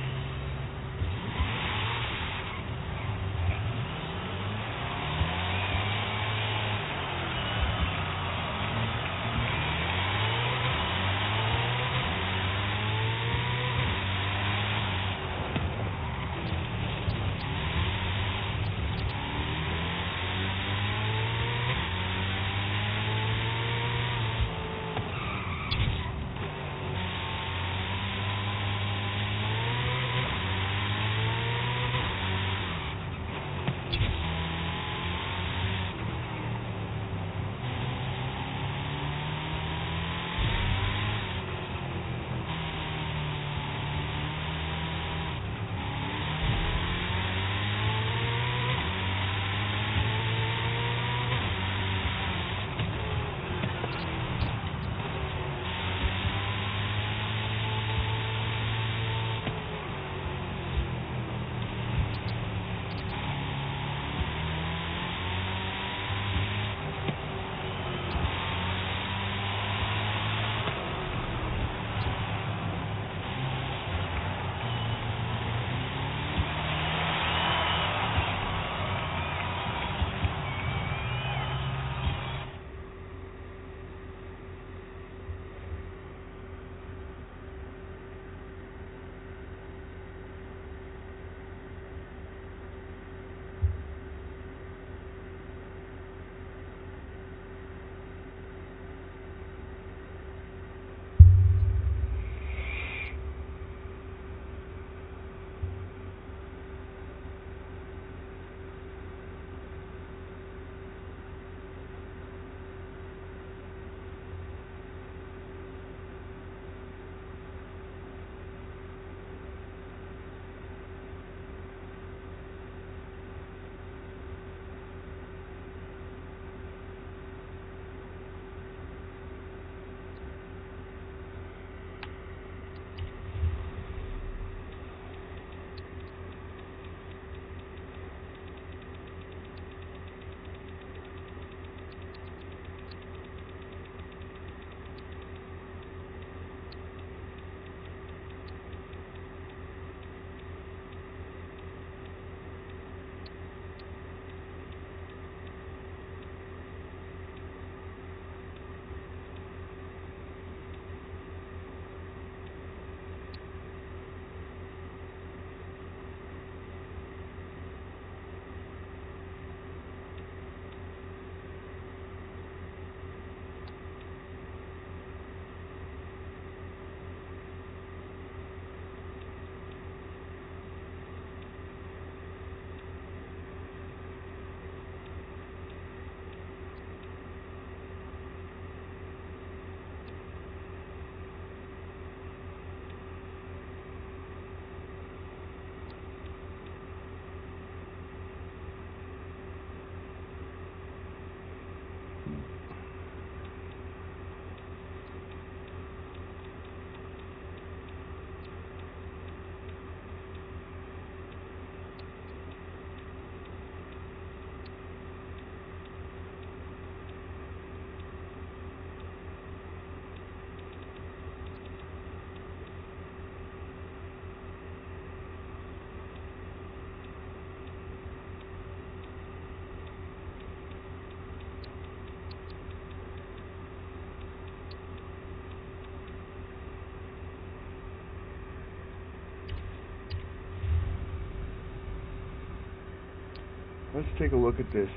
Let's take a look at this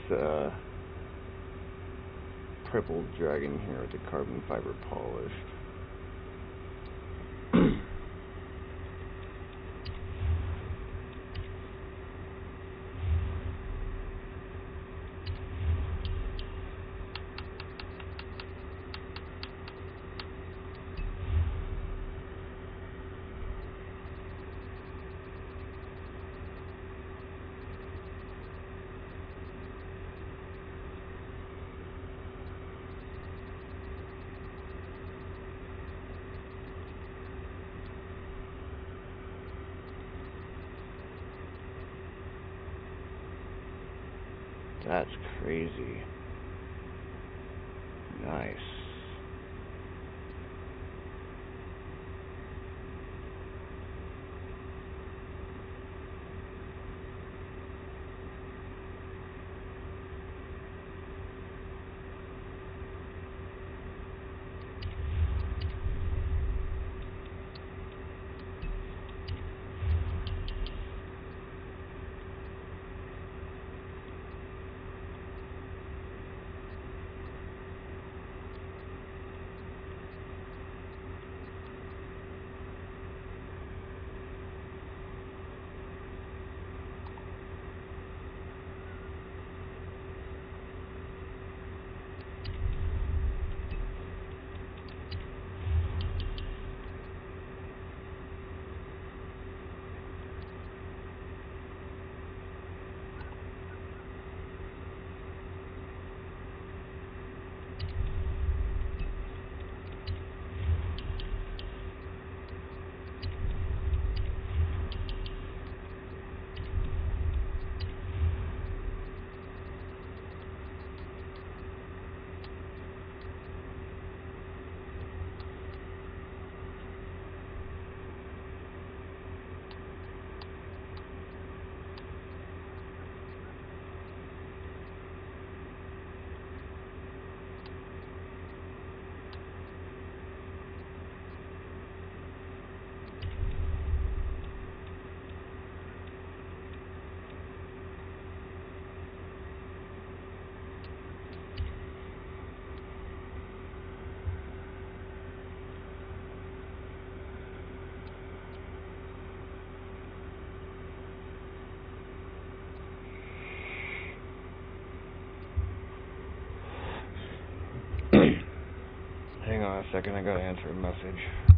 purple dragon here with the carbon fiber polish. That's crazy. Nice. Hang on a second, I gotta answer a message.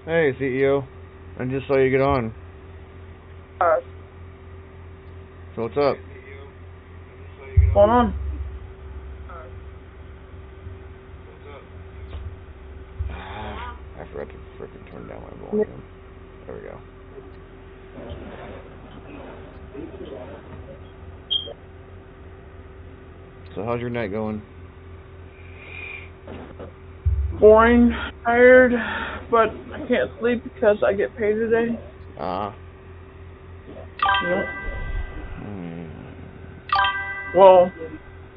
Hey, CEO. I just saw you get on. So what's up? What's going on? I forgot to frickin' turn down my volume. There we go. So how's your night going? Boring, tired, but I can't sleep because I get paid today. Yep. Well,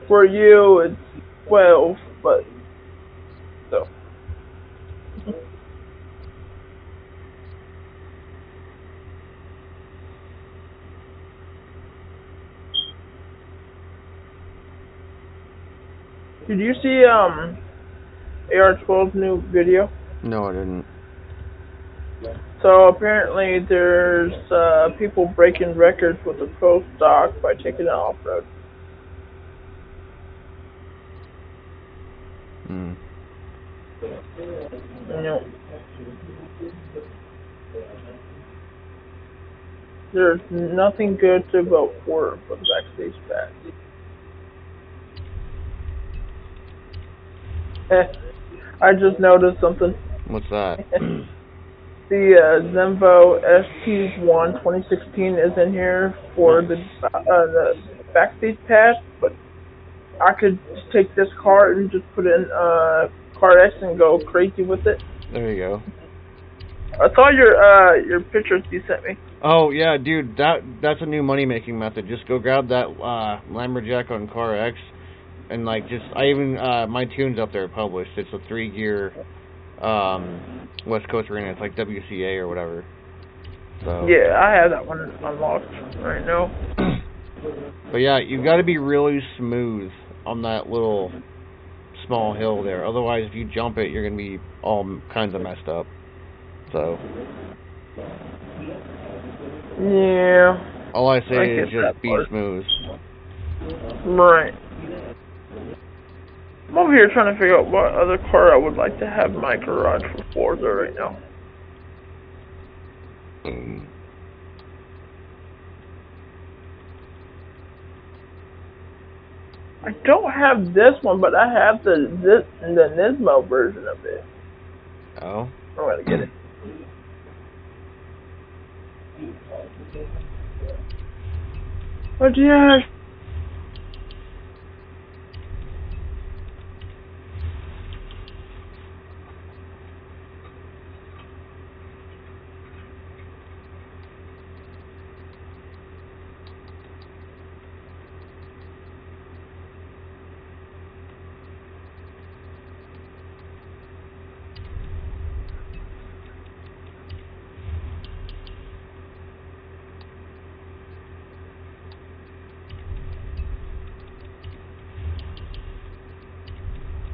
for you it's 12, but so. Did you see AR12's new video? No, I didn't. So apparently there's people breaking records with the pro stock by taking it off road. No. There's nothing good to vote for the backstage pass. I just noticed something. What's that? The Zenvo ST1 2016 is in here for the backstage pass, but I could just take this car and just put it in Car X and go crazy with it. There you go. I saw your pictures you sent me. Oh yeah, dude, that's a new money making method. Just go grab that Lumberjack on Car X, and like I even my tune's up there published. It's a 3-gear West Coast Arena. It's like WCA or whatever. So yeah, I have that one unlocked right now. But yeah, you got to be really smooth on that little small hill there. Otherwise, if you jump it, you're gonna be all kinds of messed up. So yeah. All I say is just be smooth. Right. I'm over here trying to figure out what other car I would like to have in my garage for Forza right now. I don't have this one, but I have the Nismo version of it. Oh? I'm gonna get it. But yeah.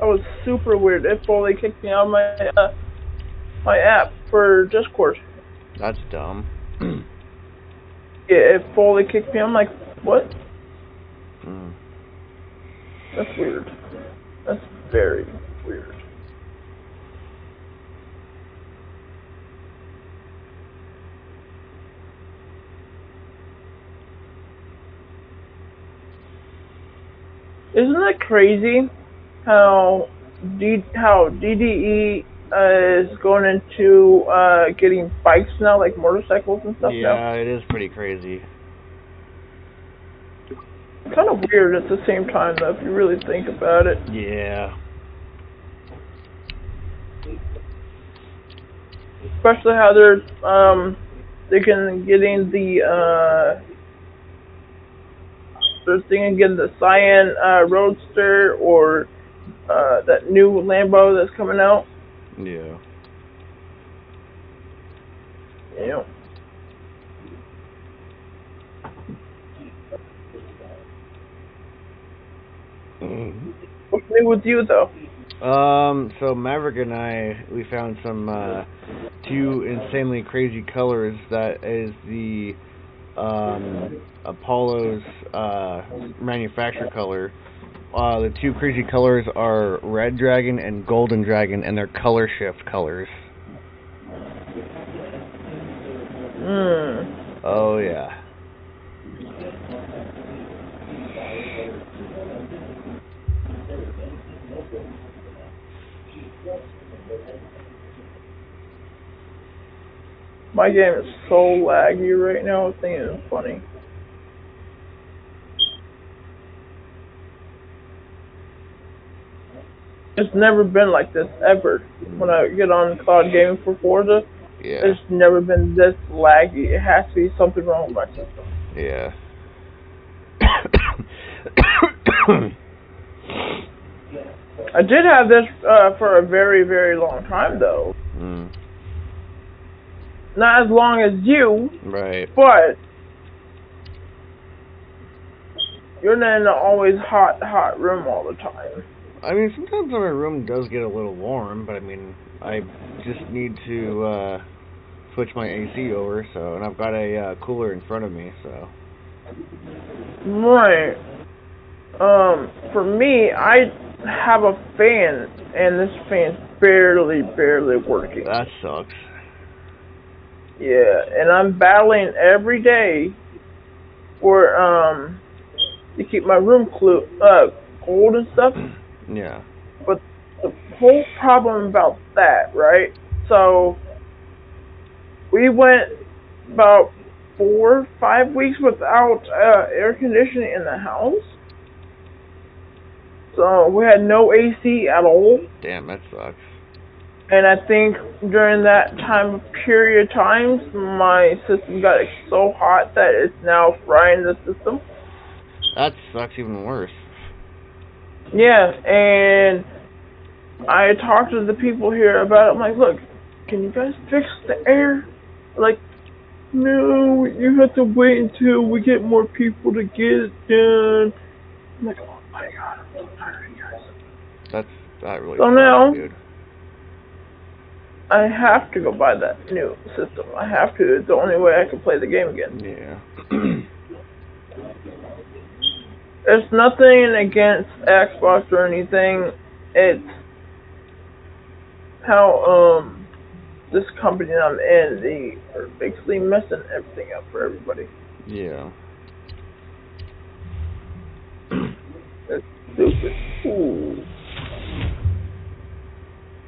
That was super weird. It fully kicked me out of my app for Discord. That's dumb. Yeah, it fully kicked me. I'm like, what? That's weird. That's very weird. Isn't that crazy? How DDE is going into getting bikes now, like motorcycles and stuff now. Yeah, it is pretty crazy. Kind of weird at the same time, though, if you really think about it. Yeah. Especially how they're getting the Cyan Roadster or that new Lambo that's coming out. Yeah. Yeah. What's new with you, though? So Maverick and we found some 2 insanely crazy colors. That is the Apollo's manufacturer color. The 2 crazy colors are Red Dragon and Golden Dragon, and they're color shift colors. Oh yeah. My game is so laggy right now, it's ain't even funny. It's never been like this ever. When I get on cloud gaming for Forza, Yeah. it's never been this laggy. It has to be something wrong with my system. Yeah. I did have this for a very, very long time though. Not as long as you, Right. but you're not in an always hot room all the time. I mean, sometimes my room does get a little warm, but I mean, I just need to switch my AC over, so, and I've got a cooler in front of me, so. Right. For me, I have a fan, and this fan's barely working. That sucks. Yeah, and I'm battling every day for to keep my room cold and stuff. Yeah. But the whole problem about that, right? So we went about 4 or 5 weeks without air conditioning in the house. So we had no AC at all. Damn, that sucks. And I think during that period of times, my system got so hot that it's now frying the system. That sucks even worse. Yeah, and I talked to the people here about it. I'm like, look, can you guys fix the air? Like, no, you have to wait until we get more people to get it done. I'm like, oh my god, I'm so tired of you guys. That really so sucks, now, dude. I have to go buy that new system. I have to. It's the only way I can play the game again. Yeah. It's nothing against Xbox or anything. It's how this company I'm in, they are basically messing everything up for everybody. Yeah. It's stupid. Ooh.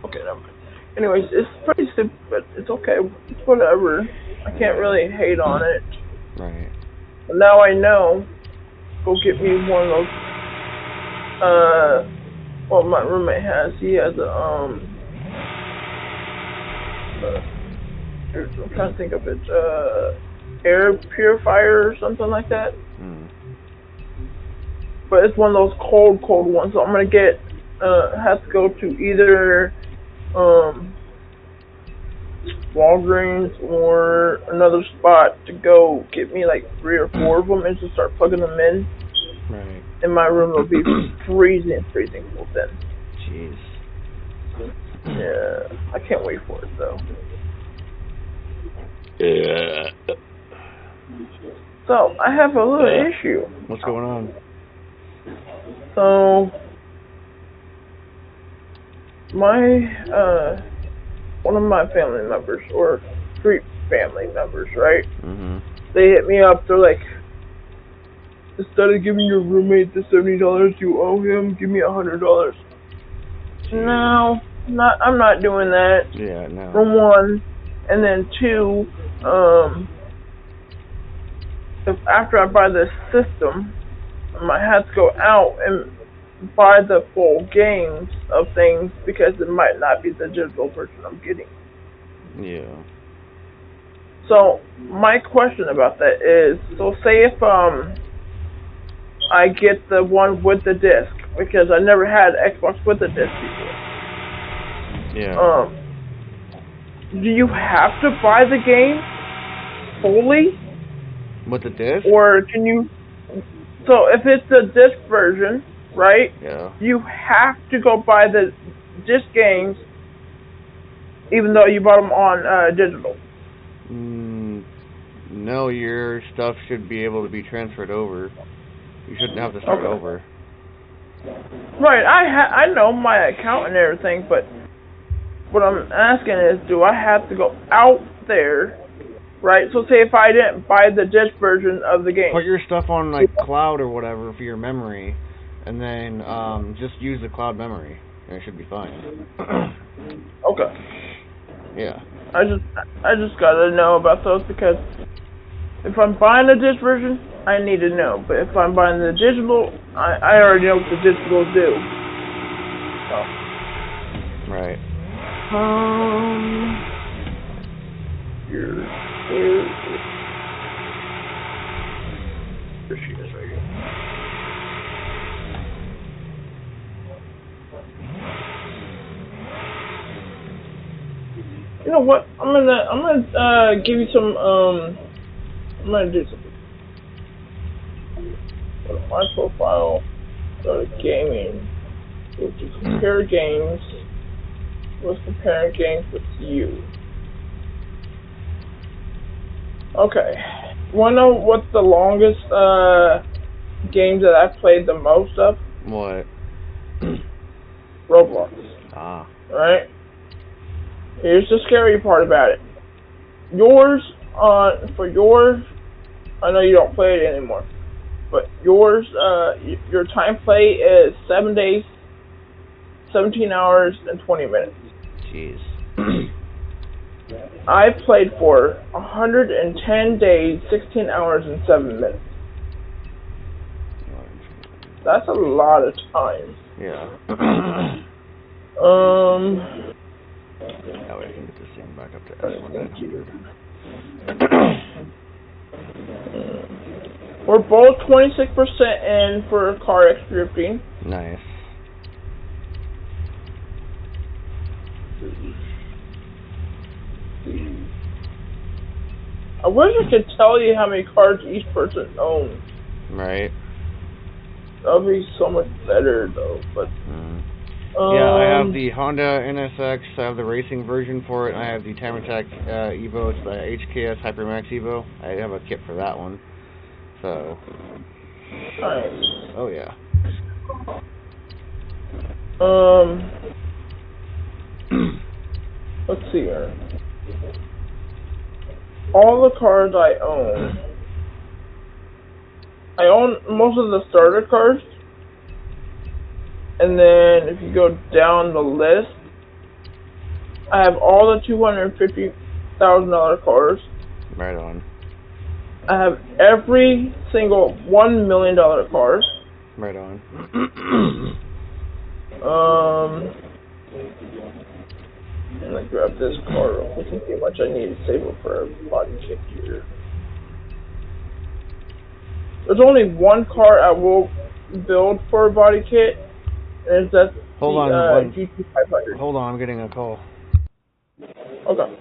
Okay, never mind. Anyways, it's pretty stupid, but it's okay. It's whatever. I can't really hate on it. Right. But now I know. Go get me one of those. Well, my roommate has. He has a I'm trying to think of it. Air purifier or something like that. But it's one of those cold ones. So I'm gonna get. Have to go to either Walgreens or another spot to go get me like 3 or 4 of them and just start plugging them in. Right. And my room will be freezing cold then. Jeez. Yeah, I can't wait for it though. Yeah. So I have a little issue. What's going on? So my one of my family members, or 3 family members, right? They hit me up. They're like, instead of giving your roommate the $70 you owe him, give me $100. No, I'm not doing that. Yeah, no. For one, and then 2, if after I buy this system, I might have to go out and buy the full games of things because it might not be the digital version I'm getting. Yeah. So my question about that is, so say if I get the one with the disc, because I never had Xbox with the disc before. Yeah. Do you have to buy the game fully? With the disc? Or can you? So if it's the disc version, right? Yeah. You have to go buy the disc games, even though you bought them on digital. No, your stuff should be able to be transferred over. You shouldn't have to start over. Right, I know my account and everything, but what I'm asking is, do I have to go out there right? So say if I didn't buy the disc version of the game. Put your stuff on like cloud or whatever for your memory, and then just use the cloud memory, and it should be fine. Okay. Yeah. I just gotta know about those because if I'm buying the disc version, I need to know. But if I'm buying the digital, I already know what the digitals do. So. Right. Here she is right here. You know what? I'm gonna give you some I'm gonna do something. Go to my profile, go to gaming, go to compare games. Let's compare games with you. Okay. Wanna know what's the longest game that I've played the most of? What? Roblox. Ah. Alright? Here's the scary part about it. For yours, I know you don't play it anymore, but yours, your time play is 7 days, 17 hours, and 20 minutes. Jeez. I played for 110 days, 16 hours, and 7 minutes. That's a lot of time. Yeah. That way I can get this thing back up to S1900. We're both 26% in for car X drifting. Nice. I wish I could tell you how many cars each person owns. Right. That would be so much better though, but... yeah, I have the Honda NSX, I have the racing version for it, and I have the Time Attack Evo, it's the HKS Hypermax Evo. I have a kit for that one. So... Nice. Oh yeah. Let's see here. All the cars I own most of the starter cars, and then if you go down the list, I have all the $250,000 cars. Right on. I have every single $1 million cars. Right on. I'm gonna grab this car real quick and see how much I need to save up for a body kit here. There's only one car I will build for a body kit, and that's the GT500. Hold on, I'm getting a call. Okay.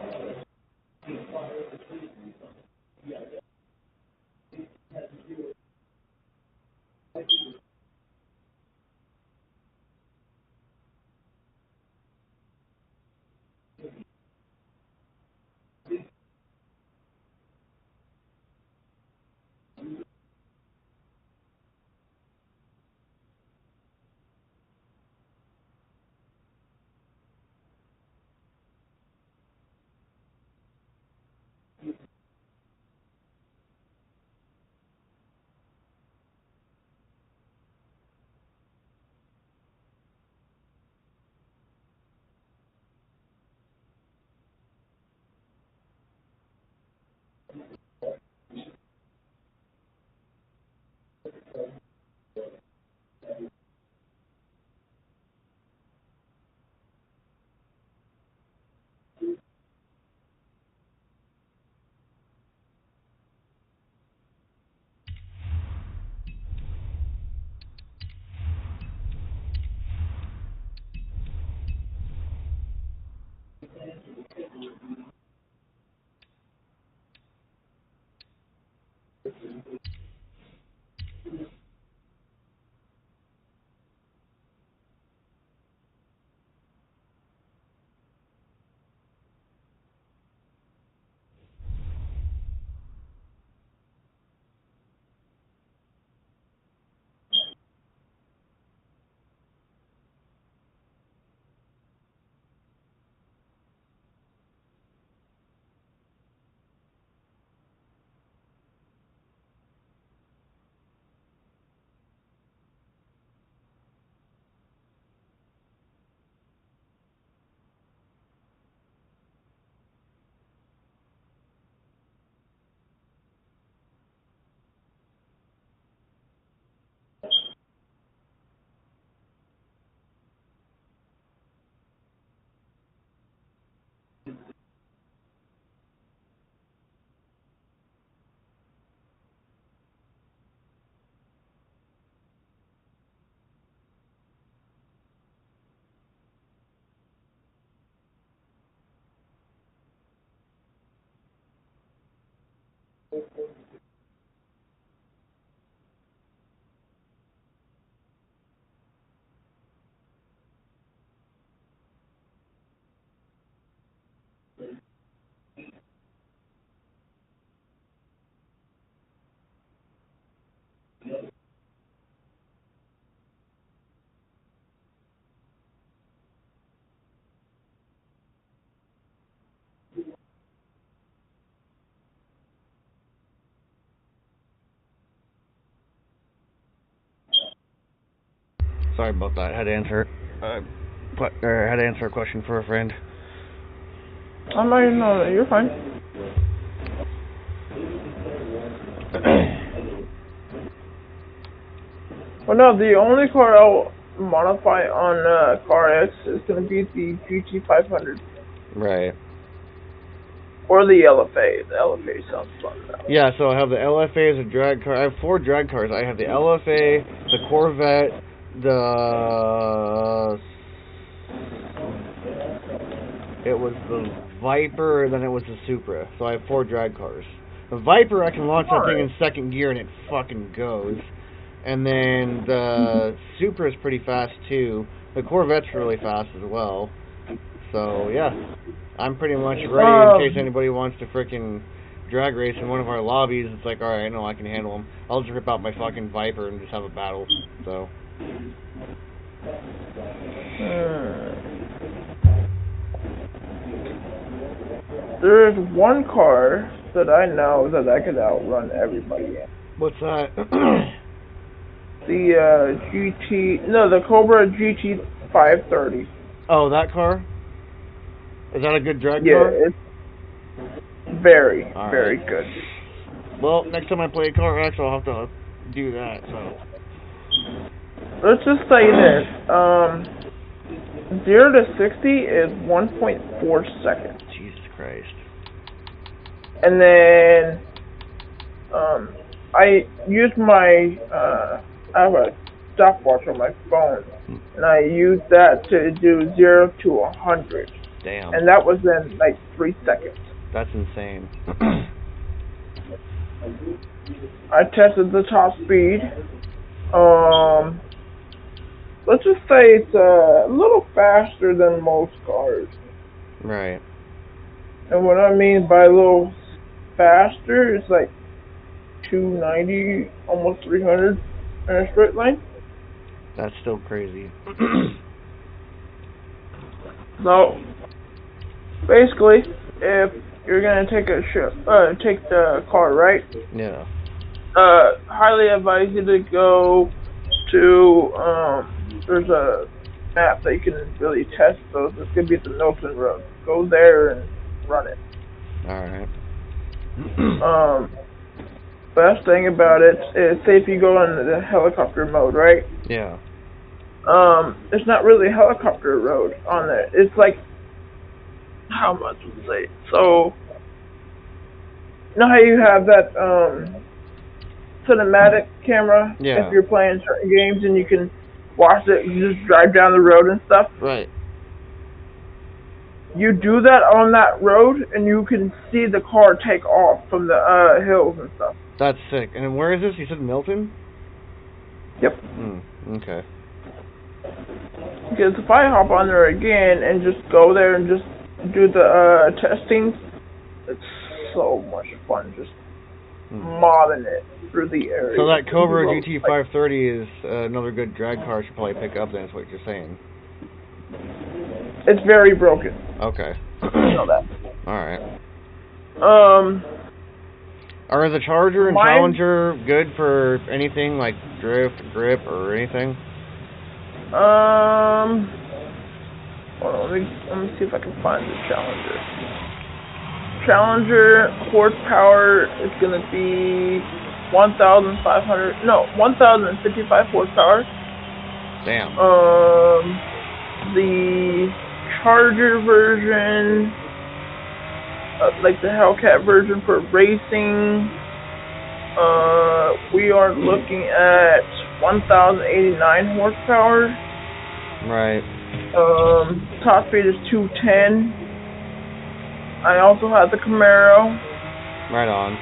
Sorry about that. Had to answer. Had to answer a question for a friend. I'm not even know that. You're fine. Well, no, the only car I'll modify on Car X is going to be the GT500. Right. Or the LFA. The LFA sounds fun though. Yeah, so I have the LFA as a drag car. I have 4 drag cars. I have the LFA, the Corvette, it was the Viper, and then it was the Supra. So I have 4 drag cars. The Viper, I can launch that thing in second gear and it fucking goes. And then the Supra is pretty fast too. The Corvette's really fast as well. So yeah, I'm pretty much ready in case anybody wants to frickin' drag race in one of our lobbies. It's like, alright, I know I can handle them. I'll just rip out my fucking Viper and just have a battle. So. There is one car that I know that I could outrun everybody in. What's that? The Cobra GT530. Oh, that car? Is that a good drag car? Yeah, it's very good. Well, next time I play Car X, I'll have to do that, so. Let's just say this, 0 to 60 is 1.4 seconds. Jesus Christ. And then, I use my, I have a stopwatch on my phone, and I use that to do 0 to 100. Damn. And that was in, like, 3 seconds. That's insane. I tested the top speed. Let's just say it's a little faster than most cars. Right. And what I mean by a little faster is like 290, almost 300 in a straight line. That's still crazy. So, basically, if you're gonna take take the car, right? Yeah. Highly advise you to go to, there's a map that you can really test those. It's gonna be the Milton Road. Go there and run it. Alright. Best thing about it is, say if you go into the helicopter mode, right? Yeah. It's not really a helicopter road on there. It's like, how much would I say? So, you know how you have that, cinematic camera? Yeah. If you're playing certain games and you can watch it, you just drive down the road and stuff? Right. You do that on that road, and you can see the car take off from the hills and stuff. That's sick. And where is this? You said Milton? Yep. Okay. Because if I hop on there again and just go there and just do the testing, it's so much fun just modding it through the area. So that Cobra GT530 is another good drag car I should probably pick up then, is what you're saying. It's very broken. Okay. You know that. Alright. Are the Charger and Challenger good for anything like drift, grip, or anything? Hold on, let me see if I can find the Challenger. Challenger horsepower is gonna be 1,055 horsepower. Damn. The Charger version, like the Hellcat version for racing, we are looking at 1,089 horsepower. Right. Top speed is 210. I also have the Camaro. Right on.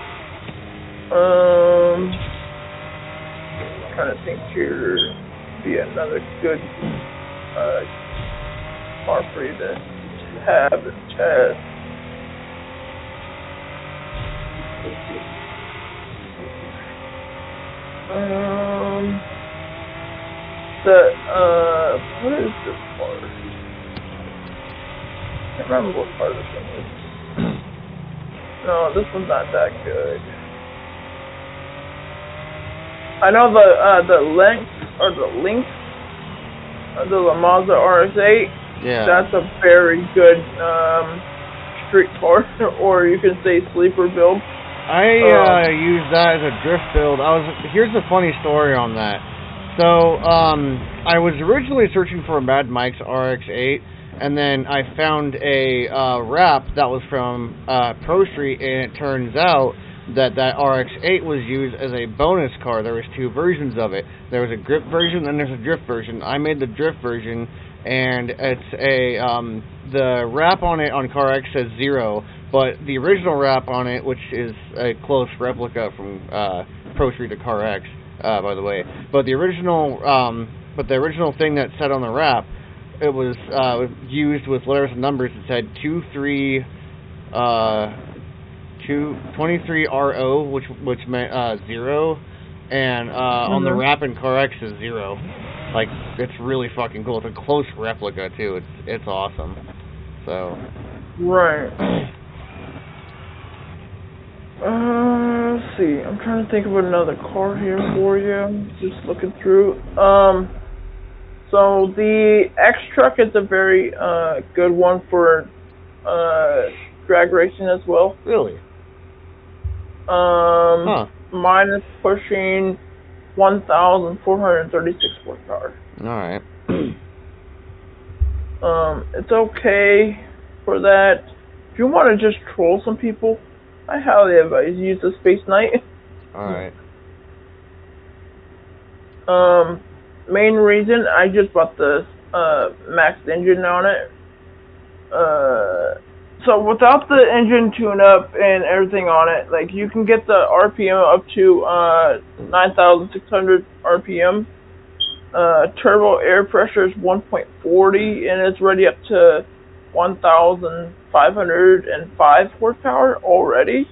Trying to think here. Be another good car for you to have and test. Let's see. What is this part? I can't remember what part this one is. No, this one's not that good. I know the length or the Mazda RX-8. Yeah. That's a very good street car, or you can say sleeper build. I used that as a drift build. Here's the funny story on that. So, I was originally searching for a Mad Mike's RX-8, and then I found a wrap that was from Pro Street, and it turns out that RX-8 was used as a bonus car. There was two versions of it. There was a grip version, and there's a drift version. I made the drift version, and it's the wrap on it on CarX says 0, but the original wrap on it, which is a close replica from Pro Street to CarX, by the way, but the original thing that said on the wrap, it was used with letters and numbers. It said 23RO, which meant 0, and on the wrap in CarX is 0. Like, it's really fucking cool. It's a close replica too. It's awesome. So. Right. Let's see. I'm trying to think of another car here for you. Just looking through. So the X-Truck is a very good one for drag racing as well. Really? Mine is pushing 1,436 horsepower. Alright. It's okay for that. If you want to just troll some people, I highly advise you use the Space Knight. Alright. Main reason, I just bought the maxed engine on it. So without the engine tune-up and everything on it, like, you can get the RPM up to 9,600 RPM. Turbo air pressure is 1.40, and it's ready up to 1,505 horsepower already.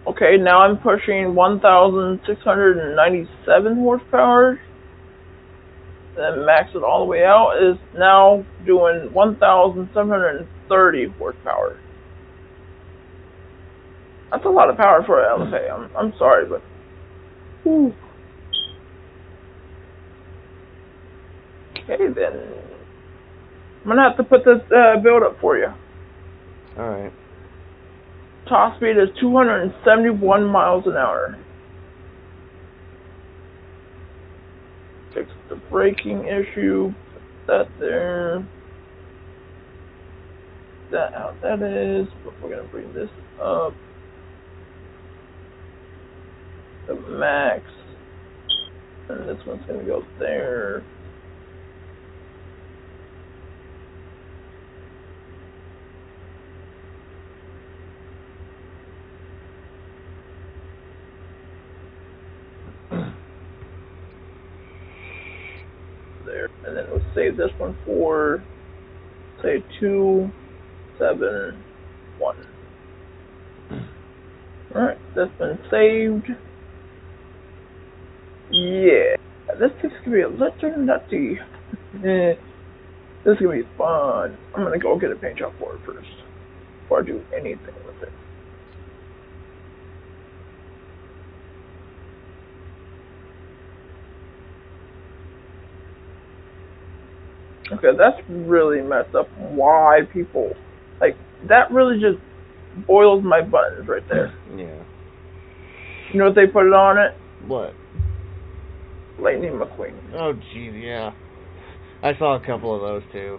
Okay, now I'm pushing 1,697 horsepower. Then max it all the way out is now doing 1,730 horsepower. That's a lot of power for an LFA. I'm sorry, but whew. Okay then, I'm gonna have to put this build up for you. All right. Top speed is 271 miles an hour. Fix the braking issue. Put that there. That how that is. But we're gonna bring this up. The max. And this one's gonna go there. There, and then we'll save this one for, say, 271. Alright, that's been saved. Yeah, this is gonna be a little nutty. This is gonna be fun. I'm gonna go get a paint job for it first, before I do anything with it. Okay, that's really messed up. Why people, like, that really just boils my buttons right there. Yeah. You know what they put it on it? What? Lightning McQueen. Oh, jeez, yeah. I saw a couple of those, too.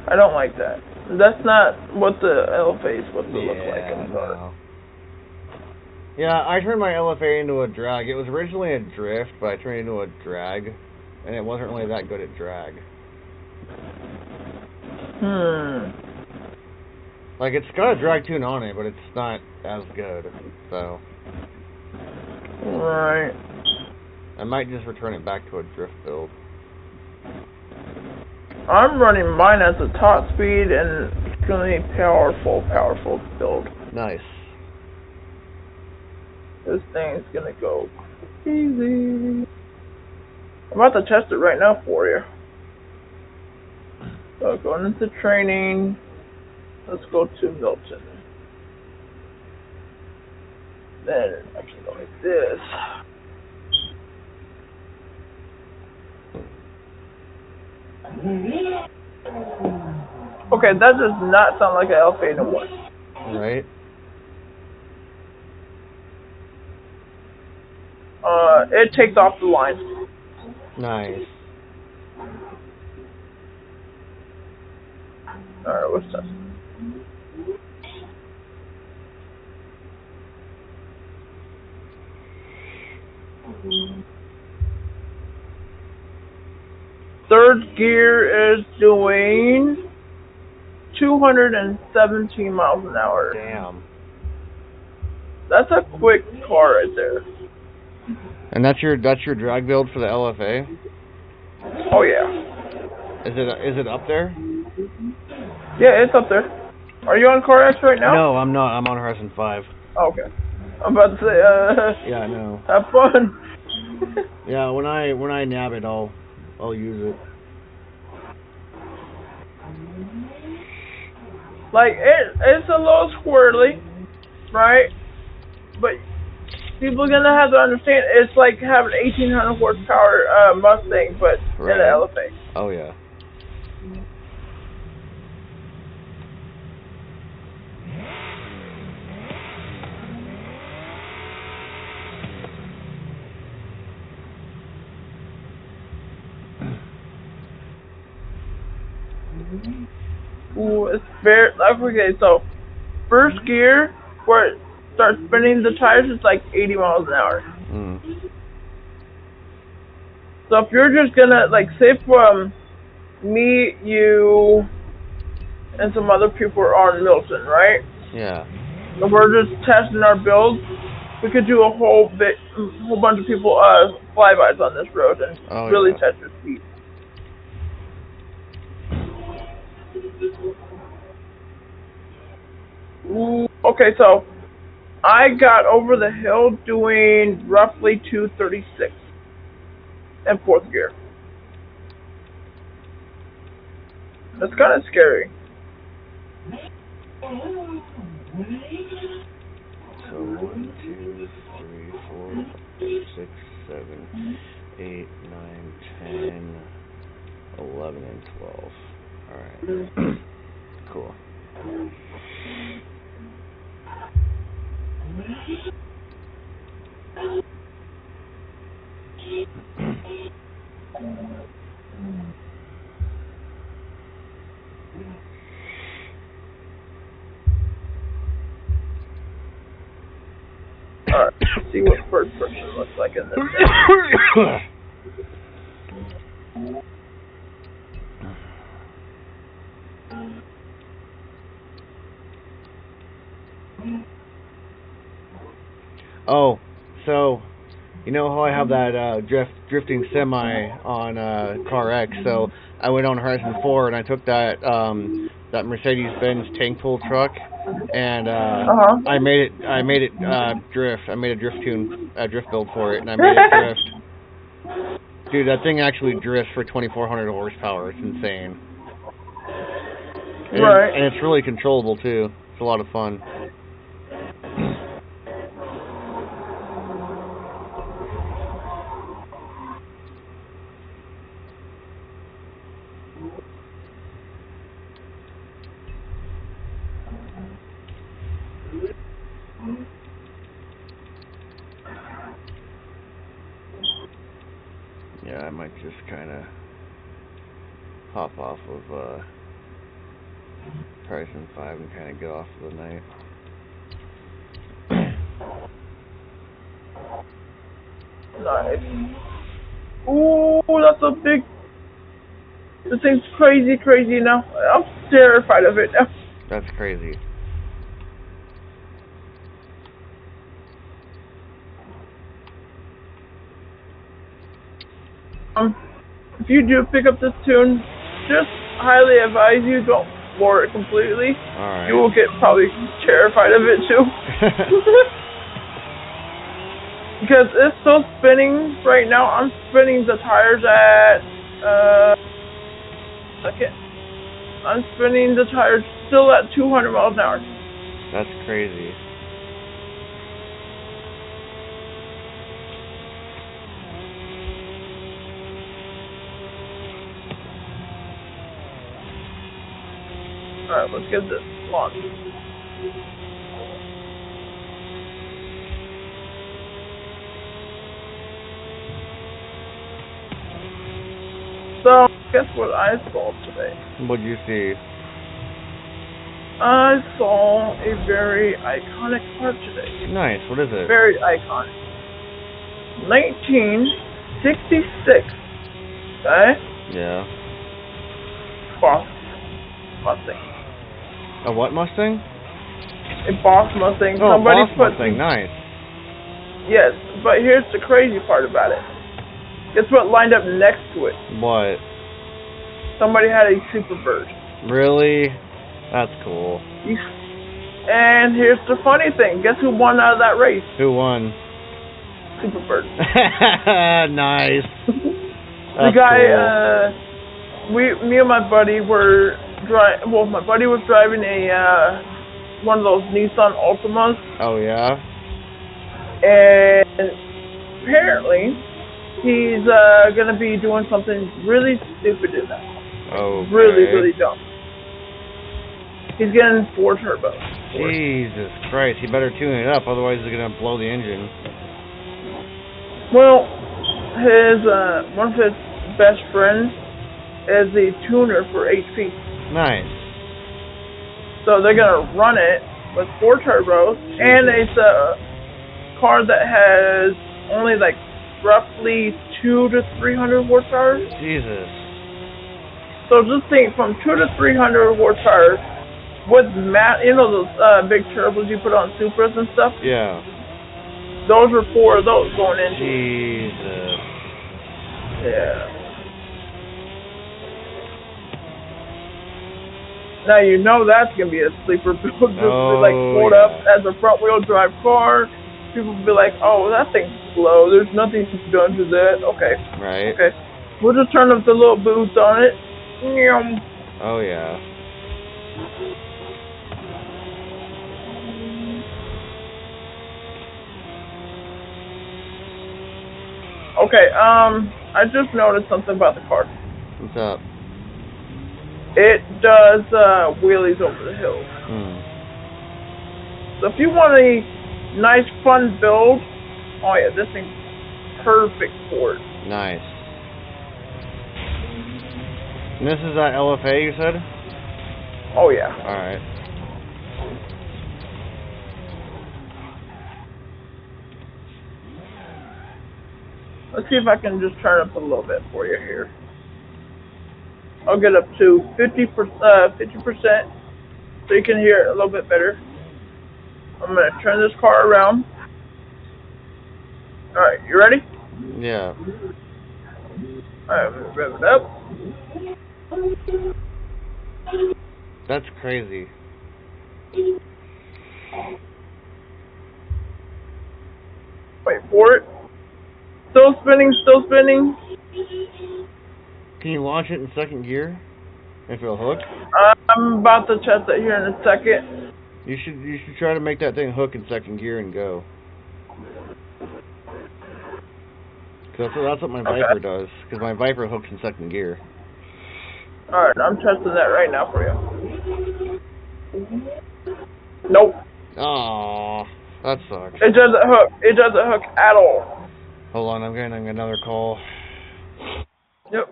I don't like that. That's not what the LFA is supposed to look like in the car. No. Yeah, I turned my LFA into a drag. It was originally a drift, but I turned it into a drag. And it wasn't really that good at drag. Like, it's got a drag tune on it, but it's not as good, so... Right. I might just return it back to a drift build. I'm running mine at the top speed and extremely powerful build. Nice. This thing's gonna go easy. I'm about to test it right now for you. So going into training, let's go to Milton. Then I can go like this. Okay, that does not sound like an LFA no more. Right? It takes off the line. Nice. Alright, what's that? Third gear is doing 217 miles an hour. Damn. That's a quick car right there. And that's your drag build for the LFA? Oh yeah. Is it up there? Yeah, it's up there. Are you on CarX right now? No, I'm not. I'm on Horizon 5. Oh, okay. I'm about to say, Yeah, I know. have fun. Yeah, when I nab it, I'll use it. Like, it's a little squirrely, right? But people are gonna have to understand it's like having 1,800 horsepower Mustang, but in an LFA. Oh yeah. Ooh, it's very, okay, so first gear, where it starts spinning the tires, it's like 80 miles an hour. Mm. So if you're just gonna, like, say from me, you, and some other people are on Milton, right? Yeah. And we're just testing our builds, we could do a whole bunch of people, flybys on this road and really test your speed. Ooh, okay, so I got over the hill doing roughly 236 in fourth gear. That's kind of scary. So 1, 2, 3, 4, 5, 6, 7, 8, 9, 10, 11, and 12. Alright. Cool. Alright, let's see what first person looks like in this. Oh, so you know how I have that drifting semi on CarX? So I went on Horizon 4 and I took that that Mercedes-Benz tank pull truck and I made it drift. I made a drift build for it, and I made it drift. Dude, that thing actually drifts for 2,400 horsepower. It's insane. And it's really controllable too. It's a lot of fun. Yeah, I might just kind of hop off of Horizon 5 and kind of get off for the night. Nice. Ooh, that's a big... This thing's crazy now. I'm terrified of it now. That's crazy. if you do pick up this tune, just highly advise you don't floor it completely. Alright. You will get probably terrified of it too. Because it's still spinning right now. I'm spinning the tires at second. I'm spinning the tires still at 200 miles an hour. That's crazy. Alright, let's get this launched. So, guess what I saw today? What'd you see? I saw a very iconic car today. Nice. What is it? Very iconic. 1966. Okay? Yeah. Boss Mustang. A what Mustang? A Boss Mustang. Oh, Somebody Boss put Mustang. Nice. Yes, but here's the crazy part about it. Guess what lined up next to it? What? Somebody had a Superbird. Really? That's cool. And here's the funny thing. Guess who won out of that race? Who won? Superbird. Nice. The guy, me and my buddy were my buddy was driving a one of those Nissan Altimas, Oh yeah. and apparently he's gonna be doing something really stupid in that. Okay. Really dumb. He's getting 4 turbos. Jesus Christ! He better tune it up, otherwise he's gonna blow the engine. Well, his one of his best friends is the tuner for HP. Nice. So they're gonna run it with 4 turbos, and it's a car that has only like roughly 200 to 300 horsepower. Jesus. So just think, from 200 to 300 horsepower with those big turbos you put on Supras and stuff. Yeah. Those were 4 of those going into. Jesus. Yeah. Now you know that's gonna be a sleeper build, just to like pulled up as a front wheel drive car. People will be like, "Oh, that thing's slow. There's nothing done to that." Okay. Right. Okay. We'll just turn up the little boost on it. Oh yeah. Okay. I just noticed something about the car. What's up? It does wheelies over the hills. So if you want a nice, fun build, oh yeah, this thing's perfect for it. Nice. And this is LFA, you said? Oh yeah. Alright. Let's see if I can just turn up a little bit for you here. I'll get up to 50%, so you can hear it a little bit better. I'm gonna turn this car around. All right, you ready? Yeah. All right, I'm gonna rev it up. That's crazy. Wait for it. Still spinning, still spinning. Can you launch it in second gear? If it'll hook? I'm about to test it here in a second. You should try to make that thing hook in second gear and go. Cause that's what my Viper does. Because my Viper hooks in second gear. Alright, I'm testing that right now for you. Nope. Aww, that sucks. It doesn't hook. It doesn't hook at all. Hold on, I'm getting another call. Yep.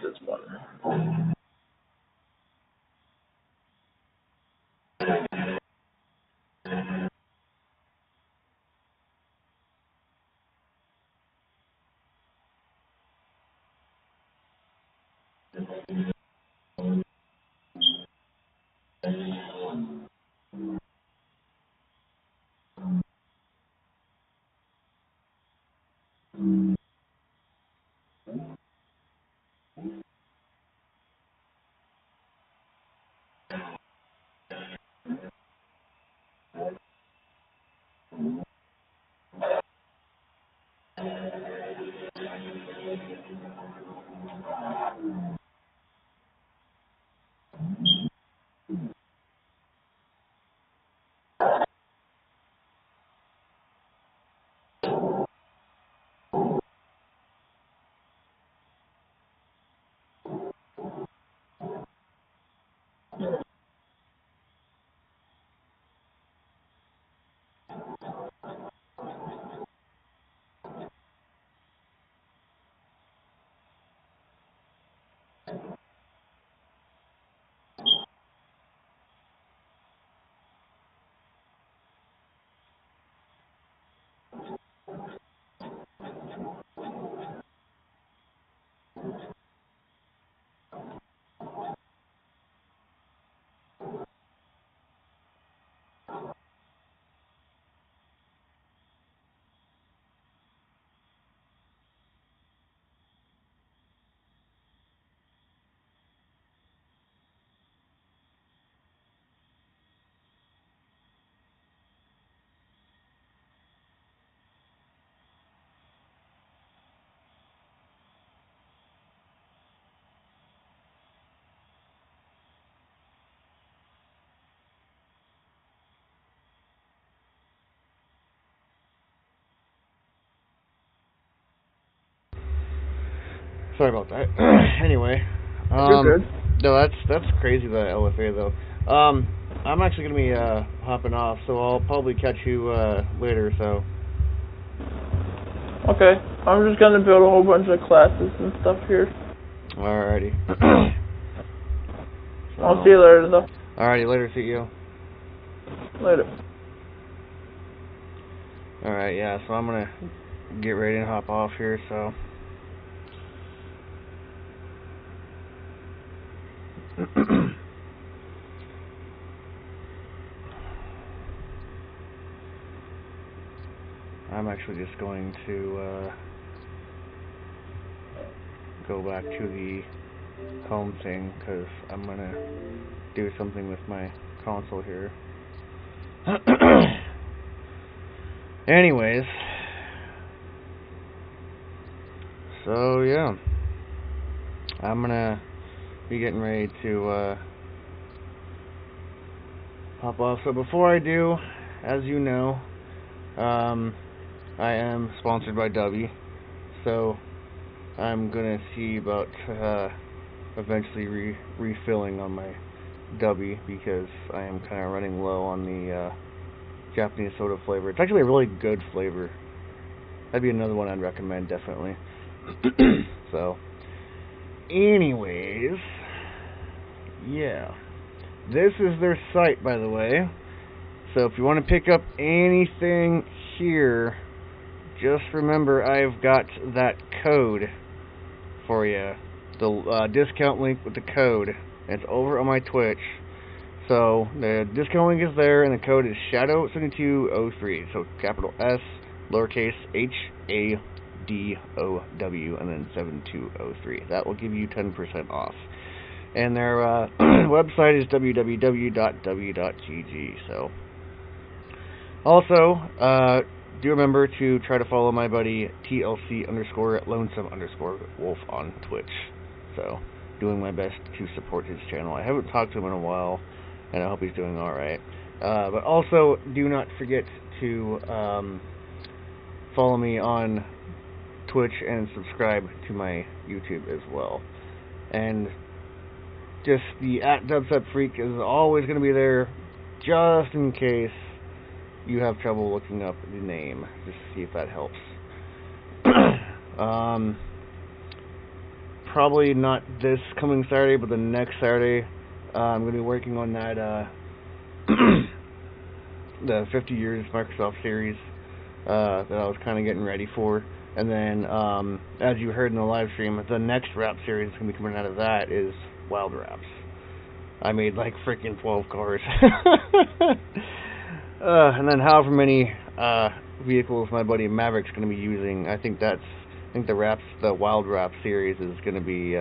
this one. Sorry about that. Anyway, You're good. no, that's crazy, that LFA though. I'm actually gonna be hopping off, so I'll probably catch you later. So. Okay, I'm just gonna build a whole bunch of classes and stuff here. Alrighty. I'll see you later, though. Alrighty, later, CEO. Later. Alright, yeah, so I'm gonna get ready and hop off here, so. I'm actually just going to go back to the home thing, because I'm gonna do something with my console here. Anyways, so yeah, I'm gonna be getting ready to hop off. So before I do, as you know, I am sponsored by Dubby, so I'm gonna see about eventually refilling on my Dubby, because I am kind of running low on the Japanese soda flavor. It's actually a really good flavor. That'd be another one I'd recommend, definitely. So, anyways, yeah, this is their site, by the way. So if you want to pick up anything here, just remember I've got that code for you. The discount link with the code. It's over on my Twitch. So the discount link is there, and the code is Shadow7203. So capital S, lowercase HADOW, and then 7203. That will give you 10% off. And their website is www.w.gg. So also, do remember to try to follow my buddy TLC_Lonesome_Wolf on Twitch. So, doing my best to support his channel. I haven't talked to him in a while, and I hope he's doing alright. But also, do not forget to follow me on Twitch and subscribe to my YouTube as well. And just the @DubstepFreak is always going to be there, just in case you have trouble looking up the name, just to see if that helps. probably not this coming Saturday, but the next Saturday, I'm going to be working on that, the 50 years Microsoft series that I was kind of getting ready for. And then, as you heard in the live stream, the next rap series that's going to be coming out of that is Wild Raps. I made like freaking 12 cars. And then however many vehicles my buddy Maverick's going to be using, I think the Wild Rap series is going to be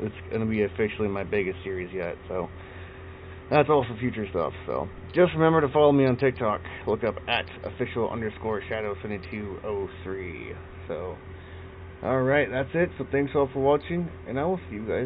it's going to be officially my biggest series yet. So that's also future stuff. So just remember to follow me on TikTok. Look up at official_Shadow7203. So alright, that's it. So thanks all for watching, and I will see you guys